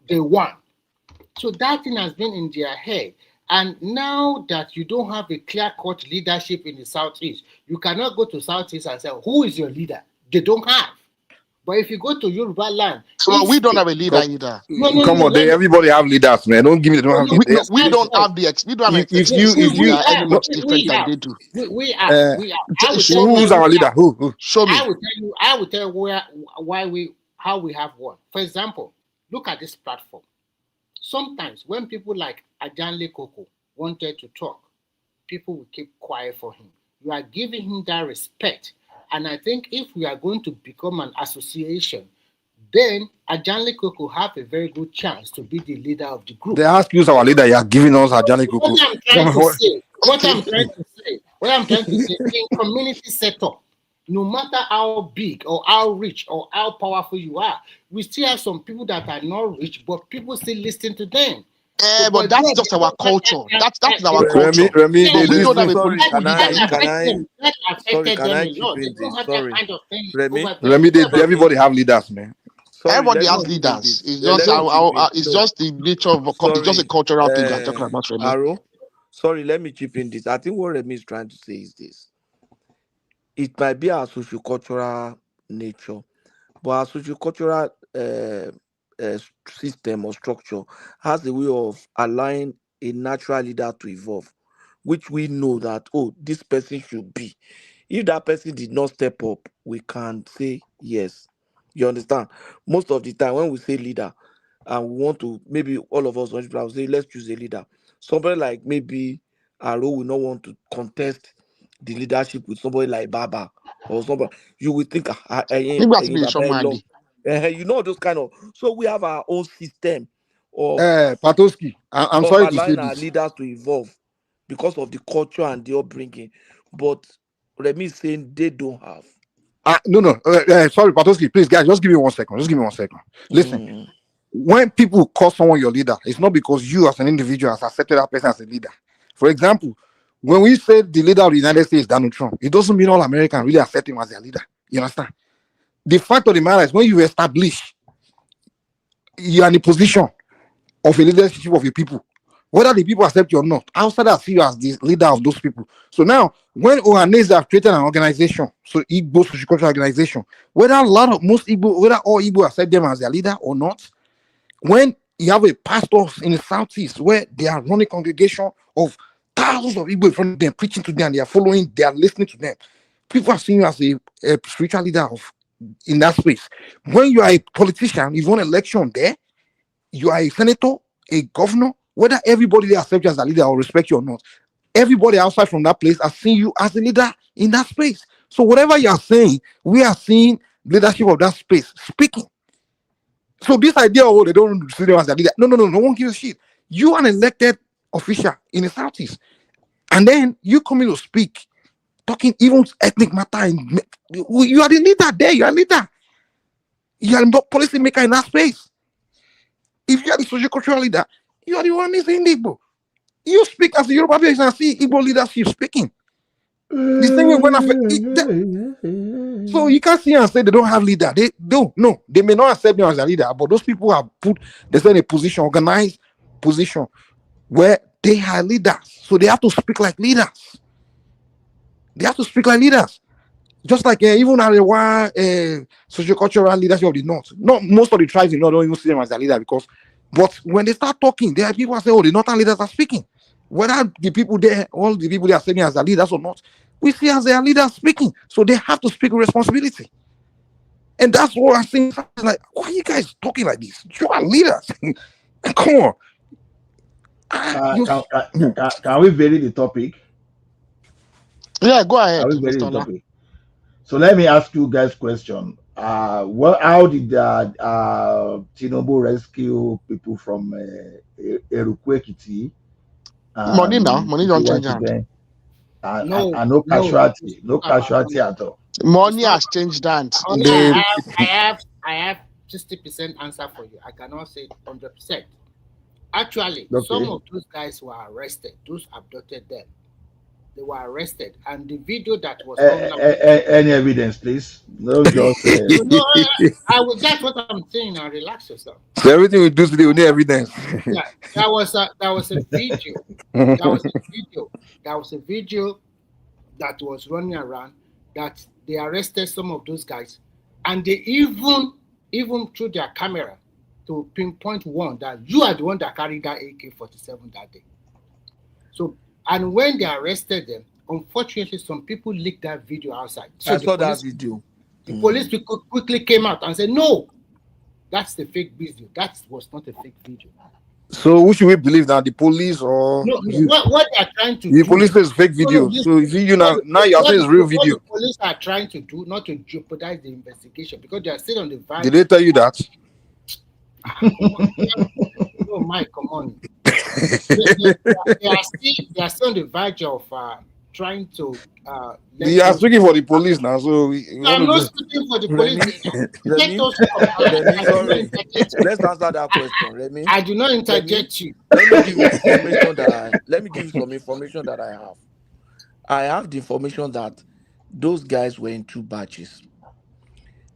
L: day one. So that thing has been in their head. And now that you don't have a clear-cut leadership in the Southeast, you cannot go to Southeast and say, who is your leader? They don't have. But if you go to Yoruba land...
J: So we don't have a leader either.
K: Come on, everybody have leaders, man. Don't give me, they don't have leaders.
J: We don't have the
L: We are.
K: Who's our leader? Who?
J: Show me.
L: I will tell you how we have one. For example, look at this platform. Sometimes when people like Ajanle Koko wanted to talk, people will keep quiet for him. You are giving him that respect. And I think if we are going to become an association, then Ajanle Koko have a very good chance to be the leader of the group.
K: They ask you, our leader, you are giving us Ajanle Koko.
L: What I'm trying to say, in community setup, no matter how big or how rich or how powerful you are, we still have some people that are not rich, but people still listen to them.
J: But that's just our culture. That's our culture.
K: Remy,
J: we don't have a political
V: Can I keep in this? Sorry.
K: Remy, everybody have leaders, man.
V: Sorry,
J: everybody has leaders. It's just the nature of it's just a cultural thing we're talking about, Remy.
V: Aro, sorry, let me chip in this. I think what Remy is trying to say is this. It might be our socio-cultural nature, but our socio-cultural system or structure has a way of allowing a natural leader to evolve, which we know that, oh, this person should be. If that person did not step up, we can say yes. You understand? Most of the time when we say leader, and we want to, maybe all of us will say, let's choose a leader. Somebody like maybe Aro will not want to contest the leadership with somebody like Baba or somebody. You would think
J: you
V: know, those kind of. So we have our own system of
K: Patoski. I'm sorry to say
V: our
K: this.
V: leaders to evolve because of the culture and the upbringing. But Remy is saying they don't have.
K: No. Sorry, Patoski. Please, guys, just give me 1 second. Listen, when people call someone your leader, it's not because you as an individual has accepted that person as a leader. For example, when we say the leader of the United States is Donald Trump, it doesn't mean all Americans really accept him as their leader. You understand? The fact of the matter is when you establish you are in a position of a leadership of your people, whether the people accept you or not, outside I see you as the leader of those people. So now, when Ohanese have created an organization, so Igbo social cultural organization, whether all Igbo accept them as their leader or not, when you have a pastor in the Southeast where they are running congregation of thousands of Igbo in front of them, preaching to them, and they are following, they are listening to them. People are seeing you as a spiritual leader in that space. When you are a politician, you've won an election there, you are a senator, a governor, whether everybody there accepts you as a leader or respect you or not, everybody outside from that place are seeing you as a leader in that space. So whatever you are saying, we are seeing leadership of that space speaking. So this idea, oh, they don't see them as a leader. No one gives a shit. You are an elected official in the Southeast, and then you come in to speak, talking even ethnic matter, and you are the leader there. You are a leader. You are not policy maker in that space. If you are the socio-cultural leader, you are the one who's in Igbo. You speak as the Yoruba person and see Igbo leadership speaking. The same way when so you can't see and say they don't have leader. They don't. No, they may not accept them as a leader, but those people have put themselves in a position, organized position, where they are leaders. So they have to speak like leaders. They have to speak like leaders. Just like even at the socio-cultural leadership of the North. Not most of the tribes in the North don't even see them as a leader but when they start talking, there are people who say, oh, the Northern leaders are speaking. Whether the people there, all the people they are saying as their leaders or not, we see as their leaders speaking. So they have to speak with responsibility. And that's what I'm saying. Like, why are you guys talking like this? You are leaders. Come on.
I: Can we vary the topic?
J: Yeah, go ahead.
I: Can we vary the topic? So let me ask you guys a question. How did Tinubu rescue people from Erukwekiti?
J: Money don't change hands.
I: No casualty, no casualty at all.
J: Money has changed hands.
L: I have 60% answer for you. I cannot say 100%. Actually, some of those guys were arrested. Those abducted them. They were arrested, and the video that was
I: any evidence, please. No, just
L: that's what I'm saying. Now, relax yourself.
K: So everything we do today, we need evidence.
L: Yeah, that was a video. That was a video that was running around that they arrested some of those guys, and they even through their camera to pinpoint one that you are the one that carried that AK-47 that day. So. And when they arrested them, unfortunately, some people leaked that video outside. So
V: I saw that video.
L: The police quickly came out and said, no, that's the fake video. That was not a fake video.
K: So who should we believe now? The police or
L: what they are trying to
K: do? The police says fake video. So you now you are saying it's real video.
L: What the police are trying to do, not to jeopardize the investigation, because they are still on the verge.
K: Did they tell you that?
L: Oh my, come on. They are still on the verge of trying to.
V: You are speaking for the police now, so
L: I'm not speaking for the police.
V: Let's answer that question, Remy.
L: I do not interject you.
V: Let me give you some information that I have. I have the information that those guys were in 2 batches.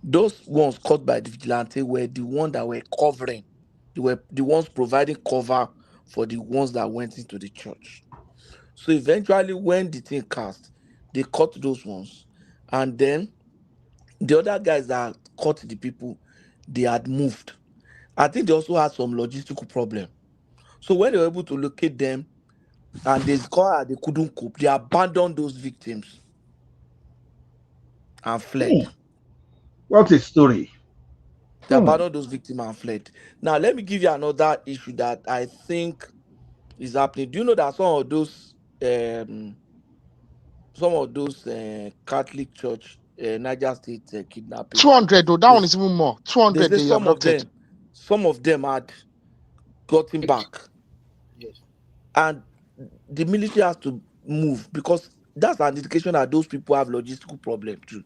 V: Those ones caught by the vigilante were the ones that were covering. They were the ones providing cover for the ones that went into the church. So eventually, when the thing cast, they caught those ones. And then the other guys that caught the people, they had moved. I think they also had some logistical problem. So when they were able to locate them and they discovered they couldn't cope, they abandoned those victims and fled.
I: What a story.
V: They abandoned those victims and fled. Now, let me give you another issue that I think is happening. Do you know that some of those Catholic Church, Niger State kidnapping?
J: 200, though. That one is even more. 200.
V: They some of them had gotten back.
L: Yes.
V: And the military has to move because that's an indication that those people have logistical problem too.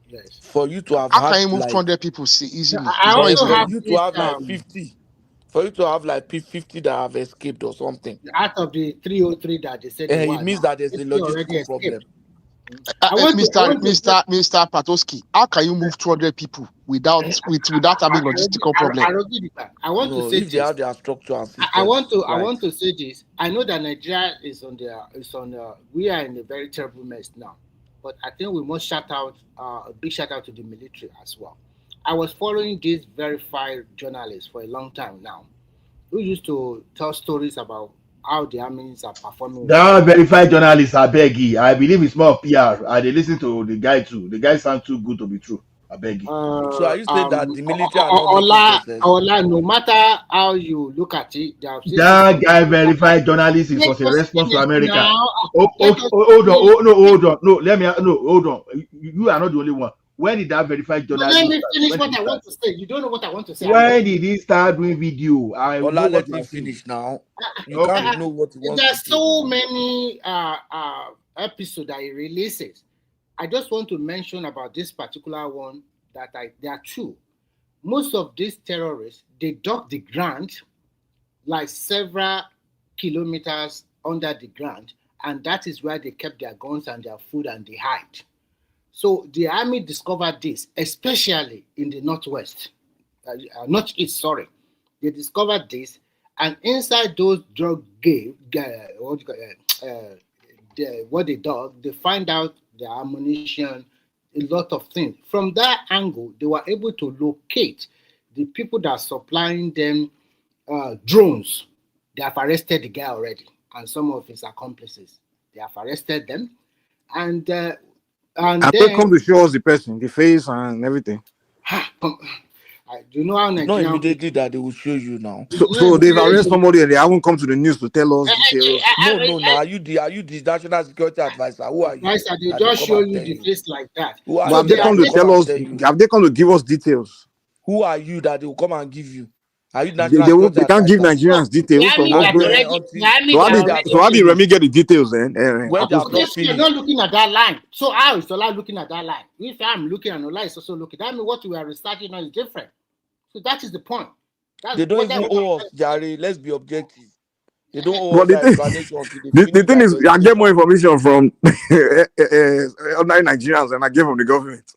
L: Yes.
V: For you to have
J: how can you move 200 people easily?
V: For you to have like 50. For you to have like 50 that have escaped or something.
L: Out of the 303 that they said,
V: it means that there's a logistical problem.
J: Mr. Patoski, how can you move 200 people without having logistical problem?
L: I want to say
V: if they have their structure and system,
L: I want to say this. I know that Nigeria we are in a very terrible mess now, but I think we must shout out a big shout out to the military as well. I was following these verified journalists for a long time now, who used to tell stories about how the armies are performing.
I: That verified journalist, I beg you. I believe it's more of PR. I they listen to the guy too. The guy sounds too good to be true. I beg you.
V: So are you saying that the military are not making success?
L: Ola, no matter how you look at it,
I: that guy verified journalist is was a response to America.
L: Now,
I: hold on. No, let me hold on. You are not the only one. When did that verified journalist?
L: Let me finish what I want to say. You don't know what I want to say.
I: When did he start doing video?
V: Ola, let him finish now. You can't know what he wants.
L: There's so many episodes that he releases. I just want to mention about this particular one that there are two. Most of these terrorists, they dug the ground like several kilometers under the ground, and that is where they kept their guns and their food and they hide. So the army discovered this, especially in the northwest, northeast, sorry. They discovered this, and inside those drug what they dug, they find out the ammunition, a lot of things. From that angle, they were able to locate the people that are supplying them drones. They have arrested the guy already, and some of his accomplices. They have arrested them, and then
K: they come to show us the person, the face, and everything.
L: Do you know how
V: Nigerian? Not immediately that they will show you now.
K: So they've arrested somebody and they haven't come to the news to tell us details.
V: No. Are you the national security advisor? Who are you?
L: Advisor, they just show you the face like that.
K: Have they come to tell us? Have they come to give us details?
V: Who are you that they will come and give you? Are you
K: they can't give Nigerians details from what's going on. So how did Remy get the details then?
L: You're not looking at that line. So how is Ola looking at that line? If I'm looking and Ola is also looking, that means what we are researching on is different. So that is the point.
V: They don't even owe us, Jerry. Let's be objective. They don't owe us
K: the thing is, I get more information from other Nigerians than I get from the government.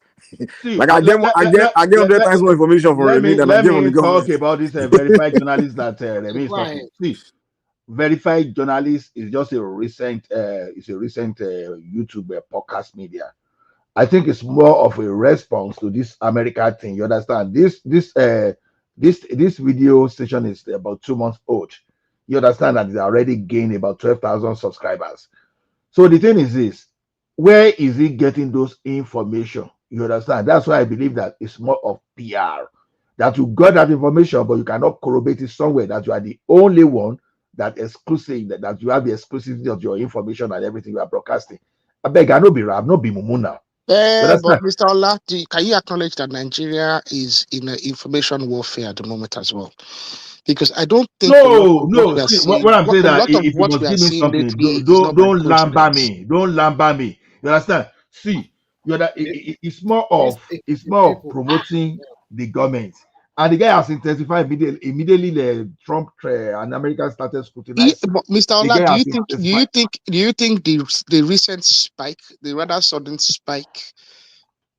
K: Like I get 100 times more information from Remy than I get from the government.
I: Talk about this verified journalist that Remy is talking. See, verified journalist is just a recent YouTube podcast media. I think it's more of a response to this America thing. You understand? This video station is about 2 months old. You understand that they already gained about 12,000 subscribers. So the thing is this: where is he getting those information? You understand? That's why I believe that it's more of PR. That you got that information, but you cannot corroborate it somewhere. That you are the only one that exclusive, that you have the exclusivity of your information and everything you are broadcasting. I beg, I no be rap, no be mumu now.
J: But Mr. Ola, can you acknowledge that Nigeria is in information warfare at the moment as well? Because I don't think
I: what I'm saying that if you must give me something, don't lamba me. Don't lamba me. You understand? See, it's more of promoting the government. And the guy has intensified immediately the Trump and America started scrutinizing.
J: But Mr. Ola, do you think the recent spike, the rather sudden spike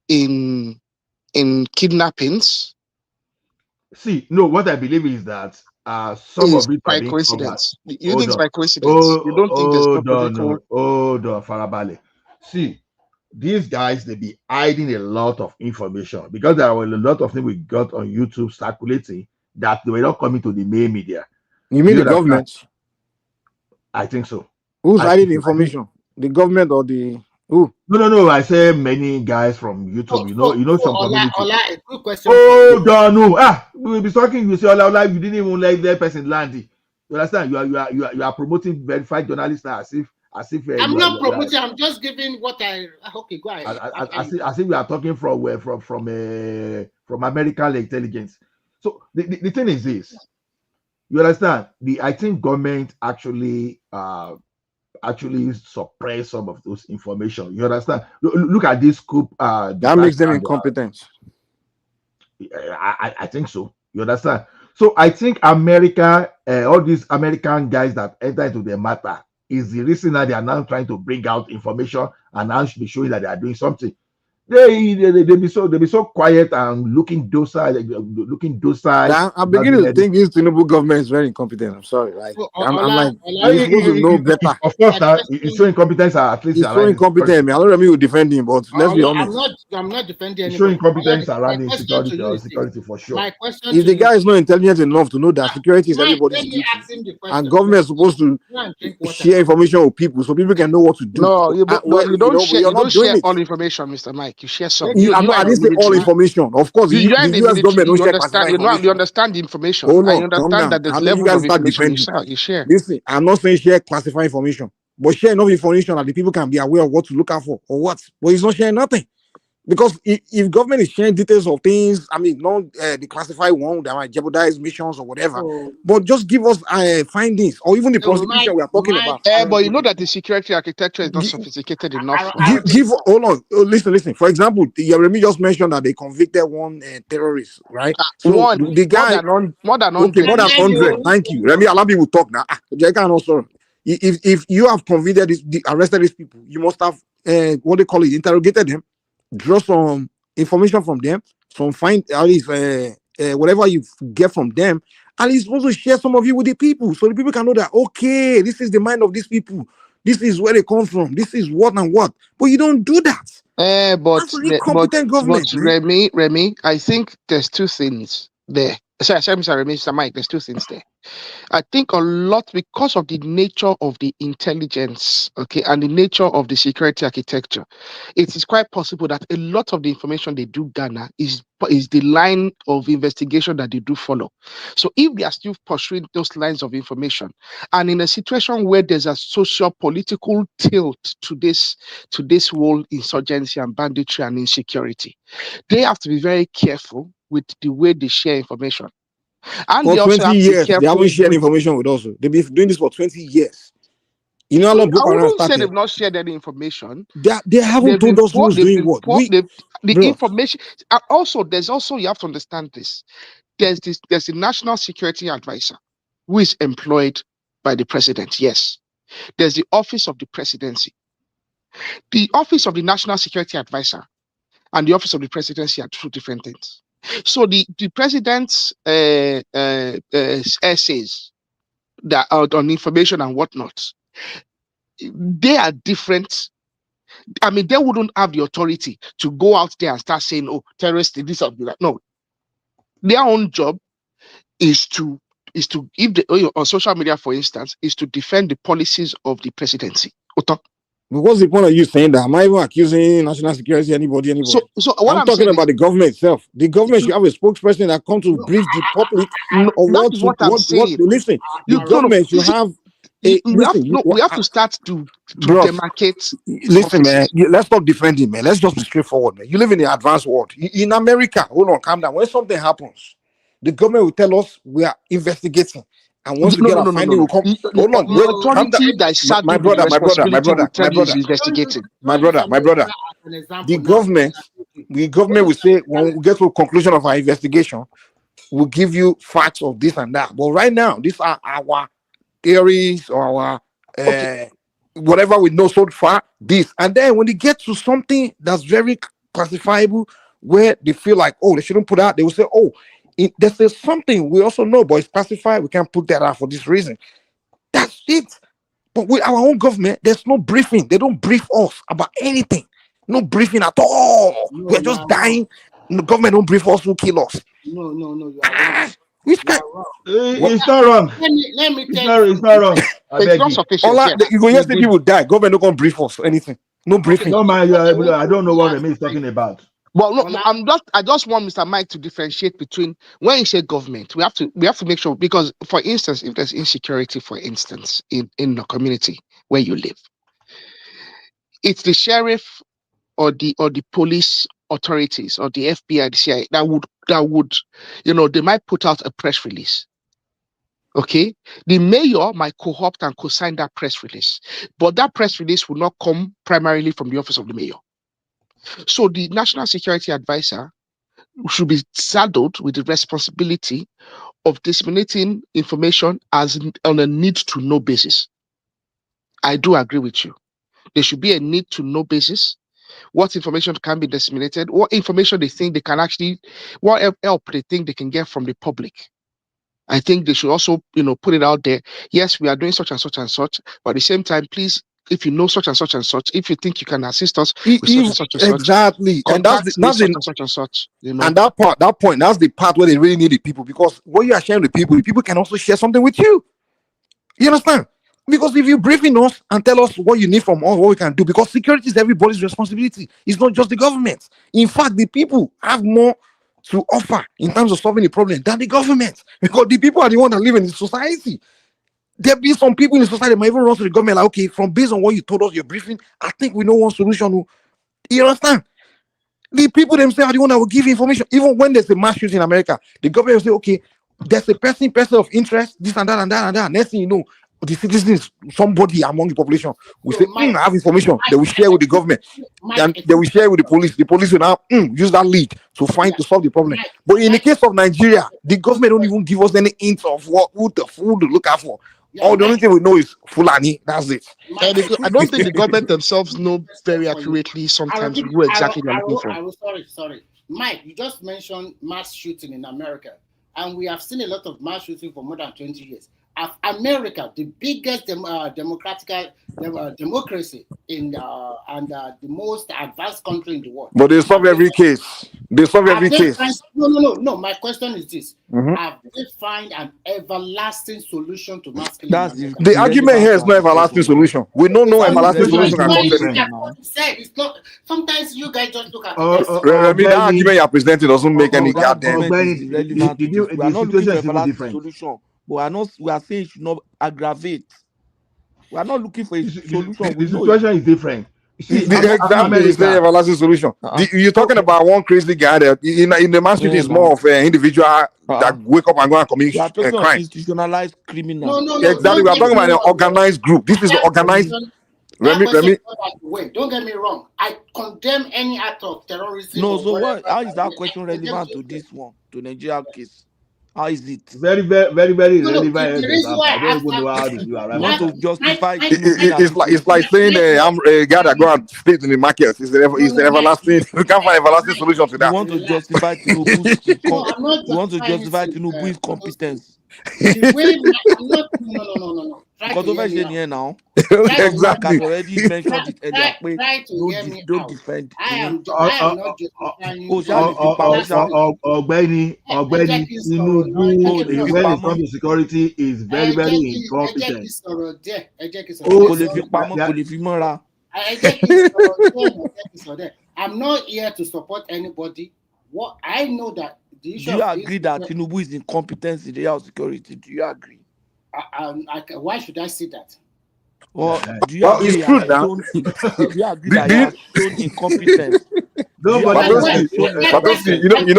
J: in kidnappings?
I: See, no, what I believe is that some of it
J: by coincidence. You think it's by coincidence? You don't think there's no political?
I: Hold on, Farabale. See, these guys, they be hiding a lot of information because there were a lot of things we got on YouTube circulating that they were not coming to the main media.
K: You mean the government?
I: I think so.
K: Who's hiding the information? The government or the who?
I: No. I say many guys from YouTube. You know some community.
L: Ola, a quick question.
I: Oh, no. We'll be talking. You say Ola, you didn't even let that person land. You understand? You are promoting verified journalists now as if
L: I'm not promoting. I'm just giving what I. Okay, go ahead.
I: As if we are talking from American intelligence. So the thing is this. You understand? I think government actually suppress some of those information. You understand? Look at this coup.
K: That makes them incompetent.
I: I think so. You understand? So I think America, all these American guys that enter into the matter, is the reason that they are now trying to bring out information and now be showing that they are doing something. They be so quiet and looking docile,
K: I'm
I: without
K: beginning
I: doing
K: to
I: anything.
K: think this Tinubu government is very incompetent. I'm sorry. Like
L: So,
K: I'm like,
L: Ola,
K: you're supposed to know better.
I: Of course,
L: my
I: now it's
L: question,
I: showing competence. At least
K: He's so
I: around
K: incompetent.
I: insecurity.
K: I don't know if will defend him, but let's be
L: Ola,
K: honest.
L: I'm not defending
I: It's showing
L: anybody. Ola,
I: competence
L: my
I: around
L: question to
I: insecurity
L: you
I: or
L: is this.
I: security for sure.
L: My question
K: If
L: to
K: the
L: you
K: guy
L: is
K: is not intelligent enough to know that security is
L: Mike,
K: everybody's
L: let me
K: duty,
L: ask him the
K: and
L: question.
K: government is supposed to
L: Go and drink water.
K: share information with people so people can know what to do.
J: No,
K: Well,
J: you don't
K: but
J: share.
K: you're
J: You don't
K: not doing
J: share
K: it.
J: all information, Mr. Mike. You share some.
L: Let me,
K: I
J: are in the
K: didn't say all
J: military.
K: information. Of course,
J: You are in
K: the
J: the
K: US
J: military.
K: government don't
J: You
K: share
J: understand.
K: classified
J: You
K: information.
J: understand the information.
K: Hold
J: I
K: on, calm
J: understand
K: down.
J: that there's
K: I know you
J: levels
K: guys
J: of
K: start
J: information
K: defending.
J: you share.
K: Listen, I'm not saying share classified information, but share enough information that the people can be aware of what to look out for or what. But he's not sharing nothing. Because if government is sharing details of things, I mean, not the classified one that might jeopardize missions or whatever,
L: so,
K: but just give us findings or even the
L: so
K: prosecution we are talking about.
J: But you know that the security architecture is not sophisticated enough.
K: Hold on, listen. For example, Yeremi just mentioned that they convicted one terrorist, right? So
J: One
K: the guy,
J: more than
K: okay,
J: 100.
K: more than 100. Thank you, Remy. Allow people talk now. If you have convicted arrested these people, you must have what they call it, interrogated them, draw some information from them, find at least whatever you get from them, and he's supposed to share some of it with the people so the people can know that okay, this is the mind of these people, this is where they come from, this is what and what. But you don't do that.
J: But
K: incompetent government, man.
J: Remy, I think there's two things there. Sorry, Mr. Remy, Mr. Mike, there's two things there. I think a lot because of the nature of the intelligence, okay, and the nature of the security architecture, it is quite possible that a lot of the information they do gather is the line of investigation that they do follow. So if they are still pursuing those lines of information, and in a situation where there's a socio-political tilt to this whole insurgency and banditry and insecurity, they have to be very careful with the way they share information. And
K: For
J: they also
K: 20
J: have to be
K: years, they
J: careful
K: haven't shared
J: with,
K: information with us. They've been doing this for 20 years. You know how long
J: I
K: Boko Haram
J: wouldn't say
K: started?
J: they've not shared any information.
K: They haven't told us who's doing what.
J: The
K: Bro.
J: information. Also, you have to understand this. There's the National Security Advisor who is employed by the president. Yes. There's the Office of the Presidency. The Office of the National Security Advisor and the Office of the Presidency are two different things. So the president's essays that are on information and whatnot, they are different. I mean, they wouldn't have the authority to go out there and start saying, "Oh, terrorists did this or that." No, their own job is to if they, on social media, for instance, is to defend the policies of the presidency.
K: But what's the point of you saying that? Am I even accusing national security anybody?
J: So what I'm
K: talking
J: saying
K: about the government itself. The government should have a spokesperson that comes to brief the public of
J: that is what I'm saying.
K: Listen, the government should have
J: we have to start to demarcate.
K: Listen, man. Let's stop defending, man. Let's just be straightforward, man. You live in the advanced world. In America, hold on, calm down. When something happens, the government will tell us we are investigating. And once we get our finding, we'll come. Hold on, wait, calm down. My brother.
J: Investigating.
K: My brother. The government will say when we get to a conclusion of our investigation, we'll give you facts of this and that. But right now, these are our theories or our whatever we know so far. This and then when they get to something that's very classifiable, where they feel like, oh, they shouldn't put out, they will say, oh, there's something we also know, but it's classified. We can't put that out for this reason. That's it. But with our own government, there's no briefing. They don't brief us about anything. No briefing at all. We're just dying. The government don't brief us who kill us.
L: No, you are wrong.
I: It's not wrong.
L: Let me tell you.
I: It's not wrong.
J: It's not sufficient.
K: You go hear people die. Government don't come brief us for anything. No briefing.
I: No, man, I don't know what Remy is talking about.
J: Well, no, I just want Mr. Mike to differentiate between when you say government, we have to make sure, because for instance, if there's insecurity, for instance, in the community where you live, it's the sheriff or the police authorities or the FBI, the CIA that would, they might put out a press release. Okay, the mayor might co-opt and co-sign that press release, but that press release will not come primarily from the office of the mayor. So the National Security Advisor should be saddled with the responsibility of disseminating information on a need-to-know basis. I do agree with you. There should be a need-to-know basis, what information can be disseminated, what information they think they can actually, what help they think they can get from the public. I think they should also, put it out there. Yes, we are doing such and such and such, but at the same time, please, if you know such and such and such, if you think you can assist us with such and such and such,
K: exactly, and
J: contact me such and such and such.
K: And that point, that's the part where they really need the people, because what you are sharing with the people can also share something with you. You understand? Because if you briefing us and tell us what you need from us, what we can do, because security is everybody's responsibility. It's not just the government. In fact, the people have more to offer in terms of solving the problem than the government, because the people are the ones that live in the society. There be some people in the society that might even run to the government like, okay, from based on what you told us, your briefing, I think we know one solution. You understand? The people themselves are the one that will give information. Even when there's a mass shooting in America, the government will say, okay, there's a person of interest, this and that and that and that. Next thing you know, the citizens, somebody among the population will say, I have information. They will share with the government. And they will share with the police. The police will now use that lead to solve the problem. But in the case of Nigeria, the government don't even give us any hint of who to look out for. All the only thing we know is Fulani. That's it.
J: I don't think the government themselves know very accurately sometimes who exactly they're looking for.
L: Sorry. Mike, you just mentioned mass shooting in America, and we have seen a lot of mass shooting for more than 20 years. America, the biggest democracy in and the most advanced country in the world.
K: But they solve every case.
L: No. My question is this: have they find an everlasting solution to mass killing?
K: That's the argument here is no everlasting solution. We don't know everlasting solution.
L: It's not. Sometimes you guys just look at.
K: The argument you are presenting doesn't make any goddamn.
V: We are not looking for everlasting solution. But we are saying it should not aggravate. We are not looking for a solution.
I: The situation is different.
K: Exactly, is the everlasting solution. You're talking about one crazy guy that in the mass shooting is more of an individual that wake up and go and commit crime.
V: Institutionalized criminal.
K: No, exactly. We are talking about an organized group. This is organized. Remy.
L: Wait, don't get me wrong. I condemn any act of terrorism.
V: No, so what? How is that question relevant to this one, to Nigeria case? How is it?
I: Very relevant. I don't even know how to do it.
V: You want to justify
K: it's like saying I'm a guy that go and state in the market. It's the everlasting. You can't find everlasting solution to that.
V: You want to justify Tinubu's competence.
L: No.
V: Because over here now,
K: exactly.
V: I've already mentioned it earlier. Don't defend.
L: I am not justifying.
I: Ọ̀gbẹ́ni Tinubu, when it comes to security, is very incompetent.
L: I'm not here to support anybody. What I know that the issue.
V: Do you agree that Tinubu is incompetent in the area of security? Do you agree?
L: Why should I say that?
V: Well, do you agree
K: it's true now.
V: Do you agree that he has shown incompetence?
K: You know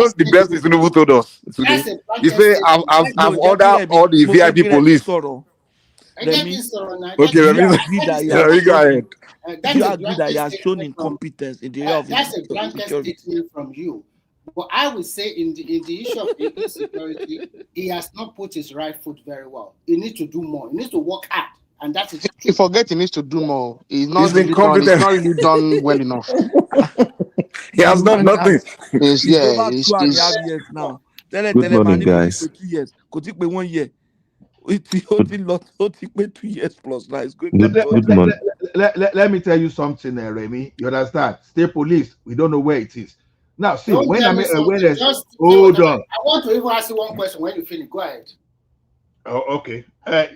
K: the best is Tinubu told us today. He said, "I've ordered all the VIP police." Okay, let me go ahead.
V: Do you agree that he has shown incompetence in the area of
L: that's a blanket statement from you. But I would say in the issue of insecurity, he has not put his right foot very well. He needs to do more. He needs to work hard, and that's it.
J: You forget he needs to do more. He's not really done well enough.
K: He has done nothing.
V: He's 2.5 years now.
M: Good morning, guys.
V: 2 years. Could it be 1 year? It's only 2 years plus now. It's going
M: Good morning.
I: Let me tell you something, Remy. You understand? State police, we don't know where it is. Now, see, when there's hold on.
L: I want to even ask you one question when you finish. Go ahead.
I: Oh, okay.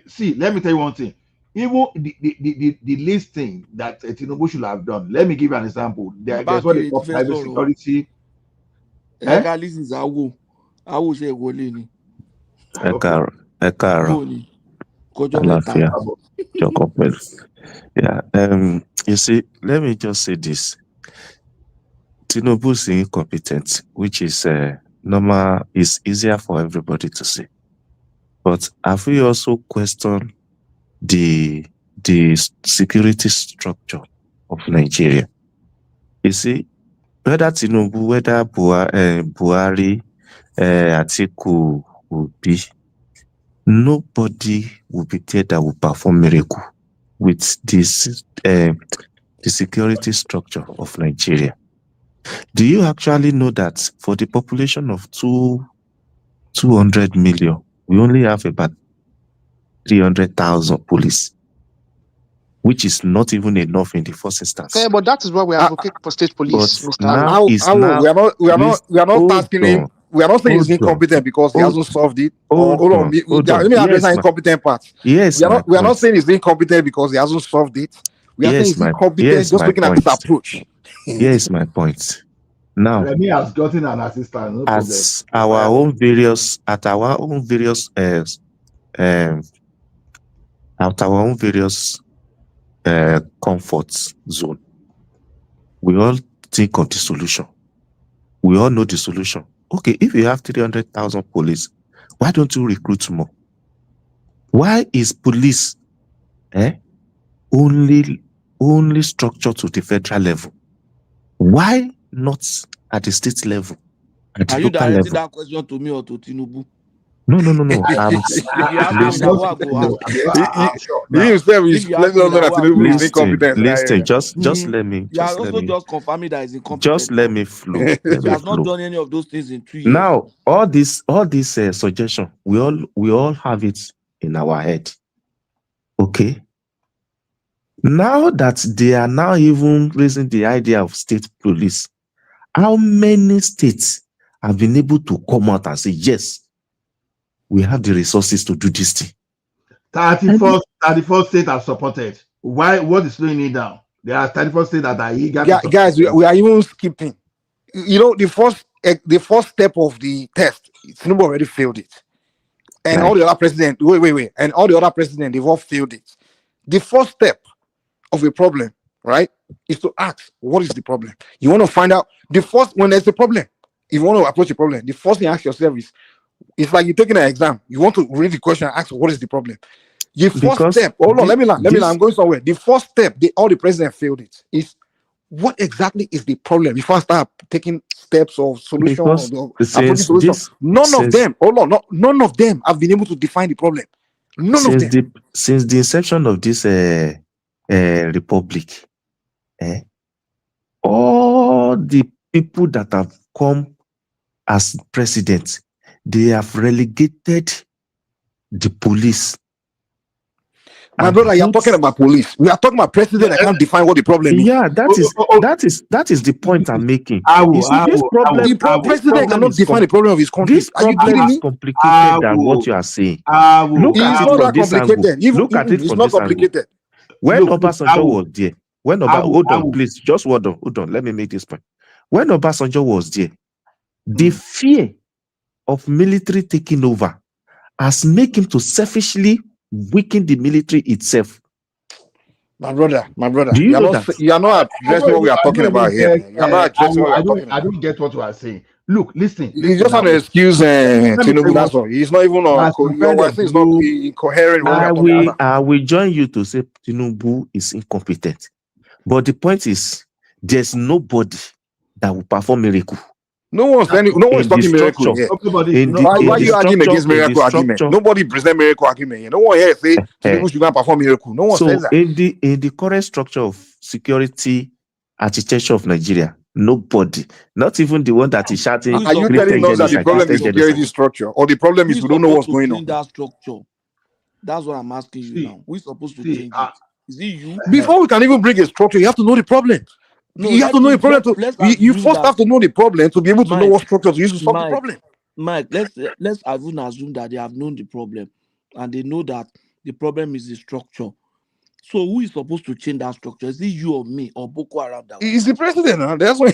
I: See, let me tell you one thing. Even the listing that Tinubu should have done. Let me give you an example. There's what they call private security.
V: This is I will say Golini.
M: Yeah. You see, let me just say this. Tinubu is incompetent, which is normal, is easier for everybody to say. But have we also questioned the security structure of Nigeria? You see, whether Tinubu, whether Buhari, Atiku will be, nobody will be there that will perform miracle with this the security structure of Nigeria. Do you actually know that for the population of 200 million, we only have about 300,000 police, which is not even enough in the first instance.
J: Yeah, but that is why we advocate for state police,
M: But
J: Mr.
M: now
J: Awo.
M: is now.
K: we are not asking him. We are not saying he's
M: Hold on.
K: incompetent because he hasn't solved it.
M: Hold on.
K: Let me address the incompetent part.
M: Yes,
K: we are not saying he's incompetent because he hasn't solved it. We are saying he's incompetent just looking at this approach.
M: Here's my point. Now,
I: Remy has gotten an assistant. No
M: at
I: problem.
M: our own various comfort zone, we all think of the solution. We all know the solution. Okay, if you have 300,000 police, why don't you recruit more? Why is police only structured to the federal level? Why not at the state level? At
V: Are
M: the
V: you
M: local
V: directing
M: level?
V: that question to me or to Tinubu?
M: No.
V: If you ask me now, what go ask?
K: He himself is
V: If you
K: letting
V: ask
K: us
V: me
K: know
V: now,
K: that
V: what
K: Tinubu
V: go
K: is
V: ask?
K: incompetent.
M: Listen, just let me.
V: You are also just confirming that he's incompetent.
M: Just let me flow. Let
V: He
M: me
V: has not
M: flow.
V: done any of those things in 2 years.
M: Now, all this suggestion, we all have it in our head. Okay. Now that they are now even raising the idea of state police, how many states have been able to come out and say, yes, we have the resources to do this thing?
I: 34 states have supported. Why? What is slowing it down? There are 34 states that are eager.
K: Guys, we are even skipping. You know, the first step of the test, Tinubu already failed it. And all the other presidents, wait. And all the other presidents, they've all failed it. The first step of a problem, right, is to ask, what is the problem? You want to find out when there's a problem, if you want to approach a problem, the first thing you ask yourself is, it's like you're taking an exam. You want to read the question and ask, what is the problem? The first step, hold on, let me land. I'm going somewhere. The first step, all the presidents failed it, is what exactly is the problem before I start taking steps of solutions or approaching solutions. None of them have been able to define the problem.
M: Since the inception of this republic, all the people that have come as presidents, they have relegated the police.
K: My brother, you're talking about police. We are talking about president that can't define what the problem is.
M: Yeah, that is the point I'm making.
K: The president cannot define the problem of his country.
M: This problem is complicated than what you are saying. Look at it from this angle. Look at it from this angle. When Obasanjo was there, hold on, please, just hold on. Let me make this point. When Obasanjo was there, the fear of military taking over has made him to selfishly weaken the military itself.
K: My brother,
M: you
K: are not addressing what we are talking about here. You are not addressing what we are talking about.
I: I don't get what you are saying. Look, listen.
K: You just want to excuse Tinubu. That's all. He's not even on. Your thing is not incoherent.
M: I will join you to say Tinubu is incompetent, but the point is, there's nobody that will perform miracle.
K: No one's talking miracle here. Why are you arguing against miracle argument? Nobody present miracle argument here. No one here say Tinubu should go and perform miracle. No one says that.
M: In the current structure of security architecture of Nigeria, nobody, not even the one that is shouting.
K: Are you telling us that the problem is security structure, or the problem is we don't know what's going on?
V: That structure. That's what I'm asking you now. We're supposed to change it. Is it you?
K: Before we can even bring a structure, you have to know the problem. You have to know the problem. You first have to know the problem to be able to know what structure to use to solve the problem.
V: Mike, let's even assume that they have known the problem and they know that the problem is the structure. So who is supposed to change that structure? Is it you or me or Boko Haram?
K: He's the president. Huh? That's why.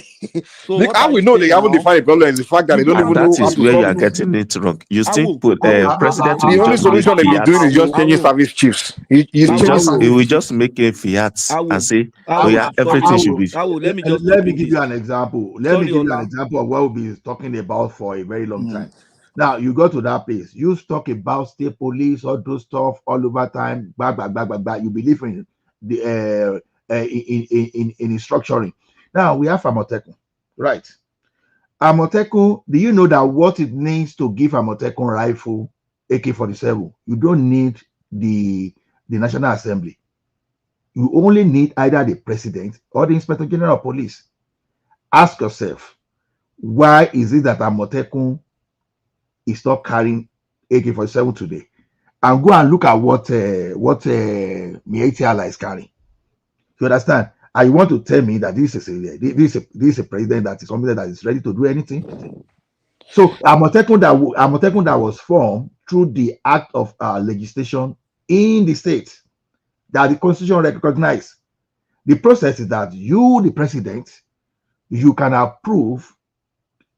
K: So how we know they haven't defined the problem is the fact that they don't even know.
M: That is where you are getting it wrong. You think president?
K: The only solution they've been doing is just changing service chiefs. He
M: will just make a fiat and say, "Oh yeah, everything should be."
I: Let me give you an example. Let me give you an example of what we've been talking about for a very long time. Now you go to that place, you talk about state police, all those stuff all over time, you believe in the in structuring. Now we have Amotekun, right? Amotekun, do you know that what it means to give Amotekun rifle AK-47? You don't need the National Assembly. You only need either the president or the inspector general of police. Ask yourself, why is it that Amotekun is not carrying AK-47 today? And go and look at what Mietiala is carrying. You understand? And you want to tell me that this is a president that is somebody that is ready to do anything? So Amotekun that was formed through the act of legislation in the state that the constitution recognized. The process is that you, the president, you can approve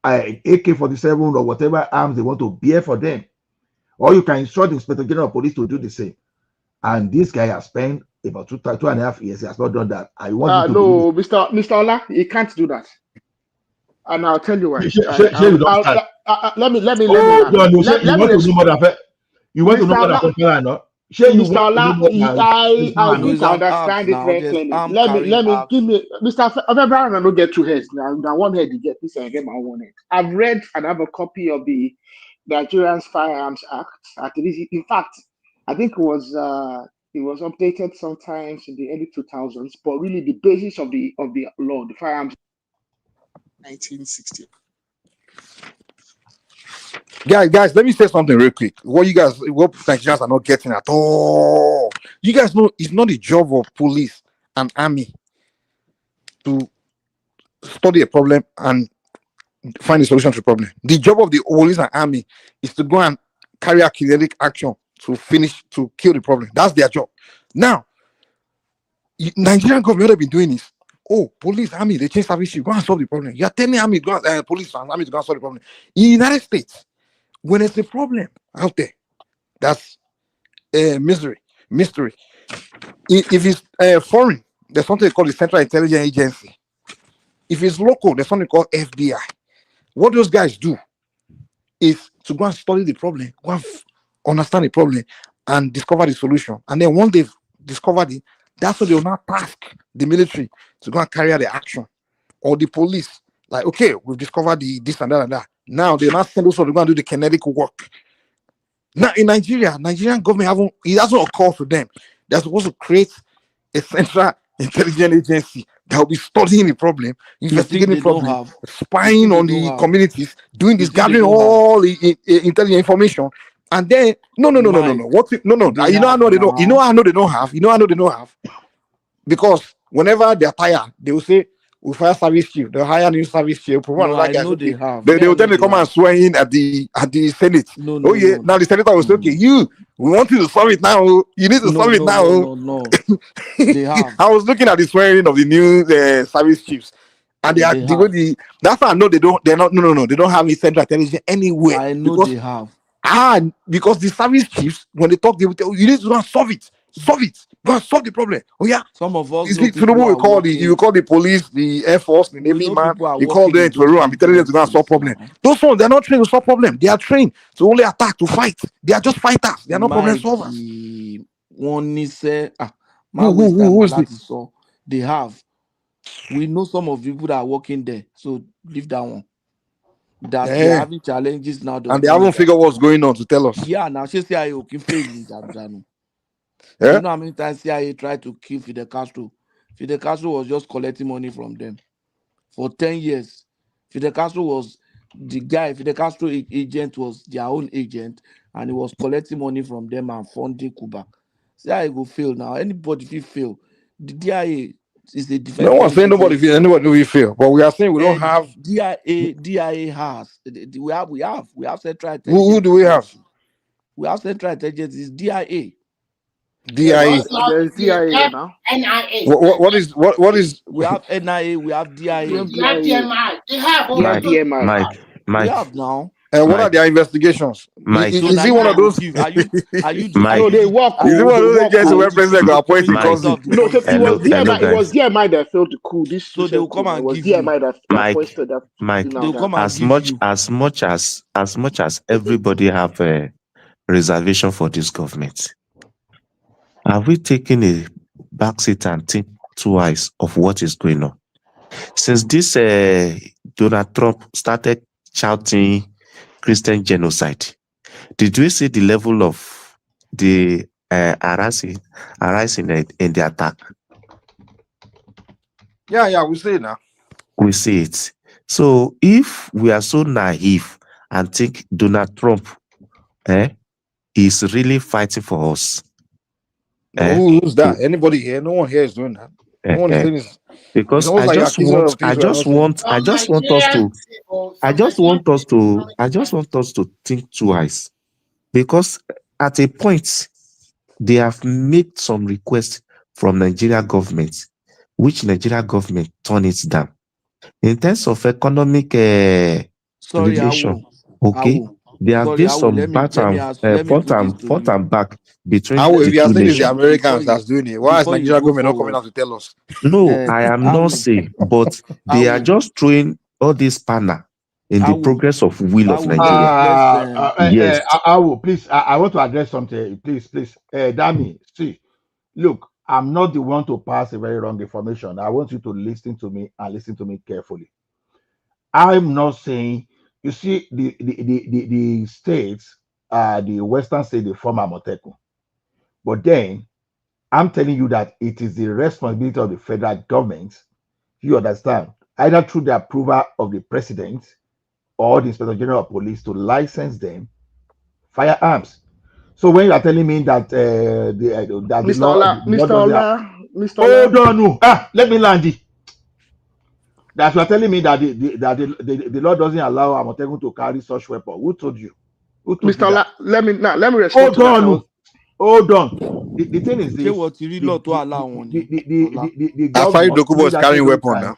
I: AK-47 or whatever arms they want to bear for them, or you can instruct the inspector general of police to do the same. And this guy has spent about 2.5 years. He has not done that. I want you to
J: no, Mr. Ola, he can't do that. And I'll tell you why.
I: let me land.
J: You
I: want to know what I'm
J: Mr. Ola, I need to understand it very clearly. Let me give me Mr. Brown. I don't get two heads now. One head you get this, I get my one head. I've read and have a copy of the Nigerian Firearms Act. In fact, I think it was updated sometimes in the early 2000s. But really, the basis of the law, the Firearms, 1960.
K: Guys, let me say something real quick. What Nigerians are not getting at all. You guys know it's not the job of police and army to study a problem and find a solution to the problem. The job of the police and army is to go and carry out kinetic action to kill the problem. That's their job. Now, Nigerian government have been doing this. Oh, police, army, they change service. Go and solve the problem. You are telling army, police and army to go and solve the problem. In the United States, when it's a problem out there, that's a mystery. If it's foreign, there's something called the Central Intelligence Agency. If it's local, there's something called FBI. What those guys do is to go and study the problem, go and understand the problem, and discover the solution. And then once they've discovered it, that's what they will now task the military to go and carry out the action, or the police. Like, okay, we've discovered this and that and that. Now they not send us to go and do the kinetic work. Now in Nigeria, Nigerian government it doesn't occur to them. They're supposed to create a central intelligence agency that will be studying the problem, investigating the problem, spying on the communities, doing this, gathering all the intelligent information, and then no. What? No. You know I know they don't. You know I know they don't have. Because whenever they're tired, they will say, we fire service chief. They'll hire new service chief. They will tell them to come and swear in at the Senate. Now the senator will say, okay, we want you to solve it now. You need to solve it now.
V: No. They have.
K: I was looking at the swearing of the new service chiefs, and that's how I know they don't. They're not. No. They don't have any central intelligence anywhere.
V: I know they have.
K: Because the service chiefs, when they talk, they will tell you need to go and solve it. Go and solve the problem. Oh yeah.
V: Some of us.
K: You call the police, the Air Force, the Navy man. You call them to a room and be telling them to go and solve problem. Those ones, they're not trained to solve problem. They are trained to only attack, to fight. They are just fighters. They are not problem solvers.
V: Who is this? They have. We know some of the people that are working there. So leave that one. That they're having challenges now.
K: And they haven't figured what's going on to tell us.
V: Yeah, now she say I can fail in Jabjanu. You know how many times CIA tried to kill Fidel Castro? Fidel Castro was just collecting money from them. For 10 years, Fidel Castro was the guy. Fidel Castro agent was their own agent, and he was collecting money from them and funding Cuba. CIA will fail now. Anybody will fail. The DIA is a defense.
K: No one's saying anybody will fail, but we are saying we don't have.
V: DIA has. We have central intelligence.
K: Who do we have?
V: We have central intelligence. It's DIA.
J: DIA. There's DIA now.
L: NIA.
K: What is?
V: We have NIA. We have DIA.
L: We have DMI. They have all
V: Mike. We have now.
K: And what are their investigations?
M: Mike,
K: is he one of those?
V: Are you?
K: Mike,
J: no, they work.
K: Is he one of those agents where president got appointed?
J: No, it was DMI that failed to coup this.
V: So they will come and give
J: DMI that
M: appointed that. Mike, as much as everybody have a reservation for this government, are we taking a backseat and think twice of what is going on? Since this Donald Trump started shouting Christian genocide, did we see the level of the arising in the attack?
K: Yeah, we see it now.
M: We see it. So if we are so naive and think Donald Trump is really fighting for us.
K: No, who's that? Anybody here? No one here is doing that. No one is saying this. It's
M: Because
K: almost like you're accusing us of things we are not saying.
M: I just want us to think twice. Because at a point, they have made some requests from Nigeria government, which Nigeria government turned it down. In terms of economic relation, there have been some front and back between
K: If you are
M: the two
K: saying it's the
M: nations.
K: Americans that's doing it, why is Nigeria government not coming out to tell us?
M: No, I am not saying, but they are just throwing all this partner in the progress of will of Nigeria. Yes.
I: I will please. I want to address something. Please. Dami, see, look, I'm not the one to pass a very wrong information. I want you to listen to me and listen to me carefully. I'm not saying, you see, the states, the Western states, they form Amoteku. But then I'm telling you that it is the responsibility of the federal government, you understand, either through the approval of the president or the Inspector General of Police to license them firearms. So when you are telling me that the law, hold on, no. Let me land it. That you are telling me that the law doesn't allow Amotegun to carry such weapon. Who told you?
J: Mr. Ola, let me respond to that.
I: Hold on. The thing is this: the government
K: is carrying weapon now.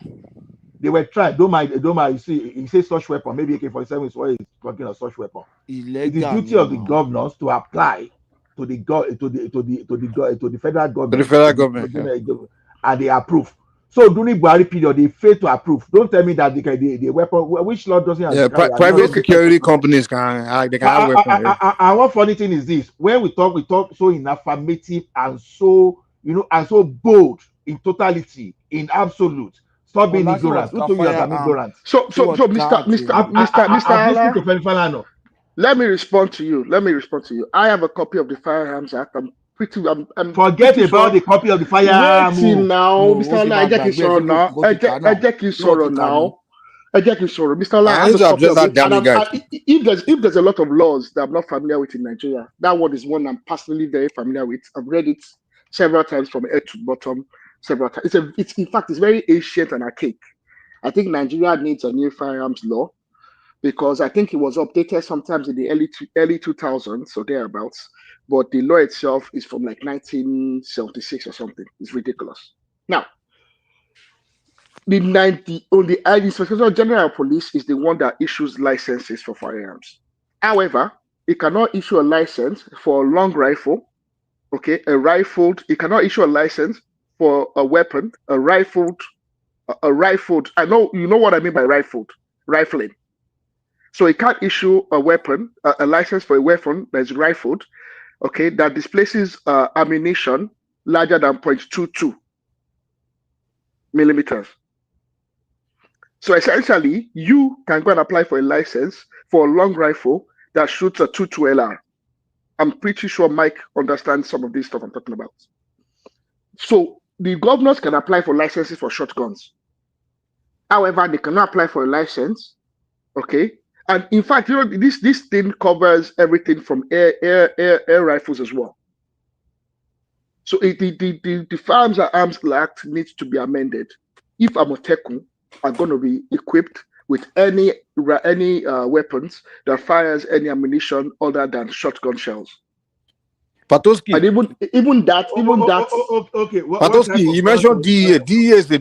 I: They were trying. Don't mind. You see, he says such weapon. Maybe AK-47 is what he's talking of such weapon. It is duty of the governors to apply to the federal government.
K: To the federal government,
I: and they approve. So during Buhari period, they fail to approve. Don't tell me that the weapon, which law doesn't have
K: private security companies can have weapons.
I: And one funny thing is this: when we talk so in affirmative and so and so bold in totality, in absolute. Stop being ignorant. Who told you that I'm ignorant?
J: So, Mr. Ala, let me respond to you. I have a copy of the Firearms Act. I'm
I: forget about the copy of the Firearms.
J: Waiting now, Mr. Ala. I get sorrow now. Mr. Ala, I have a copy of it. If there's a lot of laws that I'm not familiar with in Nigeria, that one is one I'm personally very familiar with. I've read it several times from head to bottom. Several times. It's in fact it's very ancient and archaic. I think Nigeria needs a new firearms law because I think it was updated sometimes in the early 2000s or thereabouts. But the law itself is from like 1976 or something. It's ridiculous. Now, the Inspector General of Police is the one that issues licenses for firearms. However, it cannot issue a license for a long rifle. Okay, it cannot issue a license for a weapon, a rifled. I know you know what I mean by rifling. So it can't issue a weapon, a license for a weapon that's rifled, okay, that displaces ammunition larger than 0.22 millimeters. So essentially, you can go and apply for a license for a long rifle that shoots a 22 LR. I'm pretty sure Mike understands some of this stuff I'm talking about. So the governors can apply for licenses for shotguns. However, they cannot apply for a license, okay? And in fact, this thing covers everything from air rifles as well. So the Firearms and Arms Act needs to be amended. If Amoteku are going to be equipped with any weapons that fires any ammunition other than shotgun shells.
K: Patoski.
J: And even that.
I: Okay.
K: Patoski, you mentioned DEA. DEA is the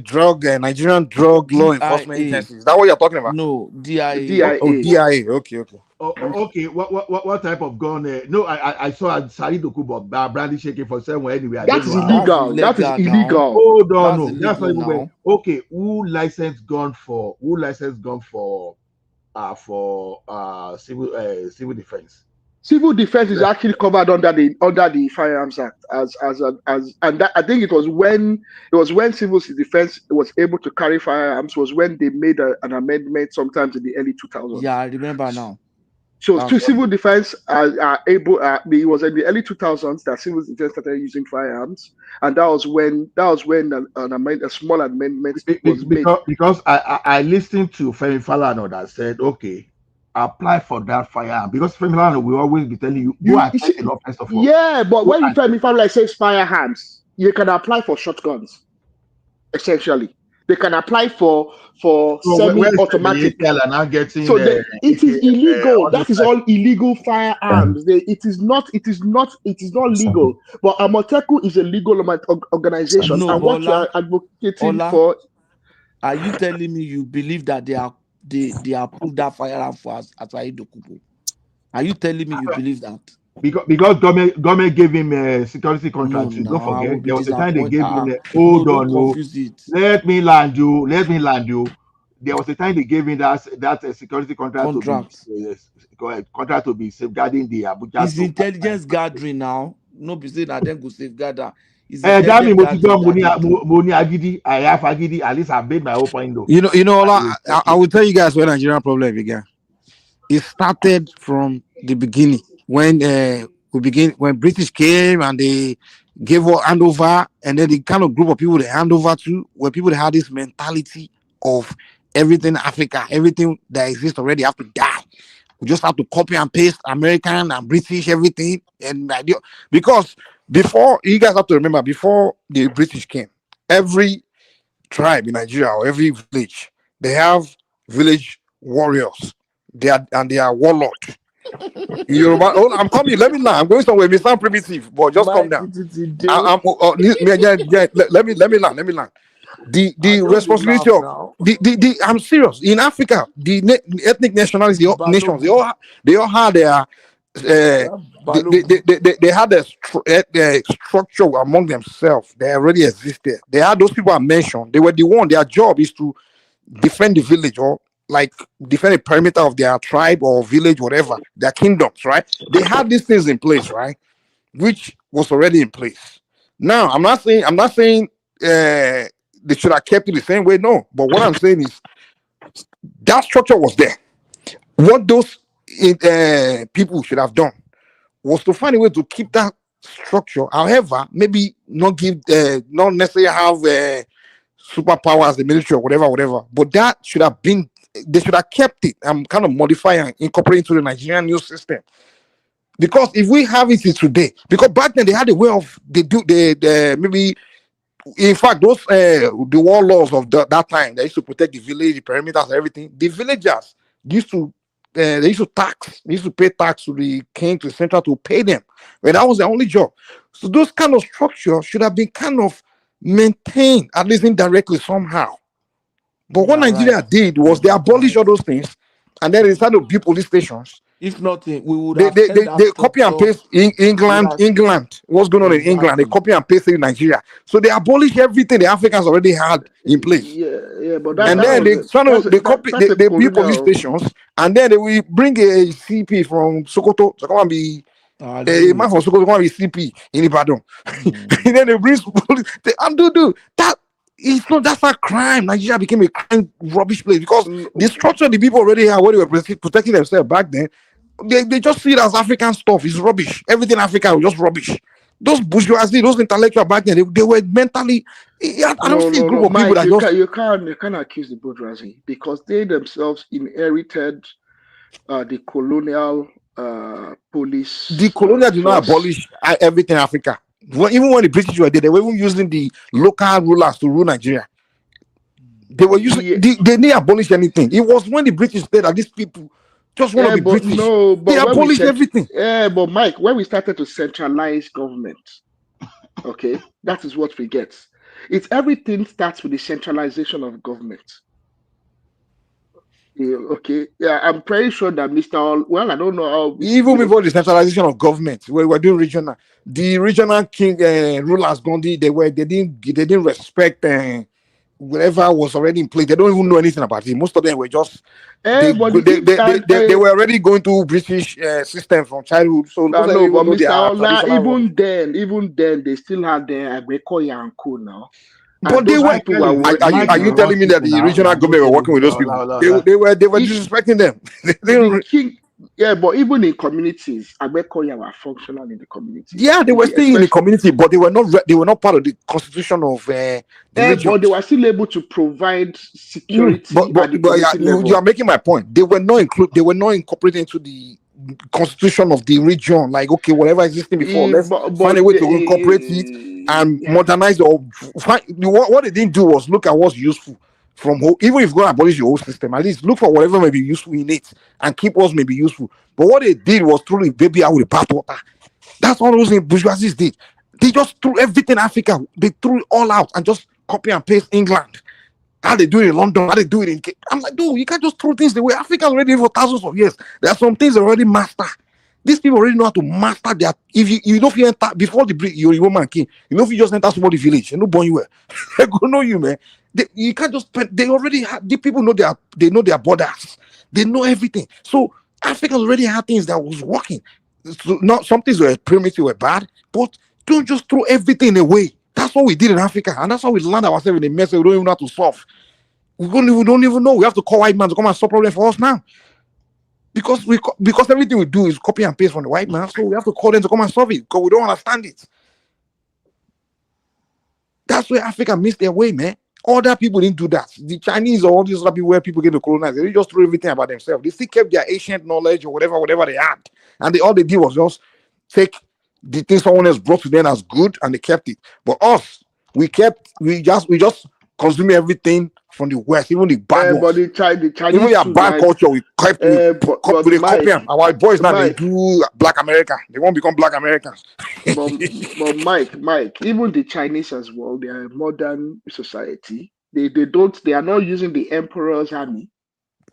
K: Nigerian drug law enforcement agency. Is that what you're talking about?
V: No, DIA.
K: Oh, DIA. Okay.
I: Okay. What type of gun? No, I saw Sari Dokubo brandy shaking for somewhere anyway.
J: That is illegal. That is illegal.
I: Hold on, no. That's not even way. Okay, who licensed gun for civil defense?
J: Civil defense is actually covered under the Firearms Act and that, I think it was when civil defense was able to carry firearms was when they made an amendment sometimes in the early 2000s.
V: Yeah, I remember now.
J: So
V: That's
J: civil defense are able. It was in the early 2000s that civil defense started using firearms, and that was when a small amendment was made.
I: Because I listened to Femi Falana that said, okay, apply for that firearm, because Femi Falana will always be telling you go and check the law first of all.
J: Yeah, but
I: Go
J: when
I: and
J: Femi Falana says firearms, you can apply for shotguns. Essentially, they can apply for
I: So
J: semi-automatic.
I: the ATL are now getting
J: So it is illegal.
I: all
J: That
I: those
J: is all illegal firearms. It is not legal. But Amoteku is a legal organization,
V: no,
J: and what you
V: Bola.
J: are advocating
V: Ola,
J: for.
V: Are you telling me you believe that they approved that firearm for Asahi Dokubo? Are you telling me you believe that?
I: Because government gave him a security contract.
V: No,
I: Don't
V: I will
I: forget,
V: be
I: there was a time they
V: disappointed.
I: gave him.
V: No,
I: Hold
V: don't
I: on,
V: confuse it.
I: let me land you. There was a time they gave him that security contract to be safeguarding the Abuja.
V: It's intelligence gathering now. No be saying that then go safeguard that. It's
I: That means
V: intelligence gathering.
I: Moni Agidi. I have Agidi. At least I've made my whole point though.
K: You know, I will tell you guys where Nigerian problem began. It started from the beginning when when British came and they gave hand over, and then the kind of group of people they hand over to were people that had this mentality of everything Africa, everything that exists already have to die. We just have to copy and paste American and British everything, and because before, you guys have to remember, before the British came, every tribe in Nigeria or every village, they have village warriors. They are warlords. Yoruba, I'm coming. Let me land. I'm going somewhere. It may sound primitive, but just come down. Let me land. The responsibility of the I'm serious. In Africa, the ethnic nationalities, the nations, they all had their they had a structure among themselves. They already existed. They had those people I mentioned. They were the one. Their job is to defend the village or like defend the perimeter of their tribe or village, whatever, their kingdoms, right? They had these things in place, right? Which was already in place. Now, I'm not saying they should have kept it the same way, no. But what I'm saying is that structure was there. What those people should have done was to find a way to keep that structure. However, maybe not necessarily have superpowers, the military or whatever. But that should have been, they should have kept it and kind of modify and incorporate into the Nigerian news system. Because if we have it today, because back then they had a way of maybe, in fact, those the war laws of that time, they used to protect the village, the perimeters, and everything. The villagers used to pay tax to the king, to the central, to pay them. But that was their only job. So those kind of structures should have been kind of maintained, at least indirectly somehow. But what Nigeria did was they abolished all those things, and then they started to build police stations.
V: If nothing, we would
K: they copy and paste in England. What's going on in England? They copy and paste it in Nigeria. So they abolish everything the Africans already had in place.
J: Yeah, but
K: and then they build police stations, and then they will bring a CP from Sokoto to come and be a man from Sokoto to come and be CP in Ibadan. And then they bring police. That's a crime. Nigeria became a crime rubbish place because the structure the people already had, where they were protecting themselves back then, they just see it as African stuff. It's rubbish. Everything African was just rubbish. Those bourgeoisie, those intellectuals back then, they were mentally. I don't see a group of people that
J: you can't accuse the bourgeoisie because they themselves inherited the colonial police.
K: The colonial did not abolish everything Africa. Even when the British were there, they were even using the local rulers to rule Nigeria. They were using. They didn't abolish anything. It was when the British said that these people just want to be British.
J: No, but
K: they abolished everything.
J: Yeah, but Mike, when we started to centralize government, okay, that is what we get. It's everything starts with the centralization of government. Yeah, okay, yeah, I'm pretty sure that I don't know how.
K: Even before the centralization of government, we were doing regional. The regional king rulers, Gandhi, they didn't respect whatever was already in place. They don't even know anything about it. Most of them were just they were already going to British system from childhood. So
J: but Mr. Ola, even then, they still had their Agbekoya and Co now.
K: But they were. Are you telling me that the regional government were working with those people? They were disrespecting them.
J: Yeah, but even in communities, Agbekoya were functional in the communities.
K: Yeah, they were still in the community, but they were not part of the constitution of the region.
J: But they were still able to provide security at the community
K: Yeah,
J: level.
K: you are making my point. They were not incorporated into the constitution of the region. Like, okay, whatever existing before, let's find a way to incorporate it and modernize or what they didn't do was look at what's useful from whole, even if you're going to abolish your whole system, at least look for whatever may be useful in it and keep what may be useful. But what they did was truly baby out with the bathwater. That's all those bourgeoisies did. They just threw everything Africa. They threw it all out and just copy and paste England. How they do it in London, how they do it in... I'm like, dude, you can't just throw things the way Africa's already for thousands of years. There are some things they already master. These people already know how to master their... If you know if you enter before the break, you're a woman king. You know if you just enter somebody's village, you know born you were. They go know you, man. You can't just spend... They already have... The people know they know their borders. They know everything. So Africans already had things that was working. So not some things were primitive, were bad, but don't just throw everything away. That's what we did in Africa, and that's how we land ourselves in a mess we don't even know how to solve. We don't even know. We have to call white man to come and solve problems for us now, because everything we do is copy and paste from the white man. So we have to call them to come and solve it because we don't understand it. That's where Africa missed their way, man. Other people didn't do that. The Chinese or all these other people where people get to colonize, they just threw everything about themselves. They still kept their ancient knowledge or whatever they had, and all they did was just take the thing someone else brought to them as good, and they kept it. But us, we just consume everything from the West, even the bad ones.
J: The Chinese
K: even your bad culture, we kept copy them. Our boys now they do Black America. They won't become Black Americans.
J: but Mike, even the Chinese as well, they are a modern society. They are not using the emperor's army.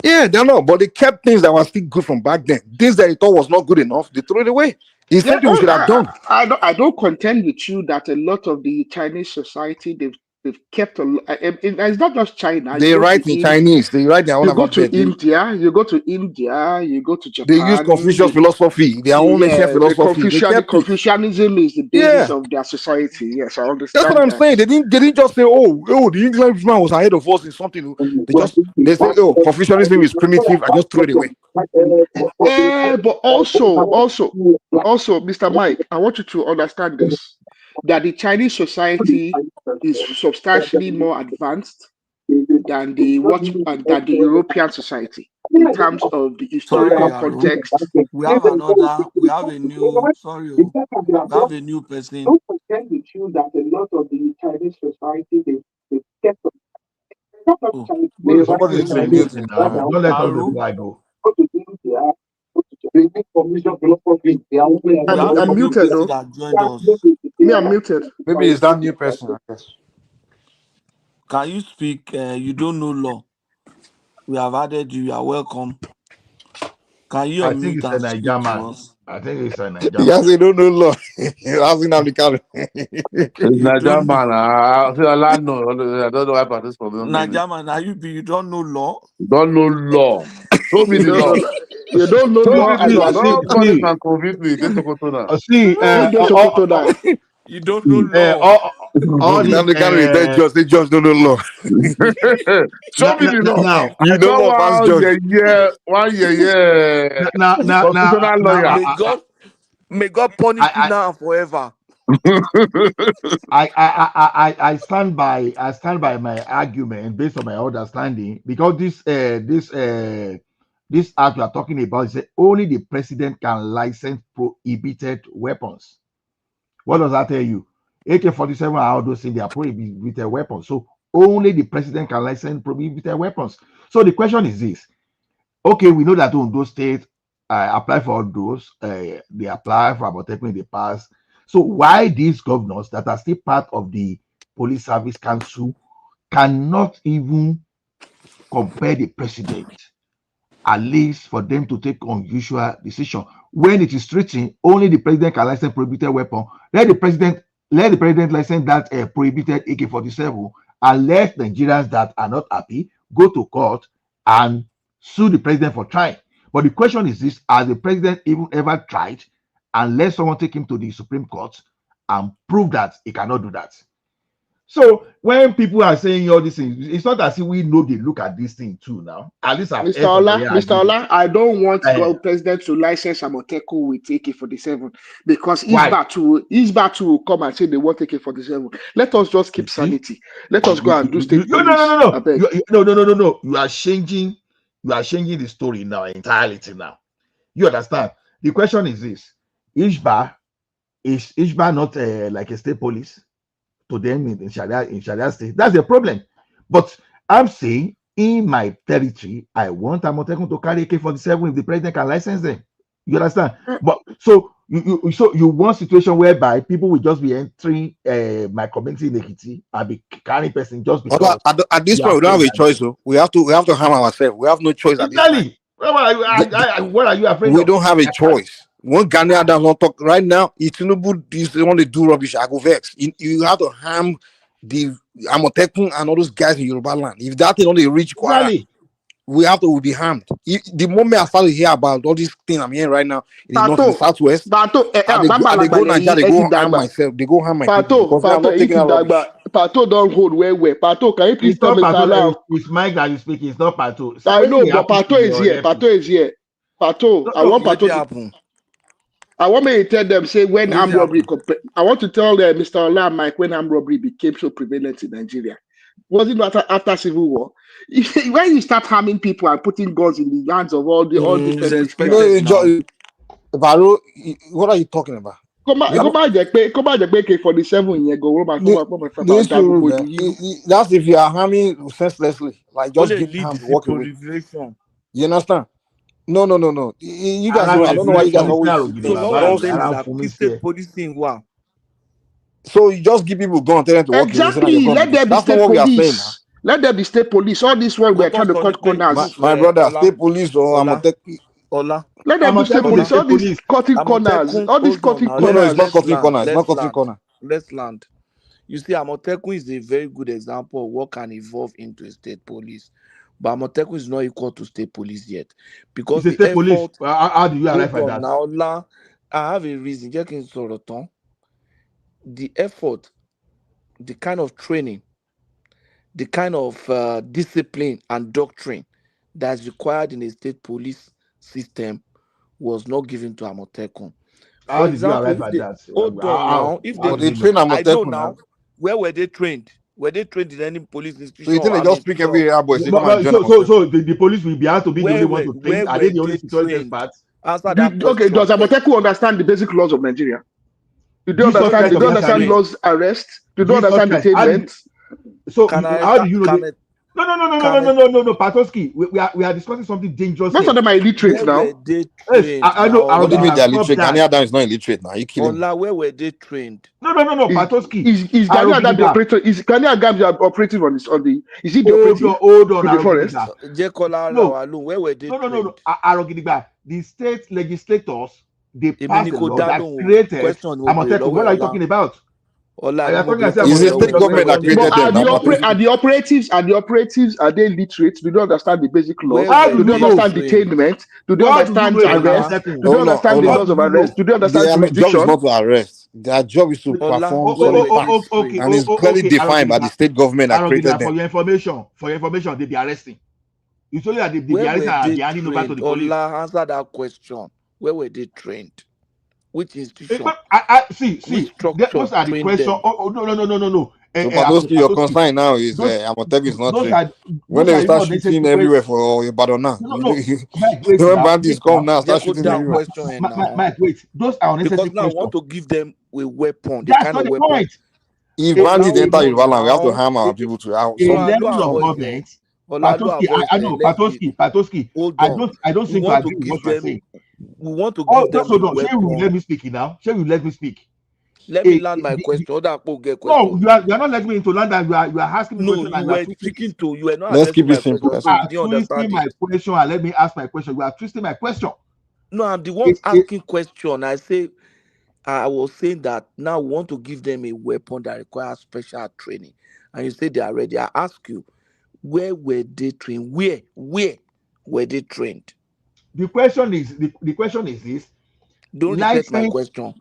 K: Yeah, they're not, but they kept things that were still good from back then. Things that they thought was not good enough, they threw it away. It's something we should have done.
J: I don't contend with you that a lot of the Chinese society they've kept it's not just China.
K: They write in Chinese. They write their own alphabet.
J: You go to India, you go to Japan.
K: They use Confucius philosophy, their own ancient philosophy.
J: Confucianism is the basis of their society. Yes, I understand.
K: That's what I'm saying. They didn't just say, oh, the Englishman was ahead of us in something. They say, oh, Confucianism is primitive. I just threw it away.
J: But also, Mr. Mike, I want you to understand this: that the Chinese society is substantially more advanced than the European society in terms of the historical context.
V: We have a new person.
J: Don't pretend with you that a lot of the Chinese society they kept.
I: Somebody is muting now. Don't let all the reply go.
J: I'm muted though. I'm muted.
I: Maybe it's that new person, I guess.
V: Can you speak? You don't know law. We have added you. You are welcome. Can you unmute and speak to us?
I: I think it's a Nigerian.
K: Yes, they don't know law. Asking them the color.
D: It's Nigerian man. I don't know why participants don't know.
V: Nigerian man, you don't know law.
D: Don't know law. Show me the law.
J: You don't know law.
D: Nobody can convince me.
V: You don't know law.
K: All the judge don't know law.
D: Show me the law.
I: Now,
K: you know what past judge.
V: Now, may God punish you now and forever.
I: I stand by my argument based on my understanding, because this act we are talking about is only the president can license prohibited weapons. What does that tell you? AK-47 and all those things, they are prohibited weapons. So only the president can license prohibited weapons. So the question is this. Okay, we know that Ondo State apply for all those. They apply for about taking the past. So why these governors that are still part of the Police Service Council cannot even compare the president, at least for them to take unusual decision? When it is treating, only the president can license prohibited weapon. Let the president license that prohibited AK-47, and let Nigerians that are not happy go to court and sue the president for trying. But the question is this: has the president even ever tried and let someone take him to the Supreme Court and prove that he cannot do that? So when people are saying all these things, it's not as if we know they look at this thing too now. At least I've heard from where I
J: Mr.
I: did it.
J: Ola, I don't want
I: Eh,
J: God president to license Amoteku with AK-47 because
I: why?
J: his battle will come and say they want AK-47. Let us just keep sanity. Let us go and do state police.
I: No. No. You are changing the story now entirely now. You understand? The question is this: is Ishba not like a state police to them in Sharia state? That's the problem. But I'm saying in my territory, I want Amotekun to carry AK-47 if the president can license them. You understand? But so you want situation whereby people will just be entering my community in Ekiti and be carrying person just because
K: At this point, we don't have a choice. So we have to harm ourselves. We have no choice at this time.
I: Exactly. What are you afraid
K: We
I: of?
K: don't have a choice. One Ghanaian does not talk right now. If Tinubu is the one to do rubbish, I go vex. You have to harm the Amotekun and all those guys in Yoruba land. If that thing only reach Kwara,
I: Exactly.
K: we'll be harmed. The moment I start to hear about all these things I'm hearing right now in the north and southwest, I go Nigeria, they go harm myself, they go harm my people. Because I'm not taking that rubbish.
J: Pato don't hold where. Pato, can you please
I: It's
J: tell
I: not
J: Mr. Ola?
I: it's Mike that is speaking. It's not Pato.
J: I know, but Pato is here. Pato is here. Pato, I want Pato to
V: happen.
J: I want me to tell them, say, when
V: What
J: armed robbery, I want to tell Mr. Ola and Mike when armed robbery became so prevalent in Nigeria. Was it not after Civil War? When you start harming people and putting guns in the hands of all different
K: Varo, what are you talking about? That's if you are harming senselessly, like just
V: Only
K: give
V: lead
K: harm to
V: to
K: walk away.
V: proliferation.
K: You understand? No. You guys, I don't know why you guys always
V: So what I'm saying is that keep state policing wow.
K: So you just give people gun, tell them to walk away.
J: Exactly. Let there be
K: That's not
J: state
K: what we are saying now.
J: police. Let there be state police. All this one we're trying to cut corners.
K: My brother, state police or Amotekun.
V: Ola.
J: Let them do state police. All these cutting corners. All these cutting corners.
K: No, it's not cutting corners. It's not cutting corners.
V: Let's land. You see, Amotekun is a very good example of what can evolve into a state police. But Amotekun is not equal to state police yet. Because
I: it's
V: the
I: a state police.
V: effort,
I: How do you arrive at that?
V: Now, I have a reason. The effort, the kind of training, the kind of discipline and doctrine that's required in a state police system was not given to Amotekun.
I: How did you arrive at that?
V: Hold on now. If they
K: train Amotekun,
V: I know now. Where were they trained? Were they trained in any police institution?
K: So you think they just pick every area boy?
I: So the police will be able to be the only one to train. Are they the only security experts?
V: Answer that question.
J: Okay, does Amotekun understand the basic laws of Nigeria? Do they understand laws arrest? Do they understand detainment?
I: So how do you know? No, Patoski. We are discussing something dangerous.
J: Most of them are illiterate now.
I: Yes, I know.
K: What do you mean they are illiterate? Ghanaian Adam is not illiterate now. You killing?
V: Where were they trained?
I: No, Patoski.
J: Is Ghanaian Adam the operator? Is Ghanaian Adam operating on the? Is he the operating?
I: Hold on,
V: the forest? Where were they trained?
I: No. Arogidigba. The state legislators they passed the law that created Amotekun. What are you talking about?
K: Is the state government that created them?
J: Are the operatives are they literate? Do they understand the basic laws? Do they understand detainment? Do they understand arrest? Do they understand the laws of arrest? Do they understand jurisdiction?
K: Their job is not to arrest. Their job is to perform and it's clearly defined by the state government that created them.
I: For your information, they be arresting. You told you that they be arresting and handing over to the police.
V: Answer that question. Where were they trained? Which institution?
I: See. Those are the questions. No.
K: So Patoski, your concern now is Amotekun is not trained. When they start shooting everywhere for Ibadan now, when bandits come now, start shooting everywhere.
I: Mike, wait. Those are unnecessary
V: questions. Because now I want to give them a weapon.
I: That's not the point.
K: If bandits enter Yoruba land, we have to harm our people to out.
I: A level of government. Patoski. I don't think I agree with what you're saying.
V: We want to give them a weapon.
I: Shall you let me speak now? Shall you let me speak?
V: Let me land my question.
I: No, you are not letting me into land. You are asking me
V: question. No, you were speaking to. You were not.
K: Let's keep it simple.
I: You are twisting my question and let me ask my question. You are twisting my question.
V: No, I'm the one asking question. I was saying that now we want to give them a weapon that requires special training, and you say they are ready. I ask you, where were they trained? Where were they trained?
I: The question is this.
V: Don't repeat my question.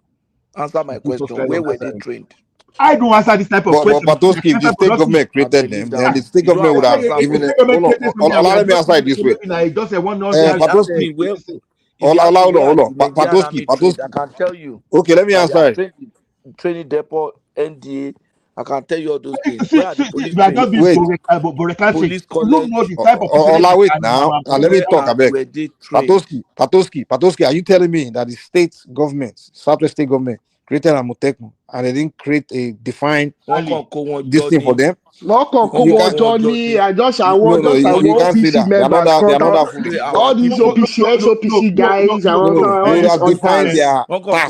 V: Answer my question. Where were they trained?
I: I don't answer this type of
K: But
I: question.
K: Patoski, if the state government created them, then the state government would have given it. Hold on, let me answer it this way.
I: Just a one ordinary.
K: Patoski,
V: if you ask me where
K: hold on.
V: the Nigerian army trained, I
K: Patoski.
V: can tell you.
K: Okay, let me
V: That they
K: answer
V: are
K: it.
V: trained in training depot, NDA. I can tell you all those things.
I: See,
V: Where are the police
I: you are just being
K: Wait.
V: police
I: you don't know
V: college?
I: the type of people
K: Wait now. Let me talk a bit.
V: Where they trained?
K: Patoski, are you telling me that the state government, Southwest state government, created Amotekun and they didn't create a defined this thing for them?
J: I just I
K: No,
J: want
K: you can't say
J: OPC
K: that. They are not
J: members.
K: that foolish.
J: All these OPC, SOPC guys,
K: They would have defined their task.
J: I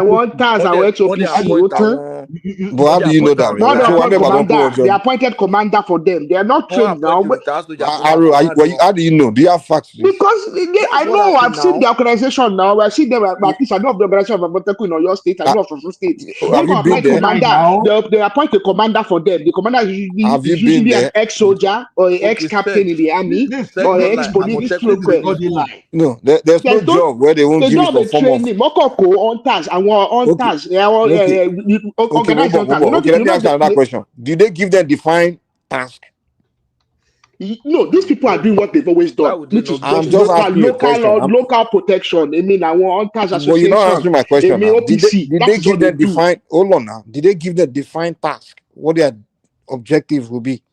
J: want task. I want OPC.
K: But how do you know that?
J: Not the appointed commander. They appointed commander for them. They are not trained now.
K: How do you know? Do you have facts?
J: Because I know I've seen the organization now. I've seen them at least. I know of the organization of Amotekun in your state. I know of some state.
K: Have you been there?
J: They appoint a commander for them. The commander is usually an ex-soldier or an ex-captain in the army or an ex-police.
K: No, there's no job where they won't give you some form of.
J: Mokoko on task. I want on task.
K: Okay, let me ask you another question. Did they give them defined task?
J: No, these people are doing what they've always done, which is
K: I'm just asking you a question.
J: Local protection. I mean, I want task association.
K: Well, you're not answering my question. Did they give them defined? Hold on now. Did they give them defined task? What their objective will be?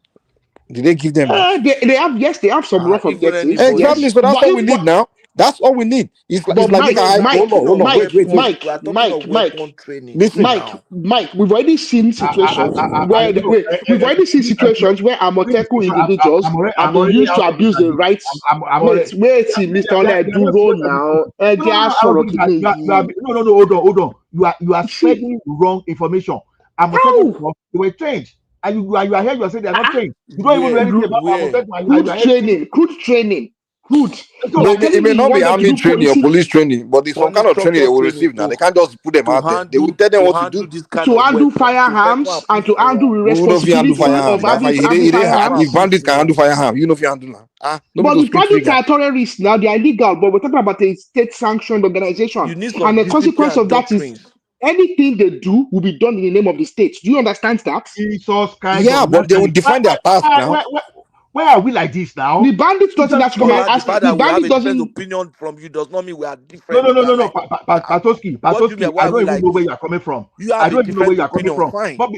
K: Did they give them?
J: They have some rough objectives.
K: Exactly. So that's all we need now. That's all we need. It's like hold on.
J: Mike, we've already seen situations where Amotekun individuals have been used to abuse the rights. Wait, Mr. Oleduro now.
I: No, hold on. You are spreading wrong information. Amotekun, they were trained. And you are here, you are saying they are not trained. You don't even know anything about Amotekun.
J: Crude training.
K: It may not be army training or police training, but it's some kind of training they will receive now. They can't just put them out there. They will tell them what to do.
J: To handle firearms and to handle responsibility of firearms.
K: If bandits can handle firearms, you know if you handle them.
J: But the bandits are terrorists now, they are illegal, but we're talking about a state-sanctioned organization. And the consequence of that is anything they do will be done in the name of the state. Do you understand that?
I: Jesus Christ.
K: Yeah, but they will define their task now.
I: Where are we like this now?
J: The bandits doesn't have to come and ask. The bandit doesn't.
V: Opinion from you does not mean we are different.
I: No. Patoski, I don't even know where you are coming from. I don't even know where you are coming from. But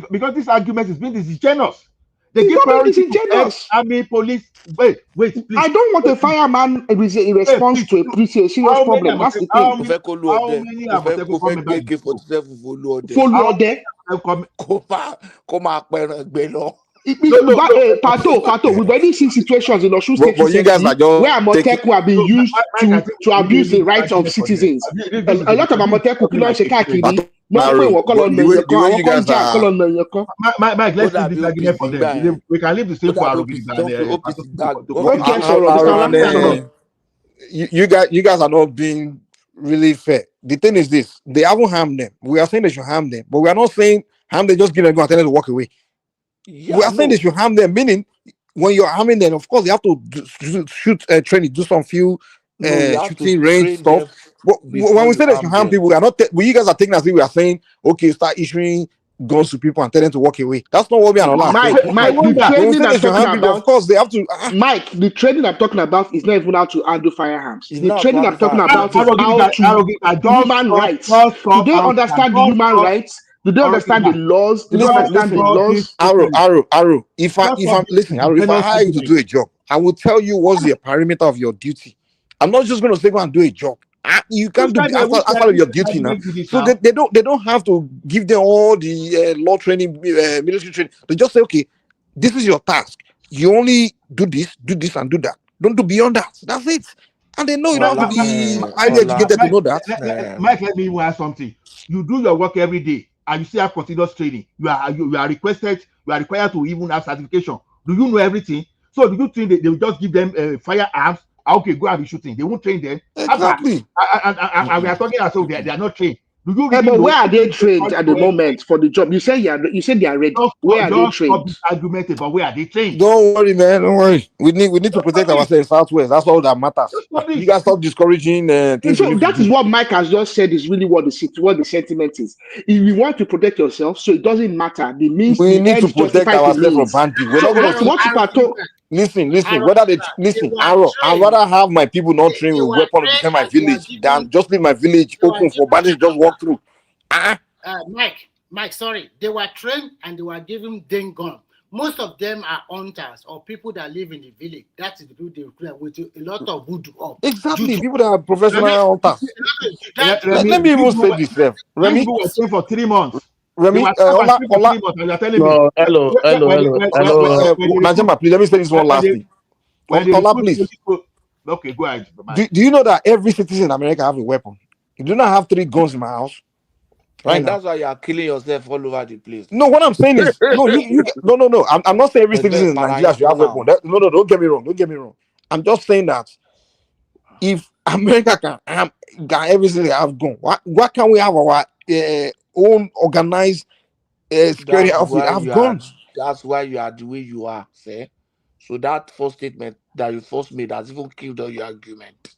I: because this argument is being disingenuous. They give priority to army, police. Wait, please.
J: I don't want a fireman in response to a serious problem. That's the thing.
I: How many Amotekun come
J: Pato, we've already seen situations in Osun State where Amotekun have been used to abuse the rights of citizens. A lot of Amotekun kill Shekakiri.
I: Mike, let's leave this argument for them. We can leave the same for
K: you guys are not being really fair. The thing is this: they haven't harmed them. We are saying they should harm them, but we are not saying harm them. Just give them go and tell them to walk away. We are saying they should harm them, meaning when you're harming them, of course, you have to shoot training, do some few shooting range stuff. But when we say that you harm people, we are not. You guys are taking as if we are saying, okay, start issuing guns to people and tell them to walk away. That's not what we are allowed.
J: Mike, the training I'm talking about,
K: of course, they have to.
J: Mike, the training I'm talking about is not even how to handle firearms. The training I'm talking about is how to human rights. Do they understand the human rights? Do they understand the laws? Do they understand the laws?
K: Arrow. If I hire you to do a job, I will tell you what's the perimeter of your duty. I'm not just going to say go and do a job. You can't do outside of your duty now. So they don't have to give them all the law training, military training. They just say, okay, this is your task. You only do this, and do that. Don't do beyond that. That's it. And they know you don't have to be highly educated to know that.
I: Mike, let me ask something. You do your work every day, and you still have continuous training. You are requested. You are required to even have certification. Do you know everything? So do you think they will just give them firearms? Okay, go and be shooting. They won't train them.
K: Exactly.
I: And we are talking as though they are not trained. Do you
L: But
I: really know?
L: where are they trained at the moment for the job? You say they are ready. Where are they
I: Just stop
L: trained?
I: this argument about where are they trained.
K: Don't worry, man. Don't worry. We need to protect ourselves, Southwest. That's all that matters. You guys stop discouraging things.
L: So that is what Mike has just said is really what the sentiment is. If you want to protect yourself, so it doesn't matter. The means,
K: We
L: the
K: need to
L: ends
K: protect
L: justifies the
K: ourselves from
L: means.
K: bandits. We're
L: So
K: not going
L: that's
K: to
L: what people are told.
K: listen. Whether they listen, Arrow, I'd rather have my people not trained with weapons to defend my village than just leave my village open for bandits to just walk through.
L: Mike, sorry, they were trained and they were given den gun. Most of them are hunters or people that live in the village. That is the people they recruit with a lot of voodoo.
K: Exactly, people that are professional hunters.
I: Let
K: me even say this, Remy.
I: People were trained for 3 months.
K: Remy,
I: Ola, for 3 months, and you're telling me.
K: hello. Najama, please let me say this one lastly. Ola, please.
I: Okay, go ahead.
K: Do you know that every citizen in America have a weapon? You do not have 3 guns in my house.
V: Right, that's why you are killing yourself all over the place.
K: No, what I'm saying is, no. I'm not saying every citizen in Nigeria should have weapon. No, don't get me wrong. I'm just saying that if America can every citizen have gun, why can't we have our own organized security outfit have guns?
V: That's why you are the way you are, sir. So that first statement that you first made has even killed all your argument.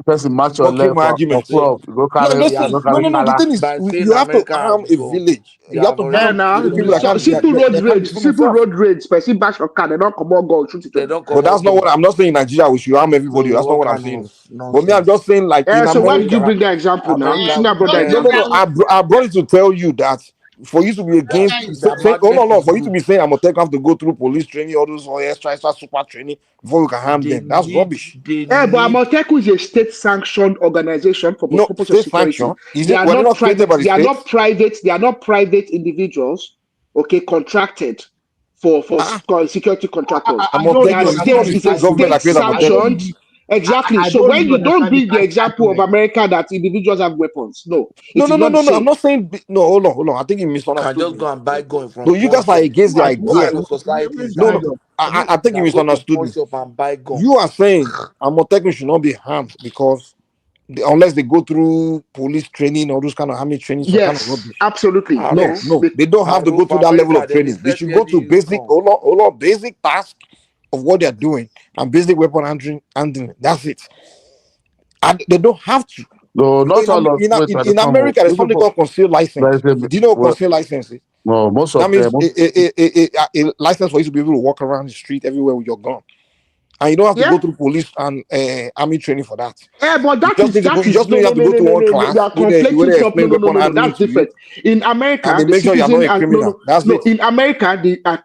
N: Person match your left for club. Go carry.
K: No. The thing is, you have to arm a village. You have to arm the people that can.
L: Simple road rage. Person bash your car. They don't come on go shoot it.
K: But that's not what I'm not saying. In Nigeria, we should arm everybody. That's not what I'm saying. But me, I'm just saying like.
L: So why did you bring that example now? You shouldn't have brought that example.
K: No. I brought it to tell you that. For you to be against, for you to be saying I'm gonna have to go through police training, all those extra super training before we can harm them. That's rubbish.
L: But Amoteku is a state-sanctioned organization for the purpose of security. They are not private. They are not private. They are not private individuals. Okay, contracted for security contractors. It's a state-sanctioned. Exactly. So when you don't bring the example of America that individuals have weapons, no.
K: I'm not saying no. Hold on. I think you misunderstood.
V: Can just go and buy gun from.
K: No, you guys are against the idea. No. I think you misunderstood me. You are saying Amoteku should not be harmed because unless they go through police training or those kind of army training.
L: Yes,
K: kind of
L: absolutely.
K: No. They don't have to go through that level of training. They should go to basic, basic task of what they are doing and basic weapon handling. That's it. And they don't have to.
N: No, not all of
K: in America, there's something called concealed license. Do you know what concealed license is?
N: No, most of
K: that means a license for you to be able to walk around the street everywhere with your gun. And you don't have to go through police and army training for that.
L: Yeah, but
K: you have to go to one class.
L: That's different. In America,
K: and they make sure you're not a criminal.
L: In America,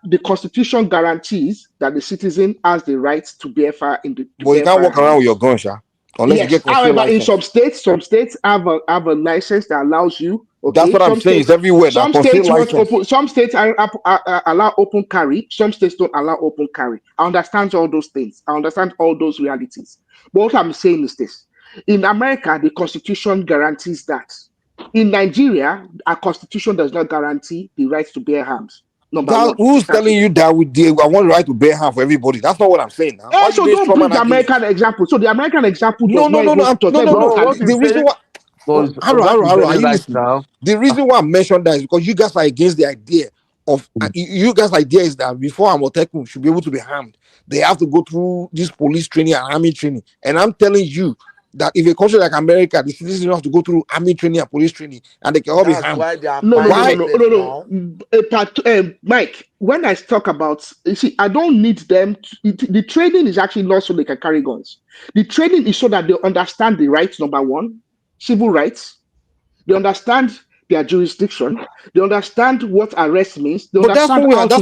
L: the Constitution guarantees that the citizen has the right to bear fire in the.
K: But you can't walk around with your gun, Sha. Unless you get
L: however,
K: license.
L: in some states have a license that allows you. Okay?
K: That's what I'm saying. It's everywhere.
L: Some states allow open carry. Some states don't allow open carry. I understand all those things. I understand all those realities. But what I'm saying is this: in America, the Constitution guarantees that. In Nigeria, our Constitution does not guarantee the right to bear arms.
K: Who's telling you that I want the right to bear harm for everybody? That's not what I'm saying. Now.
L: So don't bring the American example. So the American example does
K: no. The reason why. Are you listening? The reason why I mentioned that is because you guys are against the idea of you guys' idea is that before Amoteku should be able to be harmed, they have to go through this police training and army training. And I'm telling you that if a country like America, the citizens don't have to go through army training and police training, and they can all be harmed.
L: No. Mike, when I talk about, you see, I don't need them. The training is actually not so they can carry guns. The training is so that they understand the rights. Number one, civil rights. They understand their jurisdiction. They understand what arrest means. They understand how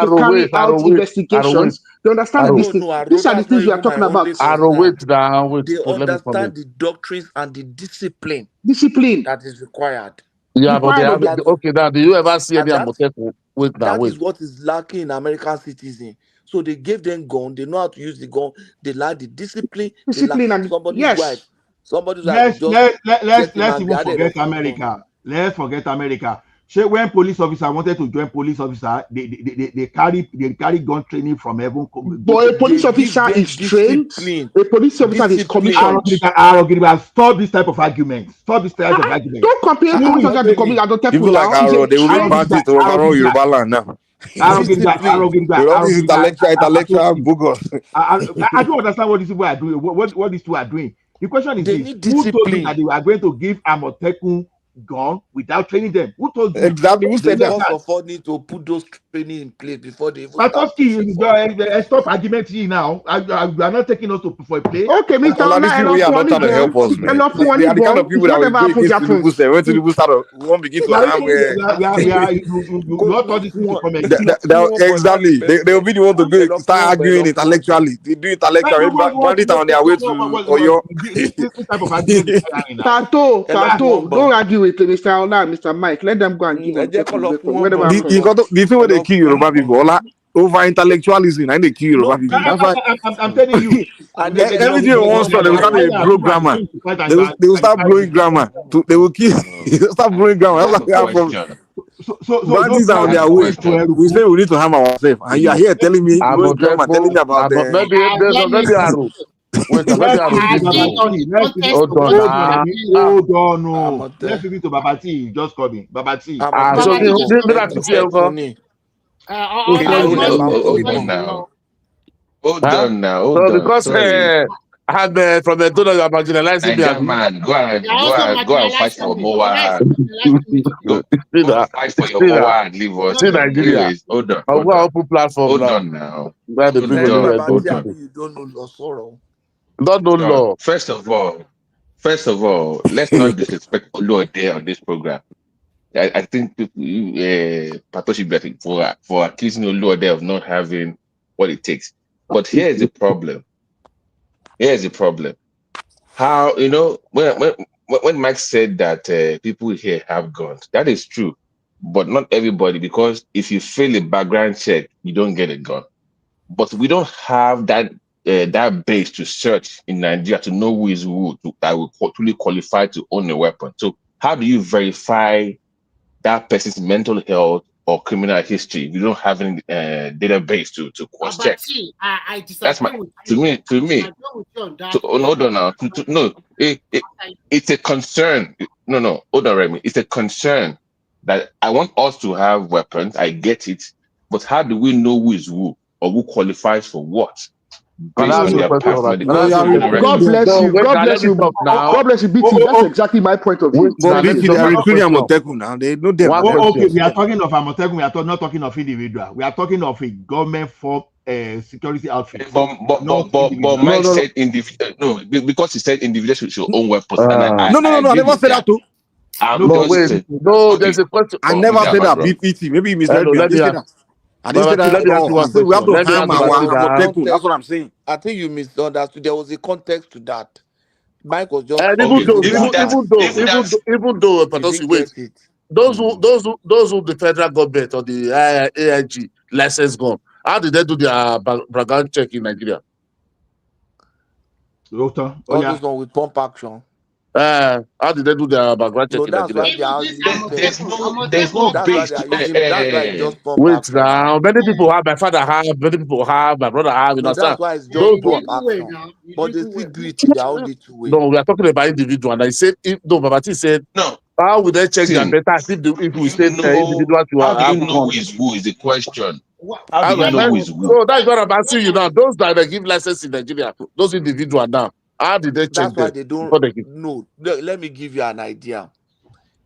L: to carry out investigations. They understand these things. These are the things we are talking about.
V: They understand the doctrines and the discipline that is required.
N: Yeah, but they have okay. Now, do you ever see any Amoteku with that?
V: That is what is lacking in American citizens. So they gave them gun. They know how to use the gun. They lack the discipline.
L: And
V: somebody's wife.
I: Let's even forget America. Let's forget America. So when police officer wanted to join police officer, they carry gun training from heaven.
K: But a police officer is trained. A police officer is commissioned.
I: Stop this type of argument. Stop this type of argument.
K: Don't compare police officer to commissioner.
C: People like Aro, they will be parties to overrun Yoruba land now. With all these intellectual boogers.
I: I don't understand what these people are doing. What these two are doing. The question is this: who told you that they are going to give Amotekun gun without training them? Who told you?
C: Exactly. Who said that?
V: First of all, need to put those training in place before they even
I: stop argument here now. You are not taking us for a play.
K: Okay, Mr.
C: These people are not trying to help us, man. They are the kind of people that will go against Tinubu. Say when Tinubu start, we won't begin to harm. Exactly. They will be the one to go start arguing intellectually. They do intellectually. Bandit on their way to Oyo.
K: Tato, don't argue with Mr. Ola, Mr. Mike. Let them go and give them.
C: The thing where they kill Yoruba people, over intellectualism, and they kill Yoruba people. That's why
I: I'm telling you.
C: Everything in one store, they will start blow grammar. They will start blowing grammar. They will kill. Start blowing grammar. That's what we have from. So bandits are on their way. We say we need to harm ourselves, and you are here telling me blowing grammar, telling me about the.
I: Hold on. Let's listen to Babati. Just call me Babati.
E: Hold on now.
N: So because I had from the donor you are marginalizing me.
E: Man, go and fight for Moa. Go fight for your Moa and leave us. Anyways, hold on.
N: I'll go open platform.
E: Hold on now.
V: You don't know law sorrow.
N: Don't know law.
E: First of all, let's not disrespect law there on this program. I think people, Patoshi better for accusing the law there of not having what it takes. But here's the problem. How, when Mike said that people here have guns, that is true, but not everybody, because if you fail a background check, you don't get a gun. But we don't have that base to search in Nigeria to know who is who that will truly qualify to own a weapon. So how do you verify that person's mental health or criminal history? You don't have any database to cross check. That's my to me. Hold on now. It's a concern. No, hold on, Remy. It's a concern that I want us to have weapons. I get it, but how do we know who is who or who qualifies for what? Based on their past medical.
K: God bless you. God bless you. God bless you, BT. That's exactly my point of view.
C: They are recruiting Amotekun now. They know them.
I: Okay, we are talking of Amotekun. We are not talking of individual. We are talking of a government for security outfit.
E: But Mike said individual. No, because he said individuals should own weapons.
C: No, I never said that too.
N: No, there's a question.
C: I never said that. BPT. Maybe you misread me. I didn't say that. I didn't say that at all. I said we have to harm our Amotekun. That's what I'm saying.
V: I think you misunderstood. There was a context to that. Mike was just
N: even though those who the federal government or the AIG license gun, how did they do their background check in Nigeria?
V: All this one with pump action.
N: How did they do their background check in Nigeria?
E: There's no base.
N: Wait now, many people have, my father have, many people have, my brother have.
V: That's why it's just pump action. But they still do it the only two ways.
N: No, we are talking about individual. And I said, Babati said,
E: no.
N: How would they check their data if we say individual to
E: how do you know who is the question?
N: How do you know who is who? So that's what I'm asking you now. Those that they give license in Nigeria, those individuals now, how did they check?
V: That's why they don't know. Let me give you an idea.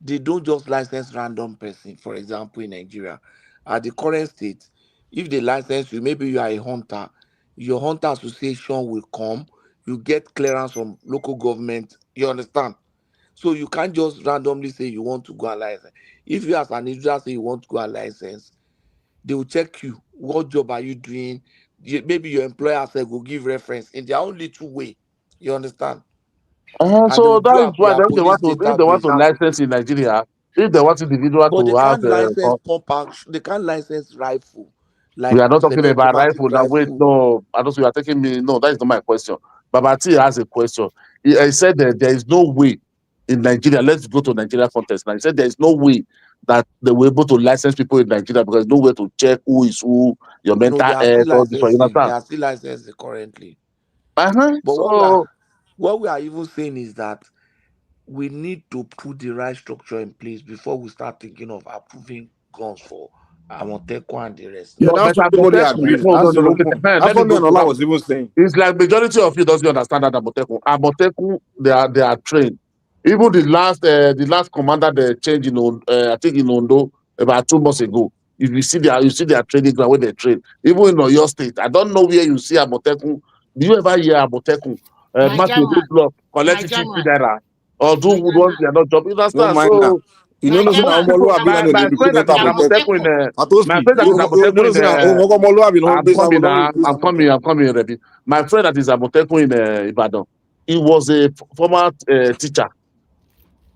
V: They don't just license random person. For example, in Nigeria, at the current state, if they license you, maybe you are a hunter, your hunter association will come, you get clearance from local government. You understand? So you can't just randomly say you want to go and license. If you as an individual say you want to go and license, they will check you. What job are you doing? Maybe your employer will give reference in their own little way. You understand?
N: So that's why if they want to license in Nigeria, if they want individual to have
V: they can't license rifle.
N: Like we are not talking about rifle. Now wait, no, I don't. You are taking me. No, that is not my question. Babati has a question. He said that there is no way in Nigeria. Let's go to Nigeria context. Now he said there is no way that they were able to license people in Nigeria because there's nowhere to check who is who, your
V: No,
N: mental
V: they are still
N: health, all this. You
V: licensing. They
N: understand?
V: are still licensing currently.
N: Uh-huh.
V: But
N: So
V: what we are even saying is that we need to put the right structure in place before we start thinking of approving guns for Amotekun and the rest.
K: Yeah,
N: no,
K: that's
N: but
K: what everybody agrees. That's the whole point. That's
N: let me
K: what me
N: go
K: and
N: to
K: Ola
N: that.
K: was even saying.
N: It's like majority of you doesn't understand that Amotekun, they are trained. Even the last commander they changed I think in Ondo about 2 months ago. If you see their training ground where they train. Even in Oyo State, I don't know where you see Amotekun. Do you ever hear Amotekun? Matthew Block collect 50 naira or do what they are not job. You
K: No
N: understand?
K: mind now.
N: So
K: You know, say
N: most
K: na
N: people,
K: Omoluabi na
N: my
K: dey
N: friend
K: recruit
N: that is
K: enter
N: Amotekun in
K: Atoski.
N: my friend that is
K: You know,
N: Amotekun
K: say na
N: in
K: Omoluabi no base
N: I'm
K: recruit Amotekun.
N: coming already. My friend that is Amotekun in Ibadan, he was a former teacher.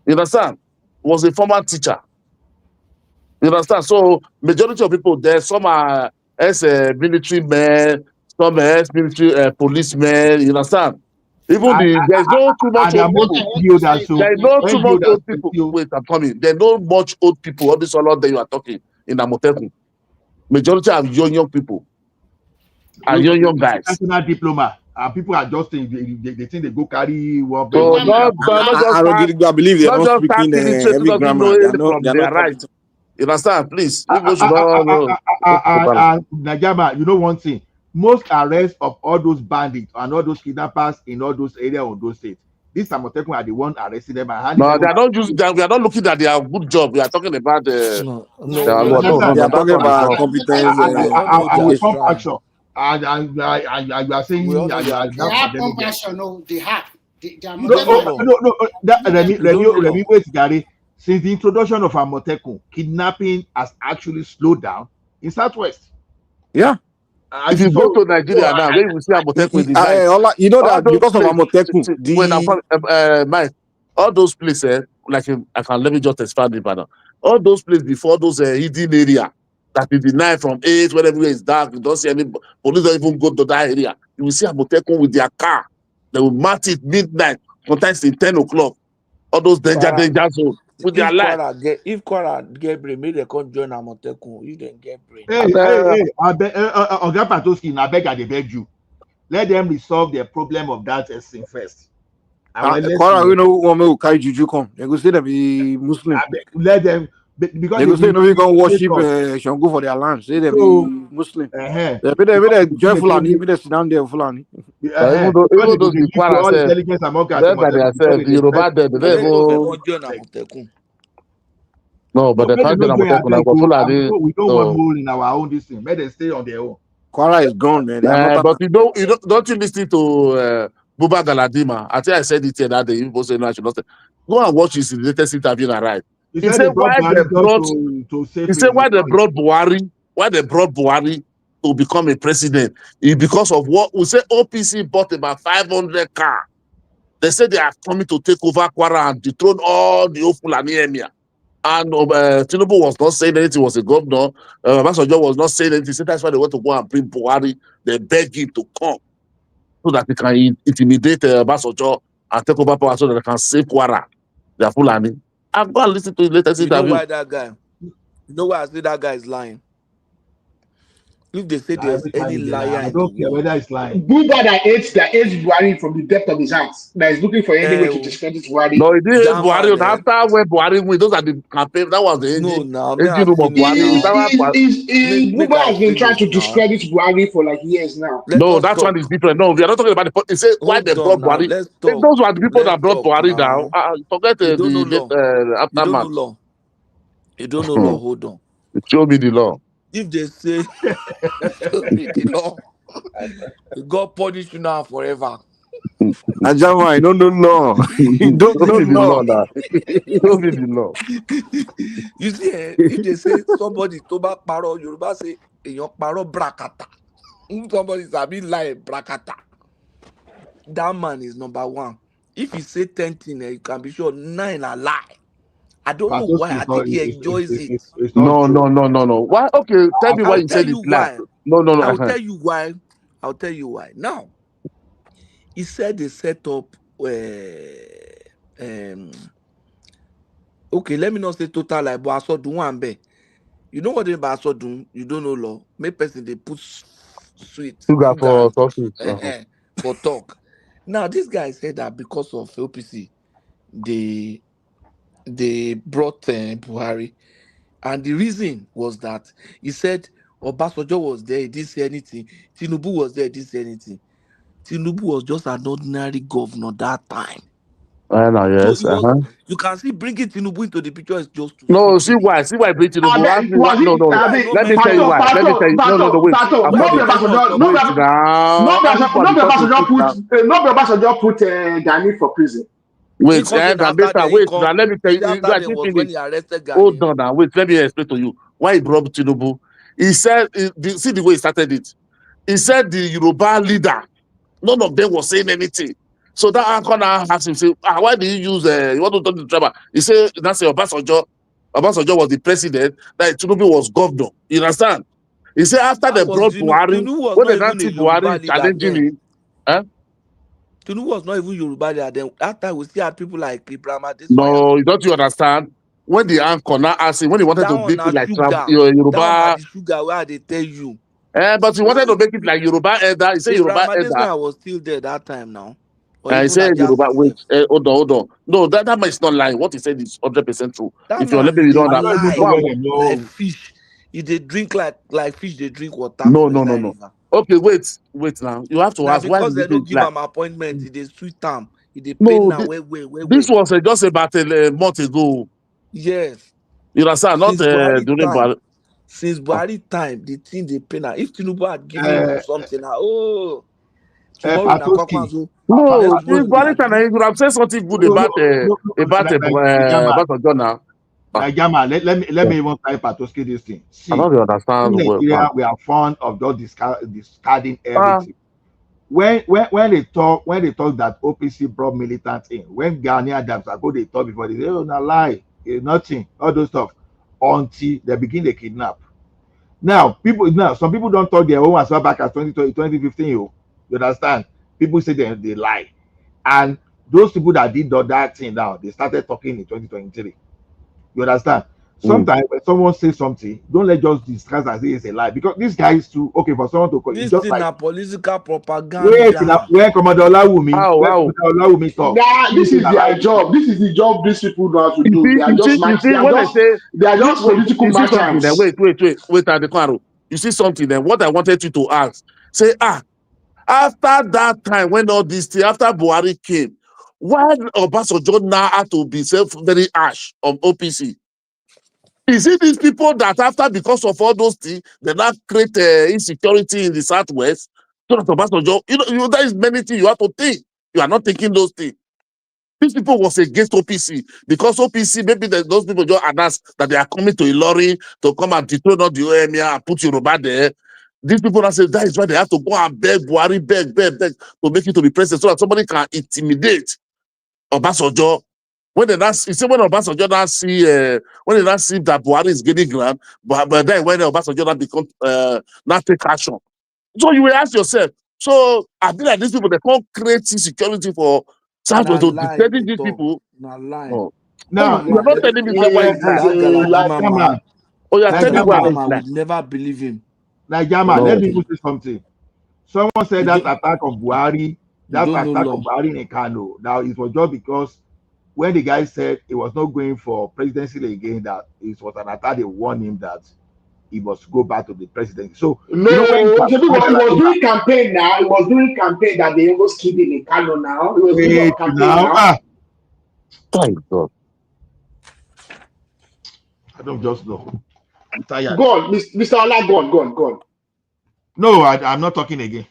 N: You understand? Was a former teacher. You understand? So majority of people there, some are military men, some military policemen. You understand? Even there's no too much old people. There's no too much old people. Wait, I'm coming. There's no much old people. All this all that you are talking in Amotekun. Majority are young people. Are young guys.
I: National diploma. People are just think they think they go carry one.
N: So not
K: I believe they're not
N: just start
K: speaking
N: killing straight
K: every
N: doesn't know
K: grammar. They are
N: from
K: not
N: their right.
K: competent.
N: You understand? Please, people should not.
I: Najama, you know one thing. Most arrests of all those bandits and all those kidnappers in all those areas of those states, these Amotekun are the one arresting them and handing
N: No,
I: them
N: they are
I: over.
N: not using. We are not looking at their good job. We are talking about
V: No.
K: They are talking about competence
I: I will
K: investigation.
I: pump action. And you are saying
V: We all know
I: you are
V: they
L: They
I: not
L: have
I: condemning them.
L: compassion. No, they have. They are
I: No. Remy,
V: law.
I: wait, Gary. Since the introduction of Amotekun, kidnapping has actually slowed down in Southwest.
K: Yeah.
N: If you go to Nigeria now, where you will see Amotekun in the night.
K: You know
N: All
K: that
N: those
K: because of
N: places-
K: Amotekun,
N: when I'm Mike, all those places, like I can let me just expand it, now. All those places before those hidden area that is the night from 8 when everywhere is dark, you don't see any police don't even go to that area. You will see Amotekun with their car. They will march it midnight, sometimes in 10 o'clock. All those danger zones with their life.
V: If Kwara get brain, maybe they can't join Amotekun. You didn't get brain.
I: Hey, Oga Patoski, I beg you. Let them resolve their problem of that thing first.
K: Kwara, we know one will carry juju come. They go say they be Muslim.
I: Let them because
K: they go say no, we can worship Shango for their land. Say they be Muslim. They be join Fulani. Be they sit down there Fulani.
N: Even those the Kwara say, them by themselves, the Yoruba no, but they can't join Amotekun.
I: We don't want more in our own this thing. Let them stay on their own.
K: Kwara is gone, man.
N: But don't you listen to Buba Galadima? I think I said it here that day. You both say no, I should not say. Go and watch his latest interview and right. He said why they brought Buhari to become a president is because of what we say OPC bought about 500 cars. They said they are coming to take over Kwara and dethrone all the Fulani emir. And Tinubu was not saying anything, was a governor. Masojo was not saying anything. So that's why they want to go and bring Buhari. They beg him to come so that they can intimidate Masojo and take over power so that they can save Kwara. They are Fulani. I'm going to listen to the latest interview.
V: You know why that guy? You know why I say that guy is lying? If they say there's any liar
I: I
V: in
I: don't
V: the
I: care
V: world,
I: whether it's lying.
O: Buddha that hates Buhari from the depth of his heart, that is looking for any way to discredit Buhari.
N: No, it is Buhari. After when Buhari win, those are the campaign. That was the engine.
V: No,
N: engine room of Buhari.
O: Buba has been trying to discredit Buhari for like years now.
N: No, that one is different. No, we are not talking about the. He said why they brought Buhari. Those were the people that brought Buhari down. Forget the aftermath.
V: You don't know law. You don't know law. Hold on.
N: Show me the law.
V: If they say show me the law, God punish you now forever.
K: Ajama, I don't know law. Don't know law.
N: Show me the law.
V: You see, if they say somebody to back paro, Yoruba say your paro brakata. If somebody sabi lie brakata, that man is number one. If he say 10 things, you can be sure 9 are lie. I don't know why. I think he enjoys it.
N: No. Why? Okay, tell me why you said it's lie. No.
V: I'll tell you why. I'll tell you why. Now, he said they set up Okay, let me not say total lie, but I saw do one be. You know what they I saw do? You don't know law. Make person they put sweet
N: Sugar for
V: and
N: talking.
V: for talk. Now this guy said that because of OPC, they brought Buhari, and the reason was that he said Obasanjo was there, he didn't say anything. Tinubu was there, he didn't say anything. Tinubu was just an ordinary governor that time. So
N: Yes.
V: it was, you can see bringing Tinubu into the picture is just to
N: No,
V: sweeten
N: see why bring Tinubu. Ask me why.
O: Was
N: No,
O: it?
N: no. Let me tell you why. Let me tell you. No, wait. I'm
O: No
N: not
O: be
N: the.
O: Obasanjo,
V: talk.
N: Wait now. How people are talking shit now?
O: no be Obasanjo put Gani for prison.
N: Wait,
V: Then
N: and
V: after
N: later,
V: then
N: wait. Now let me tell you.
V: after
N: I
V: then
N: didn't
V: was when
N: finish.
V: he arrested Gani.
N: Hold on now. Wait. Let me explain to you why he brought Tinubu. He said, see the way he started it. He said the Yoruba leader. None of them was saying anything. So that anchor now asked him, say, why do you use, you want to talk to the driver? He said, that's Obasanjo was the president, that Tinubu was governor. You understand? He said, after they brought Buhari,
V: Tinubu was
N: when
V: not
N: they not
V: even a
N: see
V: Yoruba
N: Buhari
V: leader
N: challenging
V: then.
N: him,
V: Tinubu was not even Yoruba leader then. That time we still had people like Ibrahim Adesanya.
N: No, don't you understand? When the anchor now asked him, when he wanted
V: that
N: to
V: one
N: make it like
V: sugar.
N: Yoruba,
V: that one na the sugar where they tell you.
N: But he wanted to make it like Yoruba elder. He said Yoruba
V: Ibrahim
N: elder.
V: Adesanya was still there that time now. Or
N: I
V: even
N: said Yoruba.
V: Ajaz
N: Wait, hold on. No, that man is not lying. What he said is 100% true.
V: that
N: If you're
V: man
N: letting me know
V: they
N: that,
V: lie like fish. If they drink like fish, they drink water
N: No.
V: for inside river.
N: Okay, wait now. You have to
V: Now
N: ask why
V: because
N: did
V: they
N: you
V: don't
N: think
V: give
N: like
V: him appointment, they sweet time. They pain
N: no?
V: now.
N: This was just about a month ago.
V: Yes.
N: You understand? Not
V: Since Buhari
N: during
V: time.
N: Buhari.
V: Since Buhari time, the thing they pay now. If Tinubu had given him something now, tomorrow now Kwakwanzo.
N: No, since Buhari time, you could have said something good about Obasanjo now.
I: Jama, let me even type Patoski this thing. See,
N: I don't understand
I: in Nigeria, we are fond of just discarding everything. When they talk that OPC brought militants in, when Ghanaian Adams are they talk before they say, oh, no lie, it's nothing, all those stuff, until they begin to kidnap. Now, some people don't talk their own as far back as 2015. You understand? People say they lie. And those people that did that thing now, they started talking in 2023. You understand? Sometimes when someone says something, don't let just discuss and say it's a lie. Because this guy is too okay for someone to call
V: this
I: just
V: thing
I: like
V: political propaganda.
I: where Commander Olawumi talk.
O: Nah, this is their job. This is the job these people know how to do. They are just political
N: you see something then,
O: merchants.
N: wait at the corner. You see something then, what I wanted you to ask, say, after that time when all this thing, after Buhari came, why Obasanjo now had to be very harsh on OPC? Is it these people that after, because of all those things, they now create insecurity in the Southwest? So that Obasanjo, there is many things you have to think. You are not thinking those things. These people was against OPC because OPC, maybe those people just announced that they are coming to Ilori to come and dethrone all the OMA and put Yoruba there. These people now say that is why they have to go and beg Buhari, beg to make it to be president so that somebody can intimidate Obasanjo. When they not see, when Obasanjo now see, when they not see that Buhari is getting ground, but then when Obasanjo now become not take action. So you will ask yourself, so I feel like these people they can't create security for Southwest to defending these people.
V: No.
I: Now
N: You're not telling me why it's like. Oh, you're telling me why it's like.
V: Would never believe him.
I: Jama, let me say something. Someone said that attack of Buhari, in Kano. Now it was just because when the guy said he was not going for presidency again, that it was an attack, they warned him that he must go back to the presidency. So
O: no, he was doing campaign now. He was doing campaign that they almost killed him in Kano now. He was doing campaign now.
N: Thank God.
I: I don't just know. I'm tired.
O: Go on, Mr. Ola, go on.
I: No, I'm not talking again.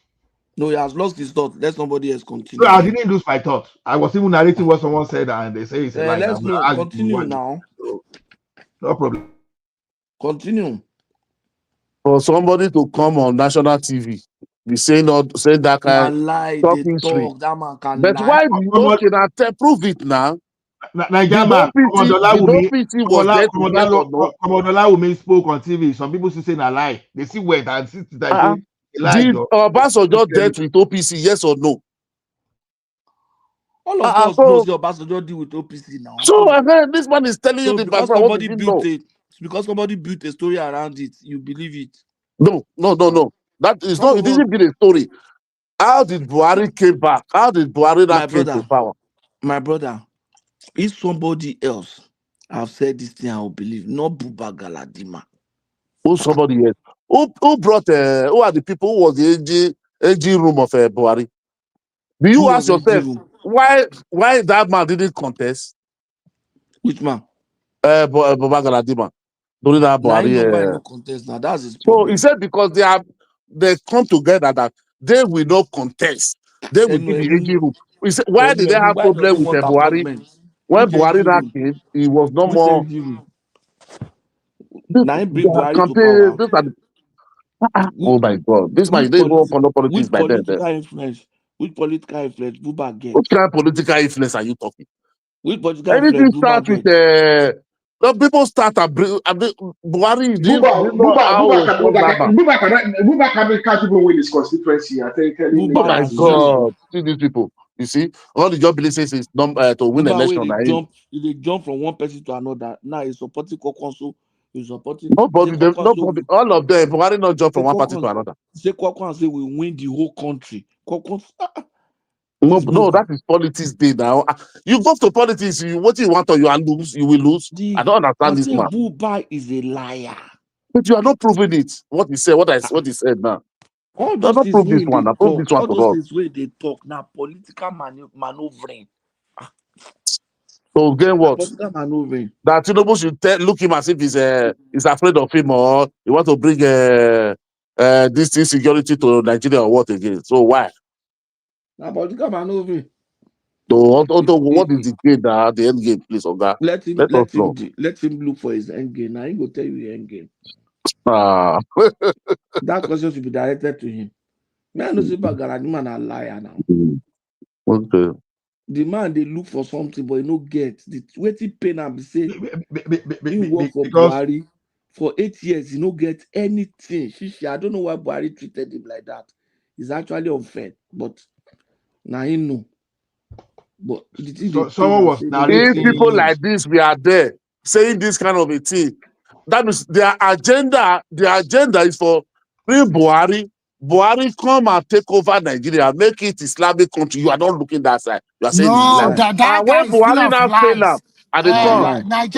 V: No, he has lost his thought. Let somebody else continue.
I: No, I didn't lose my thought. I was even narrating what someone said, and they say it's a lie.
V: Let's continue now.
I: No problem.
V: Continue.
N: For somebody to come on national TV, be saying that kind
V: lie,
N: talking
V: they
N: street.
V: talk, that man can
N: But
V: lie.
N: why you okay now? Prove it now.
I: Commodore Olawumi spoke on TV. Some people still say a lie. They see where that say a lie.
N: Did Obasanjo dealt with OPC? Yes or no?
V: All of us
N: so,
V: know say Obasanjo deal with OPC now.
N: So this man is telling you the
V: because
N: background. What
V: somebody
N: did you
V: built
N: know?
V: it, because somebody built a story around it, you believe it.
N: No. That is
V: Some
N: not. It
V: of us,
N: didn't be a story. How did Buhari came back? How did Buhari
V: my
N: that came to
V: brother,
N: power?
V: my brother, if somebody else have said this thing, I will believe. Not Buba Galadima.
N: Who somebody else? Who brought? Who are the people? Who was the AG room of Buhari? Do you
V: Who
N: ask
V: was AG
N: yourself
V: room?
N: why that man didn't contest?
V: Which man?
N: Buba Galadima during that
V: Now I know why
N: Buhari.
V: no contest. Now that's his
N: So he
V: problem.
N: said because they come together that they will not contest. They will give the AG room. He said, why did they have
V: Why does
N: problem
V: he
N: with
V: want
N: Buhari?
V: appointment?
N: When
V: Which AG
N: Buhari now
V: room?
N: came, he was no
V: Which
N: more.
V: AG room?
N: This,
V: Now he bring
N: their
V: Buhari to
N: campaign.
V: power.
N: Oh my God! This man, they even follow politics
V: Which
N: by then.
V: political influence? Which political influence Buba get?
N: What kind of political influence are you talking?
V: Which political
N: Anything
V: influence Buba
N: start with
V: get?
N: no, people start Buhari. Do you know how was strong that man?
O: Buba can't even win his constituency. I think.
N: Oh
V: Buba
N: my
V: na zero.
N: God! See these people. You see, all the job places is to win
V: Buba where
N: election.
V: they jump from one person to another. Now he's supporting Kokonso. He's supporting
N: Nobody, all of them. Buhari not jump from one party to another.
V: Say Kokonso will win the whole country. Kokonso.
N: No, that is politics day now. You go to politics, what you want or you lose, you will lose. I don't understand this man.
V: Buba is a liar.
N: But you are not proving it. What he said, what he said now.
V: All
N: You are
V: those
N: not
V: things
N: prove this
V: wey
N: one.
V: they
N: I prove
V: talk,
N: this one
V: all
N: for
V: those
N: God.
V: things where they talk now political maneuvering.
N: So again, what?
V: Political maneuvering.
N: That Tinubu should look him as if he's afraid of him or he want to bring this insecurity to Nigeria or what again? So why?
V: Now political maneuvering.
N: So what is the game now? The end game, please, Oga.
V: Let him look for his end game. Now he will tell you the end game. That question should be directed to him. Man, no say Galadima na liar now.
N: Okay.
V: The man they look for something, but he no get. The waiting pain and be say he work for Buhari for 8 years. He no get anything. I don't know why Buhari treated him like that. It's actually unfair, but now he know. But the thing
I: someone was
N: if people like this we are there saying this kind of a thing, that means their agenda is for bring Buhari come and take over Nigeria, make it Islamic country. You are not looking that side. You are saying
J: No,
N: Islam.
J: that
N: And
J: guy
N: when
J: is full
N: Buhari
J: of
N: now fail now,
J: lies.
N: at the turn,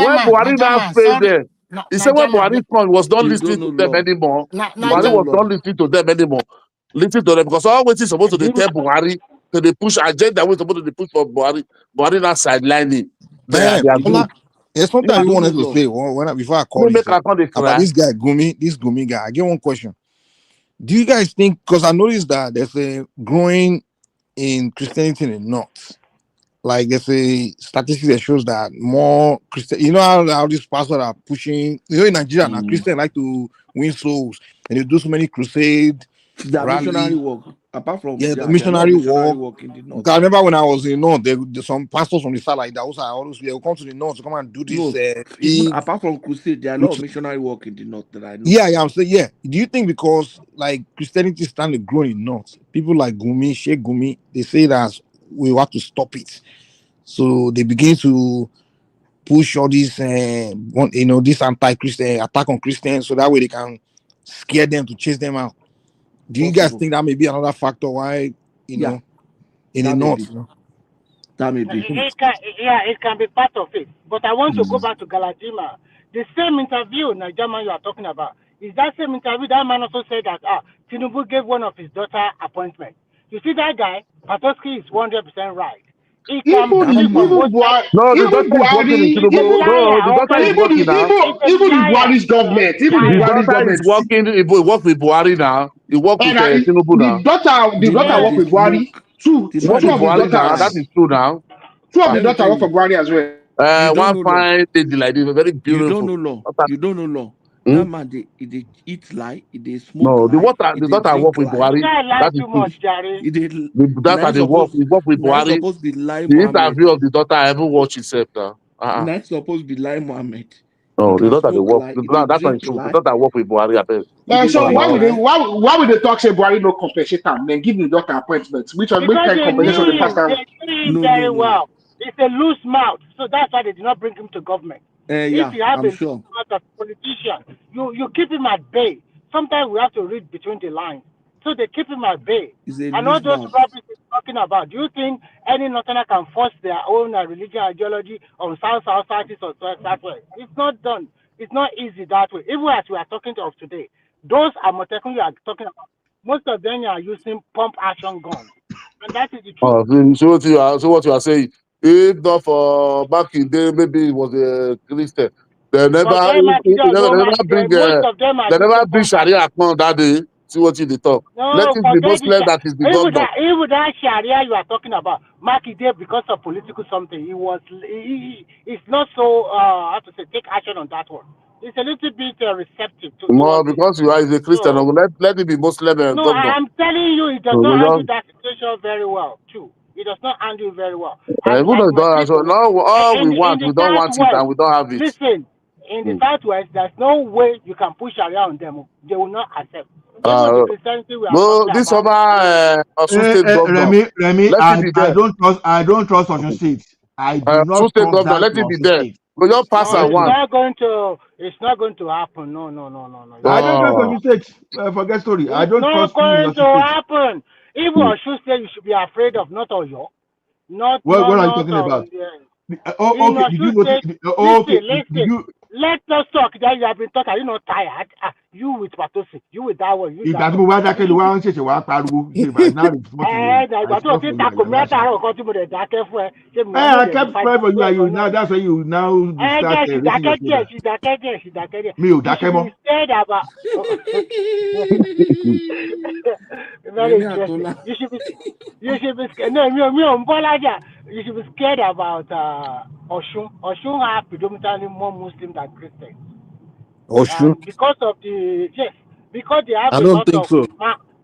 N: when Buhari now fail there, he said when Buhari come, was not listening to them anymore. Buhari was not listening to them anymore. Listen to them because all what is supposed to dey tell Buhari to dey push agenda wey supposed to dey push for Buhari now sidelining. They are good.
K: There's something I wanted to say before I call you about this guy Gumi guy. I get one question. Do you guys think? Because I noticed that there's a growing in Christianity in the North. Like there's a statistic that shows that more Christian. You know how these pastors are pushing. You know in Nigeria now Christians like to win souls and they do so many crusade.
V: The missionary work, apart from
K: the missionary
V: work in the North.
K: I remember when I was in the North, there's some pastors from the side like that. Also, I always will come to the North to come and do this.
V: Even apart from crusade, there are a lot of missionary work in the North that I know.
K: Yeah, I'm saying, yeah. Do you think because like Christianity is starting to grow in the North, people like Gumi, Sheikh Gumi, they say that we have to stop it, so they begin to push all these, this anti-Christian attack on Christians, so that way they can scare them to chase them out. Do you guys think that may be another factor why in the North?
V: That may be.
L: It can be part of it. But I want to go back to Galadima. The same interview, German, you are talking about, is that same interview that man also said that Tinubu gave one of his daughter appointment. You see that guy, Patoski is 100% right. He can
N: No, the daughter is working in Tinubu. No, the daughter is working now.
O: Even the Buhari's government,
N: The daughter is working. He work with Buhari now. He work with Tinubu now.
O: The daughter work with Buhari. Two of his
N: Buhari now.
O: daughters.
N: That is true now.
O: Two of his daughters work for Buhari as well.
N: One fine lady like this, very beautiful.
V: You don't know law. That man, they eat lie, they smoke.
N: No, the
V: lie,
N: daughter work with Buhari. That is true. The daughter they work with Buhari. The interview of the daughter I haven't watched itself now.
V: That's supposed to be Lai Mohammed.
N: No, they
V: It
N: don't have
V: no
N: to work.
V: lie.
N: No, that's not true. They don't have to work with Buhari. I bet.
O: So why would they
V: Lie.
O: why would they talk say Buhari no compensate them? Then give me doctor appointments. Which
L: Because
O: kind of
L: they knew
O: compensation they pass
L: him.
O: down?
L: They knew him very well. It's a loose mouth. So that's why they did not bring him to government. If
V: Yeah,
L: you have
V: I'm
L: a
V: sure.
L: loose mouth as a politician, you keep him at bay. Sometimes we have to read between the lines. So they keep him at bay.
V: It's a
L: And all
V: loose
L: those
V: mouth.
L: rubbish he's talking about. Do you think any Northerner can force their own religious ideology on South-East or Southwest? It's not done. It's not easy that way. Even as we are talking of today, those Amotekun you are talking about, most of them are using pump action guns. And that is the truth.
N: So what you are saying, if not for back in the day, maybe it was a Christian. They never bring
L: most of them are
N: they never
L: using
N: bring
L: pump action.
N: Sharia upon that day. See what you talk. Let
L: No,
N: it be
L: forget the
N: Muslim that is the
L: even
N: governor.
L: that Sharia you are talking about, Makinde, because of political something, it's not so how to say take action on that one. It's a little bit receptive to
N: No,
L: towards it.
N: because you are a Christian,
L: So,
N: let it be Muslim
L: no,
N: governor.
L: I'm telling you, it does
N: So
L: not
N: they
L: handle
N: don't-
L: that situation very well, too. It does not handle very well.
N: Even
L: And like
N: though
L: my
N: so
L: people,
N: now all we
L: in
N: want,
L: the
N: we don't want it
L: Southwest,
N: and we don't have it.
L: listen, in the Southwest, there's no way you can push Sharia on them. They will not accept. Even the Christianity we are
N: No,
L: talking
N: this
L: about.
N: summer Osun State governor.
I: Remy,
N: Let it be
I: I
N: there.
I: don't trust Osun State. I do
N: Osun
I: not
N: State
I: trust
N: governor,
I: that
N: let it be
I: Osun
N: there.
I: State.
N: We just pass
L: No,
N: and
L: it's
N: one.
L: not going to happen. No.
I: I don't trust Osun State. Forget story. I
L: It's
I: don't
L: not
I: trust you in
L: going
I: Osun
L: to
I: State.
L: happen. Even Osun State, you should be afraid of not Oyo.
I: What are you talking about? Okay. Did you notice? Okay. Did you?
L: Let us talk. That you have been talking. Are you not tired? You with Patosi. You with that one. You with
I: Ìgbà
L: that
I: tí mo
L: one.
I: bá dákẹ́ ló wá ń ṣẹ̀ṣẹ̀ wá pariwo. Now it's not you.
L: Ìgbà tó ti takò mẹ́ta àárọ̀ kan tí mo dẹ̀ dákẹ́ fún ẹ. Ṣé mo
I: I
L: lè
I: kept
L: fight
I: quiet for you
L: back
I: and you
L: náà?
I: now. That's why you now start
L: She
I: raising your shoulder.
L: she dákẹ́ díẹ̀.
I: Mi ò
L: You
I: dákẹ́
L: should
I: mọ́.
L: be scared about. Very interesting. You should be scared. No, me on Bolaja. You should be scared about Oshun. Oshun are predominantly more Muslim than Christians.
K: Oshun?
L: Because they have
K: I
L: a
K: don't
L: lot
K: think
L: of.
K: so.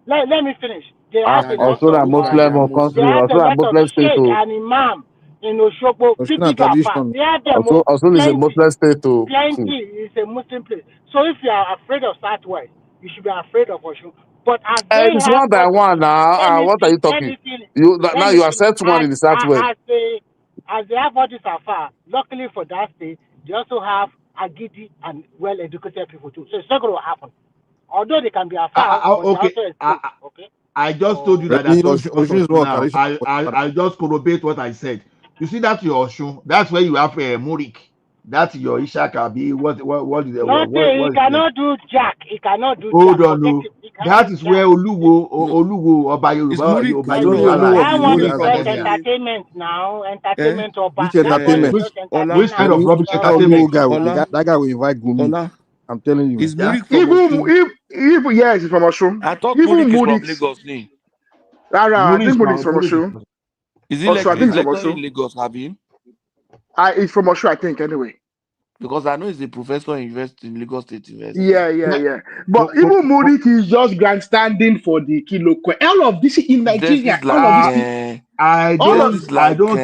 L: Let me finish. They have a lot
N: Also,
L: of.
N: a Muslim country,
L: They have
N: also
L: a
N: a
L: lot of
N: Muslim state.
L: sheikh and imam in Osogbo,
K: Oshun
L: big
K: and
L: Afar.
K: tradition.
L: They have them
N: Also is a
L: plenty.
N: Muslim state too.
L: Plenty is a Muslim place. So if you are afraid of Southwest, you should be afraid of Oshun. But as they
N: It's
L: have
N: one by one now. What are you talking? Now you accept one in the southwest.
L: As they have all this afar, luckily for that state, they also have Agidi and well-educated people too. So it's not going to happen. Although they can be afar, but
I: Okay.
L: they also exist. Okay.
I: I just told you that
K: Remy,
I: that's not
K: Oshun is
I: Osun
K: more
I: now.
K: traditional.
I: I just corroborate what I said. You see that your Oshun, that's where you have Murik. That's your Ishakabi. What is the
L: Nothing. He
I: what is
L: cannot do jack. He cannot do
I: Hold
L: jack.
I: on, no. That is where Oluwo Oba Yoruba
L: That one is
I: is
L: just entertainment now. Entertainment or
K: Which entertainment?
I: Which kind of rubbish entertainment?
K: That guy will invite Gumi. I'm telling you.
V: Is Murik from Osun?
O: Even yes, it's from Osun.
V: I thought
O: Even
V: Murik is from Lagos.
O: I think Murik is from Osun.
V: Is he
O: Also, I think it's from
V: lecturing in
O: Osun.
V: Lagos, have him?
O: It's from Osun, I think, anyway.
V: Because I know he's a professor in Lagos State University.
O: Yeah. But even Murik is just grandstanding for the Kilo. All of this in Nigeria, all of this.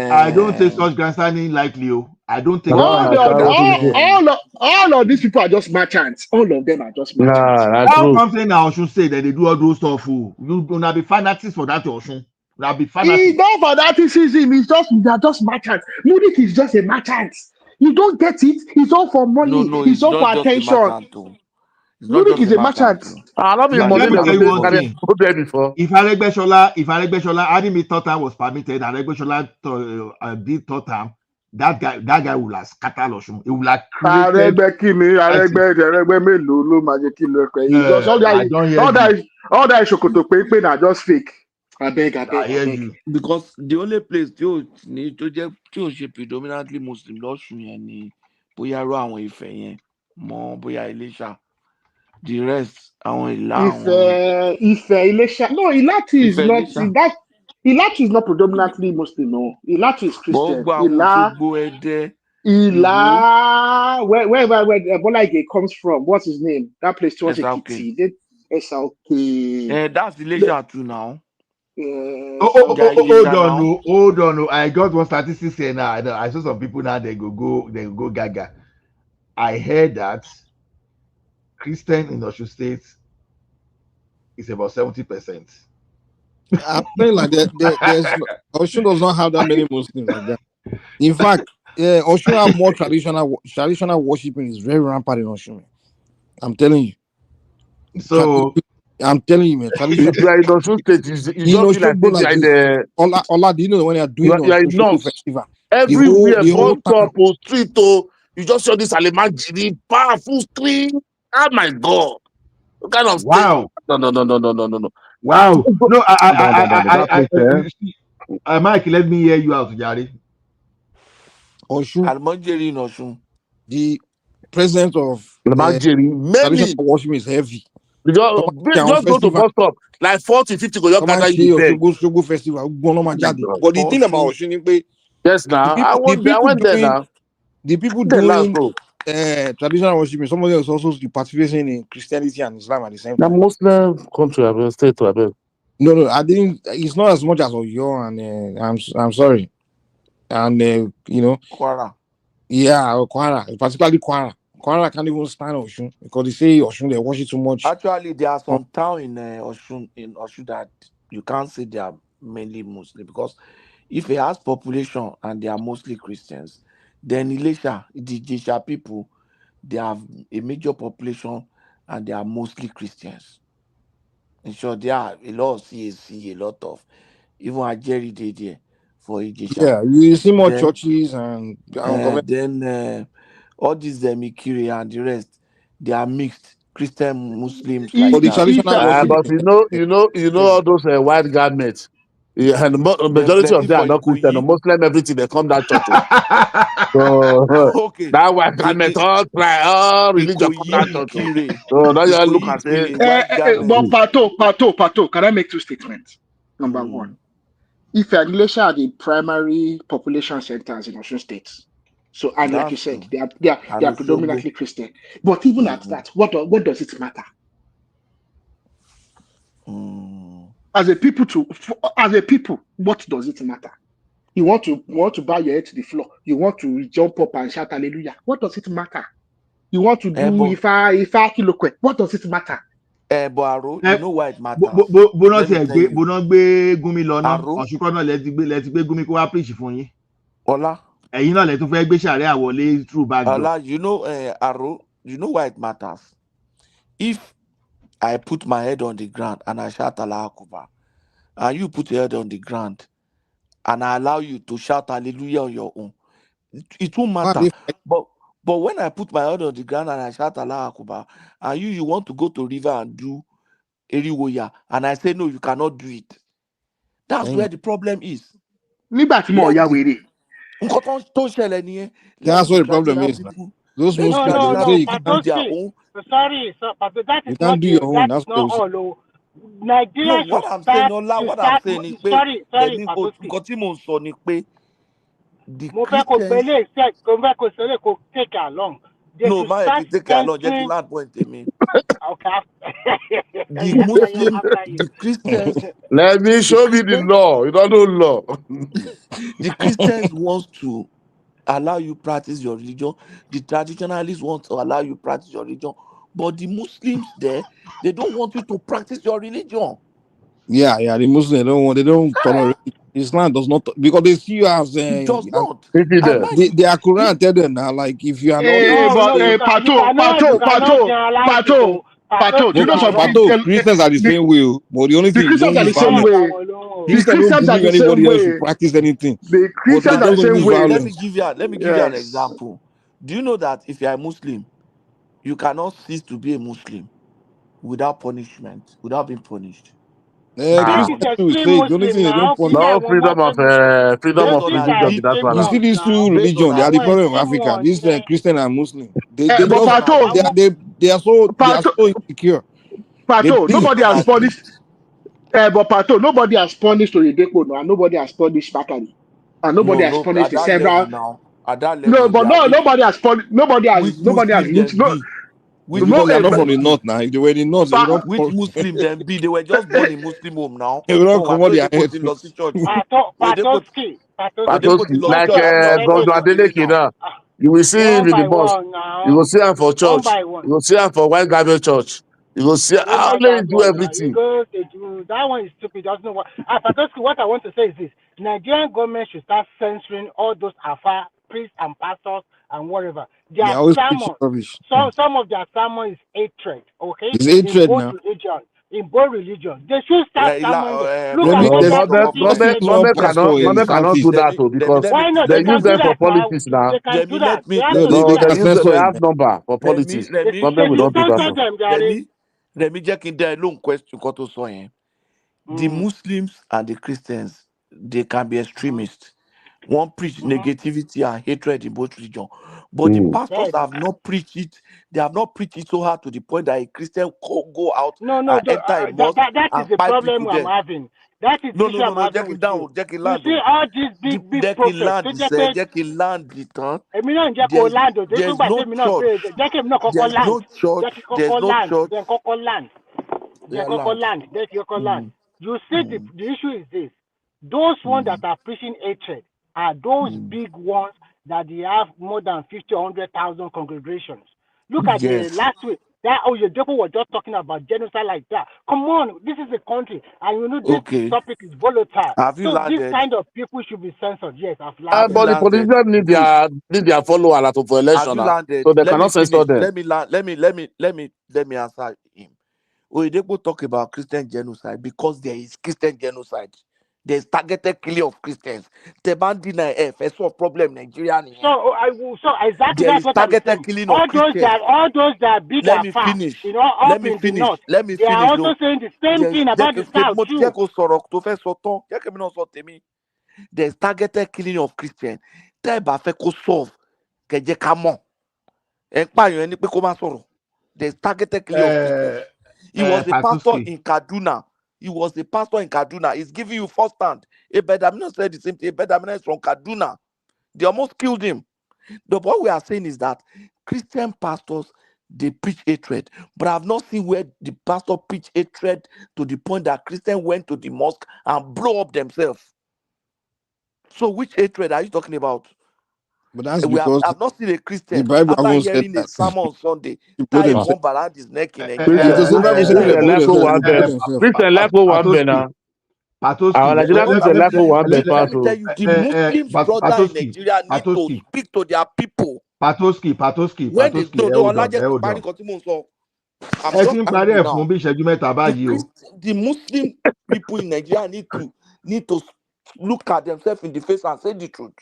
I: I don't take such grandstanding lightly. I don't take
O: all of these people are just merchants. All of them are just merchants.
I: How come saying now Osun say that they do all those stuff? You gonna be fanatics for that Osun? Gonna be fanatics.
O: He's not fanaticism. They're just merchants. Murik is just a merchant. You don't get it. It's all for money.
V: No,
O: it's all for attention. Murik is a merchant.
I: Let me tell you one thing. If Aregbesola Adimi thought I was permitted, Aregbesola thought him, that guy will have scattered Osun. He will have created.
O: All that Shokoto Pepe are just fake. I beg.
I: You.
V: Because the only place tí predominantly Muslim lọ́sùn yẹn ni bóyá rú àwọn Ifẹ̀ yẹn mọ́ bóyá Iléṣà. The rest àwọn Ìlá
O: Ifẹ̀ Iléṣà. No, Ilati is not that. Ilati is not predominantly Muslim. No, Ilati is Christian. Where Bola comes from? What's his name? That place towards Ekiti. SLK.
V: That's Iléṣà too now.
I: Hold on. I got one statistics here now. I saw some people now they go gaga. I heard that Christian in Osun State is about 70%.
K: I'm saying like Osun does not have that many Muslims like that. In fact, Osun have more traditional worshiping is very rampant in Osun. I'm telling you.
I: So
K: I'm telling you, man. Tradition.
N: If you are in Osun State, you don't feel like
K: like
N: in
K: this.
N: the.
K: Ola, do you know when they are doing
N: Osun
K: festival?
N: Everywhere,
K: the whole
N: bus stop, street, you just saw this Alemajiri, powerful screen. Oh my God! What kind of
I: wow?
N: No.
I: Wow! No,
N: I
I: Mike, let me hear you out, Jari.
K: Osun.
V: Almajiri in Osun.
K: The presence of
N: many
K: worship is heavy.
N: Just go to bus stop, like 40, 50 go just gather you there.
K: Shogo festival. But the thing about Osun,
N: yes, now I went there now.
K: The people doing traditional worship, somebody else also participating in Christianity and Islam at the same time.
N: The Muslim country, I will stay to a bit.
K: No, I didn't. It's not as much as Oyo, and I'm sorry, and
V: Kwara.
K: Yeah, Kwara, particularly Kwara. Kwara can't even stand Osun because they say Osun they worship too much.
V: Actually, there are some towns in Osun that you can't say they are mainly Muslim, because if it has population and they are mostly Christians, then Ilesha, the Jesha people, they have a major population and they are mostly Christians. In short, there are a lot of CAC, a lot of even Ajeri they there for Ijesha.
K: Yeah, you see more churches and
V: then all these Mikiri and the rest, they are mixed Christian Muslims
K: like that.
N: But you know all those white garments. Yeah, and the majority of them are not Christian, Muslim, everything they come that church. So that white garment, all religion come that church. So now you look and say,
O: but Pato, can I make two statements? Number one, if English are the primary population centers in Osun State, so and like you said, they are predominantly Christian. But even at that, what does it matter? As a people, what does it matter? You want to bow your head to the floor. You want to jump up and shout hallelujah. What does it matter? You want to do Ifa Kilokwe. What does it matter?
V: But you know why it matters.
I: Bono gbé Gumi lọ ná. Ọ̀ṣunkọ́ náà lẹ ti gbé Gumi kó wá preach fún yín.
V: Ọlá.
I: Ẹ̀yin náà lẹ tún fẹ́ gbé Sharia wọlé through back door.
V: Ọlá, you know Aro, you know why it matters. If I put my head on the ground and I shout Allah Akbar, and you put your head on the ground and I allow you to shout hallelujah on your own, it won't matter. But when I put my head on the ground and I shout Allah Akbar, and you want to go to river and do Eriwoya, and I say no, you cannot do it. That's where the problem is.
O: Nígbà tí mo ya wèrè.
V: Nǹkan tó ṣẹlẹ̀ nìyẹn.
K: That's what the problem is. Those Muslims
V: Sorry,
F: but that is not
K: do your own. That's
F: not all. Nigeria
V: what I'm saying, what I'm saying is
F: sorry,
V: nǹkan tí mò ń sọ ni pé the
F: Christians take along.
V: No, my take along. Just the last point, me. Okay. The Muslims, the Christians.
N: Let me show me the law. You don't know law.
V: The Christians want to allow you practice your religion. The traditionalists want to allow you practice your religion. But the Muslims there, they don't want you to practice your religion.
K: Yeah, the Muslims they don't tolerate. Islam does not, because they see you as
V: it does not.
K: Their Quran tell them now, like if you are
O: Pato, do you know
K: something? Christians are the same way, but the only thing
O: Christians are the same way.
K: Christians don't believe anybody else to practice anything.
O: The Christians are the same way.
V: Let me give you an example. Do you know that if you are a Muslim, you cannot cease to be a Muslim without punishment, without being punished?
N: No freedom of religion. That's why.
K: You see these two religions, they are the problem of Africa. This Christian and Muslim. They are so insecure.
O: Pato, nobody has punished. But Pato, nobody has punished Oyedepo, and nobody has punished Bakari, and nobody has punished the several. Nobody has punished. Nobody has.
K: Because they are not from the north now. If they were in the north, they don't.
V: Which Muslim then be? They were just born in Muslim home now.
K: They don't come on their head.
V: Patoski.
N: Like Governor Adeleke now. You will see him
F: One
N: in the
F: by
N: mosque.
F: one now.
N: You will see him for
F: One
N: church.
F: by one.
N: You will see him for white garbage church. You will see
F: Oh
N: how
F: my
N: they
F: God,
N: do
F: God, now you
N: everything.
F: go to do that one is stupid. Doesn't know what. Patosky, what I want to say is this: Nigerian government should start censoring all those afa priests and pastors and whatever.
K: They
F: Their
K: always preaching
F: sermon,
K: rubbish.
F: some of their sermon is hatred. Okay,
K: It's
F: in
K: hatred
F: both
K: now.
F: religion, they should start sermon. Look
K: Let
F: at
K: me
F: what
K: there's
F: happened
K: there's
F: to
K: just
F: Christian
K: this one
F: education.
K: pastor in
N: Government
K: Southeast.
N: cannot do that too because
F: Why not?
N: they
F: They
N: use
F: can do
N: them for
F: that now.
N: politics now.
F: They can do that. They have
K: No,
F: to do
K: they
F: that.
K: can censor
N: They
K: him
N: have
K: now.
N: number for politics. Government will
F: They should
N: not do that
F: censor
N: now.
F: them, Gary.
V: Remi jẹ́ kí n dá ẹ lóhùn question kan tó sọ yẹn. The Muslims and the Christians, they can be extremists. One preach negativity and hatred in both religions. But the pastors have not preached it. They have not preached it so hard to the point that a Christian go out
F: No,
N: and
F: that,
N: enter a mosque
F: that is
N: and
F: the
N: fight
F: problem
N: people
F: I'm
N: there.
F: having. That is the issue I'm having
N: Jẹ́ kí
F: with
N: n
F: you.
N: dáhùn, jẹ́ kí n
F: You
N: land
F: see
N: o.
F: all these big
N: Jẹ́ kí n
F: prophets.
N: land sẹ́, jẹ́ kí n land tán.
F: Èmi náà ń jẹ́ kó land o. Torí pé
N: There's
F: gbà
N: no
F: tèmi náà
N: church.
F: pé jẹ́ kí èmi náà kọ́kọ́
N: There's
F: land.
N: no church.
F: Jẹ́ kí
N: There's
F: kọ́kọ́
N: no
F: land.
N: church.
F: Jẹ́ kọ́kọ́ land. Jẹ́
V: Yeah,
F: kọ́kọ́
V: land.
F: land. Jẹ́ kí kọ́kọ́ land. You see the issue is this. Those ones that are preaching hatred are those big ones that they have more than 50 or 100,000 congregations. Look at the
V: Yes.
F: last week. That Oyedepo was just talking about genocide like that. Come on, this is a country, and you know this
V: Okay.
F: topic is volatile.
V: Have you
F: So this
V: landed?
F: kind of people should be censored. Yes, I've
V: Have you
F: landed.
N: But the
V: landed?
N: politicians need their follower to for
V: Have
N: election
V: you
N: now.
V: landed?
N: So they
V: Let me
N: cannot censor
V: finish.
N: them.
V: Let me answer him. Oyedepo talk about Christian genocide because there is Christian genocide. There's targeted killing of Christians. Tebandina F. That's what problem Nigeria.
F: So exactly
V: There
F: that's
V: is
F: what I'm saying.
V: targeted killing of Christians.
F: All those that big
V: Let
F: and
V: me
F: fat,
V: finish.
F: you know, up in the north,
V: Let me
F: they are
V: finish.
F: also saying the same thing about the south too.
V: There's targeted killing of Christians. Tẹ́ ẹ bá fẹ́ kó solve kẹjẹ ká mọ̀. Ẹ ń pààyàn ẹni pé kó má sọ̀rọ̀. There's targeted killing of Christians. He was a pastor in Kaduna. He's giving you first hand. Ebedamina said the same thing. Ebedamina is from Kaduna. They almost killed him. But what we are saying is that Christian pastors, they preach hatred. But I've not seen where the pastor preach hatred to the point that Christians went to the mosque and blow up themselves. So which hatred are you talking about?
K: But that's because
V: I've not seen a Christian
K: the Bible
V: after
K: haven't said
V: hearing a
K: that.
V: sermon on Sunday
K: They blow
V: tie a
K: themselves.
V: bomb around his neck in
K: It
V: Nigeria.
K: was the Bible said
V: Tie a
K: they blow
V: bomb.
K: themselves. They blow themselves.
N: Christian left one banner. Our Nigerian Christian left one banner.
V: Let me tell you, the Muslims brother in Nigeria need to speak to their people. When they don't allow them to panic. I'm just angry now. The Muslim people in Nigeria need to look at themselves in the face and say the truth.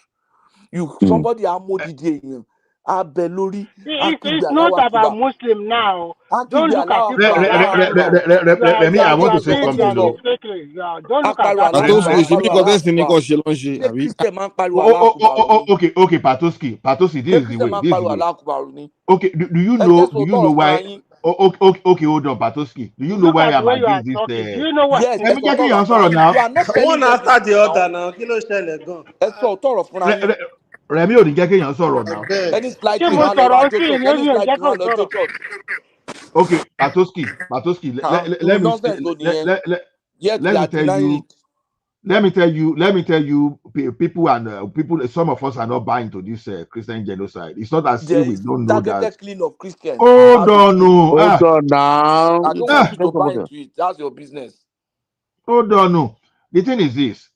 V: Somebody Amodidi Abelori.
F: It's not about Muslim now. Don't look at it from
I: Remy, I want to say something though.
F: Don't look at that.
I: Okay, Patoski, this is the way. Okay, do you know why? Okay, hold on, Patoski. Do you know why I'm against this?
F: Do you know what?
V: Yes,
I: Let me get your answer now.
P: One after the other now. Kí ló ṣẹlẹ̀ gan?
I: Remy ò ní jẹ́ kéèyàn sọ̀rọ̀ now.
V: Any slight thing wọn lọ wá jó church. Any slight thing wọn lọ jó church.
I: Okay, Patoski, let me tell you, people, some of us are not buying to this Christian genocide. It's not as if we don't know that.
V: Targeted killing of Christians.
I: Hold on, no.
V: Hold on now. I don't want you to buy into it. That's your business.
I: Hold on, no. The thing is this.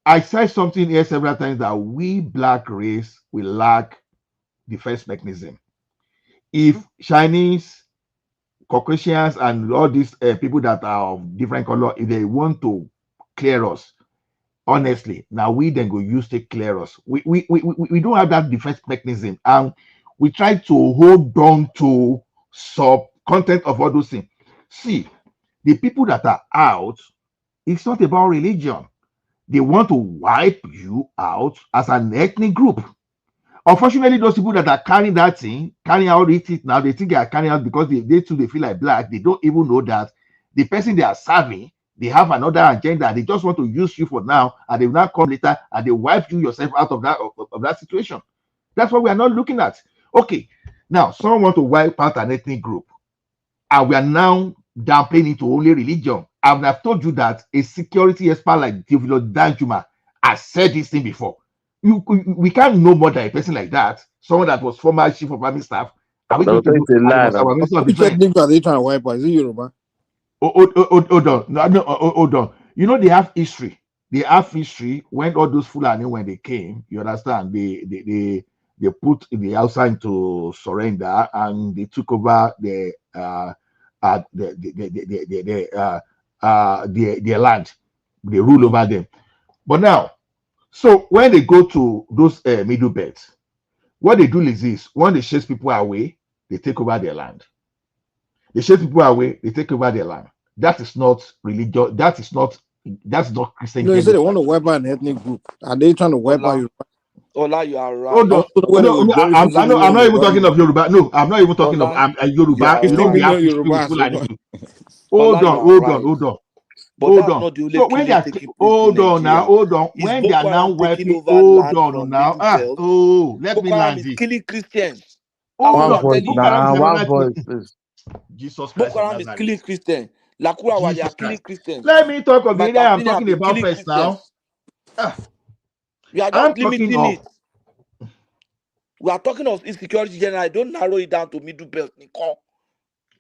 I: I said something here several times that we black race, we lack defense mechanism. If Chinese, Caucasians, and all these people that are of different color, if they want to clear us, honestly, now we then go use to clear us. We don't have that defense mechanism, and we try to hold on to sub content of all those things. See, the people that are out, it's not about religion. They want to wipe you out as an ethnic group. Unfortunately, those people that are carrying that thing, carrying out it now, they think they are carrying out because they too they feel like black. They don't even know that the person they are serving, they have another agenda. They just want to use you for now, and they will not come later and they wipe you yourself out of that situation. That's what we are not looking at. Okay, now someone want to wipe out an ethnic group, and we are now downplaying into only religion. I would have told you that a security expert like Teofilo Danjuma has said this thing before, we can't know more than a person like that. Someone that was former chief of army staff. Are we going to do? Our minister of
K: Which
I: defense.
K: ethnic are they trying to wipe out? Is it Yoruba?
I: Hold on. No, hold on. You know they have history. They have history when all those Fulani, when they came, you understand, they put the Hausa into surrender and they took over their land. They rule over them. But now, so when they go to those middle belts, what they do is this: when they chase people away, they take over their land. They chase people away, they take over their land. That is not religious. That's not Christian.
K: No, you said they want to wipe out an ethnic group. Are they trying to wipe out Yoruba?
V: Ola, you are right.
I: Hold on. I'm not even talking of Yoruba. No, I'm not even talking of Yoruba. You know, we have history with Fulani too. Hold on. So when they are hold on. When they are now wiping, hold on now. Let me land it.
V: Killing Christians.
I: Hold on.
N: One voice, please.
I: Jesus Christ.
V: Boko Haram is killing Christians. Lakurawa, they are killing Christians.
I: Let me talk of the area I'm talking about first now.
V: We are just limiting it. We are talking of insecurity generally. Don't narrow it down to middle belt.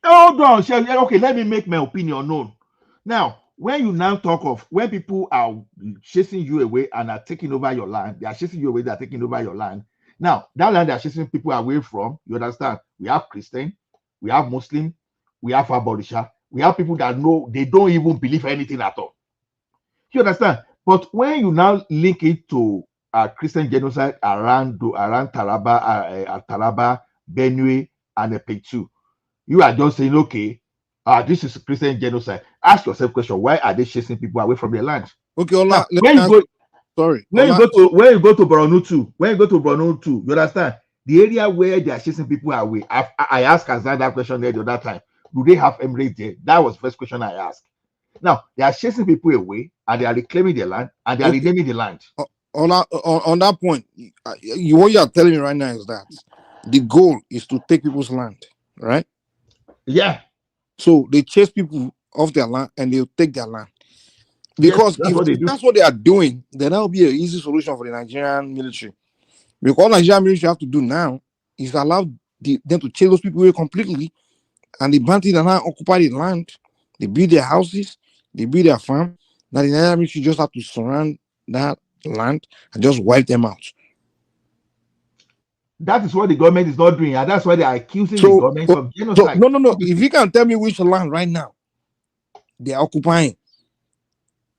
I: Hold on. Okay, let me make my opinion known. Now, when you now talk of when people are chasing you away and are taking over your land, they are chasing you away, they are taking over your land. Now, that land they are chasing people away from, you understand? We have Christian, we have Muslim, we have Aborisha, we have people that know they don't even believe anything at all. You understand? But when you now link it to Christian genocide around Taraba, Benue, and Epetu, you are just saying, okay, this is Christian genocide. Ask yourself a question: why are they chasing people away from their land?
K: Okay, Ola,
I: when you go to Borno too, you understand the area where they are chasing people away. I asked Kazan that question there the other time. Do they have Emirates there? That was the first question I asked. Now they are chasing people away and they are reclaiming their land and they are renaming the land.
K: On that point, what you are telling me right now is that the goal is to take people's land, right?
I: Yeah.
K: So they chase people off their land and they'll take their land. Because if that's what they are doing, then that will be an easy solution for the Nigerian military. Because all Nigerian military have to do now is allow them to chase those people away completely, and the bandits that now occupy the land, they build their houses, they build their farm. Now the Nigerian military just have to surround that land and just wipe them out.
I: That is what the government is not doing, and that's why they are accusing the government of genocide.
K: No. If you can tell me which land right now they are occupying,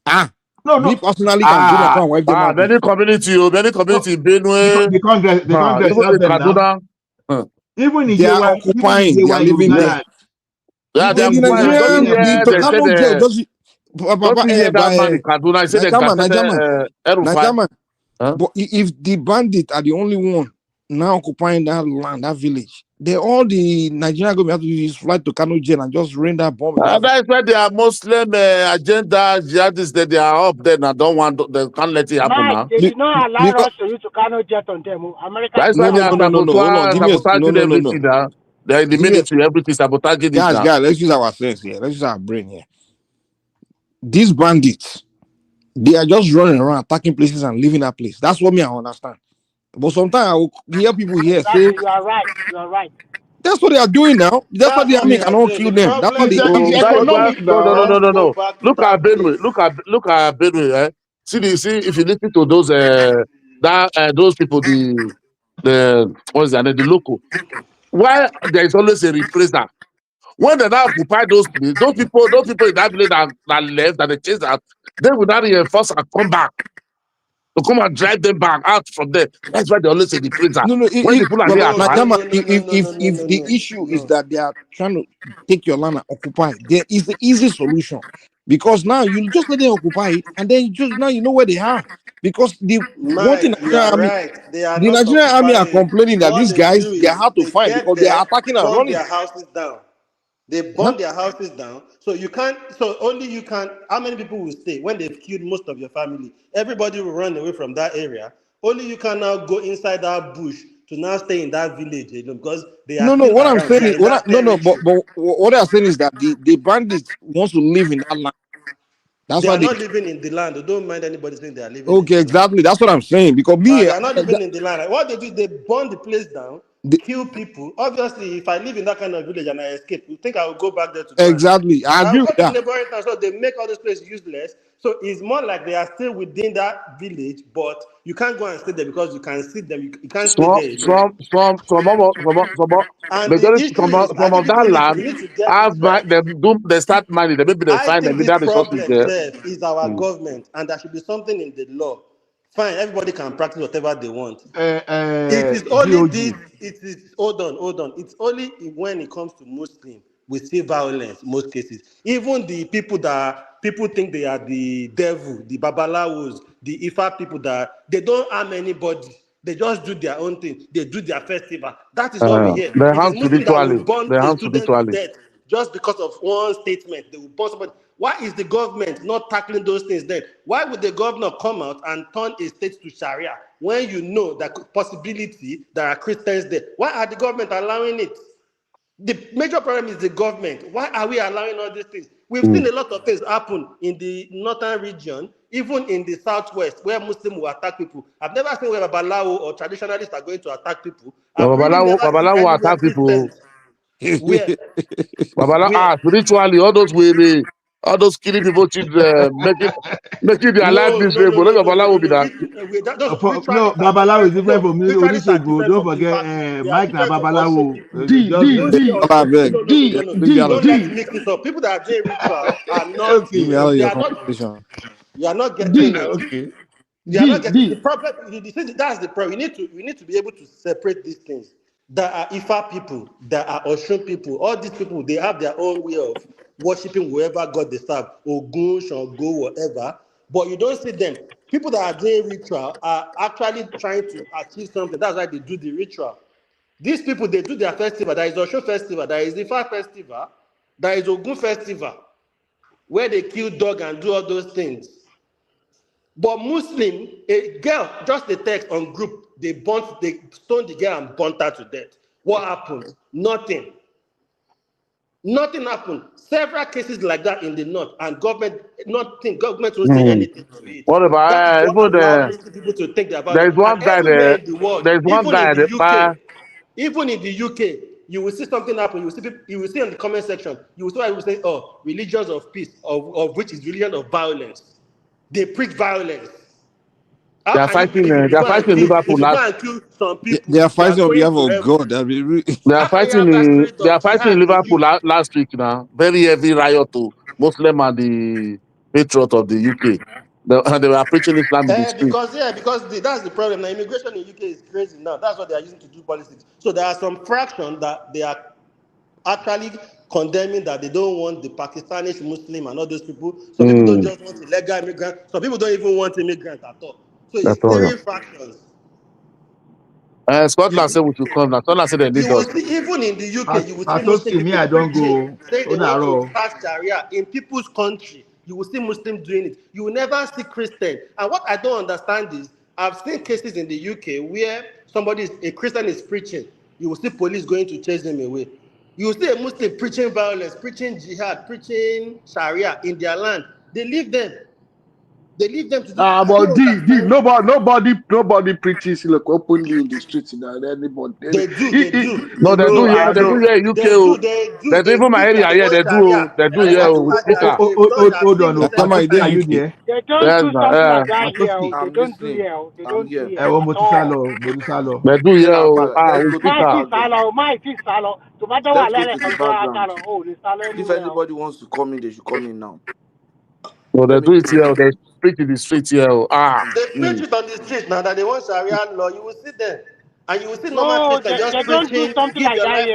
K: me personally can go and wipe them out.
N: Many community, Benue,
I: the Congress have them now. Even in
K: they are occupying, they are living there.
N: Yeah, they are
K: Nigerian, but if the bandits are the only one now occupying that land, that village, all the Nigerian government have to do is fly to KANU'S and just rain that bomb.
N: That's why they are Muslim agenda jihadists that they are up there and don't want, they can't let it happen now.
F: They did not allow us to use KANU'S jet on them. America.
N: That's why they are sabotaging everything now. They're in the military, everything sabotaging it now.
K: Guys, let's use our sense here. Let's use our brain here. These bandits, they are just running around attacking places and leaving that place. That's what I understand. But sometimes I will hear people here say,
F: "You are right. You are right."
K: That's what they are doing now. That's what the army cannot kill them. That's what
N: No. Look at Benue. Look at Benue. Eh? See if you listen to those those people, the what is that? The local. Why there is always a reprisal? When they now occupy those people in that village that left, that they chased out, they will not reinforce and come back. To come and drive them back out from there. That's why they always say the prison.
K: If the issue is that they are trying to take your land and occupy, there is the easy solution. Because now you just let them occupy it, and then now you know where they are. Because the Nigerian army are complaining that these guys, they are hard to find because they are attacking and running.
P: Their houses down. They burn their houses down. So only you can, how many people will stay when they've killed most of your family? Everybody will run away from that area. Only you can now go inside that bush to now stay in that village, because they are
K: what I'm saying is, but what I'm saying is that the bandits wants to live in that land. That's
P: They
K: why
P: are
K: they.
P: not living in the land. They don't mind anybody saying they are living in
K: Okay,
P: the land.
K: exactly. That's what I'm saying. Because me,
P: They are not living in the land. Like, what they do, they burn the place down, kill people. Obviously, if I live in that kind of village and I escape, you think I will go back there to go and live?
K: exactly. I
P: I'll
K: agree
P: go
K: with
P: to the
K: that.
P: neighboring town. So they make all those places useless. So it's more like they are still within that village, but you can't go and stay there because you can see them. You can't stay
N: Some,
P: there alone.
N: some, some,
P: And the
N: majority,
P: issue is, I
N: some
P: think
N: of that
P: we
N: land
P: need to get
N: have
P: this right.
N: they start mining. Maybe they
P: I
N: find the
P: think this
N: mineral resources
P: problem,
N: there.
P: sir, is our government, and there should be something in the law. Fine, everybody can practice whatever they want. It is only this.
I: GOG.
P: It is hold on. It's only when it comes to Muslim we see violence. Most cases, even the people that people think they are the devil, the babalawos, the Ifa people that they don't harm anybody. They just do their own thing. They do their festival. That is what we hear.
N: They
P: It is
N: harm
P: Muslim that will
N: spiritually.
P: burn
N: They
P: a
N: harm
P: student to
N: spiritually.
P: death just because of one statement. They will burn somebody. Why is the government not tackling those things then? Why would the governor come out and turn a state to Sharia when you know that possibility there are Christians there? Why are the government allowing it? The major problem is the government. Why are we allowing all these things? We've seen a lot of things happen in the northern region, even in the southwest, where Muslims will attack people. I've never seen where Babalawo or traditionalists are going to attack people. I've really never seen
N: Babalawo
P: anywhere
N: attack people.
P: Christians. Where?
N: Spiritually, all those way, all those killing people, children, making their life miserable. Let Babalawo be that.
P: Those
I: No,
P: ritualists are
I: Babalawo is
P: different.
I: different
P: No,
I: from
P: ritualists are
I: Onisegun.
P: different
I: Don't
P: from
I: forget,
P: Ifa people. They are
I: Mike na
P: different from Osho
I: Babalawo.
P: people.
I: Just
P: Don't let's mix it up. People that are doing ritual are not,
K: Give me
I: okay.
K: out of
P: they
K: your
P: are not,
K: conversation.
P: you are not getting it.
I: Okay.
P: You are not getting the problem. That's the problem. We need to be able to separate these things. There are Ifa people, there are Oshun people. All these people, they have their own way of worshiping whoever God they serve, Ogun, Shango, whatever. But you don't see them. People that are doing ritual are actually trying to achieve something. That's why they do the ritual. These people, they do their festival. There is Oshun festival, there is Ifa festival, there is Ogun festival, where they kill dog and do all those things. But Muslim, a girl, just the text on group, they stoned the girl and burnt her to death. What happened? Nothing. Nothing happened. Several cases like that in the north, and government won't say anything to it.
N: What
P: That is
N: about
P: what
N: even
P: allows Muslim people to think they're about
N: there
P: it.
N: is one
P: And
N: guy
P: everywhere
N: there.
P: in the world,
N: There is one
P: even in
N: guy
P: the
N: there.
P: UK, you will see something happen. You will see in the comment section, you will see people say, "Oh, religions of peace, of which is religion of violence." They preach violence.
N: They
P: How
N: are
P: can you
N: fighting.
P: believe
N: They are fighting in Liverpool
P: if you
N: now.
P: go and kill some people,
K: They are
P: you are
K: fighting on
P: going
K: behalf
P: to
K: of
P: heaven?
K: God. That'd be really...
N: They are
P: How can you
N: fighting
P: have that
N: in.
P: spirit
N: They are
P: of
N: fighting in
P: jihad in
N: Liverpool
P: you?
N: last week now. Very heavy riot to Muslim and the patriot of the UK. They were preaching Islam in the street.
P: Because that's the problem. Now, immigration in UK is crazy now. That's what they are using to do politics. So there are some fraction that they are actually condemning that they don't want the Pakistani Muslim and all those people. Some people don't just want illegal immigrants. Some people don't even want immigrants at all. So it's
N: That's all.
P: three fractions.
N: Scotland said we should come now. Scotland said they
P: You
N: need
P: will
N: us.
P: see, even in the UK, you will see Muslim
I: Atosi, me,
P: people
I: I don't
P: preaching,
I: go.
P: saying they want to
I: Odaro.
P: pass Sharia in people's country. You will see Muslims doing it. You will never see Christian. And what I don't understand is, I've seen cases in the UK where a Christian is preaching. You will see police going to chase them away. You will see a Muslim preaching violence, preaching jihad, preaching Sharia in their land. They leave them. They leave them to do. I
O: But
P: don't understand.
O: nobody preaches like openly in the streets. Anybody.
P: They do.
N: No, they do. Yeah,
O: I
N: they do.
O: know.
N: Yeah, UK. They do even my
P: Speak that
N: area.
P: they
N: Yeah,
P: want
N: they do.
P: Sharia.
N: They do.
P: They
N: Yeah,
P: want to
N: with
P: pass
N: speaker.
P: Sharia. They don't have
I: Hold
P: seen
I: on.
P: Muslims
K: Nakama,
P: doing
K: is there
I: Atosi, are
P: that.
I: you
K: UK?
I: there?
F: They don't
N: Yes,
F: do
N: nah,
F: something like
N: yeah.
F: that here.
I: Atosi.
F: They
V: I'm
F: don't do
V: listening.
F: here. They
V: I'm
F: don't do
V: here.
F: here
I: Ewo
F: at all.
I: Motusalo, Motusalo.
N: They do.
V: Chill
N: Yeah,
V: out, pal. Let's
N: with
V: go to the
F: Máì tí
N: speaker.
V: background.
F: sálọ, máì tí sálọ. Tó bá dé wà
V: Let's go
F: lẹ́rẹ̀
V: to the
F: kan tó wá
V: background.
F: sálọ, o ò lè sálọ
V: If
F: anywhere.
V: anybody wants to come in, they should come in now.
N: No, they
V: Let me
N: do it
V: close
N: here.
V: this.
N: They speak in the street here.
P: They preach it on the street now that they want Sharia law. You will see them. And you will see normal
F: No,
P: Christians just
F: they don't do
P: preaching,
F: something
P: give
F: like
P: your
F: that
P: life
F: here.